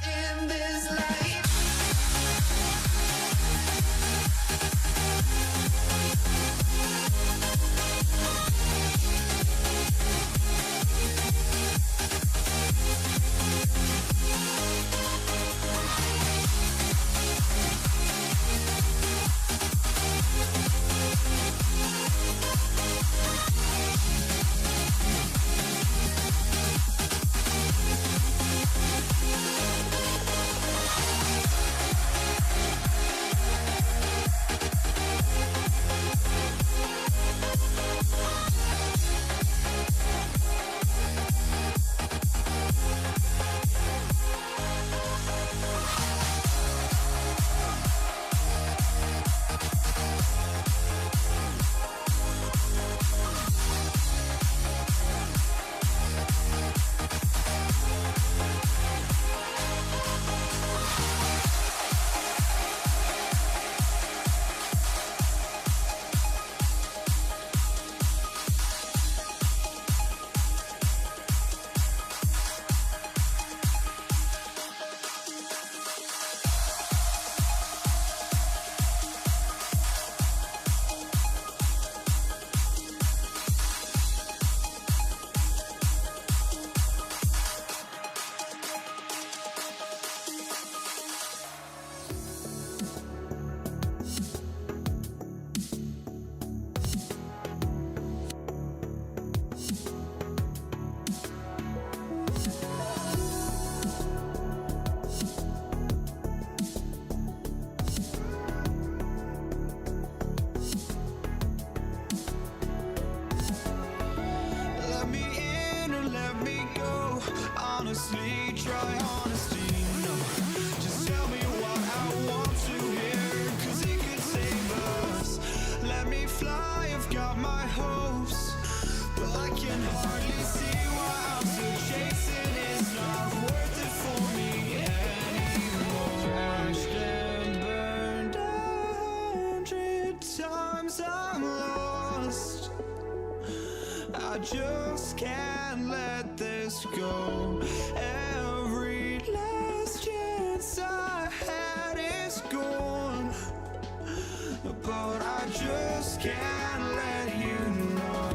S8: In this life. Let me in or let me go. Honestly, try honesty. No, just tell me what I want to hear, 'cause it could save us. Let me fly, I've got my hopes, but I can hardly see why I'm still chasing. It's not worth it for me anymore. Crashed and burned 100 times, I'm lost. I just can't let this go. Every last chance I had is gone, but I just can't let you know.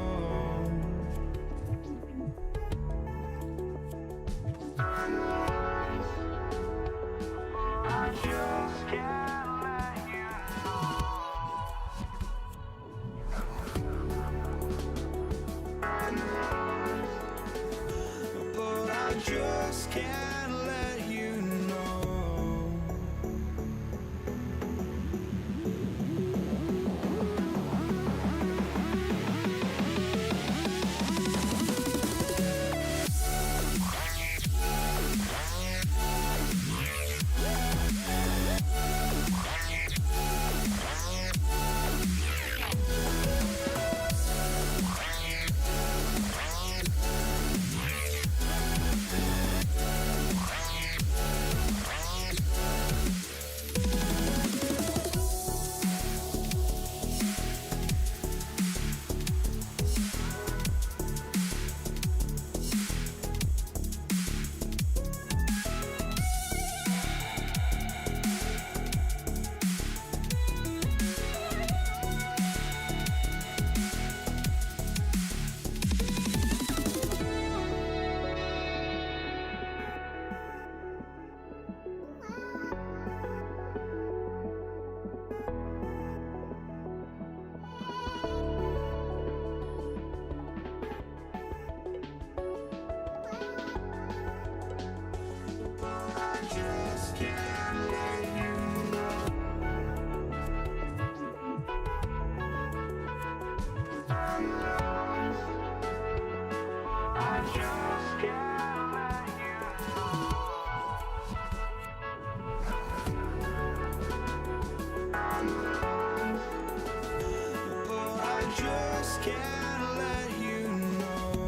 S8: I just can't let you but I just can't let you know. But I just can't let you know. I just can't let you know.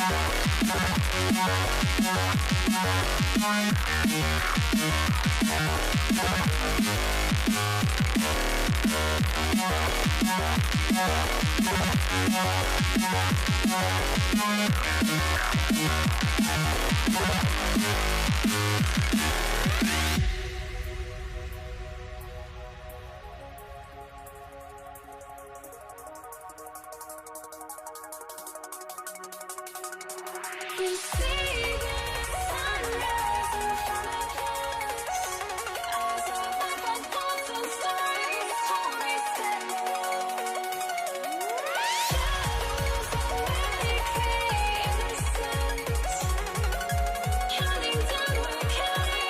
S5: You see the sunrise in front of us as our heart pulls and stories reset. Shadows already create the sense. Counting down, we're counting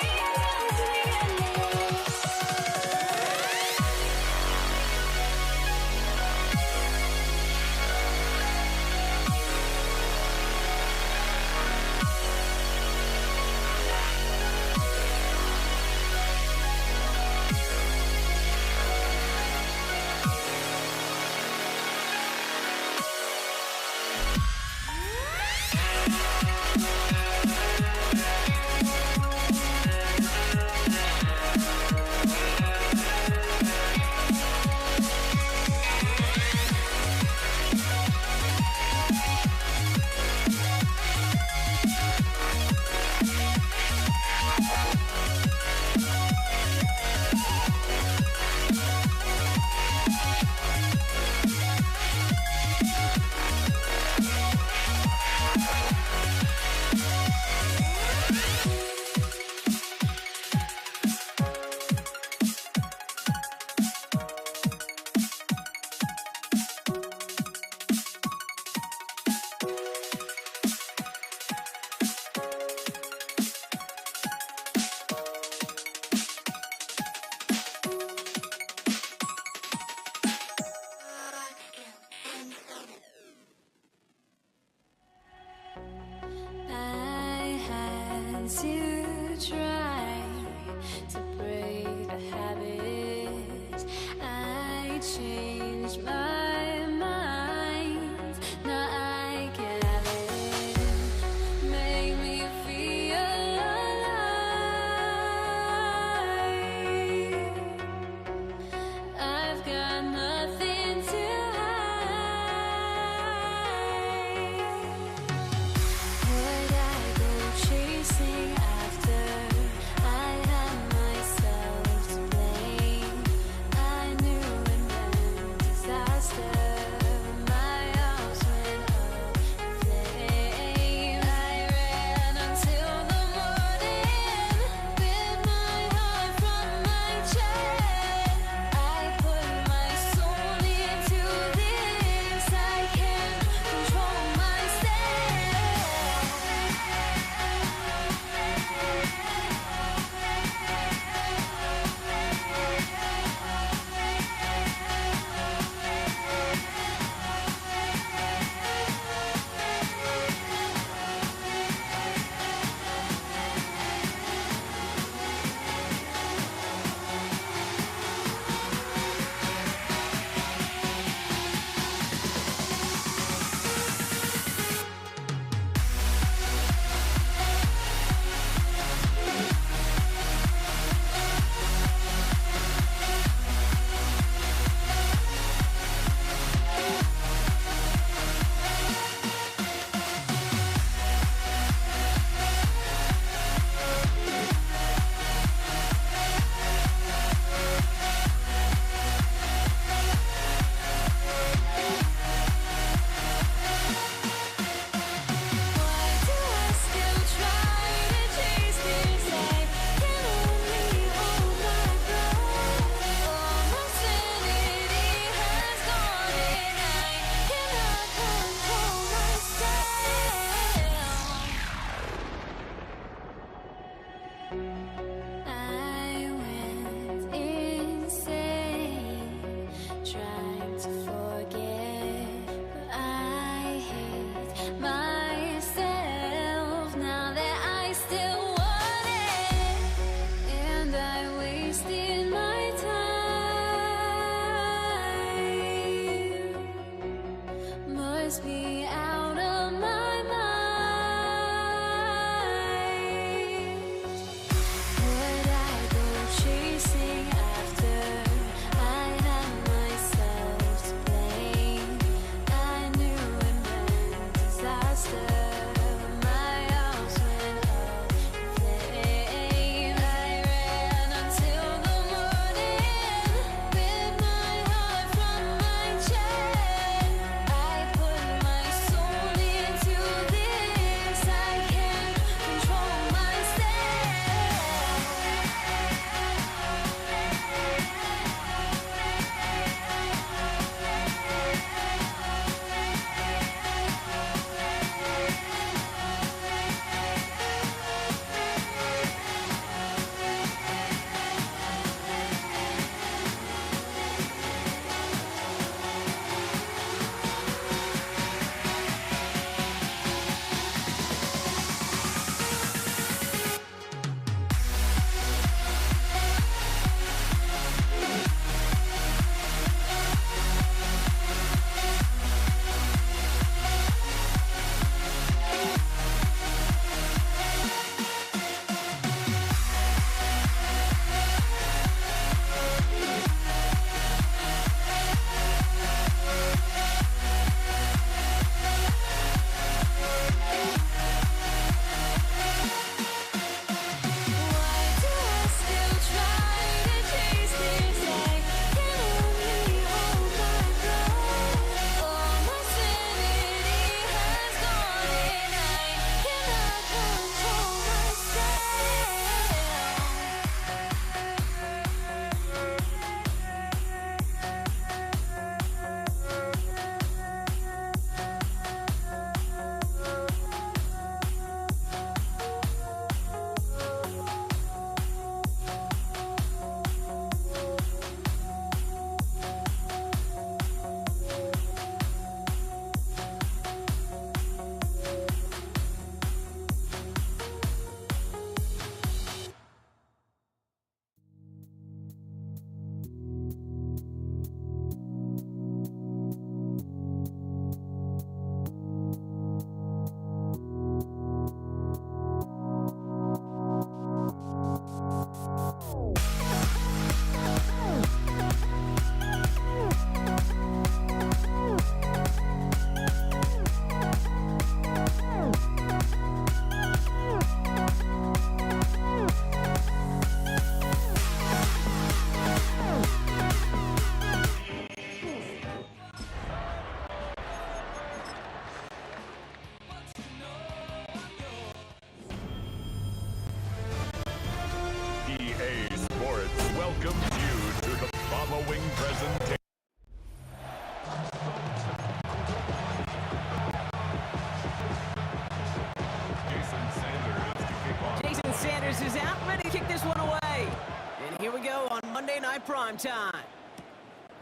S3: Night Primetime.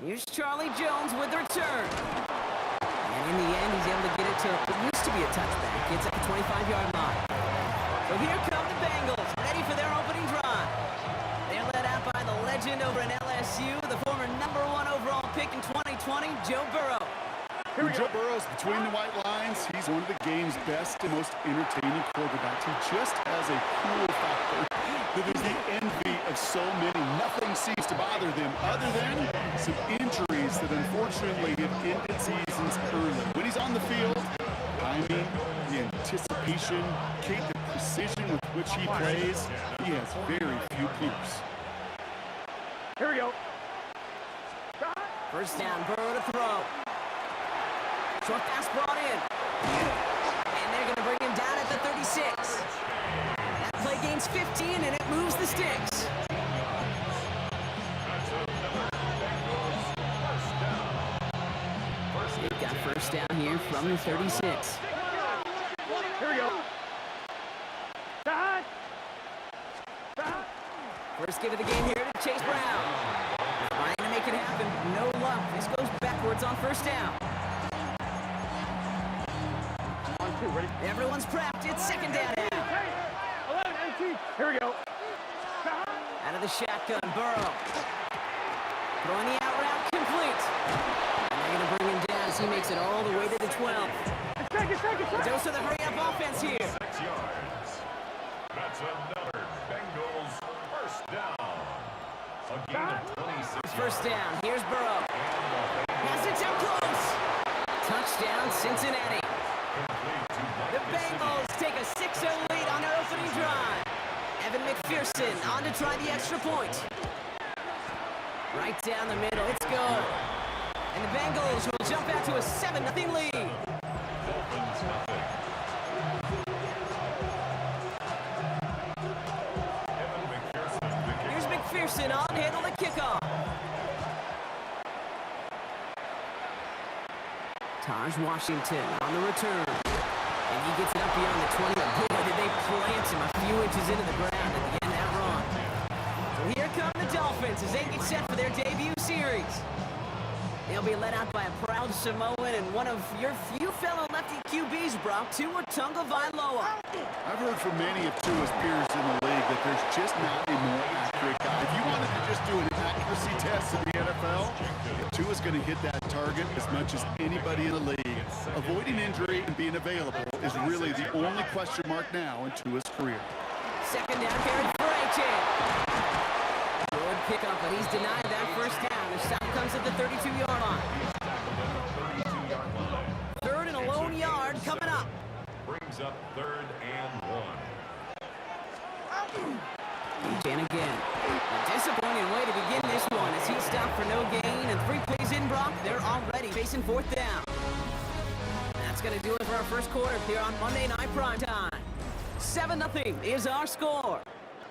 S3: Here's Charlie Jones with the return. And in the end, he's able to get it to what used to be a touchback. It's at the 25-yard line. So here come the Bengals, ready for their opening drive. They're led out by the legend over in LSU, the former #1 overall pick in 2020, Joe Burrow.
S4: When Joe Burrow's between the white lines, he's one of the game's best and most entertaining quarterbacks. He just has a cool factor that is the envy of so many. Nothing seems to bother them other than some injuries that unfortunately have ended seasons early. When he's on the field, timing, the anticipation, Kate, the precision with which he plays, he has very few peers.
S7: Here we go.
S3: First down, Burrow to throw. Short pass brought in. And they're going to bring him down at the 36. That play gains 15, and it moves the sticks. They've got first down here from the 36.
S7: Here we go.
S3: First give of the game here to Chase Brown. Trying to make it happen. No luck. This goes backwards on first down.
S7: Ready?
S3: Everyone's prepped. It's second down now.
S7: 11, 18. Here we go.
S3: Out of the shotgun, Burrow. Throwing the out route complete. And they're going to bring him down as he makes it all the way to the 12. A dose of the hurry-up offense here.
S2: 6 yards. That's another Bengals first down. A gain of 26
S3: First down. Here's Burrow. Has it down close. Touchdown, Cincinnati. The Bengals take a 6-0 lead on their opening drive. Evan McPherson on to try the extra point. Right down the middle. Let's go. And the Bengals will jump out to a 7-0 lead. Here's McPherson on to handle the kickoff. Taj Washington on the return. And he gets it up beyond the 20. But boy, did they plant him a few inches into the ground at the end of that run. So here come the Dolphins as they get set for their debut series. They'll be led out by a proud Samoan and one of your few fellow lefty QBs, Brock, Tua Tagovailoa.
S4: I've heard from many of Tua's peers in the league that there's just not a more accurate guy. If you wanted to just do an accuracy test in the NFL, Tua's going to hit that target as much as anybody in the league. Avoiding injury and being available is really the only question mark now in Tua's career.
S3: Second down carry for Achane. Good pickup, but he's denied that first down. The stop comes at the 32-yard line. Third and a lone yard coming up.
S2: Brings up 3rd and 1.
S3: Achane again. A disappointing way to begin this one as he stopped for no gain, and 3 plays in, Brock. They're already facing 4th down. That's going to do it for our first quarter here on Monday Night Primetime. 7-0 is our score.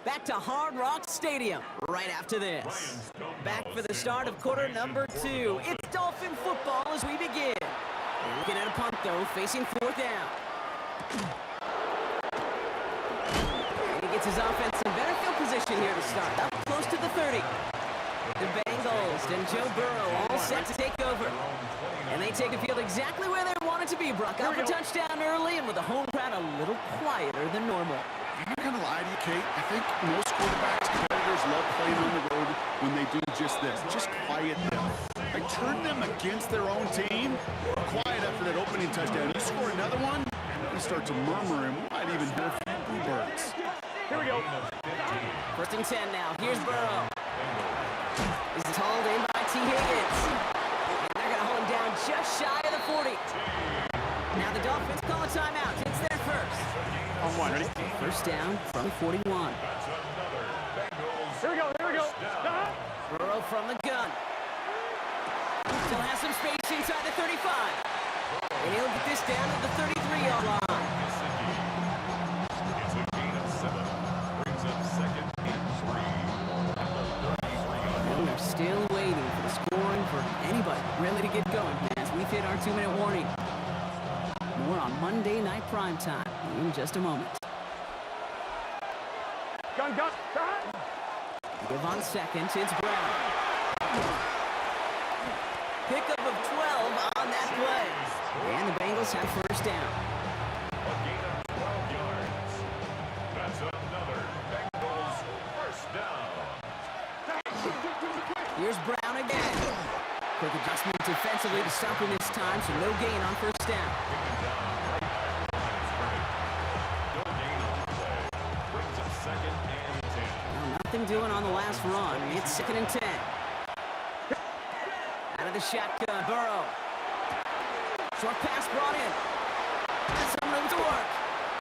S3: Back to Hard Rock Stadium right after this. Back for the start of quarter number 2. It's Dolphin football as we begin. Looking at a punt, though, facing 4th down. And he gets his offense in better field position here to start. Up close to the 30. The Bengals and Joe Burrow all set to take over. And they take the field exactly where they want it to be, Brock. Up a touchdown early and with the home crowd a little quieter than normal.
S4: I'm not going to lie to you, Kate. I think most quarterbacks, competitors love playing on the road when they do just this. Just quiet them. I turn them against their own team. Quiet after that opening touchdown. You score another one, you start to murmur, and we might even hear a few bluebirds.
S7: Here we go.
S3: 1st and 10 now. Here's Burrow. This is hauled in by T. Higgins. And they're going to hold him down just shy of the 40. Now the Dolphins call a timeout. It's their first.
S7: On 1, ready?
S3: First down from the 41.
S7: Here we go, here we go.
S3: Burrow from the gun. Still has some space inside the 35. And he'll get this down at the 33-yard line.
S2: It's a gain of 7. Brings up 2nd and 3.
S3: And they're still waiting for the scoring for anybody really to get going as we've hit our 2-minute warning. More on Monday Night Primetime in just a moment.
S7: Gun.
S3: Give on second, it's Brown. Pickup of 12 on that play. And the Bengals have first down.
S2: A gain of 12 yards. That's another Bengals first down.
S3: Here's Brown again. Quick adjustment defensively to stop him this time, so no gain on first down.
S2: Taken down right at the line of scrimmage. No gain on the play. Brings up second and 10.
S3: Well, nothing doing on the last run. It's second and 10. Out of the shotgun, Burrow. Short pass brought in. Has some room to work.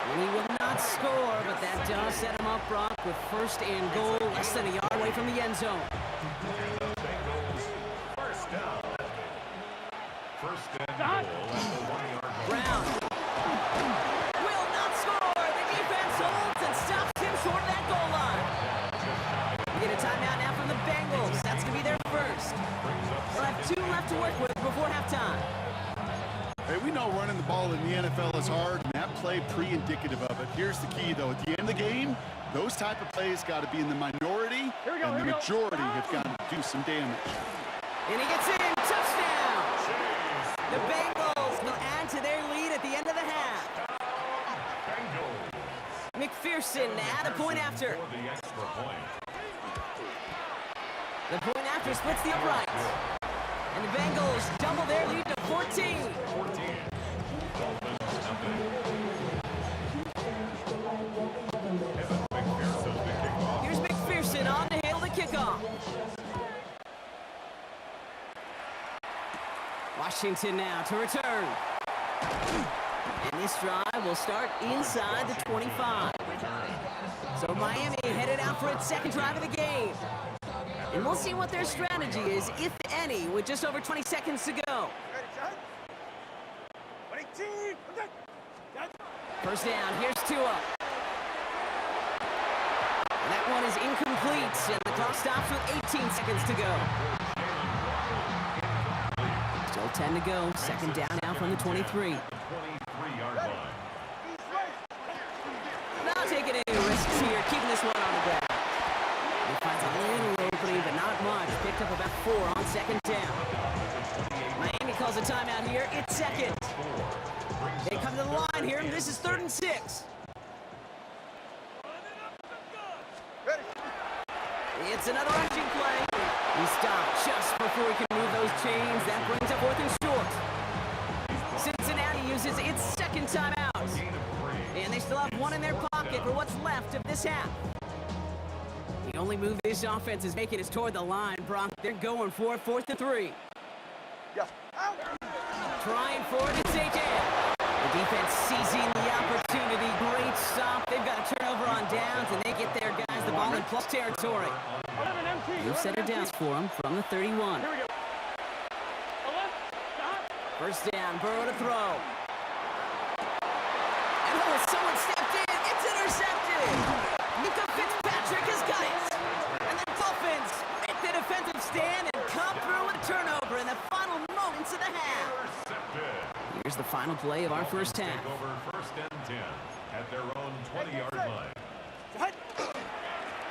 S3: And he will not score, but that does set him up, Brock, with first and goal, less than a yard away from the end zone.
S2: And the Bengals first down. First and goal at the 1-yard line.
S3: Brown will not score. The defense holds and stops him short of that goal line. We get a timeout now from the Bengals. That's going to be their first. They'll have 2 left to work with before halftime.
S4: Hey, we know running the ball in the NFL is hard, and that play pre-indicative of it. Here's the key, though. At the end of the game, those type of plays got to be in the minority, and the majority have got to do some damage.
S3: And he gets in. Touchdown. The Bengals will add to their lead at the end of the half. McPherson add a point after.
S2: For the extra point.
S3: The point after splits the uprights. And the Bengals double their lead to 14.
S2: 14. Dolphins nothing. Evan McPherson to kick off.
S3: Here's McPherson on to handle the kickoff. Washington now to return. And this drive will start inside the 25. So Miami headed out for its second drive of the game. And we'll see what their strategy is, if any, with just over 20 seconds to go. First down, here's Tua. And that one is incomplete, and the clock stops with 18 seconds to go. Still 10 to go, second down now from the 23.
S2: 23-yard line.
S3: Not taking any risks here, keeping this one on the ground. He finds a little opening, but not much. Picked up about 4 on second down. Miami calls a timeout here. It's second. They come to the line here, and this is 3rd and 6. It's another rushing play. He stopped just before he can move those chains. That brings up 4th and short. Cincinnati uses its second timeout. And they still have 1 in their pocket for what's left of this half. The only move this offense is making is toward the line, Brock. They're going for it, 4th and 3. Trying for it, it's AJ. The defense seizing the opportunity. Great stop. They've got a turnover on downs, and they get their guys the ball in plus territory. New set of downs for them from the 31. First down, Burrow to throw. And oh, someone stepped in. It's intercepted. Mika Fitzpatrick has got it. And the Dolphins make the defensive stand and come through with a turnover in the final moments of the half. Here's the final play of our first half.
S2: Take over 1st and 10 at their own 20-yard line.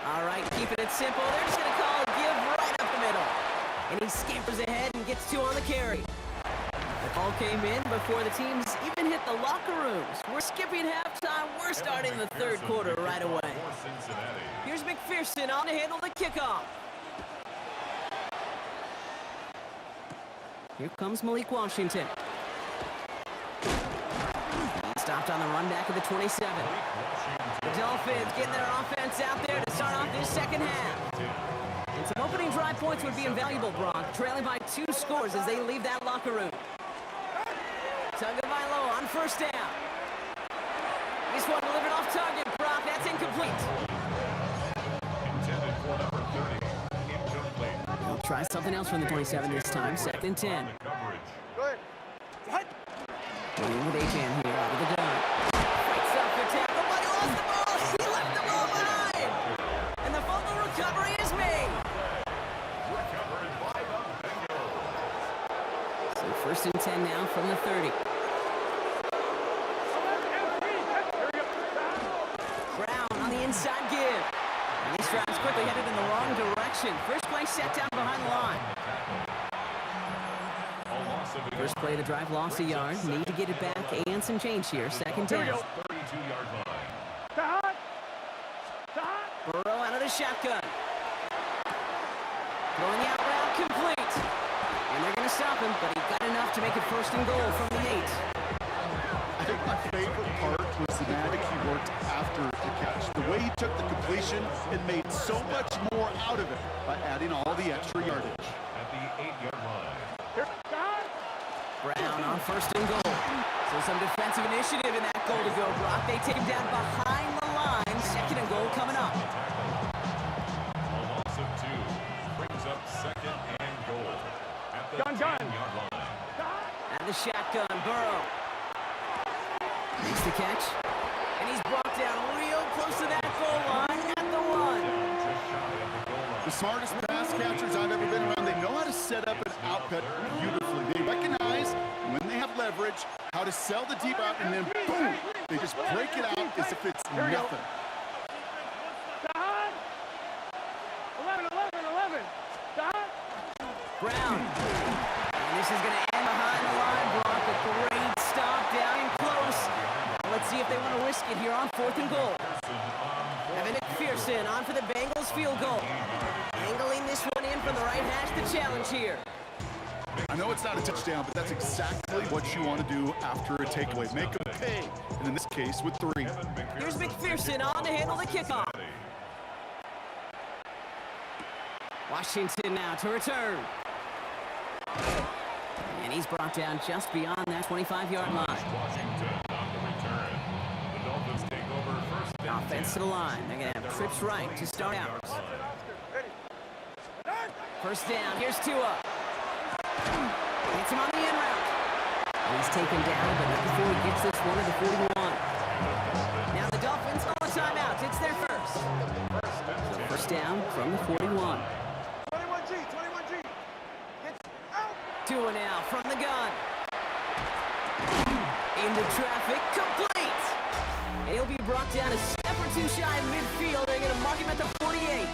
S3: All right, keeping it simple. They're just going to call a give right up the middle. And he scampers ahead and gets 2 on the carry. The call came in before the teams even hit the locker rooms. We're skipping halftime. We're starting the 3rd quarter right away.
S2: For Cincinnati.
S3: Here's McPherson on to handle the kickoff. Here comes Malik Washington. Stopped on the run back of the 27. The Dolphins getting their offense out there to start off this second half. And some opening drive points would be invaluable, Brock, trailing by 2 scores as they leave that locker room. Tagovailoa on first down. This one delivered off target, Brock. That's incomplete.
S2: Intended for number 30. Incomplete.
S3: They'll try something else from the 27 this time. 2nd and 10.
S2: The coverage.
S3: Waiting with Achane here out of the gun. Fights up for tackle, but he lost the ball. He left the ball behind. And the fumble recovery is made.
S2: Recovered by the Bengals.
S3: So 1st and 10 now from the 30. Brown on the inside give. And these drives quickly headed in the wrong direction. First play set down behind the line. First play of the drive, lost a yard. Need to get it back and some change here. Second down.
S2: 32-yard line.
S3: Burrow out of the shotgun. Throwing the out route complete. And they're going to stop him, but he got enough to make it first and goal from the 8.
S4: I think my favorite part was the magic he worked after the catch. The way he took the completion and made so much more out of it by adding all the extra yardage.
S2: At the 8-yard line.
S3: Brown on first and goal. So some defensive initiative in that goal to go. Brock, they take him down behind the line. Second and goal coming up.
S2: A loss of 2 brings up second and goal at the 10-yard line.
S3: And the shotgun, Burrow. Makes the catch. And he's brought down real close to that goal line at the 1.
S2: Just shy of the goal line.
S4: The smartest pass catchers I've ever been around, they know how to set up an output beautifully. They recognize when they have leverage, how to sell the deep out, and then boom, they just break it out as if it's nothing.
S7: 11.
S3: Brown. And this is going to end behind the line. Brock, a great stop down and close. Now let's see if they want to risk it here on fourth and goal. Evan McPherson on for the Bengals field goal. Angling this one in from the right hash, the challenge here.
S4: I know it's not a touchdown, but that's exactly what you want to do after a takeaway. Make them pay, and in this case, with 3.
S3: Here's McPherson on to handle the kickoff. Washington now to return. And he's brought down just beyond that 25-yard line.
S2: Washington on the return. The Dolphins take over first down.
S3: Offense to the line. They're going to have trips right to start out. First down. Here's Tua. Hits him on the in route. And he's taken down, but not before he gets this one to the 41. Now the Dolphins call a timeout. It's their first. So first down from the 41.
S7: 21G. Gets out.
S3: Tua now from the gun. Into traffic, complete. And he'll be brought down a step or two shy of midfield. They're going to mark him at the 48.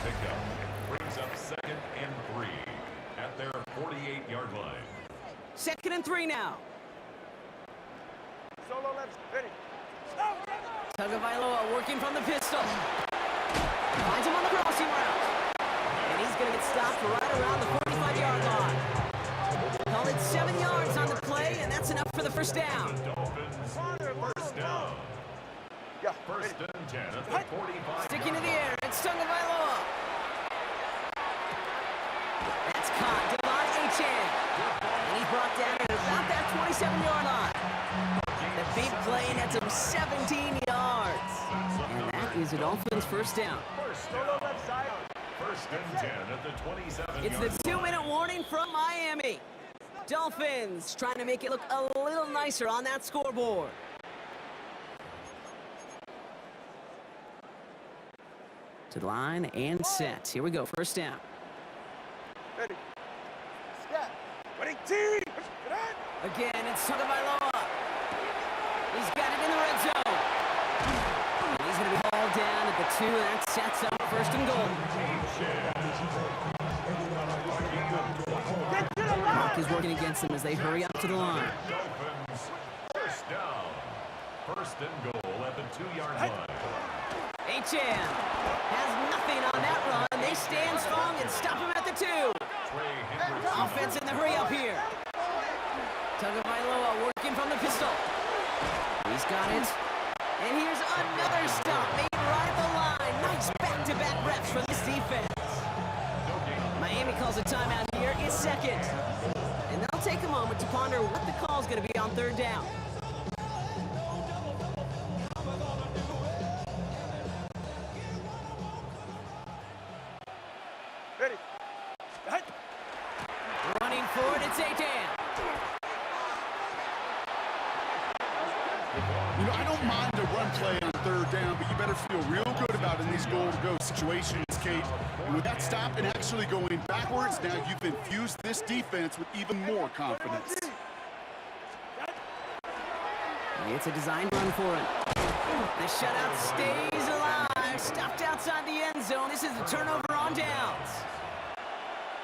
S2: Pickup brings up second and 3 at their 48-yard line.
S3: Second and 3 now.
S7: Solo left. Ready.
S3: Tagovailoa working from the pistol. Finds him on the crossing route. And he's going to get stopped right around the 45-yard line. Call it 7 yards on the play, and that's enough for the first down.
S2: Dolphins first down. First and 10 at the 45.
S3: Sticking to the air, it's Tagovailoa. That's caught. Devon Achane. And he's brought down at about that 27-yard line. The big play nets him 17 yards. And that is a Dolphins first down.
S2: First and 10 at the 27.
S3: It's the 2-minute warning from Miami. Dolphins trying to make it look a little nicer on that scoreboard. To the line and set. Here we go, first down.
S7: Ready. Scat. Ready. T.
S3: Again, it's Tagovailoa. He's got it in the red zone. And he's going to be hauled down at the 2, and that sets up first and goal. Clock is working against them as they hurry up to the line.
S2: Dolphins first down. First and goal at the 2-yard line.
S3: Achane has nothing on that run. They stand strong and stop him at the 2.
S2: Trey Hendrickson.
S3: Offense in the hurry up here. Tagovailoa working from the pistol. He's got it. And here's another stop made right at the line. Nice back-to-back reps from this defense. Miami calls a timeout here. It's second. And they'll take a moment to ponder what the call is going to be on third down.
S7: Ready.
S3: Running forward, it's Achane.
S4: You know, I don't mind a run play on third down, but you better feel real good about it in these goal-to-go situations, Kate. And with that stop and actually going backwards, now you've infused this defense with even more confidence.
S3: It's a designed run for him. The shutout stays alive. Stop zone. This is a turnover on downs.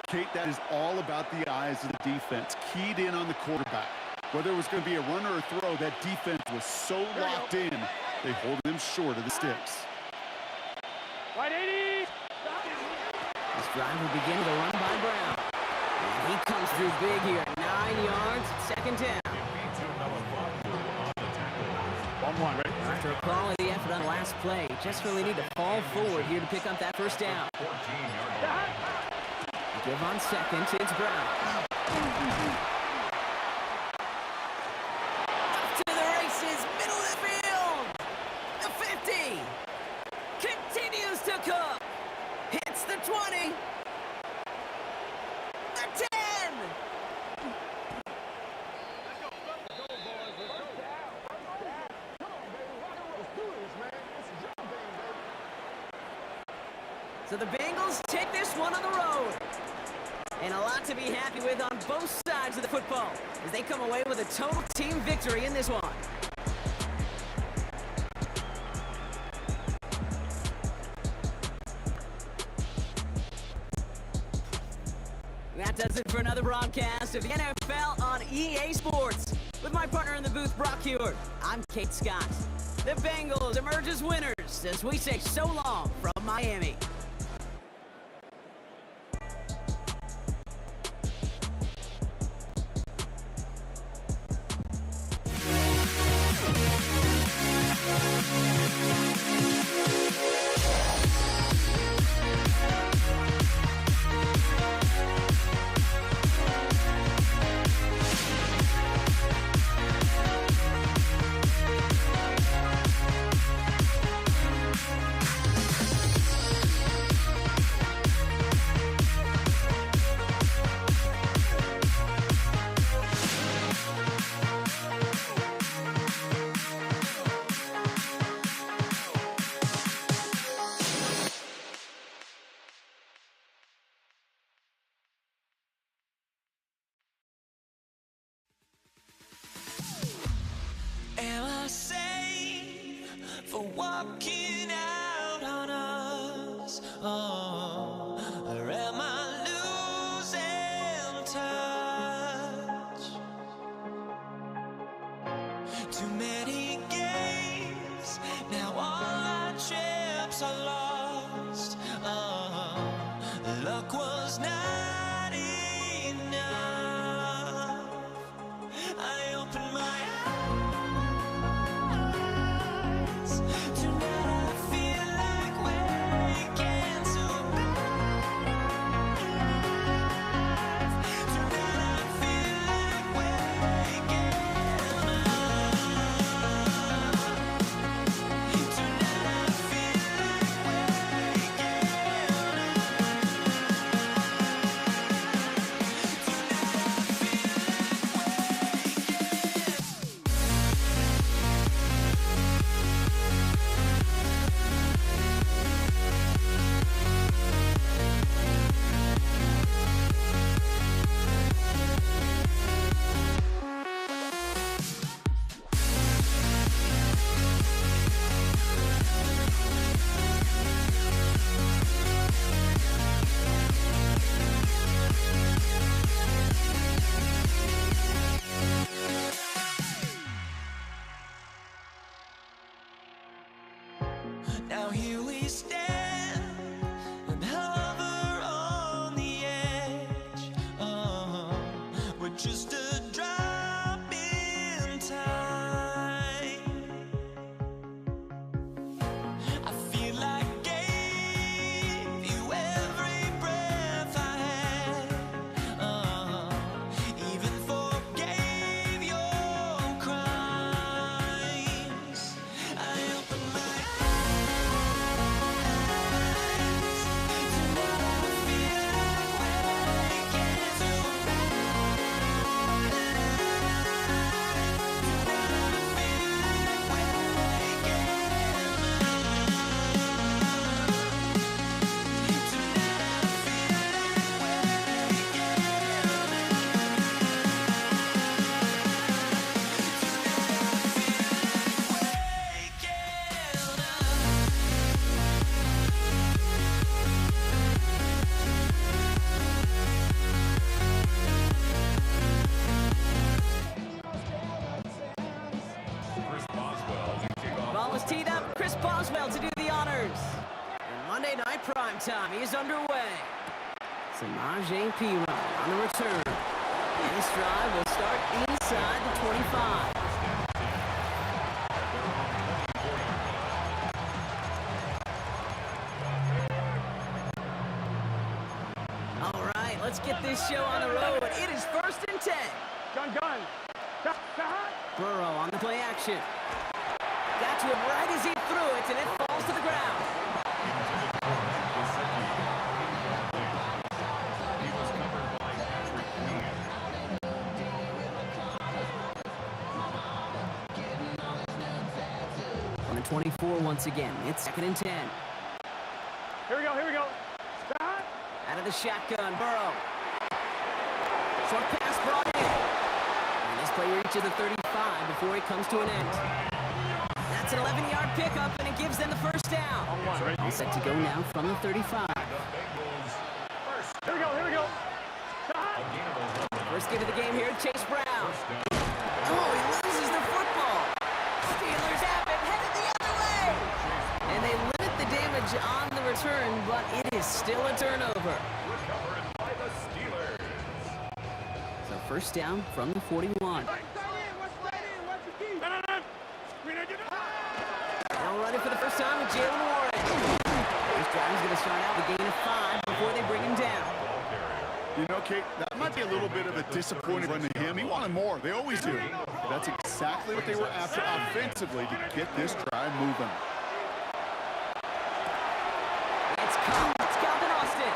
S4: Kate, that is all about the eyes of the defense, keyed in on the quarterback. Whether it was going to be a run or a throw, that defense was so locked in, they hold him short of the sticks.
S7: Right 80.
S3: This drive will begin with a run by Brown. And he comes through big here. 9 yards, second down.
S7: 1-1, ready?
S3: After a quality effort on the last play, just really need to fall forward here to pick up that first down. Give on second, it's Brown. Up to the races, middle of the field. The 50. Continues to cook. Hits the 20. The 10. So the Bengals take this one on the road. And a lot to be happy with on both sides of the football as they come away with a total team victory in this one. That does it for another broadcast of the NFL on EA Sports. With my partner in the booth, Brock Heward, I'm Kate Scott. The Bengals emerge as winners as we say so long from Miami.
S8: Am I sane for walking out on us? Oh, or am I losing touch? Too many games, now all our chips are lost. Oh, luck was not enough. I opened my
S3: Night Prime Time is underway. Samaje Perine on the return. And this drive will start inside the 25. All right, let's get this show on the road. It is 1st and 10.
S7: Gun.
S3: Burrow on the play action. Got to him right as he threw it, and it falls to the ground.
S2: He was covered by Patrick Queen.
S3: On the 24 once again. It's 2nd and 10.
S7: Here we go. Stop.
S3: Out of the shotgun, Burrow. Short pass brought in. And this play reaches the 35 before it comes to an end. That's an 11-yard pickup, and it gives them the first down. All set to go now from the 35.
S7: Here we go. Stop.
S3: First give of the game here, Chase Brown. Oh, he loses the football. Steelers have it, headed the other way. And they limit the damage on the return, but it is still a turnover.
S2: Recovered by the Steelers.
S3: So first down from the 41. Now running for the first time with Jalen Warren. This drive is going to start out with a gain of 5 before they bring him down.
S4: You know, Kate, that might be a little bit of a disappointing run to him. He wanted more. They always do. That's exactly what they were after offensively to get this drive moving.
S3: It's Calvin Austin.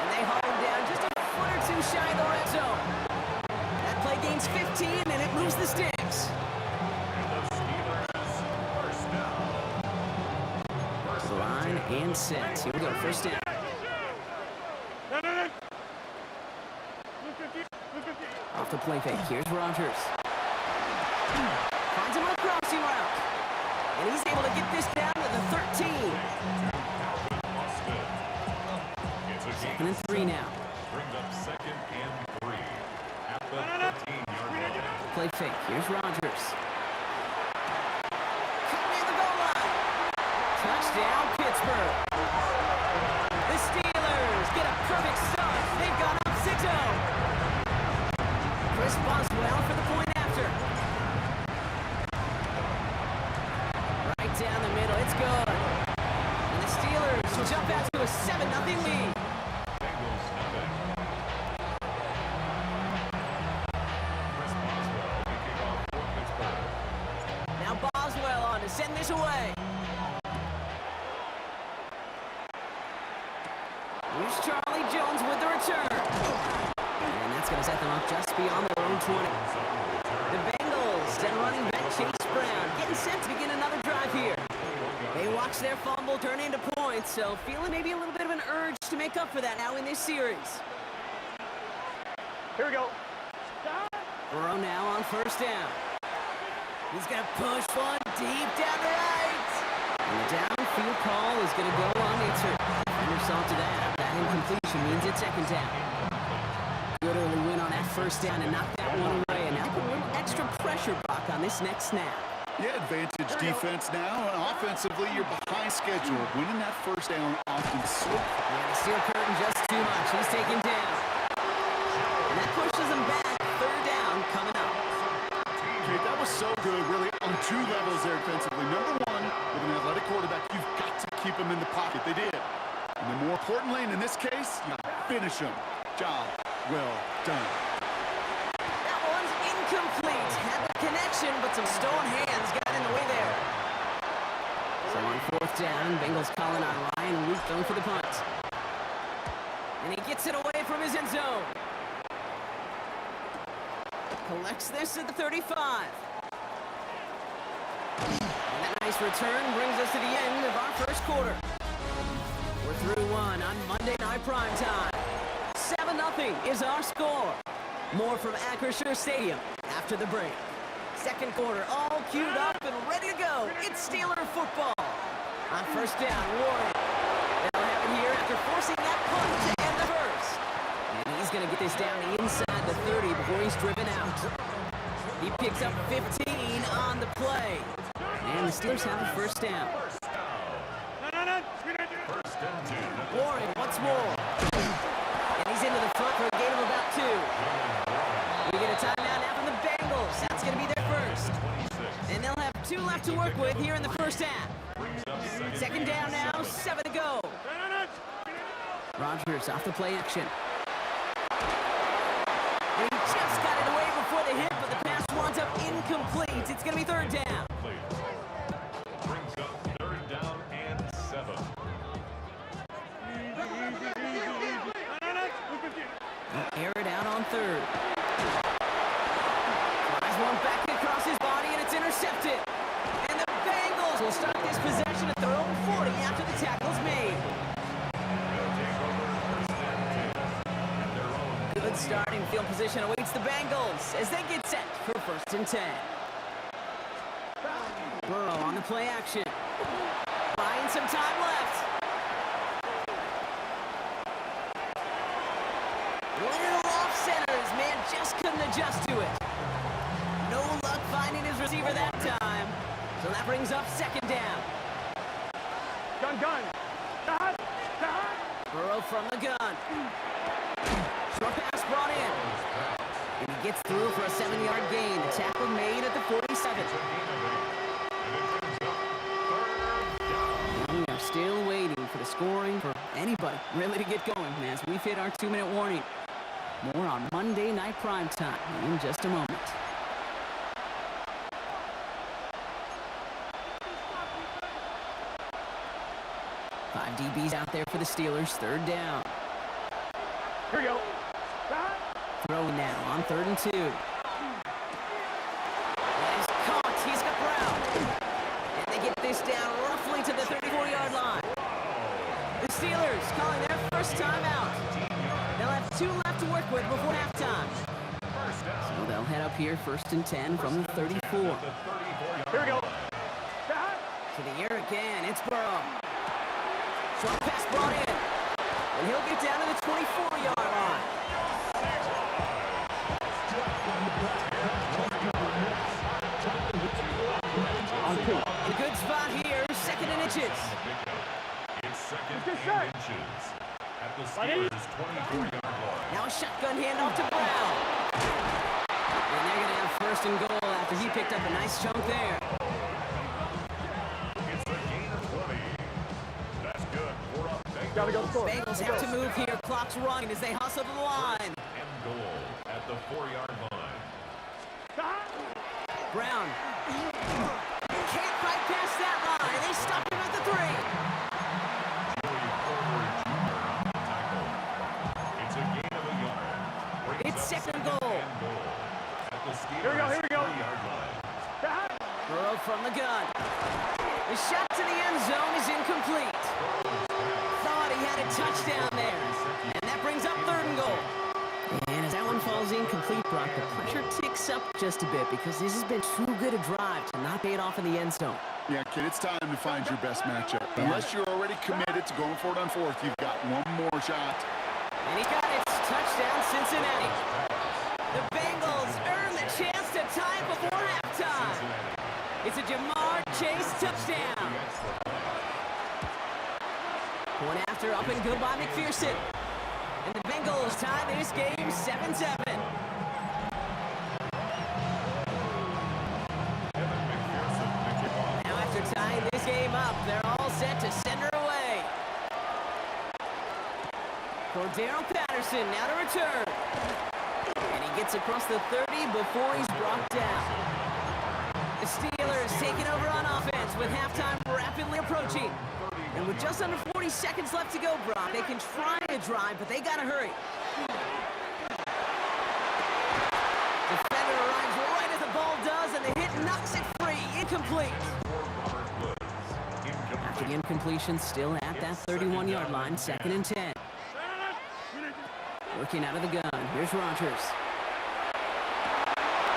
S3: And they haul him down just a foot or two shy of the red zone. That play gains 15, and it moves the sticks. Line and set. Here we go, first down. Off the play fake. Here's Rodgers. Finds him on a crossing route. And he's able to get this down to the 13. 2nd and 3 now.
S2: Brings up 2nd and 3 at the 13-yard line.
S3: Play fake. Here's Rodgers. Cut near the goal line. Touchdown, Pittsburgh. The Steelers get a perfect start. They've gone up 6-0. Chris Boswell for the point after. Right down the middle. It's good. And the Steelers will jump out to a 7-0 lead.
S2: Bengals nothing. Chris Boswell will kick off for Pittsburgh.
S3: Now Boswell on to send this away. Here's Charlie Jones with the return. And that's going to set them up just beyond their own 20. The Bengals and running back Chase Brown getting set to begin another drive here. They watch their fumble turn into points, so feeling maybe a little bit of an urge to make up for that now in this series.
S7: Here we go.
S3: Burrow now on first down. He's going to push one deep down the right. And the downfield call is going to go unanswered. Defender saw to that. That incompletion means it's 2nd down. Good early win on that first down and knock that one away. And now put a little extra pressure, Brock, on this next snap.
S4: Yeah, advantage defense now, and offensively, you're behind schedule. Winning that first down often so.
S3: Yeah, the steel curtain just too much. He's taken down. And that pushes him back. 3rd down coming up.
S4: Okay, that was so good, really, on 2 levels there defensively. Number 1, with an athletic quarterback, you've got to keep him in the pocket. They did. And then more importantly, and in this case, you finish him. Job well done.
S3: That one's incomplete. Had the connection, but some stone hands got in the way there. So on 4th down, Bengals calling on Ryan Ruth for the punt. And he gets it away from his end zone. Collects this at the 35. And that nice return brings us to the end of our first quarter. We're through one on Monday Night Prime Time. 7-0 is our score. More from Acrisure Stadium after the break. 2nd quarter all queued up and ready to go. It's Steeler football. On first down, Warren. That'll happen here after forcing that punt to end the first. And he's going to get this down inside the 30 before he's driven out. He picks up 15 on the play. And the Steelers have a first down.
S2: First and 2.
S3: once more. And he's into the front for a gain of about 2. We get a timeout now from the Bengals. That's going to be their first. And they'll have 2 left to work with here in the first half. Second down now, 7 to go. Rodgers off the play action. And he just got it away before the hit, but the pass winds up incomplete. It's going to be third down.
S2: Brings up third down and 7.
S3: Air it out on third. Flies one back across his body, and it's intercepted. And the Bengals will start this possession at their own 40 after the tackle's made. Good starting field position awaits the Bengals as they get set for first and 10. Burrow on the play action. Buying some time left. Little off center. His man just couldn't adjust to it. No luck finding his receiver that time. So that brings up second down.
S7: Gun.
S3: Burrow from the gun. Short pass brought in. And he gets through for a 7-yard gain. The tackle made at the 47. We are still waiting for the scoring for anybody really to get going as we've hit our 2-minute warning. More on Monday Night Primetime in just a moment. Five DBs out there for the Steelers. Third down.
S7: Here we go.
S3: Throwing now on 3rd and 2. He's caught. He's got Brown. And they get this down roughly to the 34-yard line. The Steelers calling their first timeout. They'll have 2 left to work with before halftime. So they'll head up here first and 10 from the 34.
S7: Here we go.
S3: To the air again. It's Burrow. Short pass brought in. And he'll get down to the 24-yard line. A good spot here. Second and inches.
S2: It's second and inches at the Steelers' 24-yard line.
S3: Now a shotgun handoff to Brown. And they're going to have first and goal after he picked up a nice chunk there.
S2: It's a gain of 20. That's good. We're up.
S7: Gotta go score.
S3: Bengals have to move here. Clock's running as they hustle to the line.
S2: And goal at the 4-yard line.
S3: Brown. Can't quite pass that line. They stop him at the 3.
S2: Joey Porter Jr. on the tackle. It's a gain of a yard. Brings
S3: It's
S2: up
S3: second
S2: second
S3: goal.
S2: and goal at the
S7: Here we go,
S2: Steelers'
S7: here we go.
S2: 3-yard line.
S3: Burrow from the gun. The shot to the end zone is incomplete. Thought he had a touchdown there. And that brings up 3rd and goal. And as that one falls incomplete, Brock, the pressure ticks up just a bit because this has been too good a drive to not pay it off in the end zone.
S4: Yeah, kid, it's time to find your best matchup. Unless you're already committed to going for it on 4th, you've got one more shot.
S3: And he got it. Touchdown, Cincinnati. The Bengals earn the chance to tie it before halftime. It's a Jamar Chase touchdown. Point after, up and good by McPherson. And the Bengals tie this game 7-7. Now after tying this game up, they're all set to send her away. Cordero Patterson now to return. And he gets across the 30 before he's brought down. The Steelers taking over on offense with halftime rapidly approaching. And with just under 40 seconds left to go, Brock, they can try to drive, but they gotta hurry. Defender arrives right as the ball does, and the hit knocks it free. Incomplete. After the incompletion, still at that 31-yard line, 2nd and 10. Working out of the gun. Here's Rodgers.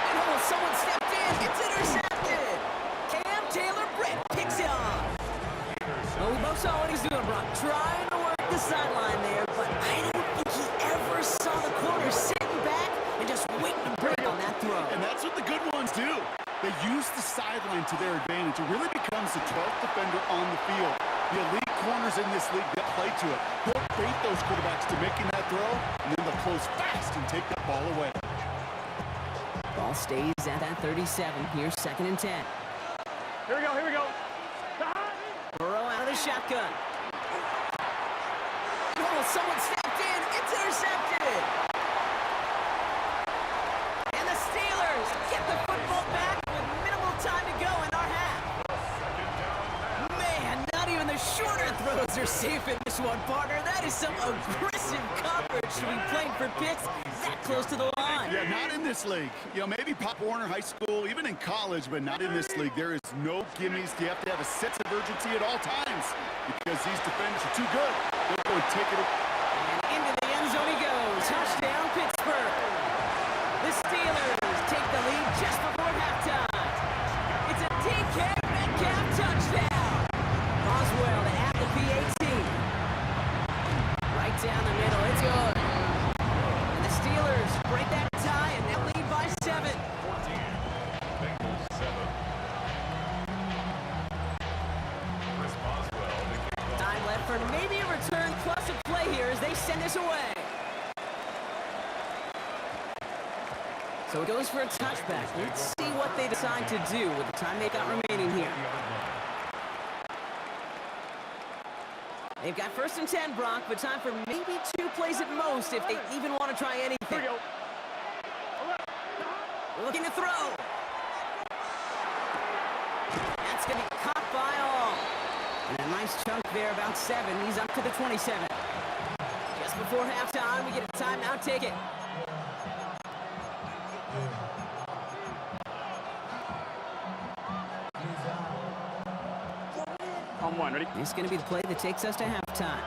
S3: And oh, someone stepped in. It's intercepted. Cam Taylor-Britt picks it off. Well, we both saw what he's doing, Brock. Trying to work the sideline there, but I don't think he ever saw the corner sitting back and just waiting to break on that throw.
S4: And that's what the good ones do. They use the sideline to their advantage. It really becomes the 12th defender on the field. The elite corners in this league that play to it. He'll bait those quarterbacks to making that throw, and then they'll close fast and take that ball away.
S3: Ball stays at that 37. Here's 2nd and 10.
S7: Here we go, here we go.
S3: Burrow out of the shotgun. Oh, someone stepped in. It's intercepted. And the Steelers get the football back with minimal time to go in our half. Man, not even the shorter throws are safe in this one, partner. That is some aggressive coverage to be playing for picks that close to the line.
S4: Yeah, not in this league. You know, maybe Pop Warner High School, even in college, but not in this league. There is no gimmies. You have to have a sense of urgency at all times because these defenders are too good. They'll go and take it.
S3: And into the end zone he goes. Touchdown, Pittsburgh. The Steelers take the lead just before halftime. It's a DK Metcalf touchdown. Boswell to add the PAT. Right down the middle. It's good. And the Steelers break that tie and now lead by 7.
S2: 14. Bengals 7. Chris Boswell to kick off.
S3: Time left for maybe a return plus a play here as they send this away. So it goes for a touchback. Let's see what they decide to do with the time they've got remaining here. They've got 1st and 10, Brock, but time for maybe 2 plays at most if they even want to try anything.
S7: Here we go.
S3: Looking to throw. That's going to be caught by all. And a nice chunk there, about 7. He's up to the 27. Just before halftime, we get a timeout ticket.
S7: On 1, ready?
S3: This is going to be the play that takes us to halftime.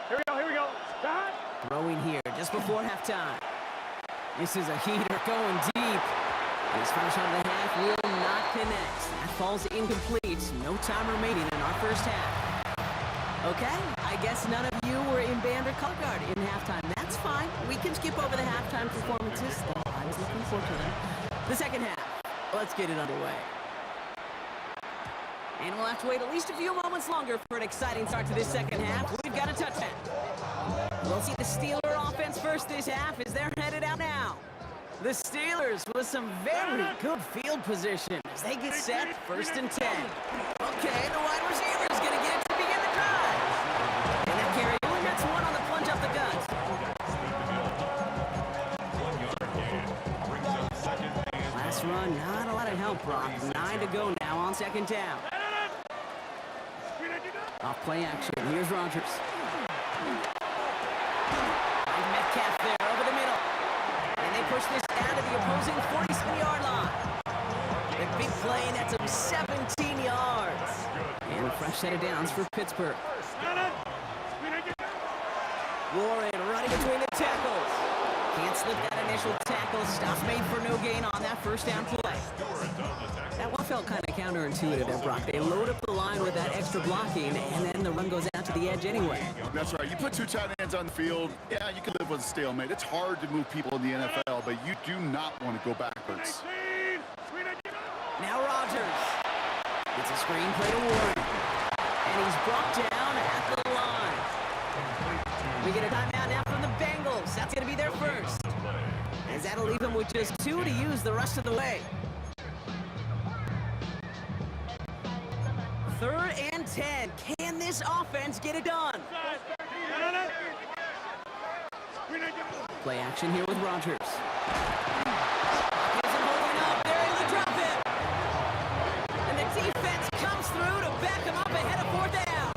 S7: Here we go, here we go.
S3: Throwing here just before halftime. This is a heater going deep. His final shot of the half will not connect. That falls incomplete. No time remaining in our first half. Okay, I guess none of you were in band or color guard in halftime. That's fine. We can skip over the halftime performances. I was looking forward to them. The second half. Let's get it underway. And we'll have to wait at least a few moments longer for an exciting start to this second half. We've got a touchdown. We'll see the Steeler offense first this half as they're headed out now. The Steelers with some very good field position as they get set 1st and 10. Okay, the wide receiver is going to get it to begin the drive. And that carry only gets 1 on the plunge up the gut.
S2: 1-yard gain. Brings up 2nd and
S3: Last run, not a lot of help, Brock. 9 to go now on 2nd down. Off play action. Here's Rodgers. And Metcalf there over the middle. And they push this down to the opposing 47-yard line. The big play, and that's him 17 yards. And a fresh set of downs for Pittsburgh. Warren running between the tackles. Can't slip that initial tackle. Stops made for no gain on that first down play. That one felt kind of counterintuitive there, Brock. They load up the line with that extra blocking, and then the run goes out to the edge anyway.
S4: That's right. You put 2 tight ends on the field, yeah, you can live with a stalemate. It's hard to move people in the NFL, but you do not want to go backwards.
S3: Now Rodgers. It's a screen play to Warren. And he's brought down at the line. We get a timeout now from the Bengals. That's going to be their first. As that'll leave them with just 2 to use the rest of the way. 3rd and 10. Can this offense get it done? Play action here with Rodgers. Isn't holding up. They're able to drop it. And the defense comes through to back him up ahead of 4th down.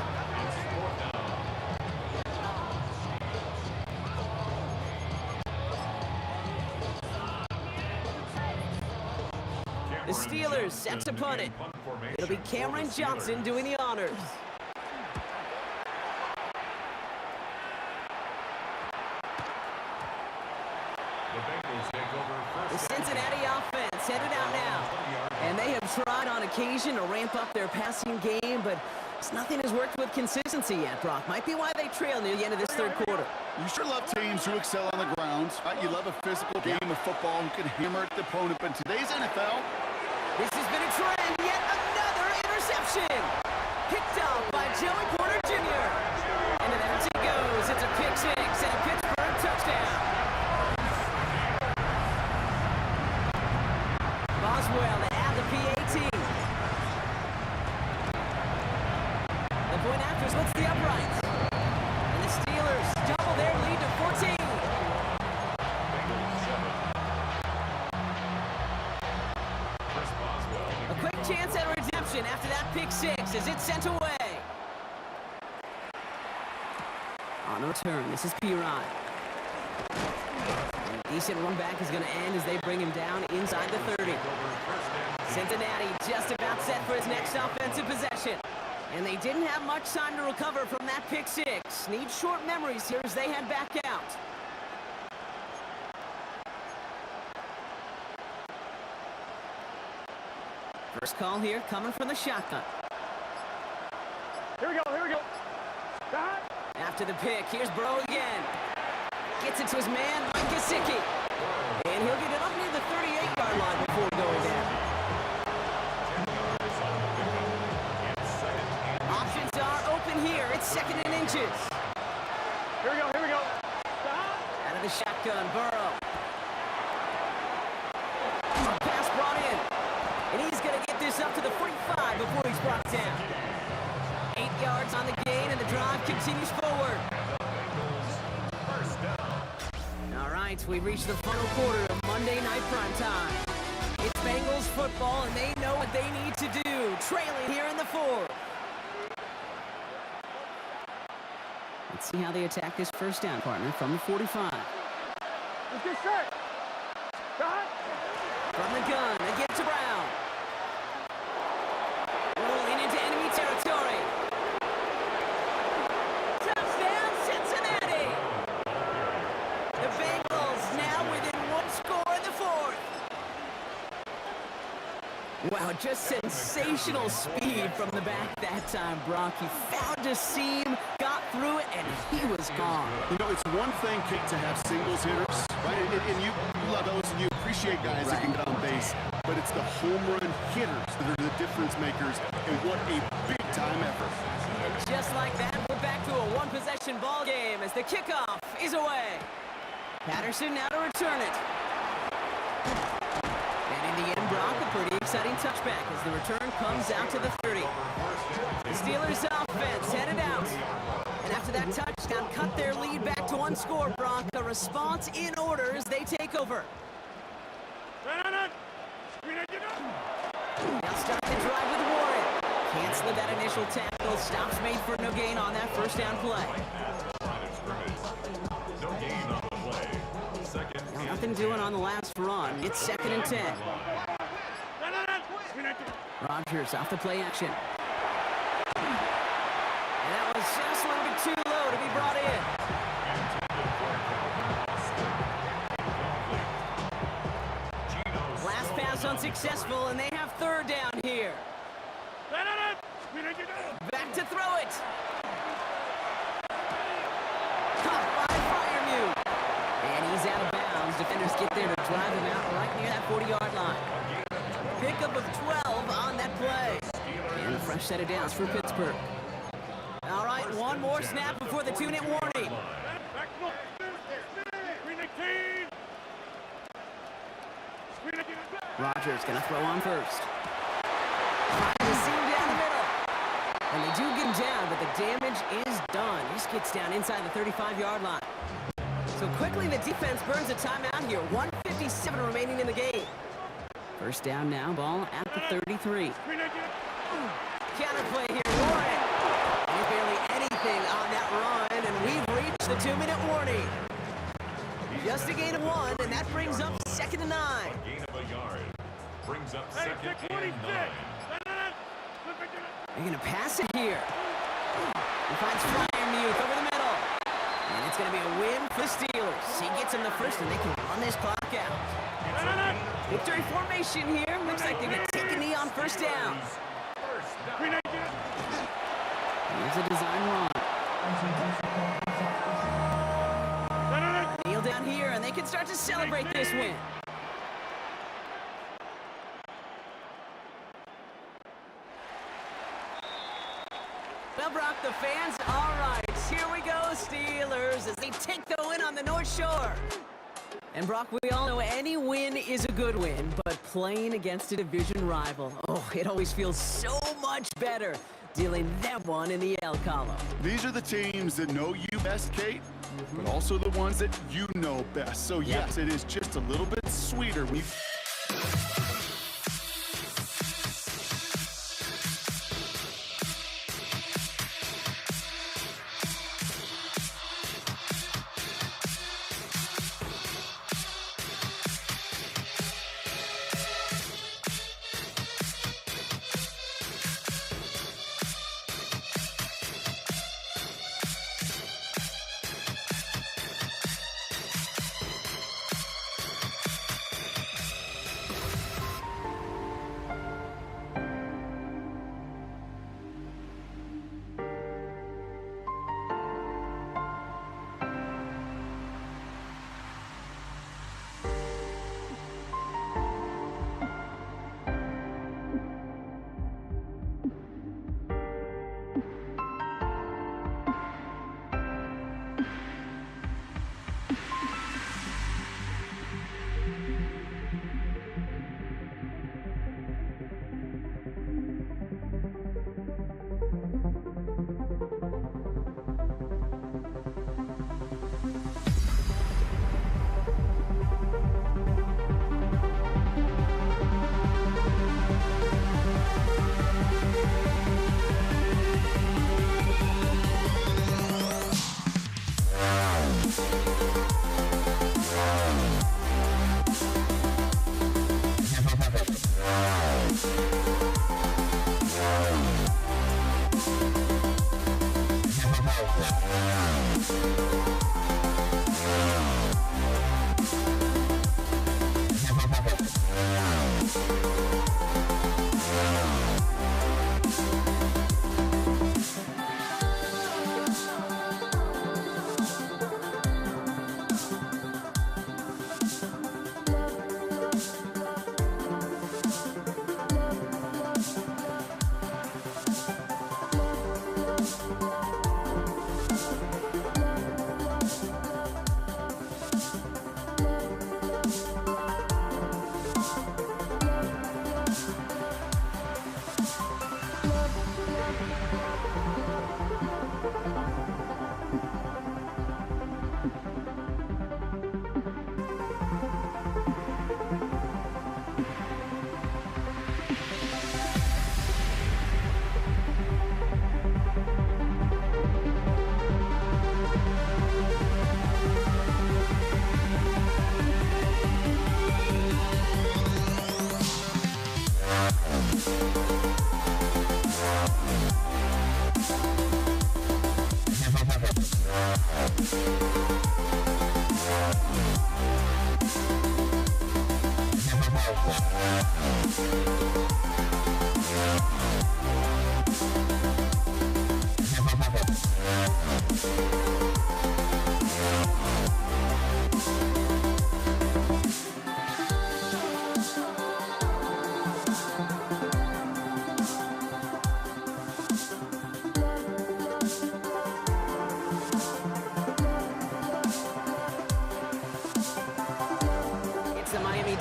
S3: The Steelers set to punt it. It'll be Cameron Johnson doing the honors. The Cincinnati offense headed out now. And they have tried on occasion to ramp up their passing game, but nothing has worked with consistency yet, Brock. Might be why they trail near the end of this 3rd quarter.
S4: You sure love teams who excel on the ground. You love a physical game of football who can hammer at the opponent, but in today's NFL,
S3: this has been a trend. Yet another interception. Picked up by Raptors what's the uprights. And the Steelers double their lead to 14.
S2: Chris Boswell.
S3: A quick chance at redemption after that pick six as it's sent away. On the return, this is P-Rod. Decent run back is going to end as they bring him down inside the 30. Cincinnati just about set for his next offensive possession. And they didn't have much time to recover from that pick six. Need short memories here as they head back out. First call here coming from the shotgun.
S7: Here we go, here we go. Stop.
S3: After the pick, here's Burrow again. Gets it to his man, Mike Gesicki. And he'll get it up near the 38-yard line before going down. Options are open here. It's second and inches.
S7: Here we go, here we go. Stop.
S3: Out of the shotgun, Burrow. Pass brought in. And he's going to get this up to the 45 before he's brought down. 8 yards on the gain, and the drive continues forward. All right, we've reached the final quarter of Monday Night Primetime. It's Bengals football, and they know what they need to do, trailing here in the fourth. Let's see how they attack this first down, partner, from the 45.
S7: Let's get set. Stop.
S3: From the gun, they get to Brown. Rolling into enemy territory. Touchdown, Cincinnati! The Bengals now within one score in the fourth. Wow, just sensational speed from the back that time, Brock. He found a seam, got through it, and he was gone.
S4: You know, it's one thing, Kick, to have singles hitters, right? And you love those, and you appreciate guys that can get on base. But it's the home run hitters that are the difference makers, and what a big-time effort.
S3: And just like that, we're back to a one-possession ball game as the kickoff is away. Patterson now to return it. And in the end, Brock, a pretty exciting touchback as the return comes out to the 30. The Steelers offense headed out. And after that touchdown, cut their lead back to one score, Brock. A response in order as they take over. Now start the drive with Warren. Cancel that initial tackle. Stops made for no gain on that first down play.
S2: No gain on the play. Second and
S3: Nothing doing on the last run. It's second and 10. Rodgers off the play action. And that was just a little bit too low to be brought in. Last pass unsuccessful, and they have third down here. Back to throw it. Caught by Freiermuth. And he's out of bounds. Defenders get there to drive him out right near that 40-yard line. Pickup of 12 on that play. And a fresh set of downs for Pittsburgh. All right, one more snap before the 2-minute warning. Rodgers gonna throw on first. Find the seam down the middle. And they do get him down, but the damage is done. Just gets down inside the 35-yard line. So quickly the defense burns a timeout here. 1:57 remaining in the game. First down now, ball at the 33. Counterplay here, Warren. And barely anything on that run, and we've reached the 2-minute warning. Just a gain of 1, and that brings up second and 9.
S2: gain of a yard. Brings up second and 9.
S3: They're gonna pass it here. He finds Freiermuth over the middle. And it's gonna be a win for the Steelers. He gets him the first, and they can run this clock out. Victory formation here. Looks like they're gonna take a knee on first down. Here's a design run. Kneel down here, and they can start to celebrate this win. Well, Brock, the fans, all right. Here we go, Steelers, as they take the win on the North Shore. And Brock, we all know any win is a good win, but playing against a division rival, oh, it always feels so much better. dealing that one in the L column.
S4: These are the teams that know you best, Kate, but also the ones that you know best. So yes, it is just a little bit sweeter.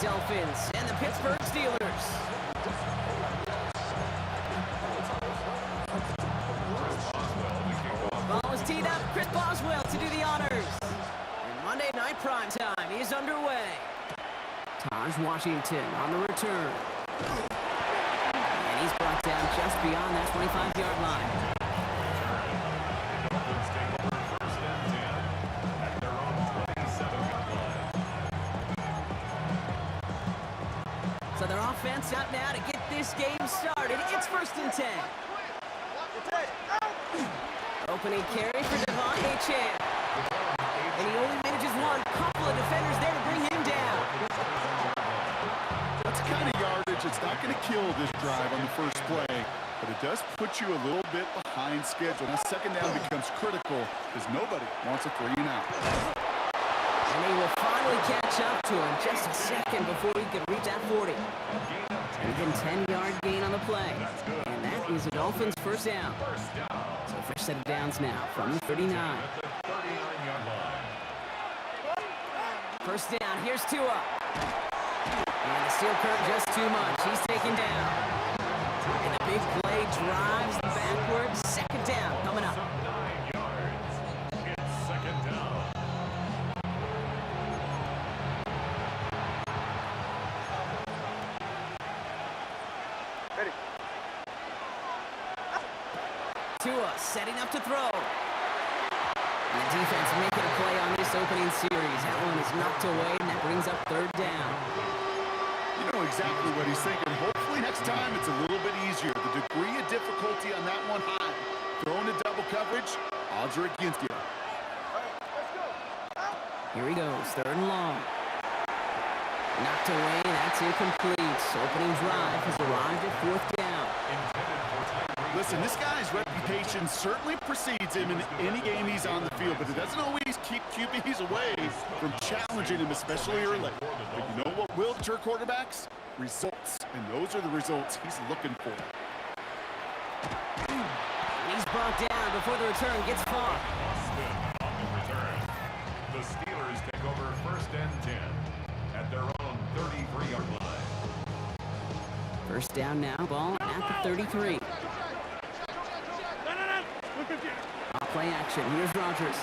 S3: Dolphins and the Pittsburgh Steelers. Ball is teed up. Chris Boswell to do the honors. And Monday Night Primetime is underway. Taj Washington on the return. And he's brought down just beyond that 25-yard line. So their offense out now to get this game started. It's 1st and 10. Opening carry for Devon Achane. And he only manages one. Couple of defenders there to bring him down.
S4: That's the kind of yardage. It's not going to kill this drive on the first play, but it does put you a little bit behind schedule. Now, second down becomes critical because nobody wants a 3-and-out.
S3: And he will finally catch up to him just a second before he can reach that 40. And again, 10-yard gain on the play. And that is the Dolphins' first down. So first set of downs now from the 39. First down, here's Tua. And the steel curve just too much. He's taken down. And a big play drives the backward Tua setting up to throw. And the defense making a play on this opening series. That one is knocked away, and that brings up third down.
S4: You know exactly what he's thinking. Hopefully next time it's a little bit easier. The degree of difficulty on that one high. Throwing to double coverage, odds are against you.
S3: Here he goes, third and long. Knocked away, that's incomplete. Opening drive has arrived at fourth down.
S4: Listen, this guy's reputation certainly precedes him in any game he's on the field, but it doesn't always keep QBs away from challenging him, especially early. But you know what will deter quarterbacks? Results, and those are the results he's looking for.
S3: He's brought down before the return gets far.
S2: Austin on the return. The Steelers take over first and 10 at their own 33-yard line.
S3: First down now, ball at the 33. Play action. Here's Rodgers.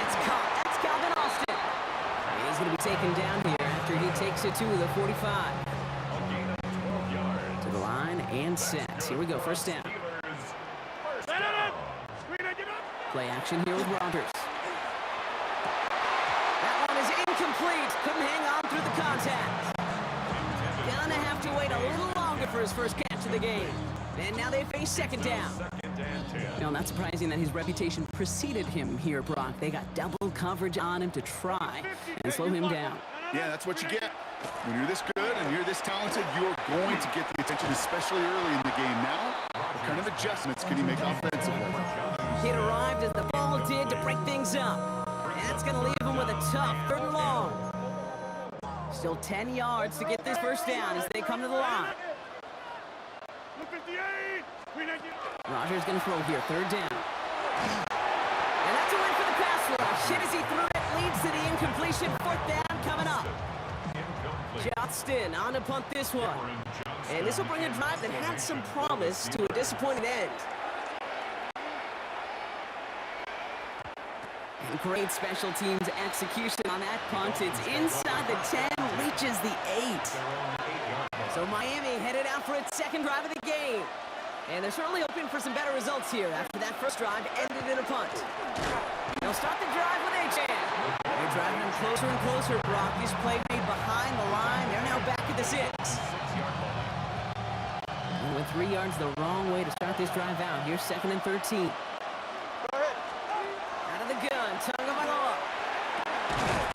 S3: It's caught. That's Calvin Austin. And he's going to be taken down here after he takes it to the 45.
S2: A gain of 12 yards.
S3: To the line and set. Here we go. First down.
S2: Steelers, first down.
S3: Play action here with Rodgers. That one is incomplete. Couldn't hang on through the contact. Gonna have to wait a little longer for his first catch of the game. And now they face second down. You know, not surprising that his reputation preceded him here, Brock. They got double coverage on him to try and slow him down.
S4: Yeah, that's what you get. When you're this good and you're this talented, you're going to get the attention, especially early in the game. Now, what kind of adjustments can he make offensively?
S3: It arrived as the ball did to break things up. And that's going to leave him with a tough third and long. Still 10 yards to get this first down as they come to the line. Rodgers going to throw here, third down. And that's a win for the pass rush. Hit as he threw it, leads to the incompletion. Fourth down coming up. Johnston on to punt this one. And this will bring a drive that had some promise to a disappointing end. And great special teams execution on that punt. It's inside the 10, reaches the 8. So Miami headed out for its second drive of the game. And they're certainly hoping for some better results here after that first drive ended in a punt. They'll start the drive with Achane. They're driving him closer and closer, Brock. This play made behind the line. They're now back at the 6. And with 3 yards the wrong way to start this drive out. Here's second and 13. Out of the gun, Tagovailoa.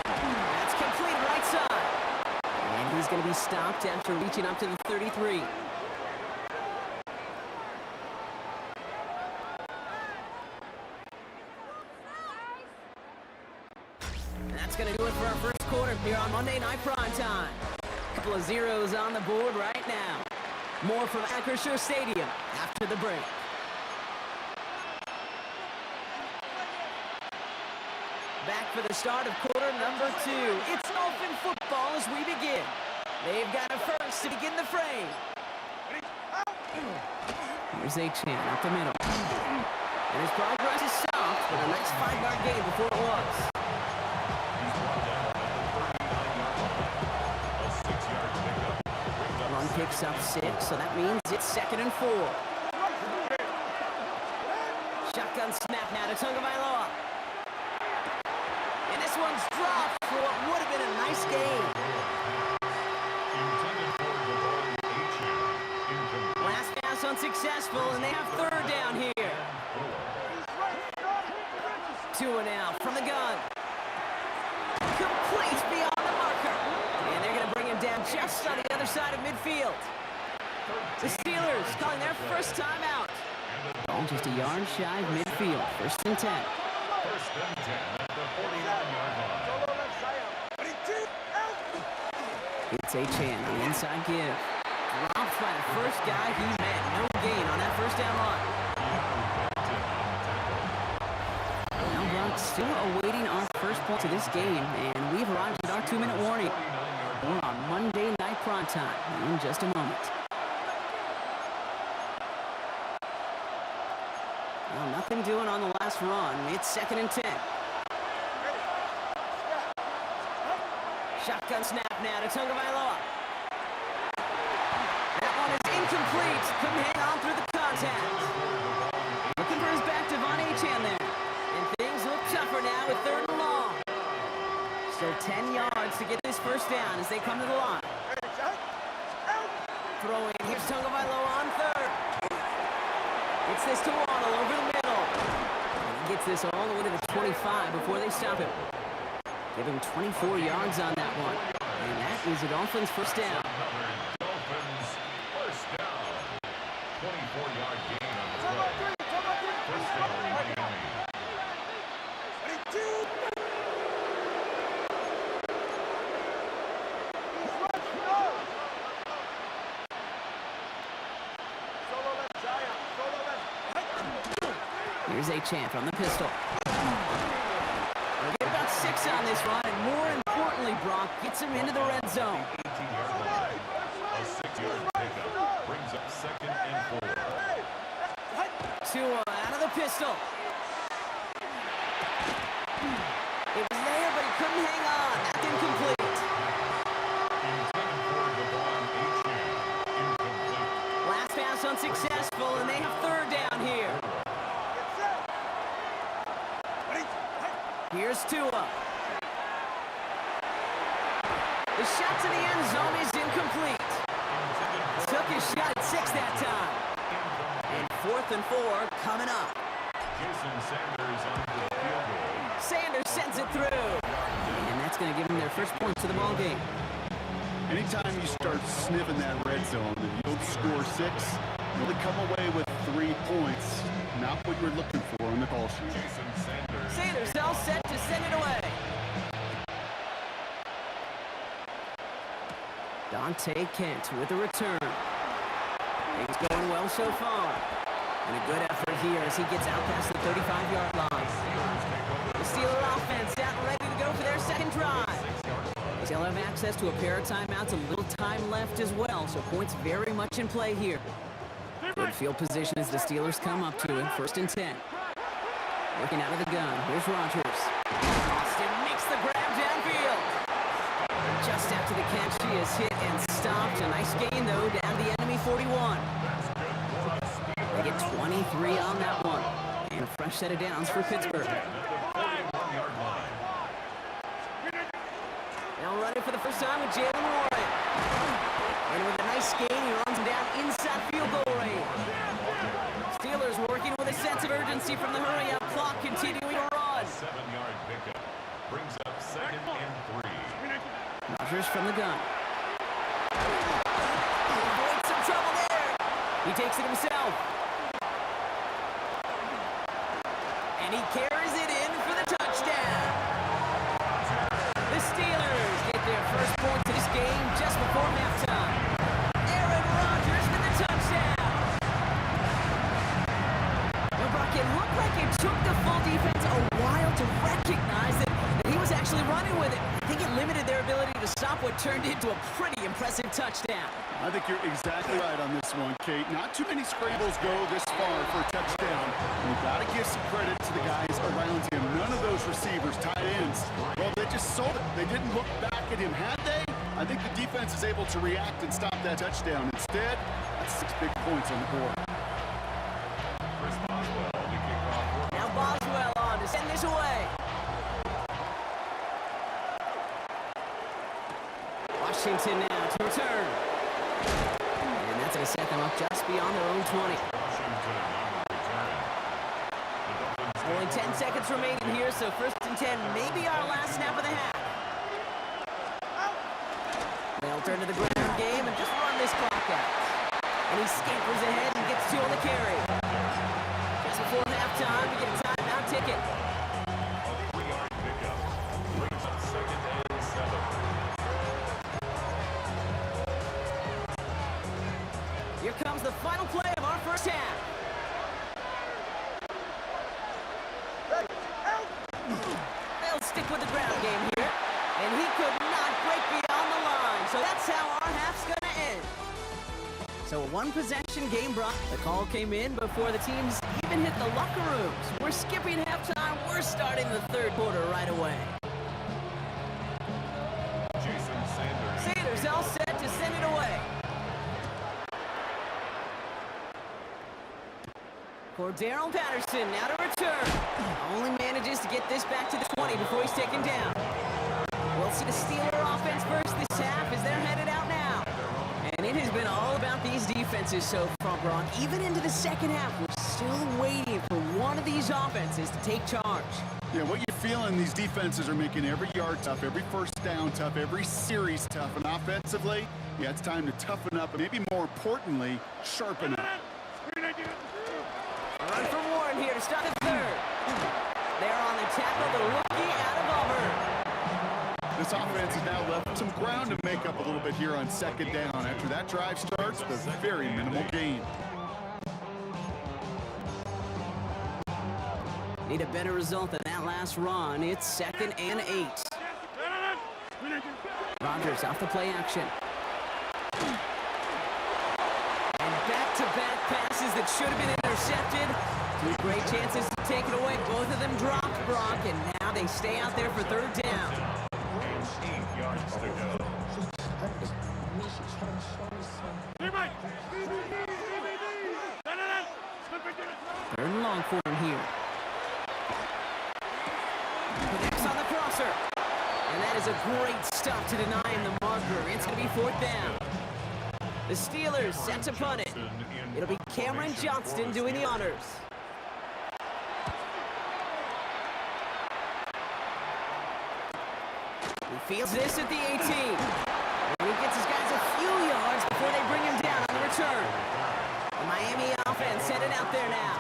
S3: That's complete right side. And he's going to be stopped after reaching up to the 33. That's going to do it for our first quarter here on Monday Night Primetime. A couple of zeros on the board right now. More from Acrisure Stadium after the break. Back for the start of quarter number 2. It's Dolphin football as we begin. They've got a first to begin the frame. Here's Achane up the middle. And his progress is stopped for a nice 5-yard gain before it was. Run picks up 6, so that means it's second and 4. Shotgun snap now to Tagovailoa. And this one's dropped for what would have been a nice game. Last pass unsuccessful, and they have third down here. 2 and out from the gun. Complete beyond the marker. And they're going to bring him down just on the other side of midfield. The Steelers calling their first time out. Ball just a yard shy of midfield. First and 10.
S2: First and 10 at the 49-yard line.
S3: It's Achane on the inside give. Dropped by the first guy he met. No gain on that first down line. Now Brock still awaiting our first point to this game, and we've arrived at our 2-minute warning. More on Monday Night Primetime in just a moment. Well, nothing doing on the last run. It's second and 10. Shotgun snap now to Tagovailoa. That one is incomplete. Couldn't hang on through the cut. contact. Looking for his back, Devon Achane there. And things look tougher now with 3rd and long. Still 10 yards to get this first down as they come to the line. Throwing, here's Tagovailoa on 3rd. Gets this to Waddle over the middle. And he gets this all the way to the 25 before they stop him. Give him 24 yards on that one. And that is a Dolphins first down.
S2: Dolphins first down. 24-yard gain on the play. First down, Miami.
S3: Here's Achane from the pistol. They'll get about 6 on this run, and more importantly, Brock gets him into the red zone.
S2: 18-yard line. A 6-yard pickup brings up 2nd and 4.
S3: Tua out of the pistol. It was there, but he couldn't hang on. That's incomplete.
S2: Intended for Devon Achane. Incomplete.
S3: Last pass unsuccessful, and they have 3rd down here. Here's Tua. The shot to the end zone is incomplete. Took his shot at 6 that time. And 4th and 4 coming up.
S2: Jason Sanders on for a field goal.
S3: Sanders sends it through. And that's going to give them their first points of the ball game.
S4: Anytime you start sniffing that red zone and you don't score 6, you only come away with 3 points. Not what you're looking for on the call sheet.
S2: Jason Sanders.
S3: Sanders all set to send it away. Dante Kent with a return. Things going well so far. And a good effort here as he gets out past the 35-yard line. The Steeler offense out ready to go for their second drive. They'll have access to a pair of timeouts, a little time left as well, so points very much in play here. Good field position as the Steelers come up to it, 1st and 10. Looking out of the gun, here's Rodgers. Austin makes the grab downfield. Just after the catch, he is hit and stopped. A nice gain, though, down the enemy 41. They get 23 on that one. And a fresh set of downs for Pittsburgh. Now running for the first time with Jalen Warren. And with a nice gain, he runs him down inside field goal range. Steelers working with a sense of urgency from the hurry-up clock, continuing to run.
S2: 7-yard pickup brings up 2nd and 3.
S3: Rodgers from the gun. Avoids some trouble there. He takes it himself. And he carries it in for the touchdown. The Steelers get their first points of this game just before halftime. Aaron Rodgers with the touchdown. Now, Brock, it looked like it took the full defense a while to recognize that he was actually running with it. I think it limited their ability to stop what turned into a pretty impressive touchdown.
S4: I think you're exactly right on this one, Kate. Not too many scrambles go this far for a touchdown. We've got to give some credit to the guys around him. None of those receivers, tight ends, well, they just sold it. They didn't look back at him. Had they? I think the defense is able to react and stop that touchdown. Instead, that's 6 big points on the board.
S2: Chris Boswell to kick off.
S3: Now Boswell on to send this away. Washington now to return. And that's going to set them up just beyond their own 20.
S2: Washington on the return.
S3: Only 10 seconds remaining here, so 1st and 10, maybe our last snap of the half. They'll turn to the ground game and just run this clock out. And he scampers ahead and gets 2 on the carry. Just before halftime, we get a timeout ticket.
S2: A 3-yard pickup brings up 2nd and 7.
S3: Here comes the final play of our first half. They'll stick with the ground game here. And he could not break beyond the line. So that's how our half's going to end. So a 1-possession game brought. The call came in before the teams even hit the locker rooms. We're skipping halftime. We're starting the 3rd quarter right away.
S2: Jason Sanders.
S3: Sanders all set to send it away. Cordero Patterson now to return. Only manages to get this back to the 20 before he's taken down. We'll see the Steeler offense first this half as they're headed out now. And it has been all about these defenses so far, Brock. Even into the second half, we're still waiting for one of these offenses to take charge.
S4: Yeah, what you're feeling, these defenses are making every yard tough, every first down tough, every series tough. And offensively, yeah, it's time to toughen up, and maybe more importantly, sharpen up.
S3: Run for Warren here to start the third. They're on the tackle, the rookie out of Auburn.
S4: This offense has now left some ground to make up a little bit here on second down. After that drive starts, the very minimal gain.
S3: Need a better result than that last run. It's 2nd and 8. Rodgers off the play action. And back-to-back passes that should have been intercepted. 2 great chances to take it away. Both of them dropped, Brock, and now they stay out there for third down.
S2: 8 yards to go.
S3: Third and long for him here. Connects on the crosser. And that is a great stop to deny him the marker. It's going to be 4th down. The Steelers set to punt it. It'll be Cameron Johnston doing the honors. He fields this at the 18. And he gets his guys a few yards before they bring him down on the return. The Miami offense headed out there now.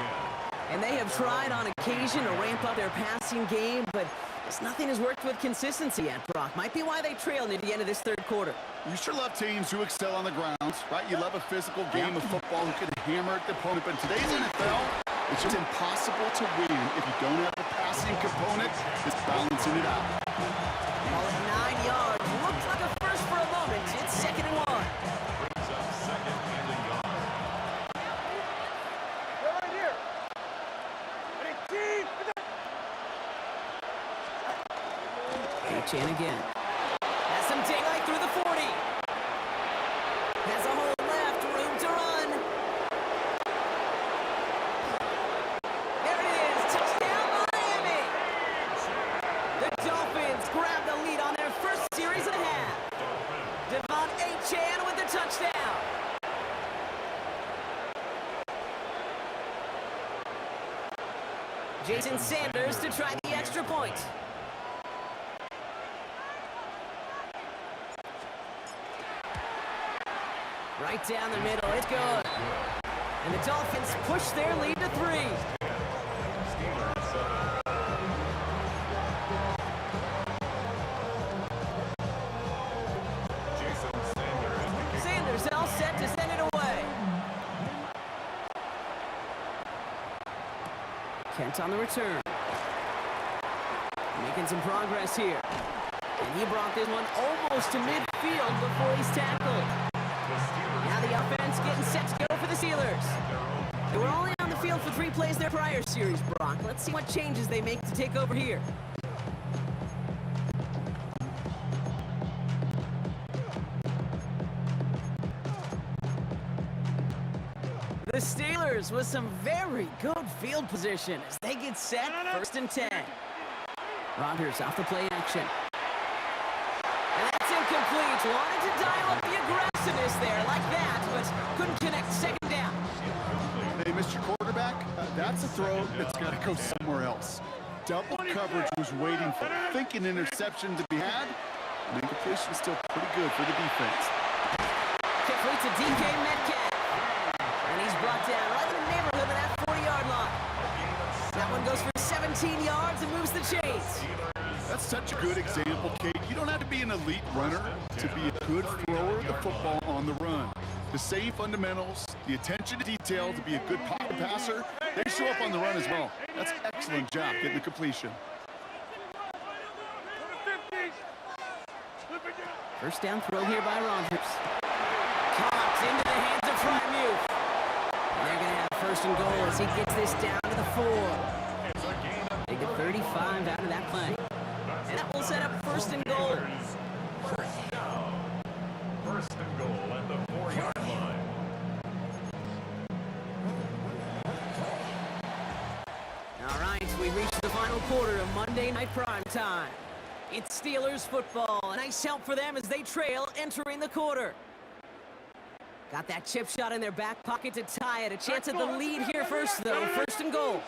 S3: And they have tried on occasion to ramp up their passing game, but just nothing has worked with consistency yet, Brock. Might be why they trailed near the end of this third quarter.
S4: You sure love teams who excel on the ground, right? You love a physical game of football who can hammer at the opponent, but in today's NFL, it's just impossible to win if you don't have a passing component that's balancing it out.
S3: Call it 9 yards. Looks like a first for a moment. It's 2nd and 1.
S2: Brings up 2nd and a yard.
S7: Right here.
S3: Chan again. Has some daylight through the 40. Has a hole left, room to run. There it is, touchdown Miami. The Dolphins grab the lead on their first series and a half. Devon Chan with the touchdown. Jason Sanders to try the extra point. Right down the middle, it's good. And the Dolphins push their lead to 3. Sanders all set to send it away. Kent on the return. Making some progress here. And he brought this one almost to midfield before he's tackled. Now the offense getting set to go for the Steelers. They were only on the field for 3 plays their prior series, Brock. Let's see what changes they make to take over here. The Steelers with some very good field position as they get set 1st and 10. Rodgers off the play action. And that's incomplete. Wanted to dial up the aggressiveness there like that, but couldn't connect. 2nd down.
S4: Hey, Mr. Quarterback, that's a throw that's got to go somewhere else. Double coverage was waiting for it. Thinking interception to be had. And incompletion still pretty good for the defense.
S3: Complete to DK Metcalf. And he's brought down right in the neighborhood of that 40-yard line. That one goes for 17 yards and moves the chains.
S4: That's such a good example, Kate. You don't have to be an elite runner to be a good thrower of the football on the run. The same fundamentals, the attention to detail to be a good pocket passer, they show up on the run as well. That's an excellent job getting the completion.
S3: First down throw here by Rodgers. Caught into the hands of Freiermuth. And they're going to have 1st and goal as he gets this down to the 4. They get 35 out of that play. And that will set up 1st and goal.
S2: 1st and goal at the 4-yard line.
S3: right, we reached the final quarter of Monday Night Prime Time. It's Steelers football. A nice help for them as they trail entering the quarter. Got that chip shot in their back pocket to tie it. A chance at the lead here first, though. First and goal.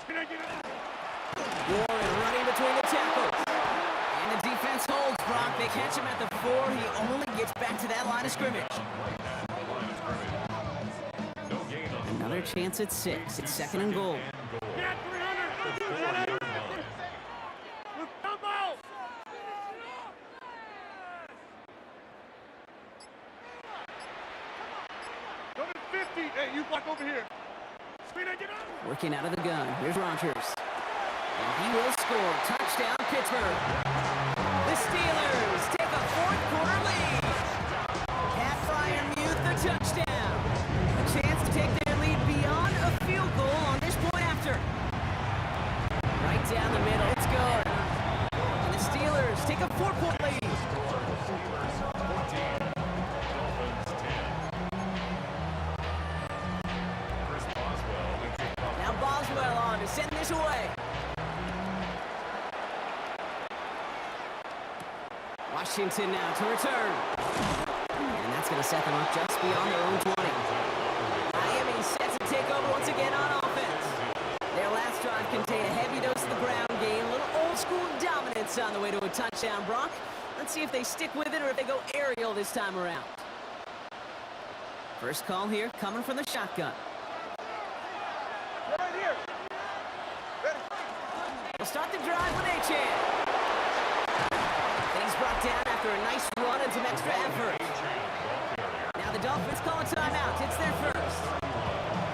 S3: Warren running between the tackles. And the defense holds Brock. They catch him at the 4. He only gets back to that line of scrimmage. Another chance at 6. It's second and goal.
S7: Hey, you block over here.
S3: Working out of the gun. Here's Rodgers. And he will score. Touchdown, Pittsburgh. The Steelers take a fourth quarter lead. Pat Freiermuth, the touchdown. A chance to take their lead beyond a field goal on this point after. Right down the middle. It's good. And the Steelers take a 4-point lead. Send this away. Washington now to return. And that's going to set them up just beyond their own 20. Miami set to take over once again on offense. Their last drive contained a heavy dose of the ground game. A little old-school dominance on the way to a touchdown, Brock. Let's see if they stick with it or if they go aerial this time around. First call here coming from the shotgun. We'll start the drive with Achane. And he's brought down after a nice run and some extra effort. Now the Dolphins call a timeout. It's their first.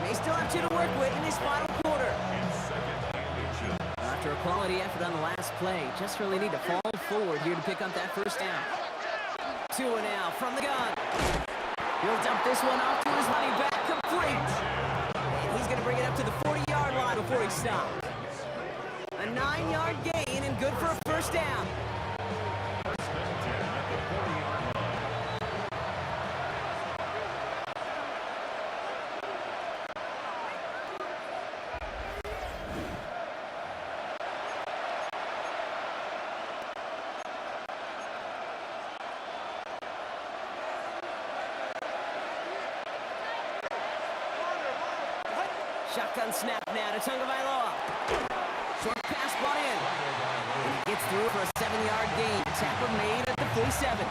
S3: They still have 2 to work with in this final quarter. After a quality effort on the last play, just really need to fall forward here to pick up that first down. 2 and out from the gun. He'll dump this one off to his running back, complete. And he's going to bring it up to the 40-yard line before he stops. A 9-yard gain and good for a first down. Shotgun snap now to Tagovailoa. Short pass brought in. And he gets through for a 7-yard gain. Tackle made at the 47.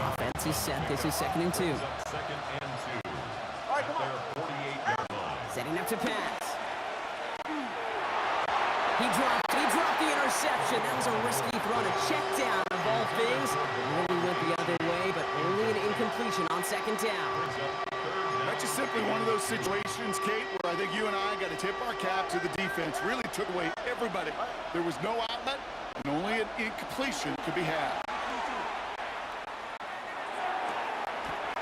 S3: Offense is set. This is second and 2.
S7: All right, come on.
S3: Setting up to pass. He dropped the interception. That was a risky throw to check down of all things. Really went the other way, but only an incompletion on second down.
S4: That's just simply one of those situations, Kate, where I think you and I got to tip our cap to the defense. Really took away everybody. There was no outlet, and only an incompletion could be had.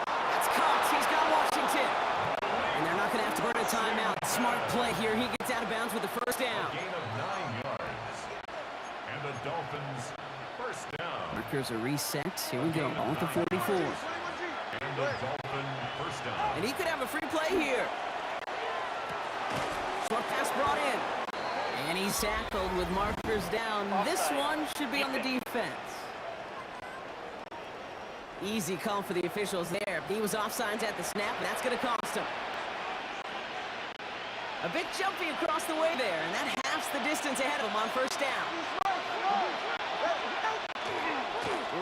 S3: That's Cox. He's got Washington. And they're not going to have to burn a timeout. Smart play here. He gets out of bounds with the first down.
S2: Gain of 9 yards. And the Dolphins first down.
S3: Markers are reset. Here we go. Ball at the 44.
S2: And the Dolphin first down.
S3: And he could have a free play here. Short pass brought in. And he's tackled with markers down. This one should be on the defense. Easy call for the officials there. He was offsides at the snap, and that's going to cost him. A bit jumpy across the way there, and that halves the distance ahead of him on first down.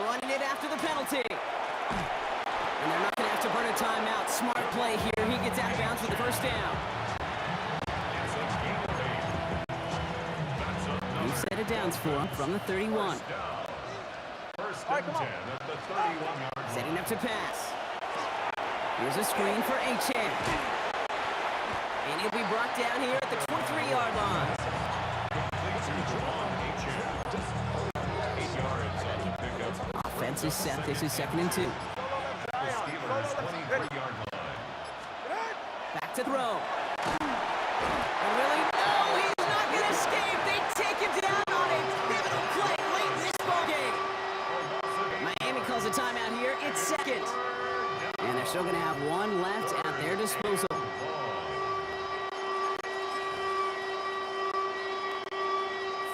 S3: Running it after the penalty. And they're not going to have to burn a timeout. Smart play here. He gets out of bounds with the first down. New set of downs for him from the 31.
S2: First and 10 at the 31-yard.
S3: Setting up to pass. Here's a screen for Achane. And he'll be brought down here at the 23-yard line. 8 yards on the pickup. Offense is set. This is second and 2.
S2: Steelers 23-yard line.
S3: Back to throw. And really, no, he's not going to escape. They take him down on a pivotal play late in this ballgame. Miami calls a timeout here. It's second. And they're still going to have one left at their disposal.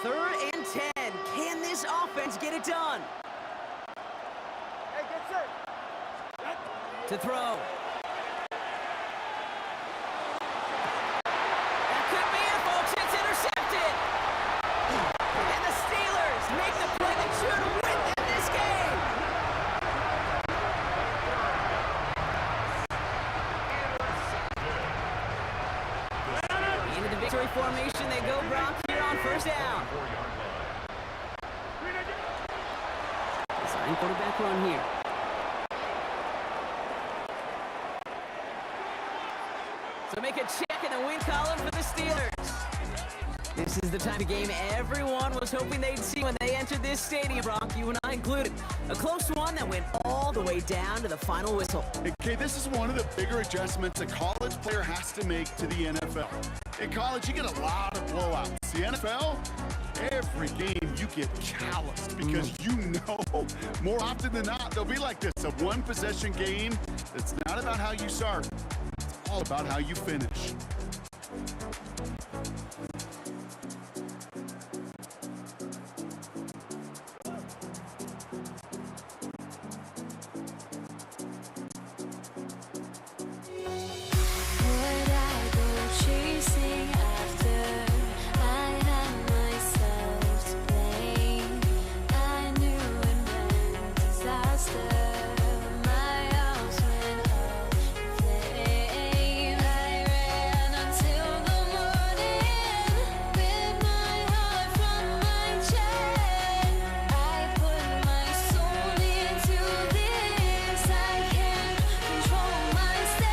S3: 3rd and 10. Can this offense get it done?
S7: Hey, get set.
S3: To throw. That could be it, folks. It's intercepted. And the Steelers make the play that should win them this game. Into the victory formation they go, Brock, here on 1st down.
S2: 4-yard line.
S3: Design quarterback run here. So make a check in the win column for the Steelers. This is the type of game everyone was hoping they'd see when they entered this stadium, Brock, you and I included. A close one that went all the way down to the final whistle.
S4: Okay, this is one of the bigger adjustments a college player has to make to the NFL. In college, you get a lot of blowouts. The NFL, every game you get calloused because you know more often than not they'll be like this, a one-possession game. It's not about how you start. It's all about how you finish.
S5: Would I go chasing after? I had myself to blame. I knew it meant disaster. My house went up in flames. I ran until the morning with my heart from my chest. I put my soul into this. I can't control myself.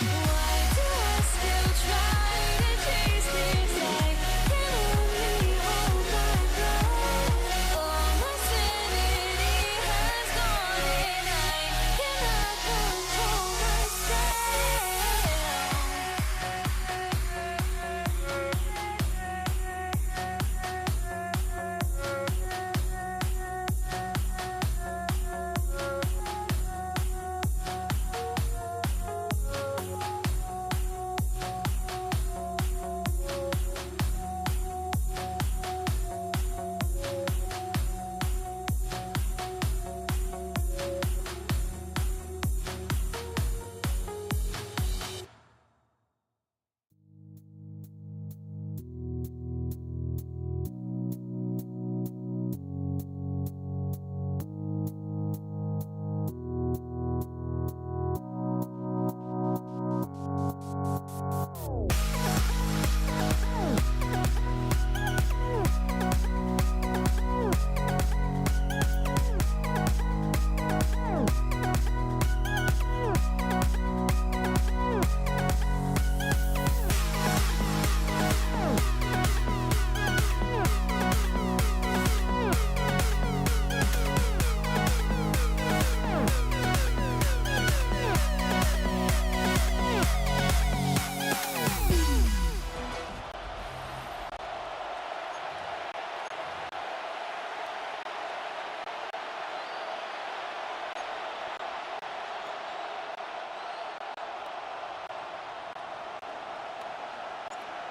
S5: Why do I still try to chase this? I can only hold my breath. All my sanity has gone and I cannot control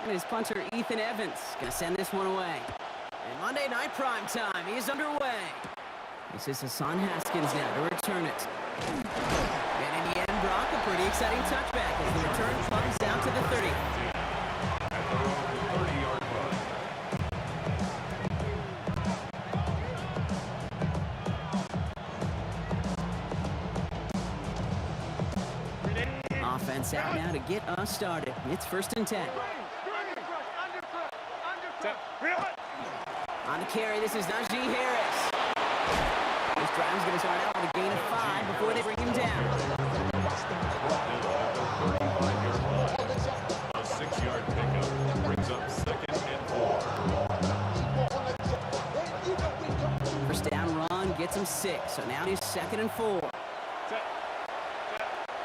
S3: And his punter, Ethan Evans, going to send this one away. And Monday Night Prime Time is underway. This is Hassan Haskins now to return it. And in the end, Brock, a pretty exciting touchback as the return comes down to the 30.
S2: At their own 30-yard line.
S3: offense out now to get us started. It's 1st and 10. On the carry, this is Najee Harris. This drive is going to start out with a gain of 5 before they bring him down.
S2: A 6-yard pickup brings up 2nd and 4.
S3: First down run gets him 6, so now he's 2nd and 4.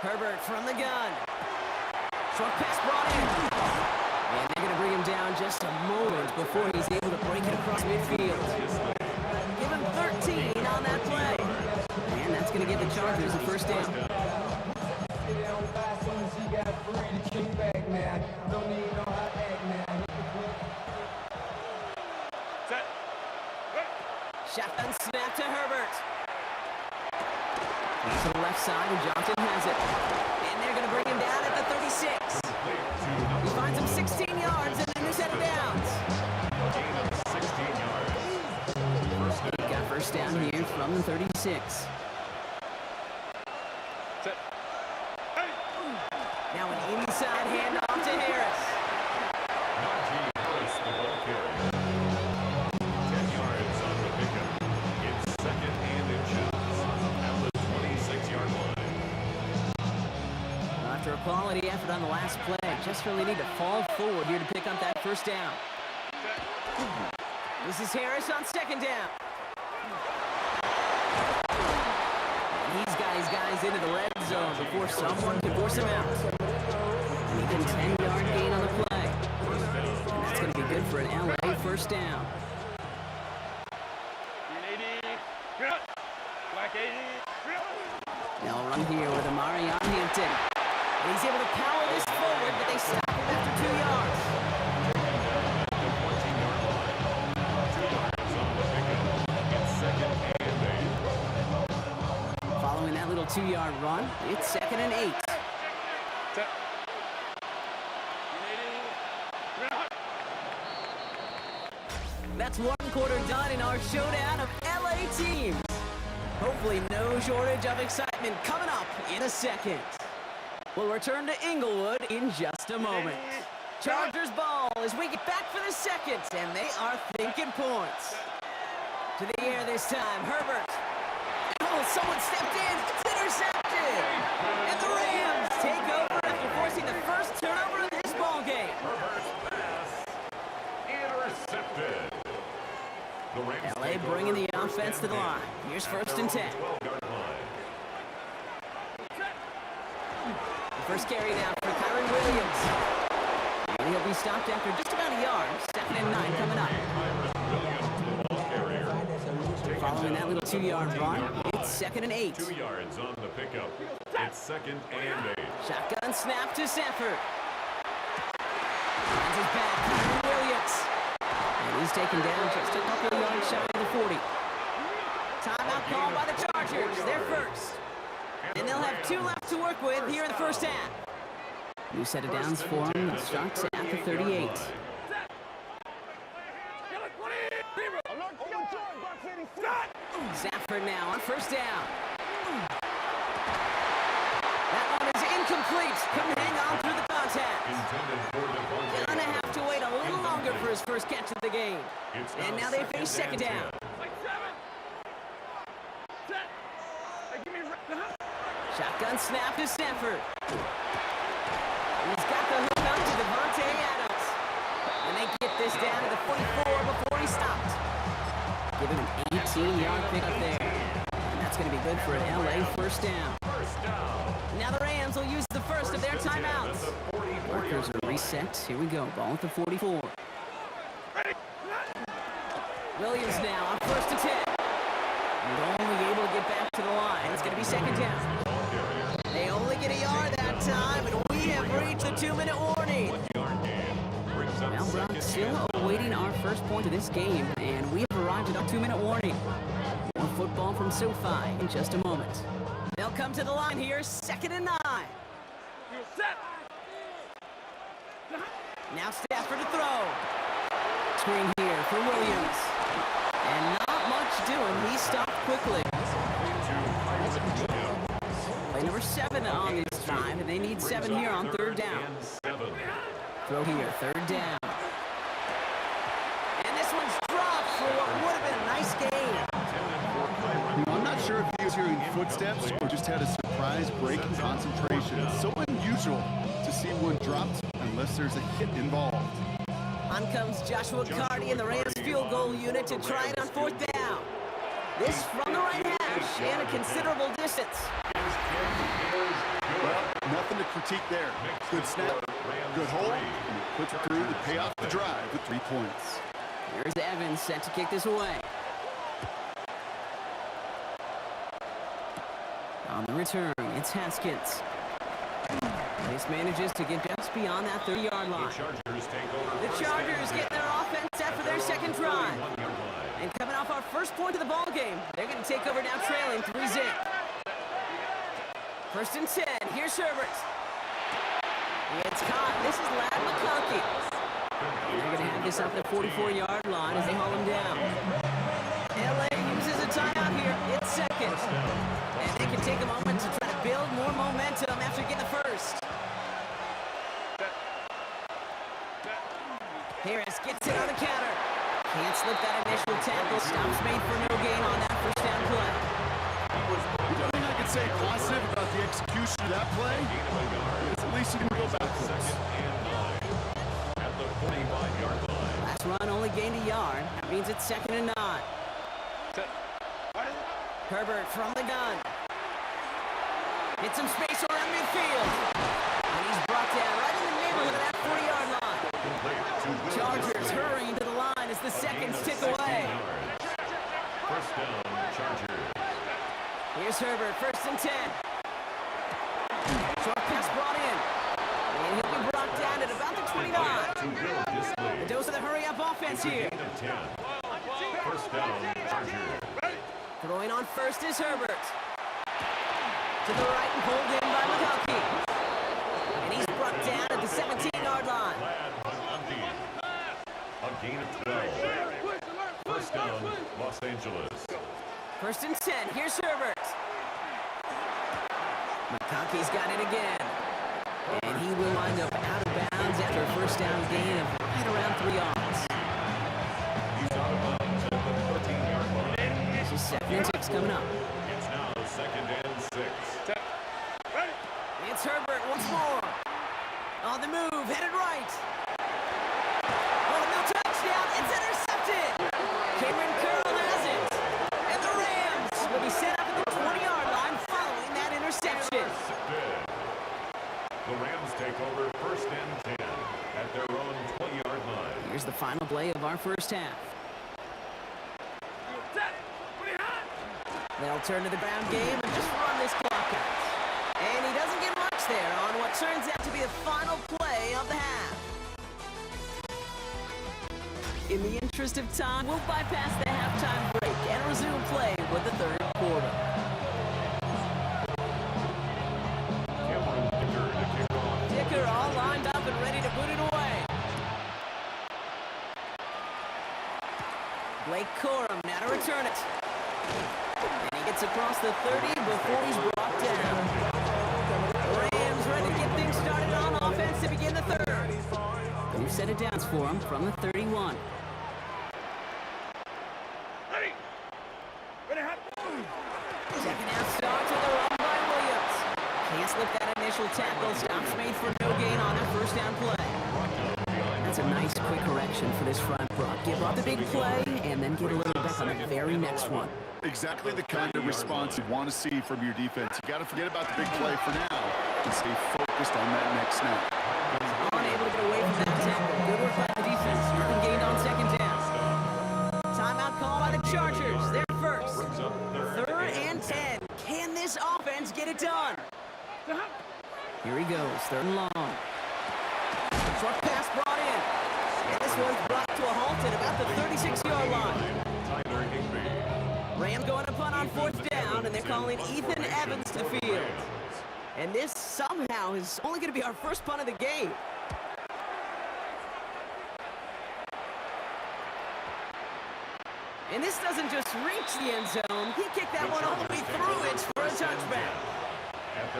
S3: Herbert from the gun. Short pass brought in. And they're going to bring him down just a moment before he's able to break it across midfield. Give him 13 on that play. And that's going to give the Chargers a first down. Shotgun snap to Herbert. He's to the left side, and Johnson has it. And they're going to bring him down at the 36. He finds him 16 yards and a new set of downs.
S2: Gain of 16 yards.
S3: He got first down here from the 36. Now an inside handoff to Harris.
S2: Najee Harris, the ball carrier. 10 yards on the pickup. It's 2nd and inches at the 26-yard line.
S3: After a quality effort on the last play, just really need to fall forward here to pick up that first down. This is Harris on 2nd down. And he's got his guys into the red zone before someone can force him out. And he can 10-yard gain on the play. And that's going to be good for an LA first down. Now a run here with Amari on Hampton. And he's able to power this forward, but they stop him after 2 yards. Following that little 2-yard run, it's 2nd and 8. That's 1 quarter done in our showdown of LA teams. Hopefully no shortage of excitement coming up in a second. We'll return to Inglewood in just a moment. Chargers ball as we get back for the second, and they are thinking points. To the air this time, Herbert. Oh, someone stepped in. It's intercepted. And the Rams take over after forcing the first turnover of this ball game.
S2: Herbert's pass intercepted. The Rams
S3: LA
S2: take
S3: bringing
S2: over
S3: the offense to the line. Here's 1st and 10.
S2: 12-yard line.
S3: The first carry now for Kyron Williams. And he'll be stopped after just about a yard. 2nd and 9 coming up.
S2: Williams, the ball carrier.
S3: Following that little 2-yard run, it's 2nd and 8.
S2: 2 yards on the pickup. It's 2nd and 8.
S3: Shotgun snap to Sanford. Finds his back, Kyron Williams. And he's taken down just a couple of yards shy of the 40. Timeout called by the Chargers. They're first. And they'll have 2 left to work with here in the first half. New set of downs for him. It starts at the 38. Sanford now on first down. That one is incomplete. Couldn't hang on through the contact.
S2: Intended for Devontae.
S3: Gonna have to wait a little longer for his first catch of the game. And now they face 2nd down. Shotgun snap to Stanford. He's got the hook up to Devontae Adams. And they get this down to the 44 before he stopped. Give him an 18-yard pickup there. And that's going to be good for an LA first down. Now the Rams will use the first of their timeouts. Markers are reset. Here we go. Ball at the 44. Williams now on 1st and 10. And only able to get back to the line. It's going to be 2nd down. They only get a yard that time, and we have reached the 2-minute warning. Now Brock still awaiting our first point of this game, and we have arrived at our 2-minute warning. More football from SoFi in just a moment. They'll come to the line here, 2nd and 9. Now Stafford to throw. Screen here for Williams. And not much doing. He stopped quickly. Play number 7 on this drive, and They need 7 here on third down.
S2: And 7.
S3: Throw here, third down. And this one's dropped for what would have been a nice gain.
S4: I'm not sure if he was hearing footsteps or just had a surprise break in concentration. It's so unusual to see one dropped unless there's a hit involved.
S3: On comes Joshua Carty and the Rams field goal unit to try it on fourth down. This from the right hash and a considerable distance.
S4: Well, nothing to critique there. Good snap, good hold, and he puts it through to pay off the drive with 3 points.
S3: Here's Evans set to kick this away. On the return, it's Haskins. This manages to get just beyond that 30-yard line. The Chargers get their offense after their second drive. And coming off our first point of the ball game, they're going to take over now trailing 3-zip. First and 10, here's Herbert. It's caught. This is Ladd McConkey. They're going to have this up the 44-yard line as they haul him down. LA uses a timeout here. It's second. And they can take a moment to try to build more momentum after getting the first. Harris gets it on the counter. Can't slip that initial tackle. Stops made for no gain on that first down play.
S4: The only thing I can say positive about the execution of that play is at least you can go backwards.
S2: At the 45-yard line.
S3: Last run only gained a yard. That means it's 2nd and 9. Herbert from the gun. Hits some space around midfield. And he's brought down right in the neighborhood of that 40-yard line. Chargers hurrying to the line as the seconds tick away.
S2: First down, Chargers.
S3: Here's Herbert, first and 10. Short pass brought in. And he'll be brought down at about the 29. A dose of the hurry-up offense here.
S2: First down, Chargers.
S3: Throwing on first is Herbert. To the right and pulled in by McConkey. And he's brought down at the 17-yard line.
S2: A gain of 12. First down, Los Angeles.
S3: First and 10, here's Herbert. McConkey's got it again. And he will wind up out of bounds after a first down gain of right around 3 yards.
S2: He's out of bounds at the 13-yard line.
S3: This is 2nd and 6 coming up.
S2: It's now 2nd and 6.
S3: It's Herbert once more. On the move, headed right. Oh, no touchdown. It's intercepted. Cameron Curl has it. And the Rams will be set up at the 20-yard line following that interception.
S2: The Rams take over first and 10 at their own 20-yard line.
S3: Here's the final play of our first half. They'll turn to the ground game and just run this clock out. And he doesn't get much there on what turns out to be the final play of the half. In the interest of time, we'll bypass the halftime break and resume play with the third quarter.
S2: Cameron Dicker to kick off.
S3: Dicker all lined up and ready to put it away. Blake Corum now to return it. And he gets across the 30 before he's brought down. Rams ready to get things started on offense to begin the third. New set of downs for him from the 31. Second down starts with a run by Williams. Can't slip that initial tackle. Stops made for no gain on that first down play. That's a nice quick correction for this front. Give up the big play and then get a little back on the very next one.
S4: Exactly the kind of response you want to see from your defense. You got to forget about the big play for now and stay focused on that next snap.
S3: Unable to get away from that tackle. Good work by the defense. Nothing gained on second down. Timeout call by the Chargers. They're first. 3rd and 10. Can this offense get it done? Here he goes. 3rd and long. Short pass brought in. And this one's brought to a halt at about the 36-yard line.
S2: Tyler Higbee.
S3: Rams going to punt on 4th down, and they're calling Ethan Evans to field. And this somehow is only going to be our first punt of the game. And this doesn't just reach the end zone. He kicked that one all the way through it for a touchback.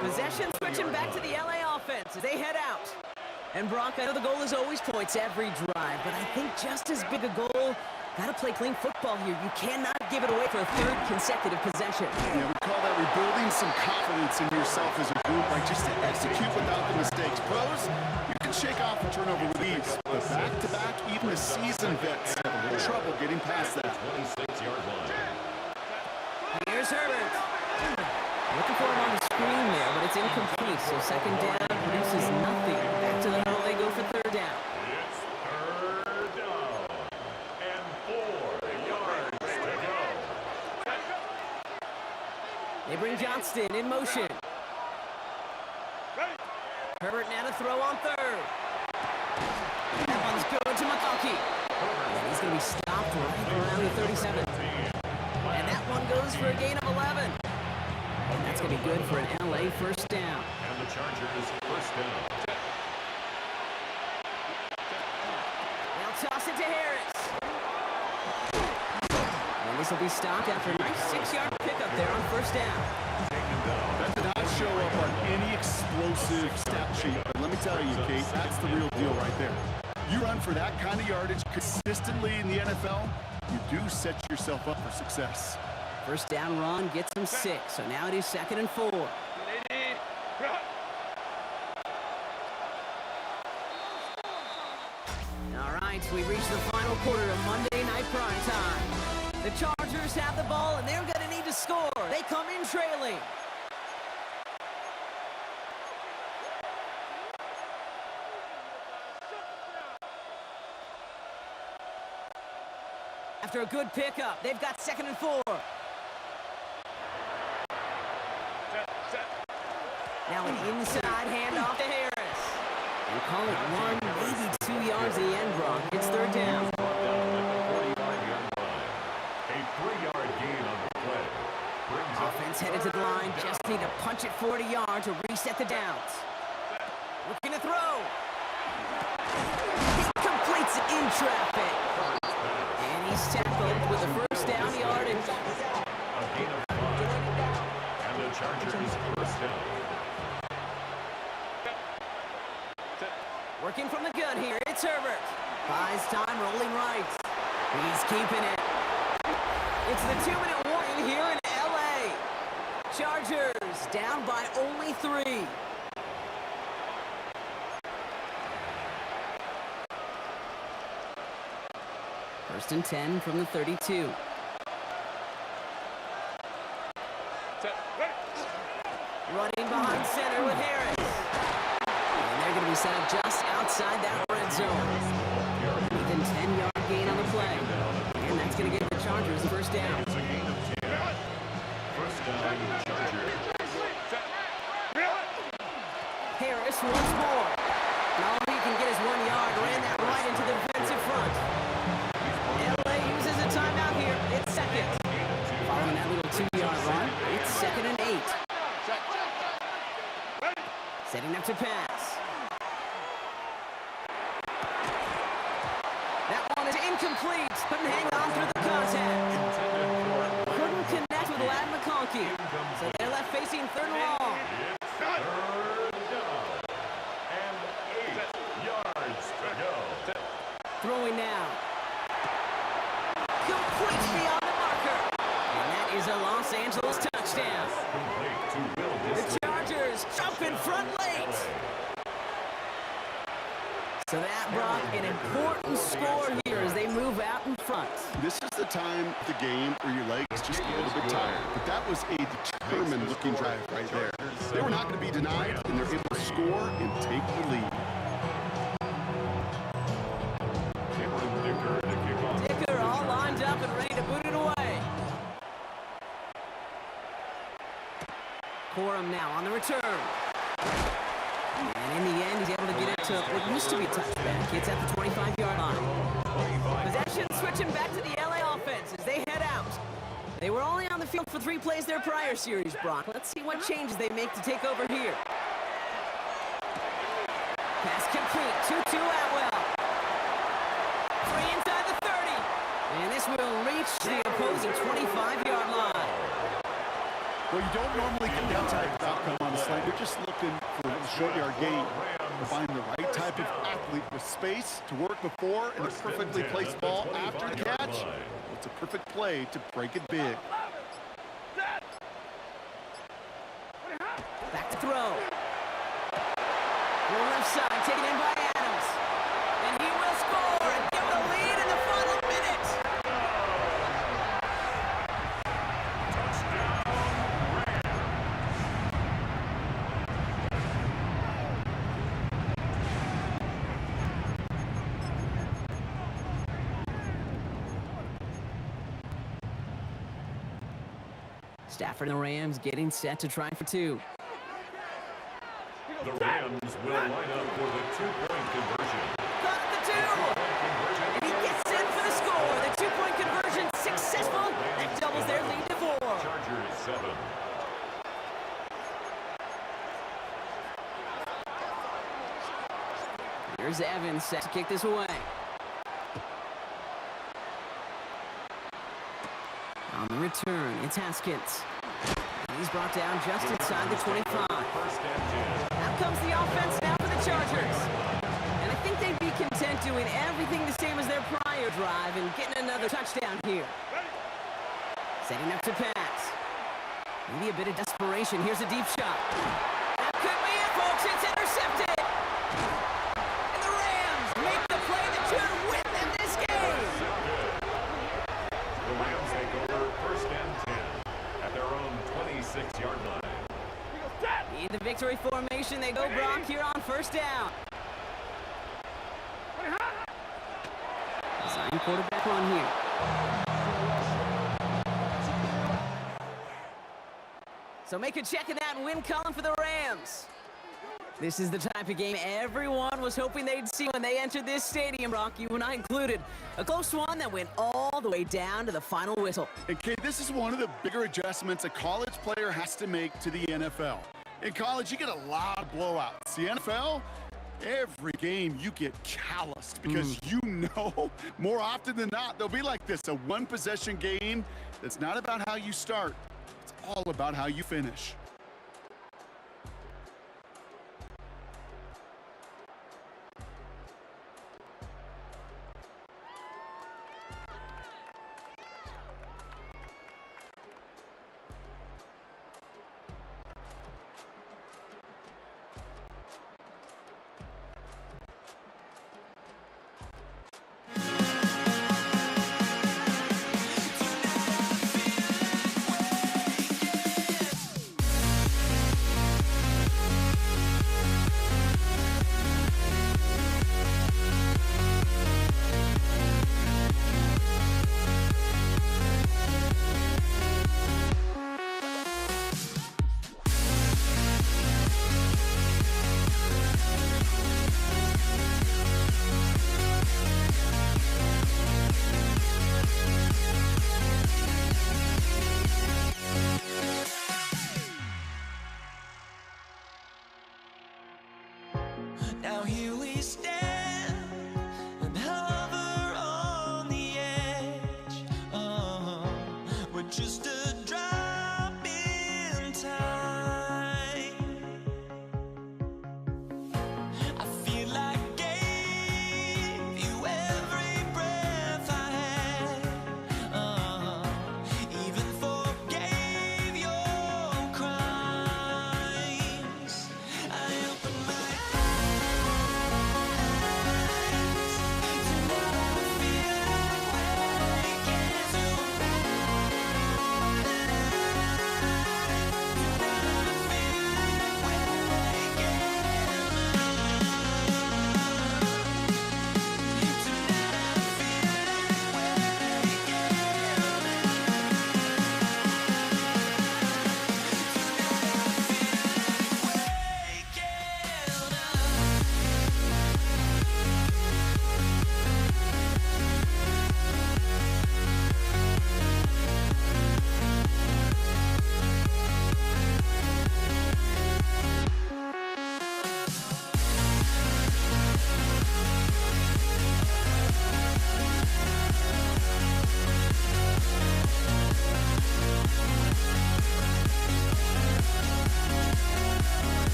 S3: Possession switching back to the LA offense as they head out. And Brock, I know the goal is always points every drive, but I think just as big a goal, gotta play clean football here. You cannot give it away for a third consecutive possession.
S4: Yeah, we call that rebuilding some confidence in yourself as a group, right? Just to execute without the mistakes. Pros, you can shake off a turnover with ease, but back-to-back, even the seasoned vets have a little trouble getting past that.
S2: 26-yard line.
S3: Here's Herbert. Looking for him on the screen there, but it's incomplete, so second down produces nothing. Back to the huddle they go for third down.
S2: It's third down. And 4 yards to go.
S3: They bring Johnston in motion. Herbert now to throw on third. That one's going to McConkey. And he's going to be stopped right around the 37. And that one goes for a gain of 11. And that's going to be good for an LA first down.
S2: And the Chargers first down.
S3: They'll toss it to Harris. And this will be stopped after a nice 6-yard pickup there on first down.
S4: That did not show up on any explosive stat sheet, but let me tell you, Kate, that's the real deal right there. You run for that kind of yardage consistently in the NFL, you do set yourself up for success.
S3: First down run gets him 6, so now it is 2nd and 4. All right, we reached the final quarter of Monday Night Prime Time. The Chargers have the ball, and they're going to need to score. They come in trailing. After a good pickup, they've got 2nd and 4. Now an inside handoff to Harris. And call it 1, maybe 2 yards to the end, Brock. It's third down.
S2: A 3-yard gain on the play. Brings up
S3: Offense headed to the line. Just need to punch it 40 yards to reset the downs. Looking to throw. He completes it in traffic. And he's tackled with the first down yardage.
S2: a gain of 5. And the Chargers first down.
S3: Working from the gun here, it's Herbert. Buys time, rolling right. He's keeping it. It's the 2-minute warning here in LA. Chargers down by only 3. First and 10 from the 32. Running behind center with Harris. And they're going to be set up just outside that red zone. Within 10-yard gain on the play. And that's going to give the Chargers the first down.
S2: It's a gain of 10. First down, Chargers.
S3: Harris once more. Now he can get his 1 yard. Ran that right into the defensive front. LA uses a timeout here. It's second. Following that little 2-yard run, it's 2nd and 8. Setting up to pass. That one is incomplete. Couldn't hang on through the contact. Couldn't connect with Ladd McConkey. So they're left facing 3rd and long.
S2: Third down. And 8 yards to go.
S3: Throwing now. Complete beyond the marker. And that is a Los Angeles touchdown.
S2: Complete to Will
S3: The
S2: Disley.
S3: Chargers jump in front late. So that brought an important score here as they move out in front.
S4: This is the time of the game where your legs just get a little bit tired. But that was a determined-looking drive right there. They were not going to be denied, and they're able to score and take the lead.
S2: Cameron Dicker to kick off.
S3: Dicker all lined up and ready to boot it away. Corum now on the return. And in the end, he's able to get it to what used to be touchback. It's at the 25-yard line. Possession switching back to the LA offense as they head out. They were only on the field for 3 plays their prior series, Brock. Let's see what changes they make to take over here. Pass complete. 2-2 Atwell. 3 inside the 30. And this will reach the opposing 25-yard line.
S4: Well, you don't normally get that type of outcome on a slant. You're just looking for a short yard gain. To find the right type of athlete with space to work before and a perfectly placed ball after the catch. It's a perfect play to break it big.
S3: Back to throw. Go left side, taken in by Adams. And he will score and give the lead in the final minute. Stafford and the Rams getting set to try for two.
S2: The Rams will line up for the two-point conversion.
S3: Got the two! And he gets in for the score. The two-point conversion successful. That doubles their lead to 4.
S2: Chargers 7.
S3: Here's Evans set to kick this away. On the return, it's Haskins. He's brought down just inside the 25.
S2: First and 10.
S3: Out comes the offense now for the Chargers. And I think they'd be content doing everything the same as their prior drive and getting another touchdown here. Setting up to pass. Maybe a bit of desperation. Here's a deep shot. That could be it, folks. It's intercepted. And the Rams make the play that should win them this game.
S2: The Rams take over first and 10 at their own 26-yard line.
S3: Need the victory formation. They go Brock here on first down. Design quarterback run here. So make a check of that and win column for the Rams. This is the type of game everyone was hoping they'd see when they entered this stadium, Brock, you and I included. A close one that went all the way down to the final whistle.
S4: And Kate, this is one of the bigger adjustments a college player has to make to the NFL. In college, you get a lot of blowouts. The NFL, every game you get calloused because you know more often than not they'll be like this, a one-possession game that's not about how you start. It's all about how you finish.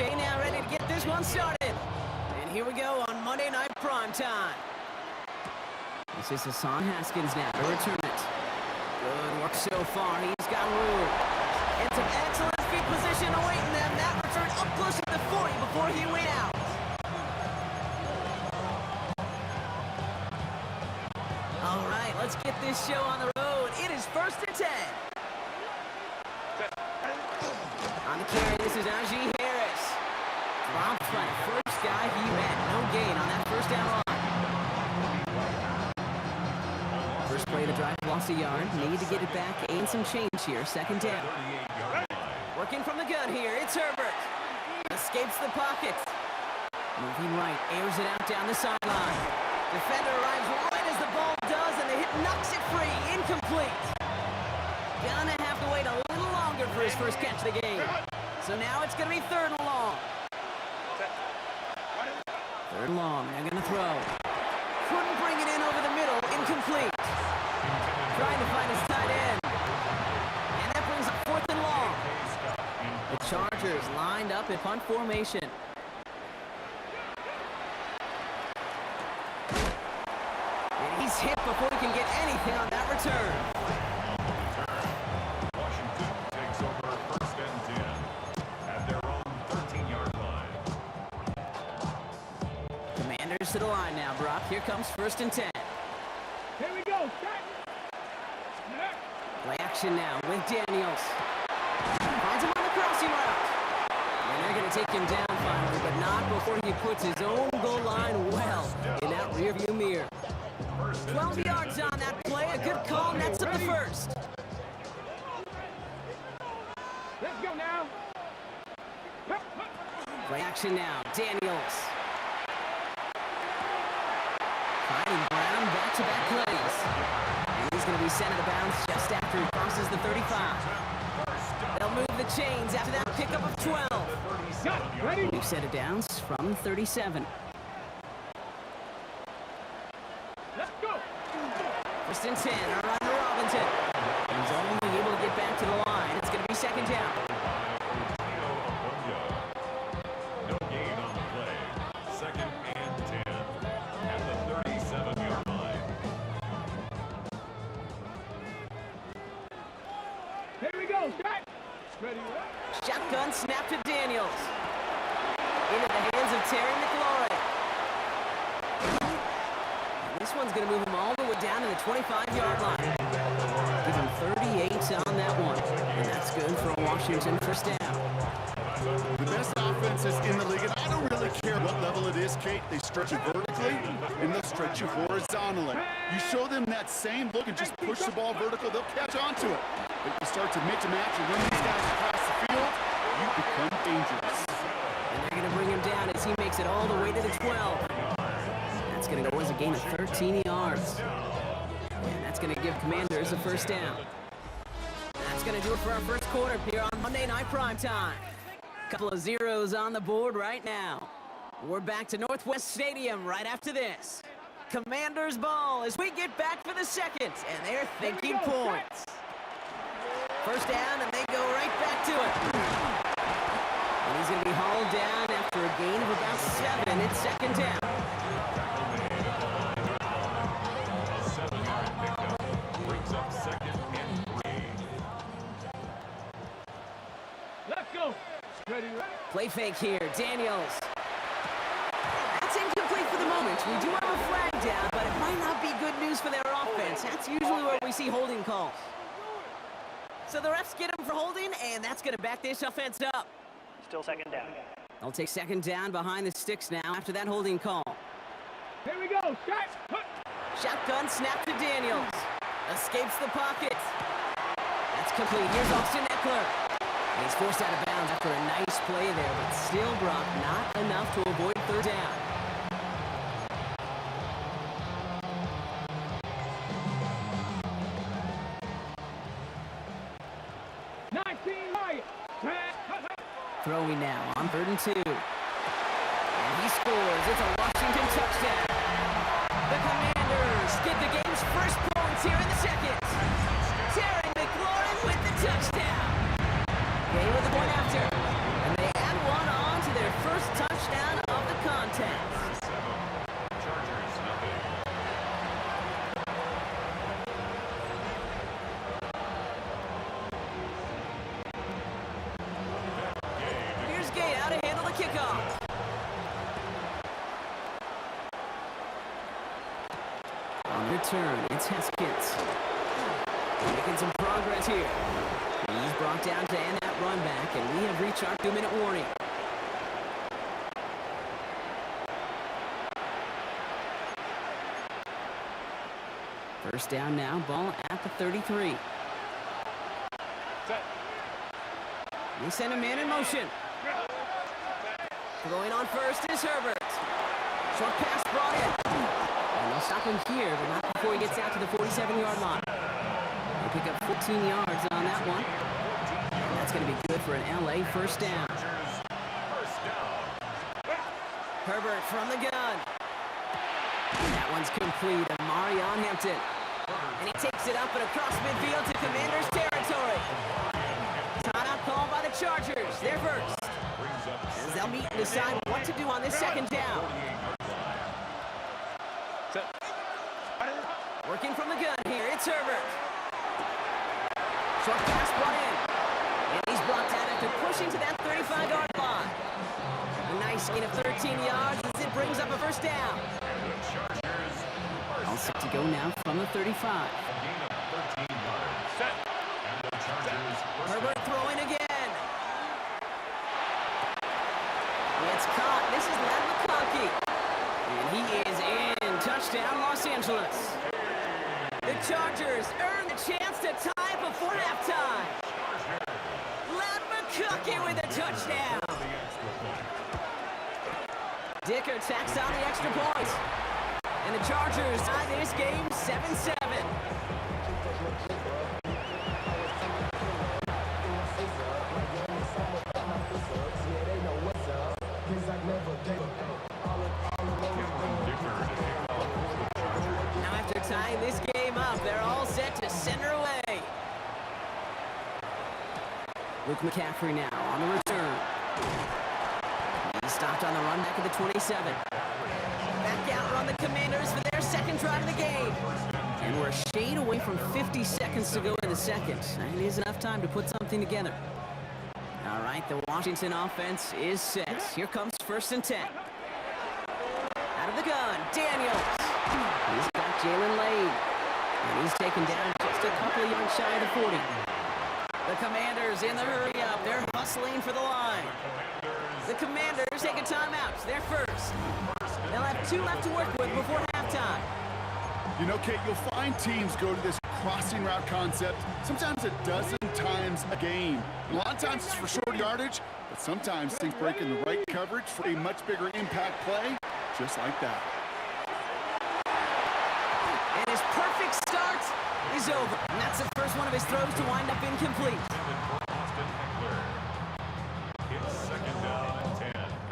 S3: Okay, now ready to get this one started. And here we go on Monday Night Primetime. This is Hassan Haskins now to return it. Good work so far. He's got room. And some excellent feet position awaiting them. That return up close to the 40 before he went out. All right, let's get this show on the road. It is 1st and 10. On the carry, this is Najee Harris. Dropped by the first guy he met. No gain on that first down line. First play of the drive lost a yard. Need to get it back and some change here. 2nd down. Working from the gun here. It's Herbert. Escapes the pocket. Moving right. Airs it out down the sideline. Defender arrives right as the ball does, and the hit knocks it free. Incomplete. Gonna have to wait a little longer for his first catch of the game. So now it's gonna be 3rd and long. 3rd and long. They're gonna throw. Couldn't bring it in over the middle. Incomplete. Trying to find his tight end. And that brings up 4th and long. The Chargers lined up in punt formation. And he's hit before he can get anything on that return.
S2: Washington takes over 1st and 10 at their own 13-yard line.
S3: Commanders to the line now, Brock. Here comes 1st and 10.
S7: Here we go.
S3: Play action now with Daniels. Finds him on the crossing route. And they're going to take him down finally, but not before he puts his own goal line well in that rearview mirror. 12 yards on that play. A good call. Nets up the first.
S7: Let's go now.
S3: Play action now. Daniels. Finding Brown back-to-back plays. And he's going to be sent out of bounds just after he crosses the 35. They'll move the chains after that pickup of 12.
S7: Ready?
S3: We've set it downs from 37.
S7: Let's go.
S3: 1st and 10. Our runner Robinson. He's only able to get back to the line. It's going to be 2nd down.
S2: No gain on the play. 2nd and 10 at the 37-yard line.
S7: Here we go. Shot. Ready.
S3: Shotgun snap to Daniels. Into the hands of Terry McLaurin. And this one's going to move him all the way down to the 25-yard line. Give him 38 on that one. And that's good for a Washington 1st down.
S4: The best offenses in the league, and I don't really care what level it is, Kate. They stretch you vertically, and they'll stretch you horizontally. You show them that same look and just push the ball vertical, they'll catch onto it. But you start to mix and match and run these guys across the field, you become dangerous.
S3: And they're going to bring him down as he makes it all the way to the 12. That's going to go as a gain of 13 yards. And that's going to give Commanders a 1st down. That's going to do it for our 1st quarter here on Monday Night Primetime. Couple of zeros on the board right now. We're back to Northwest Stadium right after this. Commanders ball as we get back for the 2nd, and they're thinking points. 1st down, and they go right back to it. And he's going to be hauled down after a gain of about 7. It's 2nd down.
S2: A 7-yard pickup brings up 2nd and 3.
S7: Let's go. Ready.
S3: Play fake here, Daniels. That's incomplete for the moment. We do have a flag down, but it might not be good news for their offense. That's usually where we see holding calls. So the refs get him for holding, and that's going to back this offense up.
S6: Still 2nd down.
S3: They'll take 2nd down behind the sticks now after that holding call.
S7: Here we go. Shot.
S3: Shotgun snap to Daniels. Escapes the pocket. That's complete. Here's Austin Eckler. And he's forced out of bounds after a nice play there, but still, Brock, not enough to avoid 3rd down. Throwing now on 3rd and 2. And he scores. It's a Washington touchdown. The Commanders get the game's first points here in the 2nd. Terry McLaurin with the touchdown. They were the point after. And they add one on to their kickoff. On the return, it's Haskins. Making some progress here. He's brought down to end that run back, and we have reached our 2-minute warning. First down now, ball at the 33. They send a man in motion. Throwing on first is Herbert. Short pass brought in. And they'll stop him here, but not before he gets out to the 47-yard line. They pick up 14 yards on that one. And that's going to be good for an LA first down. Herbert from the gun. That one's complete. Marion Hampton. And he takes it up and across midfield to Commanders territory. Timeout called by the Chargers. They're first. As they'll meet and decide what to do on this second down. Working from the gun here, it's Herbert. Short pass brought in. And he's brought down after pushing to that 35-yard line. A nice gain of 13 yards as it brings up a first down. All set to go now from the 35. Herbert throwing again. It's caught. This is Matt McConkey. And he is in. Touchdown, Los Angeles. The Chargers earn the chance to tie before halftime. Matt McConkey with a touchdown. Dicker tacks on the extra point. And the Chargers tie this game 7-7. Now after tying this game up, they're all set to center away. Luke McCaffrey now on the return. He's stopped on the run back at the 27. Back out run the Commanders for their second drive of the game. And we're a shade away from 50 seconds to go in the second. And it is enough time to put something together. All right, the Washington offense is set. Here comes 1st and 10. Out of the gun, Daniels. He's got Jalen Lade. And he's taken down just a couple of yards shy of the 40. The Commanders in the hurry up. They're hustling for the line. The Commanders take a timeout. They're first. They'll have 2 left to work with before halftime.
S4: You know, Kate, you'll find teams go to this crossing route concept sometimes a dozen times a game. And a lot of times it's for short yardage, but sometimes things break in the right coverage for a much bigger impact play, just like that.
S3: And his perfect start is over. And that's the first one of his throws to wind up incomplete.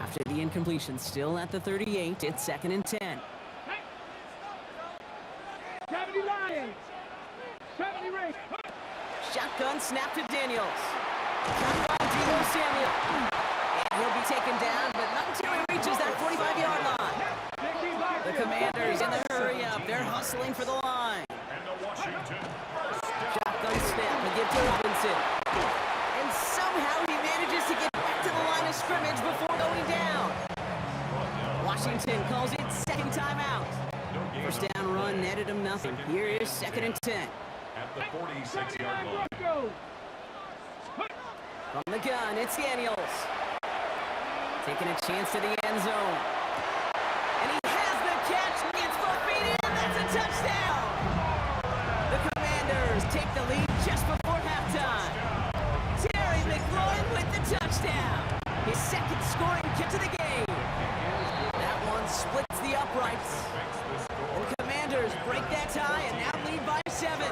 S3: After the incompletion, still at the 38, it's 2nd and 10.
S7: 70 Lions! 70 Raiders!
S3: Shotgun snap to Daniels. Caught by Deebo Samuel. And he'll be taken down, but not until he reaches that 45-yard line. The Commanders in the hurry up. They're hustling for the line. Shotgun snap, a give to Robinson. And somehow he manages to get back to the line of scrimmage before going down. Washington calls it second timeout. First down run netted him nothing. Here is 2nd and 10.
S2: At the 46-yard line.
S3: From the gun, it's Daniels. Taking a chance to the end zone. And he has the catch. Gets 4 feet in. That's a touchdown. The Commanders take the lead just before halftime. Terry McLaurin with the touchdown. His second scoring kick to the game. That one splits the uprights. And the Commanders break that tie and now lead by 7.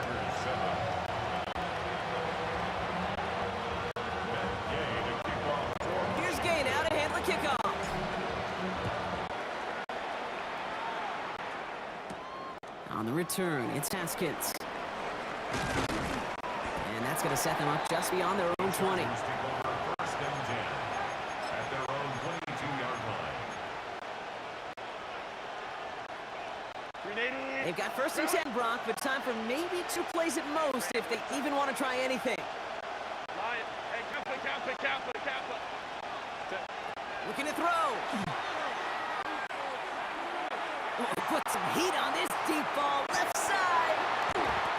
S3: Here's Gay now to handle the kickoff. On the return, it's Haskins. And that's going to set them up just beyond their own 20.
S2: First and 10 at their own 22-yard line.
S3: They've got 1st and 10, Brock, but time for maybe 2 plays at most if they even want to try anything.
S7: Lion, hey, Kappa.
S3: Looking to throw. Oh, put some heat on this deep ball left side.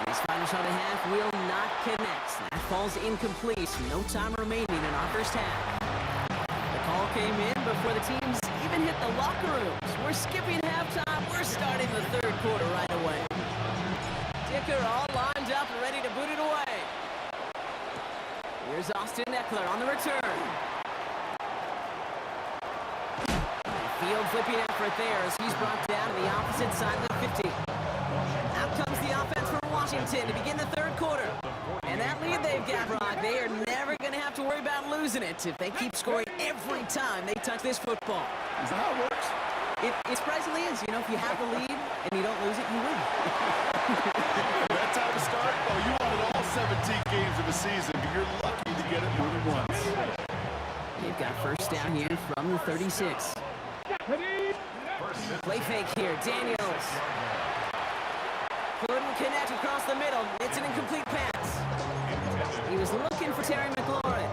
S3: His final shot at half will not connect. That falls incomplete. No time remaining in our first half. The call came in before the teams even hit the locker rooms. We're skipping halftime. We're starting the third quarter right away. Dicker all lined up and ready to boot it away. Here's Austin Eckler on the return. Field flipping effort there as he's brought down to the opposite side of the 50. Out comes the offense from Washington to begin the third quarter. And that lead they've got, Brock, they are never going to have to worry about losing it if they keep scoring every time they touch this football.
S4: Is that how it works?
S3: It surprisingly is. You know, if you have the lead and you don't lose it, you win.
S4: That time to start? Oh, you wanted all 17 games of the season, but you're lucky to get it more than once.
S3: They've got first down here from the 36. Play fake here, Daniels. Couldn't connect across the middle. It's an incomplete pass. He was looking for Terry McLaurin.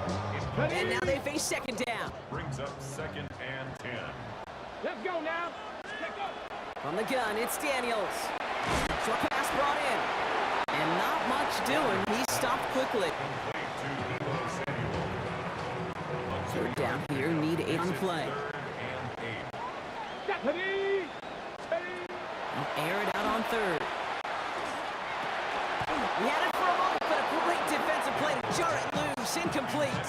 S3: And now they face second down.
S2: Brings up 2nd and 10.
S7: Let's go now.
S3: From the gun, it's Daniels. Short pass brought in. And not much doing. He stopped quickly.
S2: Complete to Deebo Samuel.
S3: Third down here, need 8 on the play. Air it out on third. He had it for a moment, but a great defensive play to jar it loose. Incomplete.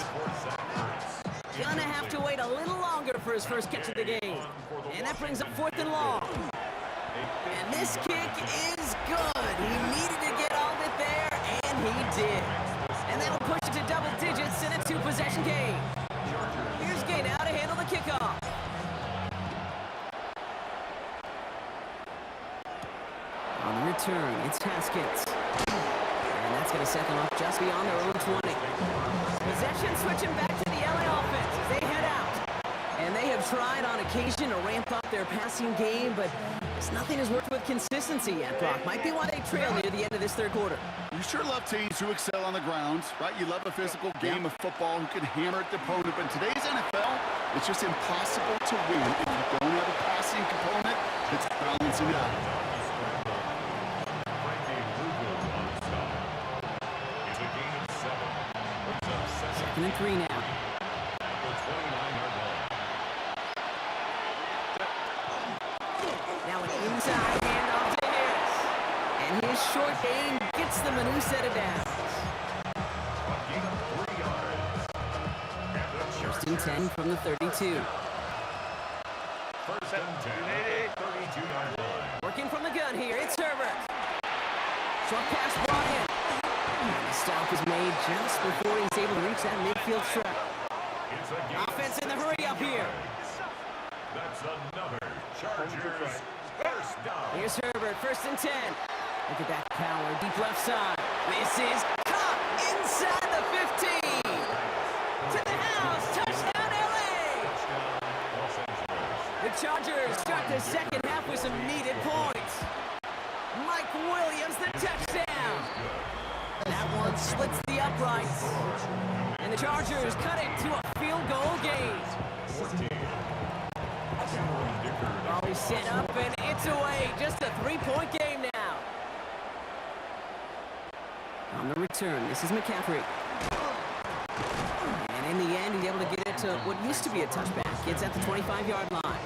S3: Gonna have to wait a little longer for his first catch of the game. And that brings up 4th and long. And this kick is good. He needed to get all of it there, and he did. And that'll push it to double digits in a 2-possession game. Here's Gay now to handle the kickoff. On the return, it's Haskins. And that's going to set them up just beyond their own 20. Possession switching back to the LA offense as they head out. And they have tried on occasion to ramp up their passing game, but nothing has worked with consistency yet, Brock. Might be why they trail near the end of this third quarter.
S4: You sure love teams who excel on the ground, right? You love a physical game of football who can hammer at the opponent. But in today's NFL, it's just impossible to win if you don't have a passing component that's balancing it out.
S3: Second and 3 now. Now an inside handoff to Harris. And his short game gets them a new set of downs. First and 10 from the 32.
S2: First and 10, 32-yard line.
S3: Working from the gun here, it's Herbert. Short pass brought in. The stop is made just before he's able to reach that midfield strap. Offense in the hurry up here.
S2: That's another Chargers first down.
S3: Here's Herbert, first and 10. Look at that power, deep left side. This is caught inside the 15. To the house, touchdown LA. The Chargers start the second half with some needed points. Mike Williams, the touchdown. That one splits the uprights. And the Chargers cut it to a field goal game. Always set up and it's away. Just a 3-point game now. On the return, this is McCaffrey. And in the end, he's able to get it to what used to be a touchback. It's at the 25-yard line.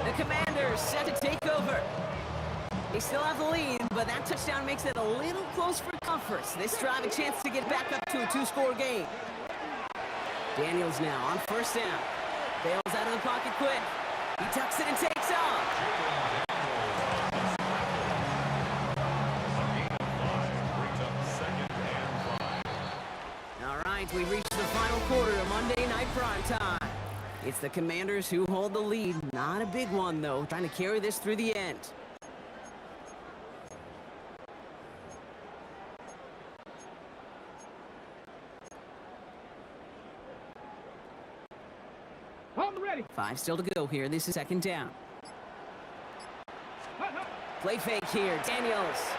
S3: The Commanders set to take over. They still have the lead, but that touchdown makes it a little close for comfort. This drive a chance to get back up to a 2-score game. Daniels now on first down. Bails out of the pocket quick. He tucks it and takes off. All right, we've reached the final quarter of Monday Night Primetime. It's the Commanders who hold the lead. Not a big one, though, trying to carry this through the end.
S7: I'm ready.
S3: 5 still to go here. This is second down. Play fake here. Daniels.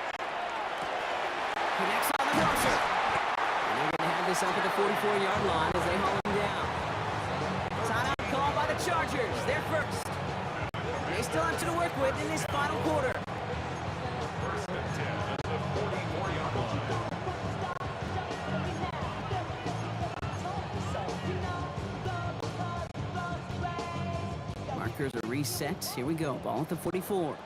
S3: Connects on the crosser. And they're going to have this up at the 44-yard line as they haul him down. Timeout call by the Chargers. Chargers. They're first. They still have to work with in this final quarter.
S2: First and 10 at the 44-yard line.
S3: Markers are reset. Here we go. Ball at the 44.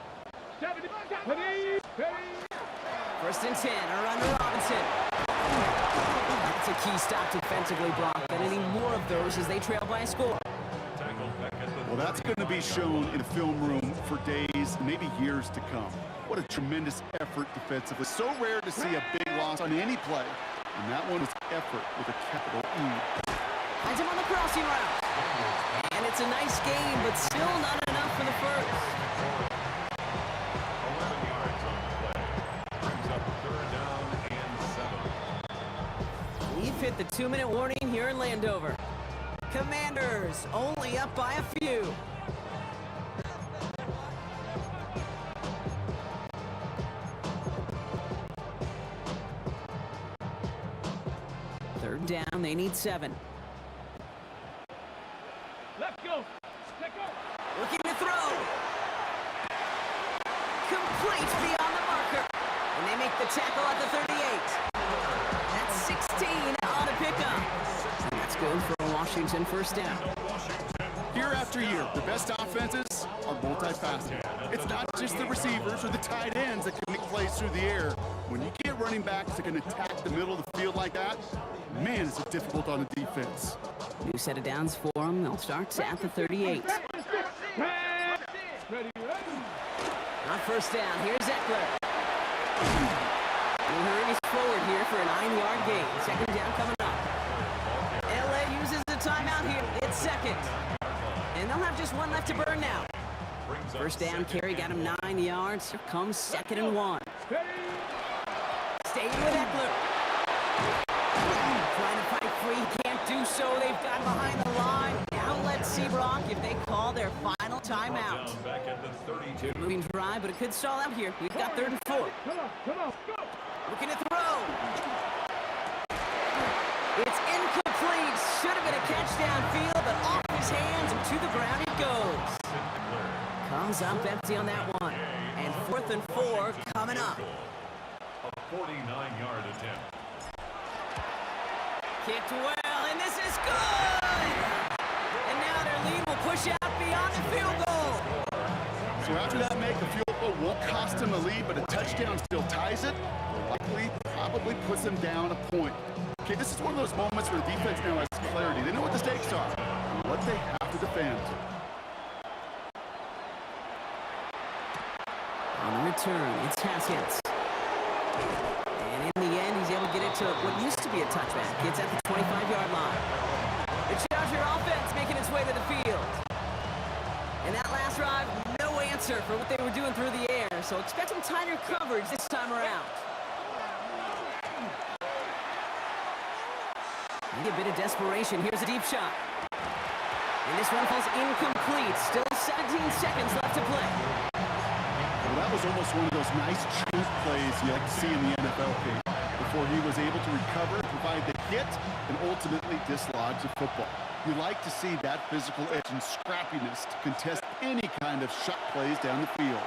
S3: First and 10. Around to Robinson. That's a key stop defensively, Brock. And any more of those as they trail by a score.
S4: Well, that's going to be shown in the film room for days, maybe years to come. What a tremendous effort defensively. So rare to see a big loss on any play. And that one is effort with a capital E.
S3: Finds him on the crossing route. And it's a nice game, but still not enough for the first.
S2: 11 yards on the play. Brings up third down and 7.
S3: We've hit the 2-minute warning here in Landover. Commanders only up by a few. Third down, they need 7.
S7: Let's go. Let's go.
S3: Looking to throw. Complete beyond the marker. And they make the tackle at the 38. That's 16 on the pickup. And that's good for a Washington first down.
S4: Year after year, the best offenses are multifaceted. It's not just the receivers or the tight ends that can make plays through the air. When you get running backs that can attack the middle of the field like that, man, is it difficult on the defense.
S3: New set of downs for them. They'll start at the 38. On first down, here's Eckler. He hurries forward here for a 9-yard gain. Second down coming up. LA uses the timeout here. It's second. And they'll have just one left to burn now. First down carry got him 9 yards. Here comes 2nd and 1. Staying with Eckler. Trying to fight free. Can't do so. They've got behind the line. Now let's see, Brock, if they call their final timeout.
S2: Back at the 32.
S3: Moving drive, but it could stall out here. We've got 3rd and 4. Looking to throw. It's incomplete. Should have been a catch downfield, but off his hands and to the ground it goes. Comes up empty on that one. And 4th and 4 coming up.
S2: A 49-yard attempt.
S3: Kicked well, and this is good! And now their lead will push out beyond the field goal.
S4: So after that make, a field goal won't cost them a lead, but a touchdown still ties it. Likely, probably puts them down a point. Okay, this is one of those moments where the defense now has clarity. They know what the stakes are, and what they have to defend.
S3: On the return, it's Haskins. And in the end, he's able to get it to what used to be a touchback. It's at the 25-yard line. The Charger offense making its way to the field. And that last drive, no answer for what they were doing through the air. So expect some tighter coverage this time around. Maybe a bit of desperation. Here's a deep shot. And this one falls incomplete. Still 17 seconds left to play.
S4: Well, that was almost one of those nice truth plays you like to see in the NFL game. Before he was able to recover, provide the hit, and ultimately dislodge the football. You like to see that physical edge and scrappiness to contest any kind of shot plays down the field.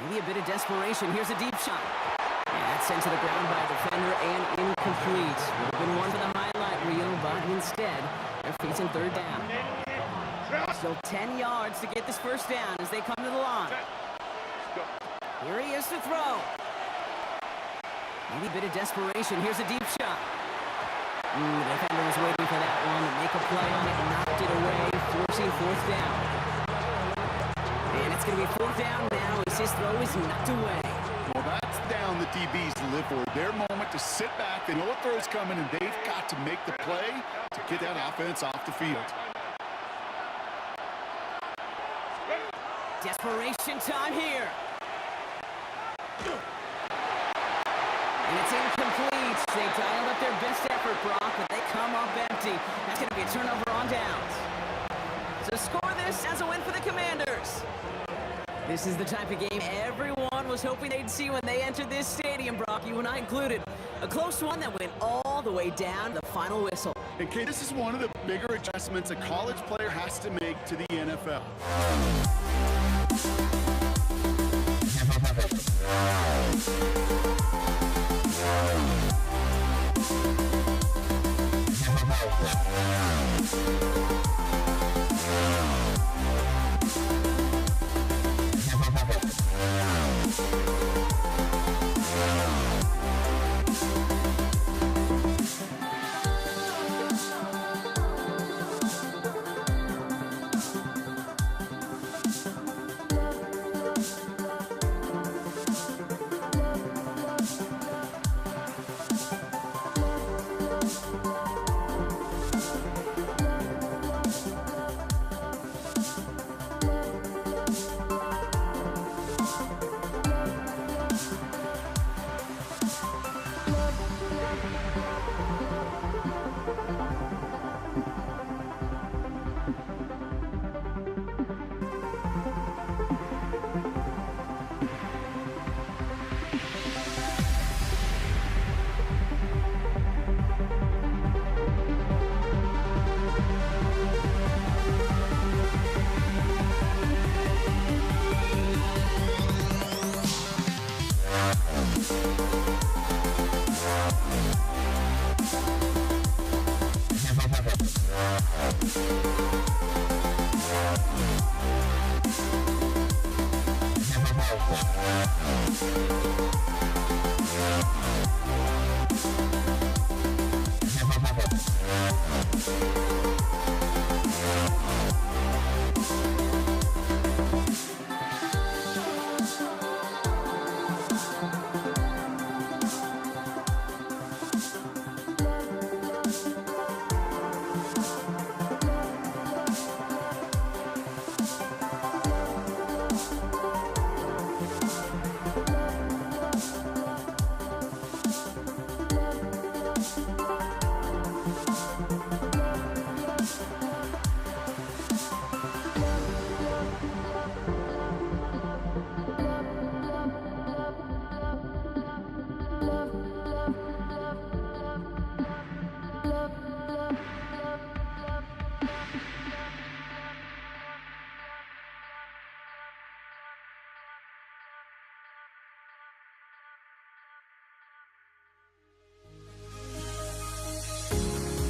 S3: Maybe a bit of desperation. Here's a deep shot. And that's sent to the ground by a defender and incomplete. Would have been one for the highlight reel, but instead, they're facing 3rd down. Still 10 yards to get this first down as they come to the line. Here he is to throw. Maybe a bit of desperation. Here's a deep shot. The defender was waiting for that one to make a play on it, knocked it away, forcing 4th down. And it's going to be 4th down now as his throw is knocked away.
S4: Well, that's down the DBs live for. Their moment to sit back. They know what throw's coming, and they've got to make the play to get that offense off the field.
S3: Desperation time here. And it's incomplete. They dialed up their best effort, Brock, but they come up empty. That's going to be a turnover on downs. So score this as a win for the Commanders. This is the type of game everyone was hoping they'd see when they entered this stadium, Brock, you and I included. A close one that went all all the way down to the final whistle.
S4: And Kate, this is one of the bigger adjustments a college player has to make to the NFL.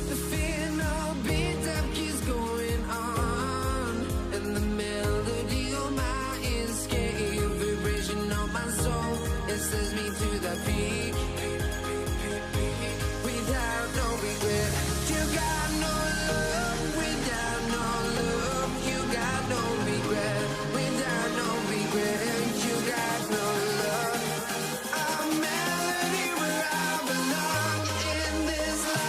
S8: The final beat up keeps going on, and the melody on my ears, getting a vibration on my soul. It sends me to the peak, without no regret. You got no love, without no love. You got no regret, without no regret. You got no love. A melody where I belong in this life.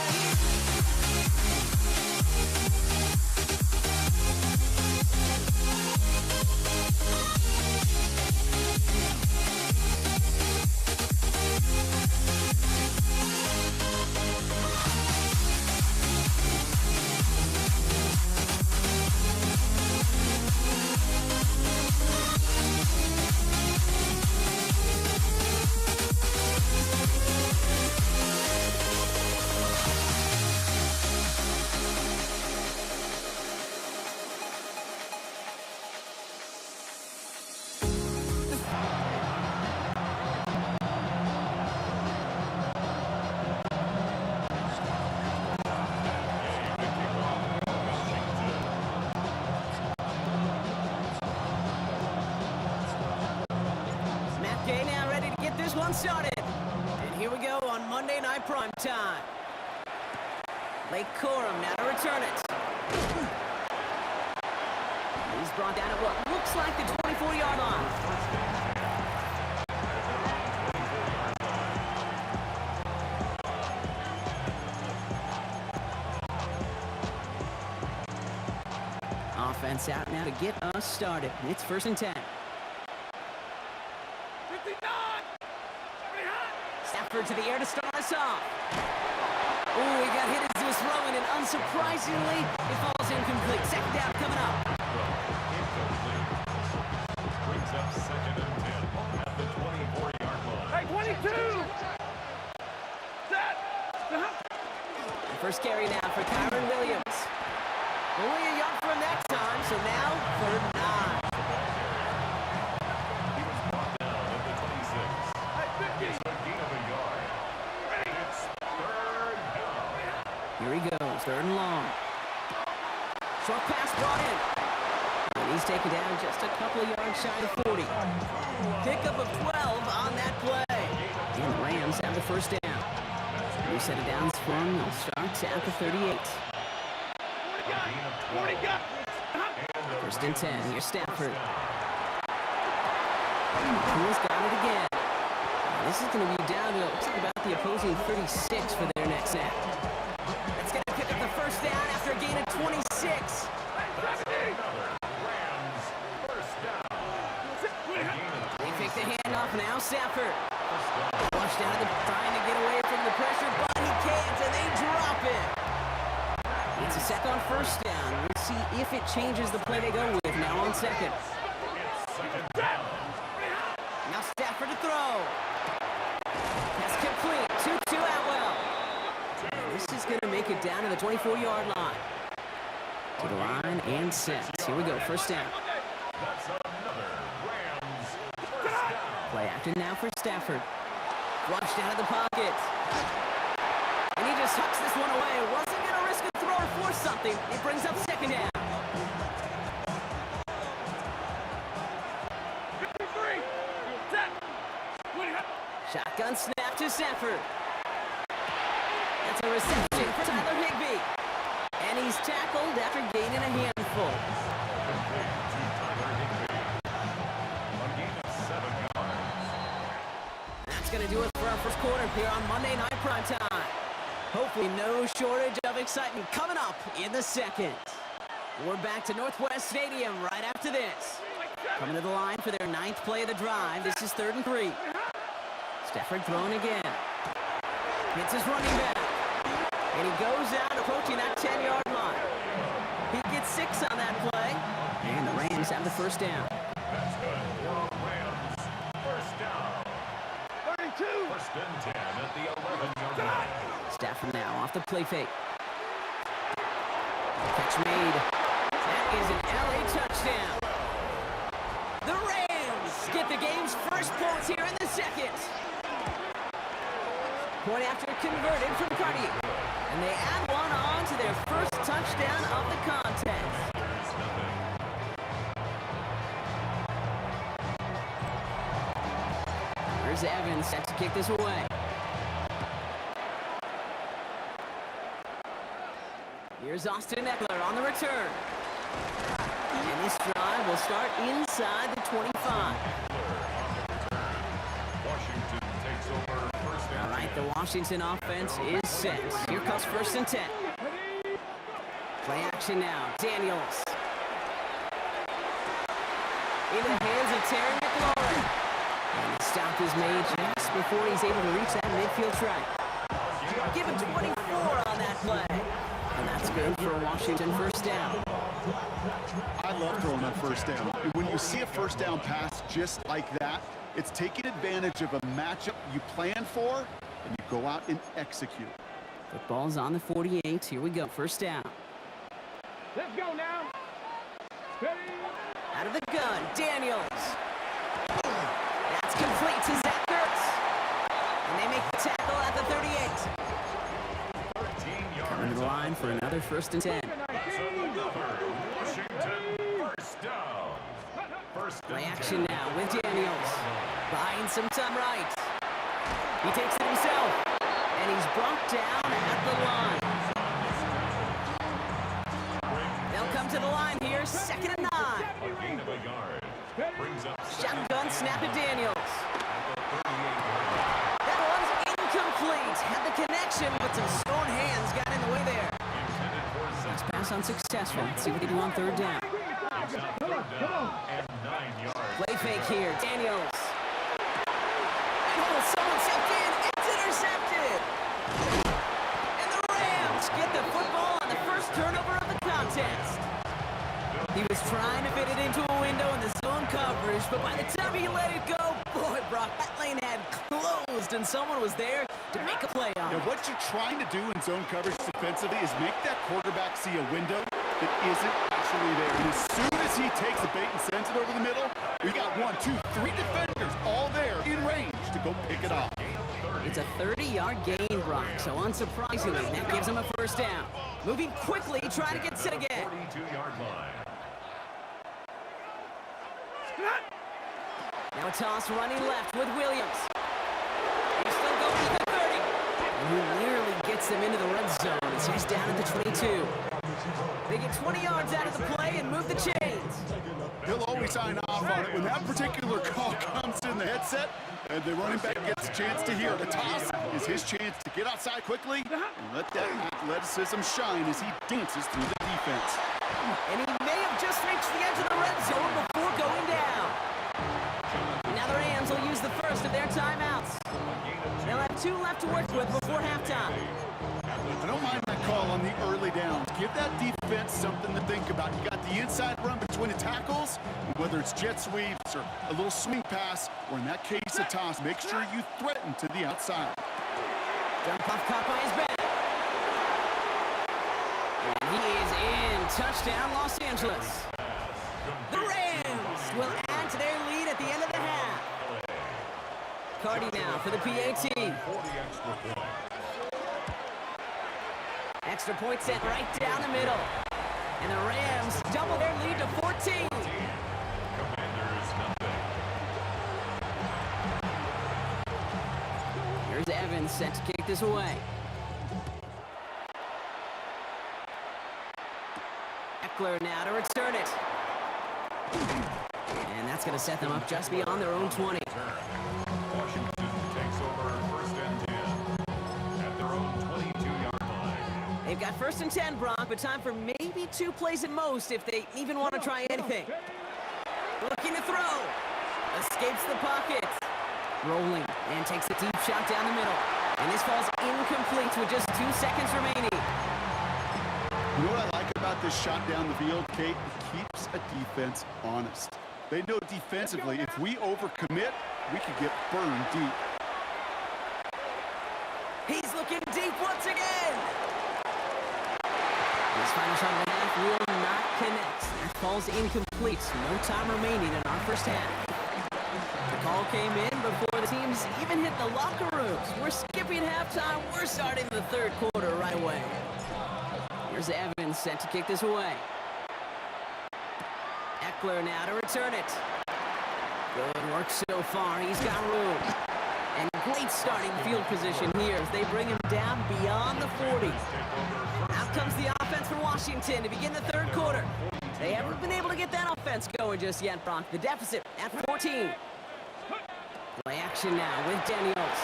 S3: Matt Gay now ready to get this one started. And here we go on Monday Night Prime Time. Blake Corum now to return it. He's brought down at what looks like the 24-yard line. Offense out now to get us started. It's 1st and 10.
S7: 59!
S3: Stafford to the air to start us off. Oh, he got hit as he was throwing, and unsurprisingly, it falls incomplete. Second down coming up.
S2: Incomplete. Brings up 2nd and 10 at the 24-yard line.
S7: Hey, 22! Set!
S3: first carry now for Kyron Williams. Only a yard from that time, so now 3rd and 9.
S2: He was brought down at the 26. It's a gain of a yard. It's 3rd down.
S3: Here he goes, 3rd and long. Short pass brought in. And he's taken down just a couple of yards shy of 40. Pickup of 12 on that play. And the Rams have the first down. New set of downs for him. They'll start at the 38. 1st and 10. Here's Stafford. Who's got it again? This is going to be down to, looks like about the opposing 36 for their next snap. That's going to pick up the first down after a gain of 26. They fake the handoff now. Stafford. Flushed out of the, trying to get away from the pressure, but he can't, and they drop it. It's a sack on 1st down. We'll see if it changes the play they go with now on 2nd. Now Stafford to throw. That's complete. 2-2 Atwell. This is going to make it down to the 24-yard line. To the line and set. Here we go. 1st down. Play action now for Stafford. Flushed out of the pocket. And he just hucks this one away. Wasn't going to risk a throw or force something. It brings up 2nd down.
S7: 53.
S3: Shotgun snap to Stafford. That's a reception for Tyler Higbee. And he's tackled after gaining a handful. That's going to do it for our first quarter here on Monday Night Primetime. Hopefully no shortage of excitement coming up in the 2nd. We're back to Northwest Stadium right after this. Coming to the line for their 9th play of the drive. This is 3rd and 3. Stafford throwing again. Hits his running back. And he goes out approaching that 10-yard line. He gets 6 on that play. And the Rams have the first down.
S2: That's good for Rams. First down.
S7: 32.
S2: 1st and 10 at the 11-yard line.
S3: Stafford now off the play fake. Catch made. That is an LA touchdown. The Rams get the game's first points here in the 2nd. Point after converted from Cardi. And they add one on to their first touchdown of the contest. Here's Evans set to kick this away. Here's Austin Eckler on the return. And this drive will start inside the 25.
S2: Washington takes over 1st and
S3: All right, the Washington offense is set. Here comes 1st and 10. Play action now. Daniels. Into the hands of Terry McLaurin. And the stop is made just before he's able to reach that midfield track. Give him 24 on that play. And that's good for a Washington first down.
S4: I love throwing on 1st down. When you see a 1st down pass just like that, it's taking advantage of a matchup you plan for, and you go out and execute.
S3: Football's on the 48. Here we go. First down.
S7: Let's go now. Ready?
S3: Out of the gun, Daniels. That's complete to Zach Ertz. And they make the tackle at the 38. Coming to the line for another 1st and 10.
S2: Washington first down.
S3: Play action now with Daniels. Buying some time right. He takes it himself. And he's brought down at the line. They'll come to the line here, 2nd and 9.
S2: A gain of a yard. Brings up
S3: Shotgun snap at Daniels. That one's incomplete. Had the connection, but some stone hands got in the way there. Next pass unsuccessful. Let's see what they do on 3rd down.
S2: It's on 3rd down and 9 yards.
S3: Play fake here. Daniels. Oh, someone stepped in. It's intercepted. And the Rams get the football on the first turnover of the contest. He was trying to fit it into a window in the zone coverage, but by the time he let it go, boy, Brock, that lane had closed closed, and someone was there to make a play on
S4: Now,
S3: it.
S4: what you're trying to do in zone coverage defensively is make that quarterback see a window that isn't actually there. And as soon as he takes the bait and sends it over the middle, we got 1, 2, 3 defenders all there in range to go pick it off.
S3: It's a 30-yard gain, Brock, so unsurprisingly, that gives him a first down. Moving quickly, trying to get set again.
S2: 42-yard line.
S3: Now a toss running left with Williams. He's still going to the 30. And he nearly gets them into the red zone as he's down at the 22. They get 20 yards out of the play and move the chains.
S4: He'll always sign off on it when that particular call comes in the headset and the running back gets a chance to hear. The toss is his chance to get outside quickly and let that athleticism shine as he dances through the defense.
S3: And he may have just reached the edge of the red zone before going down. Now the Rams will use the first of their timeouts. They'll have 2 left to work with before halftime.
S4: I don't mind that call on the early downs. Give that defense something to think about. You got the inside run between the tackles, and whether it's jet sweeps or a little swing pass, or in that case a toss, make sure you threaten to the outside.
S3: Dump off caught by his back. And he is in. Touchdown, Los Angeles. The Rams will add to their lead at the end of the half. Cardi now for the PAT.
S2: 40 extra point.
S3: Extra point set right down the middle. And the Rams double their lead to 14.
S2: Commanders nothing.
S3: Here's Evans set to kick this away. Eckler now to return it. And that's going to set them up just beyond their own 20.
S2: Washington takes over first and 10 at their own 22-yard line.
S3: They've got first and 10, Brock, but time for maybe 2 plays at most if they even want to try anything. Looking to throw. Escapes the pocket. Rolling and takes a deep shot down the middle. And this falls incomplete with just 2 seconds remaining.
S4: You know what I like about this shot down the field, Kate? It keeps a defense honest. They know defensively, if we overcommit, we could get burned deep.
S3: He's looking deep once again. His final shot of the half will not connect. That falls incomplete. No time remaining in our first half. The call came in before the teams even hit the locker rooms. We're skipping halftime. We're starting the third quarter right away. Here's Evans set to kick this away. Eckler now to return it. Good work so far. He's got room. And great starting field position here as they bring him down beyond the 40. Out comes the offense for Washington to begin the third quarter. They haven't been able to get that offense going just yet, Brock. The deficit at 14. Play action now with Daniels.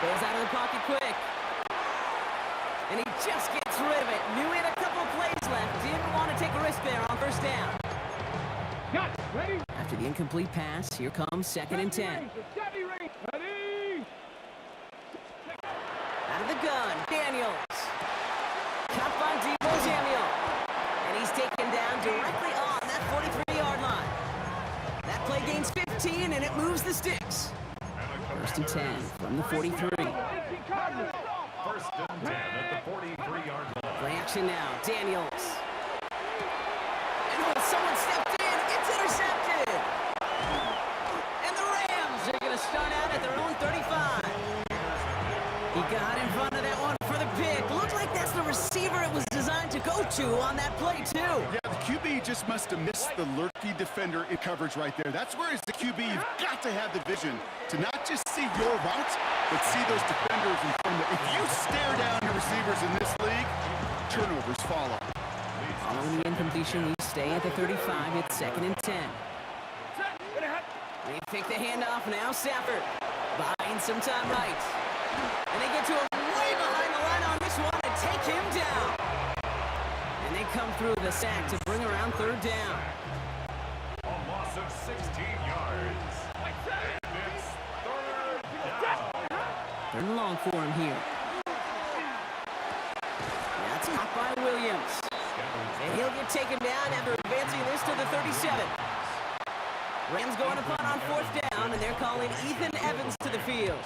S3: Goes out of the pocket quick. And he just gets rid of it. Knew he had a couple of plays left. Didn't want to take a risk there on first down.
S7: Ready?
S3: After the incomplete pass, here comes second and 10.
S7: Ready?
S3: Out of the gun, Daniels. Cut by Deebo Samuel. And he's taken down directly on that 43-yard line. That play gains 15, and it moves the sticks. First and 10 from the 43.
S2: First and 10 at the 43-yard line.
S3: Play action now, Daniels. And when someone stepped in, it's intercepted. And the Rams are going to start out at their own 35. He got in front of that one for the pick. Looked like that's the receiver it was designed to go to on that play, too.
S4: Yeah, the QB just must have missed the lurky defender in coverage right there. That's where as the QB, you've got to have the vision to not just see your route, but see those defenders in front of it. If you stare down your receivers in this league, turnovers follow.
S3: Following the incompletion, we stay at the 35. It's second and 10. They pick the handoff now. Stafford buying some time right. And they get to him way behind the line on this one and take him down. And they come through the sack to bring around third down.
S2: A loss of 16 yards. It's third down.
S3: Third and long for him here. That's caught by Williams. And he'll get taken down after advancing this to the 37. Rams going to punt on fourth down, and they're calling Ethan Evans to the field.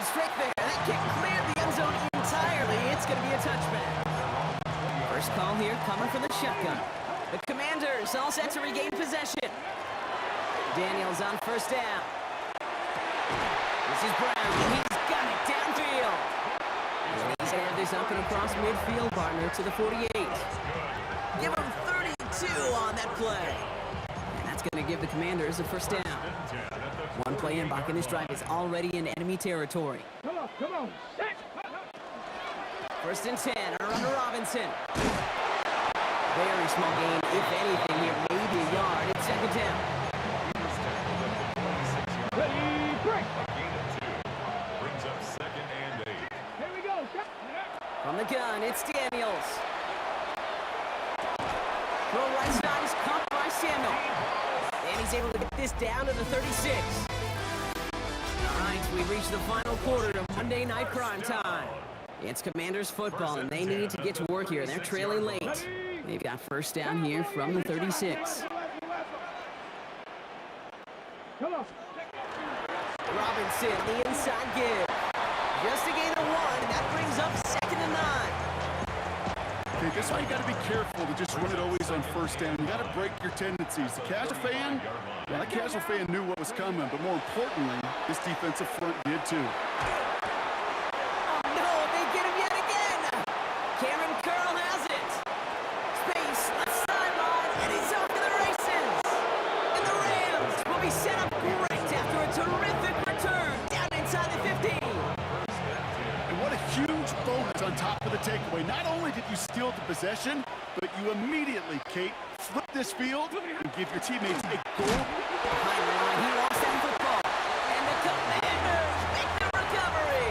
S3: strength there. That kick cleared the end zone entirely. It's going to be a touchback. First call here coming from the shotgun. The Commanders all set to regain possession. Daniels on first down. This is Brown. He's got it downfield. And he's going to have this up and across midfield, partner, to the 48. Give him 32 on that play. And that's going to give the Commanders a first down. One play in, Bach, and this drive is already in enemy territory.
S7: Come on.
S3: First and 10, around to Robinson. Very small gain, if anything, here, maybe a yard. It's second down.
S7: Ready, break.
S2: Brings up second and 8.
S7: Here we go.
S3: From the gun, it's Daniels. Throw right side is caught by Samuel. And he's able to get this down to the 36. All right, we've reached the final quarter of Monday Night Prime Time. It's Commanders football, and they need to get to work here. They're trailing late. They've got first down here from the 36.
S7: Come on.
S3: Robinson, the inside give. Just a gain of 1, and that brings up second and 9.
S4: Okay, this is why you got to be careful to just run it always on first down. You got to break your tendencies. The casual fan, well, that casual fan knew what was coming, but more importantly, this defensive front did too.
S3: Oh no, they get him yet again. Cameron Curl has it. Space, left sideline, and he's off to the races. And the Rams will be set up great after a terrific return down inside the 15.
S4: And what a huge bonus on top of the takeaway. Not only did you steal the possession, but you immediately, Kate, flip this field and give your teammates a goal.
S3: Behind the line, he lost that football. And the Commanders make the recovery.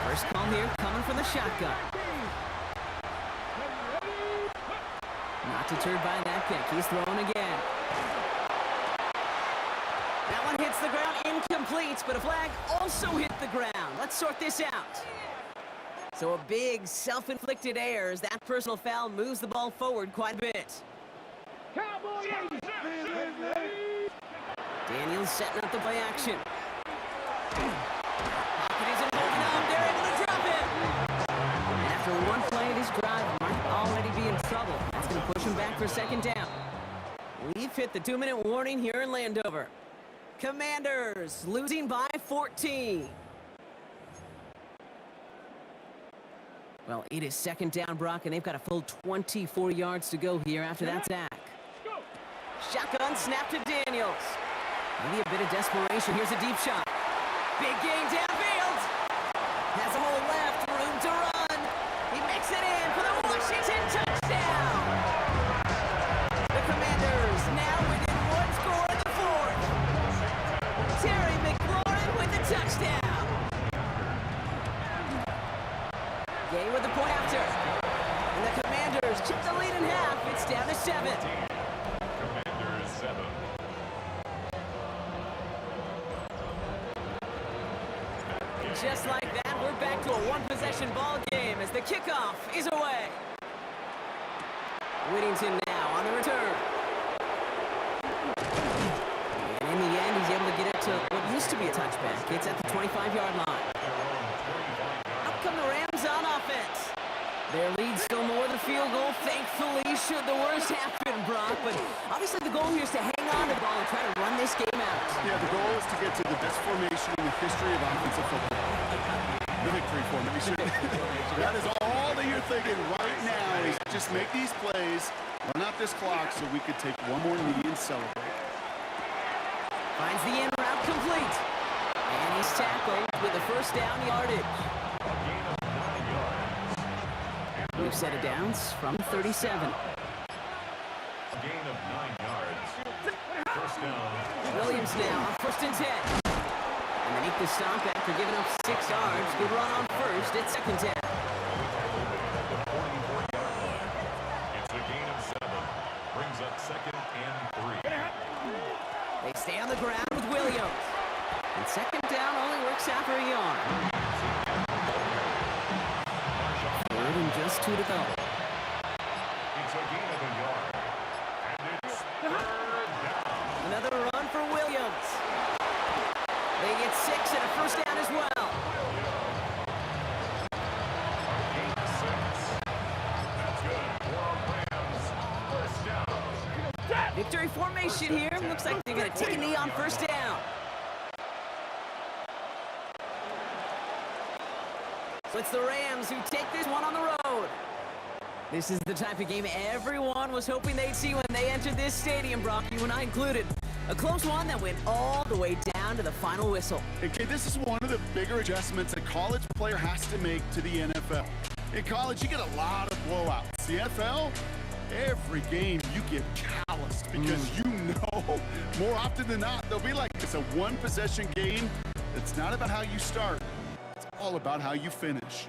S3: First call here coming from the shotgun. Not deterred by that pick. He's throwing again. That one hits the ground incomplete, but a flag also hit the ground. Let's sort this out. So a big self-inflicted error as that personal foul moves the ball forward quite a bit. Daniels setting up the play action. Pocket isn't holding up. They're able to drop it. And after one play of this drive, might already be in trouble. That's going to push him back for second down. We've hit the 2-minute warning here in Landover. Commanders losing by 14. Well, it is second down, Brock, and they've got a full 24 yards to go here after that sack. Shotgun snap to Daniels. Maybe a bit of desperation. Here's a deep shot. Big gain downfield. Has a hole left, room to run. He makes it in for the Washington touchdown. The Commanders now within one score in the fourth. Terry McLaurin with the touchdown. Gay with the point after. And the Commanders chip the lead in half. It's down to 7.
S2: Commanders 7.
S3: Just like that, we're back to a one-possession ball game as the kickoff is away. Whittington now on the return. And in the end, he's able to get it to what used to be a touchback. It's at the 25-yard line. Up come the Rams on offense. Their lead still more than a field goal, thankfully, should the worst happen, Brock. But obviously the goal here is to hang on to the ball and try to run this game out.
S4: Yeah, the goal is to get to the best formation in the history of offensive football. The victory formation. That is all that you're thinking right now is just make these plays, run out this clock so we could take one more knee and celebrate.
S3: Finds the in route complete. And he's tackled with the first down yardage. We've set it downs from 37.
S2: A gain of 9 yards. First down.
S3: Williams now on first and 10. And they make the stop after giving up 6 yards. Good run on first. It's second down.
S2: It's a gain of 7. Brings up second and 3.
S3: They stay on the ground with Williams. And second down only works out for a yard. Third and just 2 to go.
S2: It's a gain of a yard. And it's third down.
S3: Another run for Williams. formation here. Looks like they're going to take a knee on first down. So it's the Rams who take this one on the road. This is the type of game everyone was hoping they'd see when they entered this stadium, Brock, you and I included. A close one that went all the way down to the final whistle.
S4: Okay, this is one of the bigger adjustments a college player has to make to the NFL. In college, you get a lot of blowouts. The NFL, every game you get calloused because you know more often than not, they'll be like this, a one-possession game. It's not about how you start. It's all about how you finish.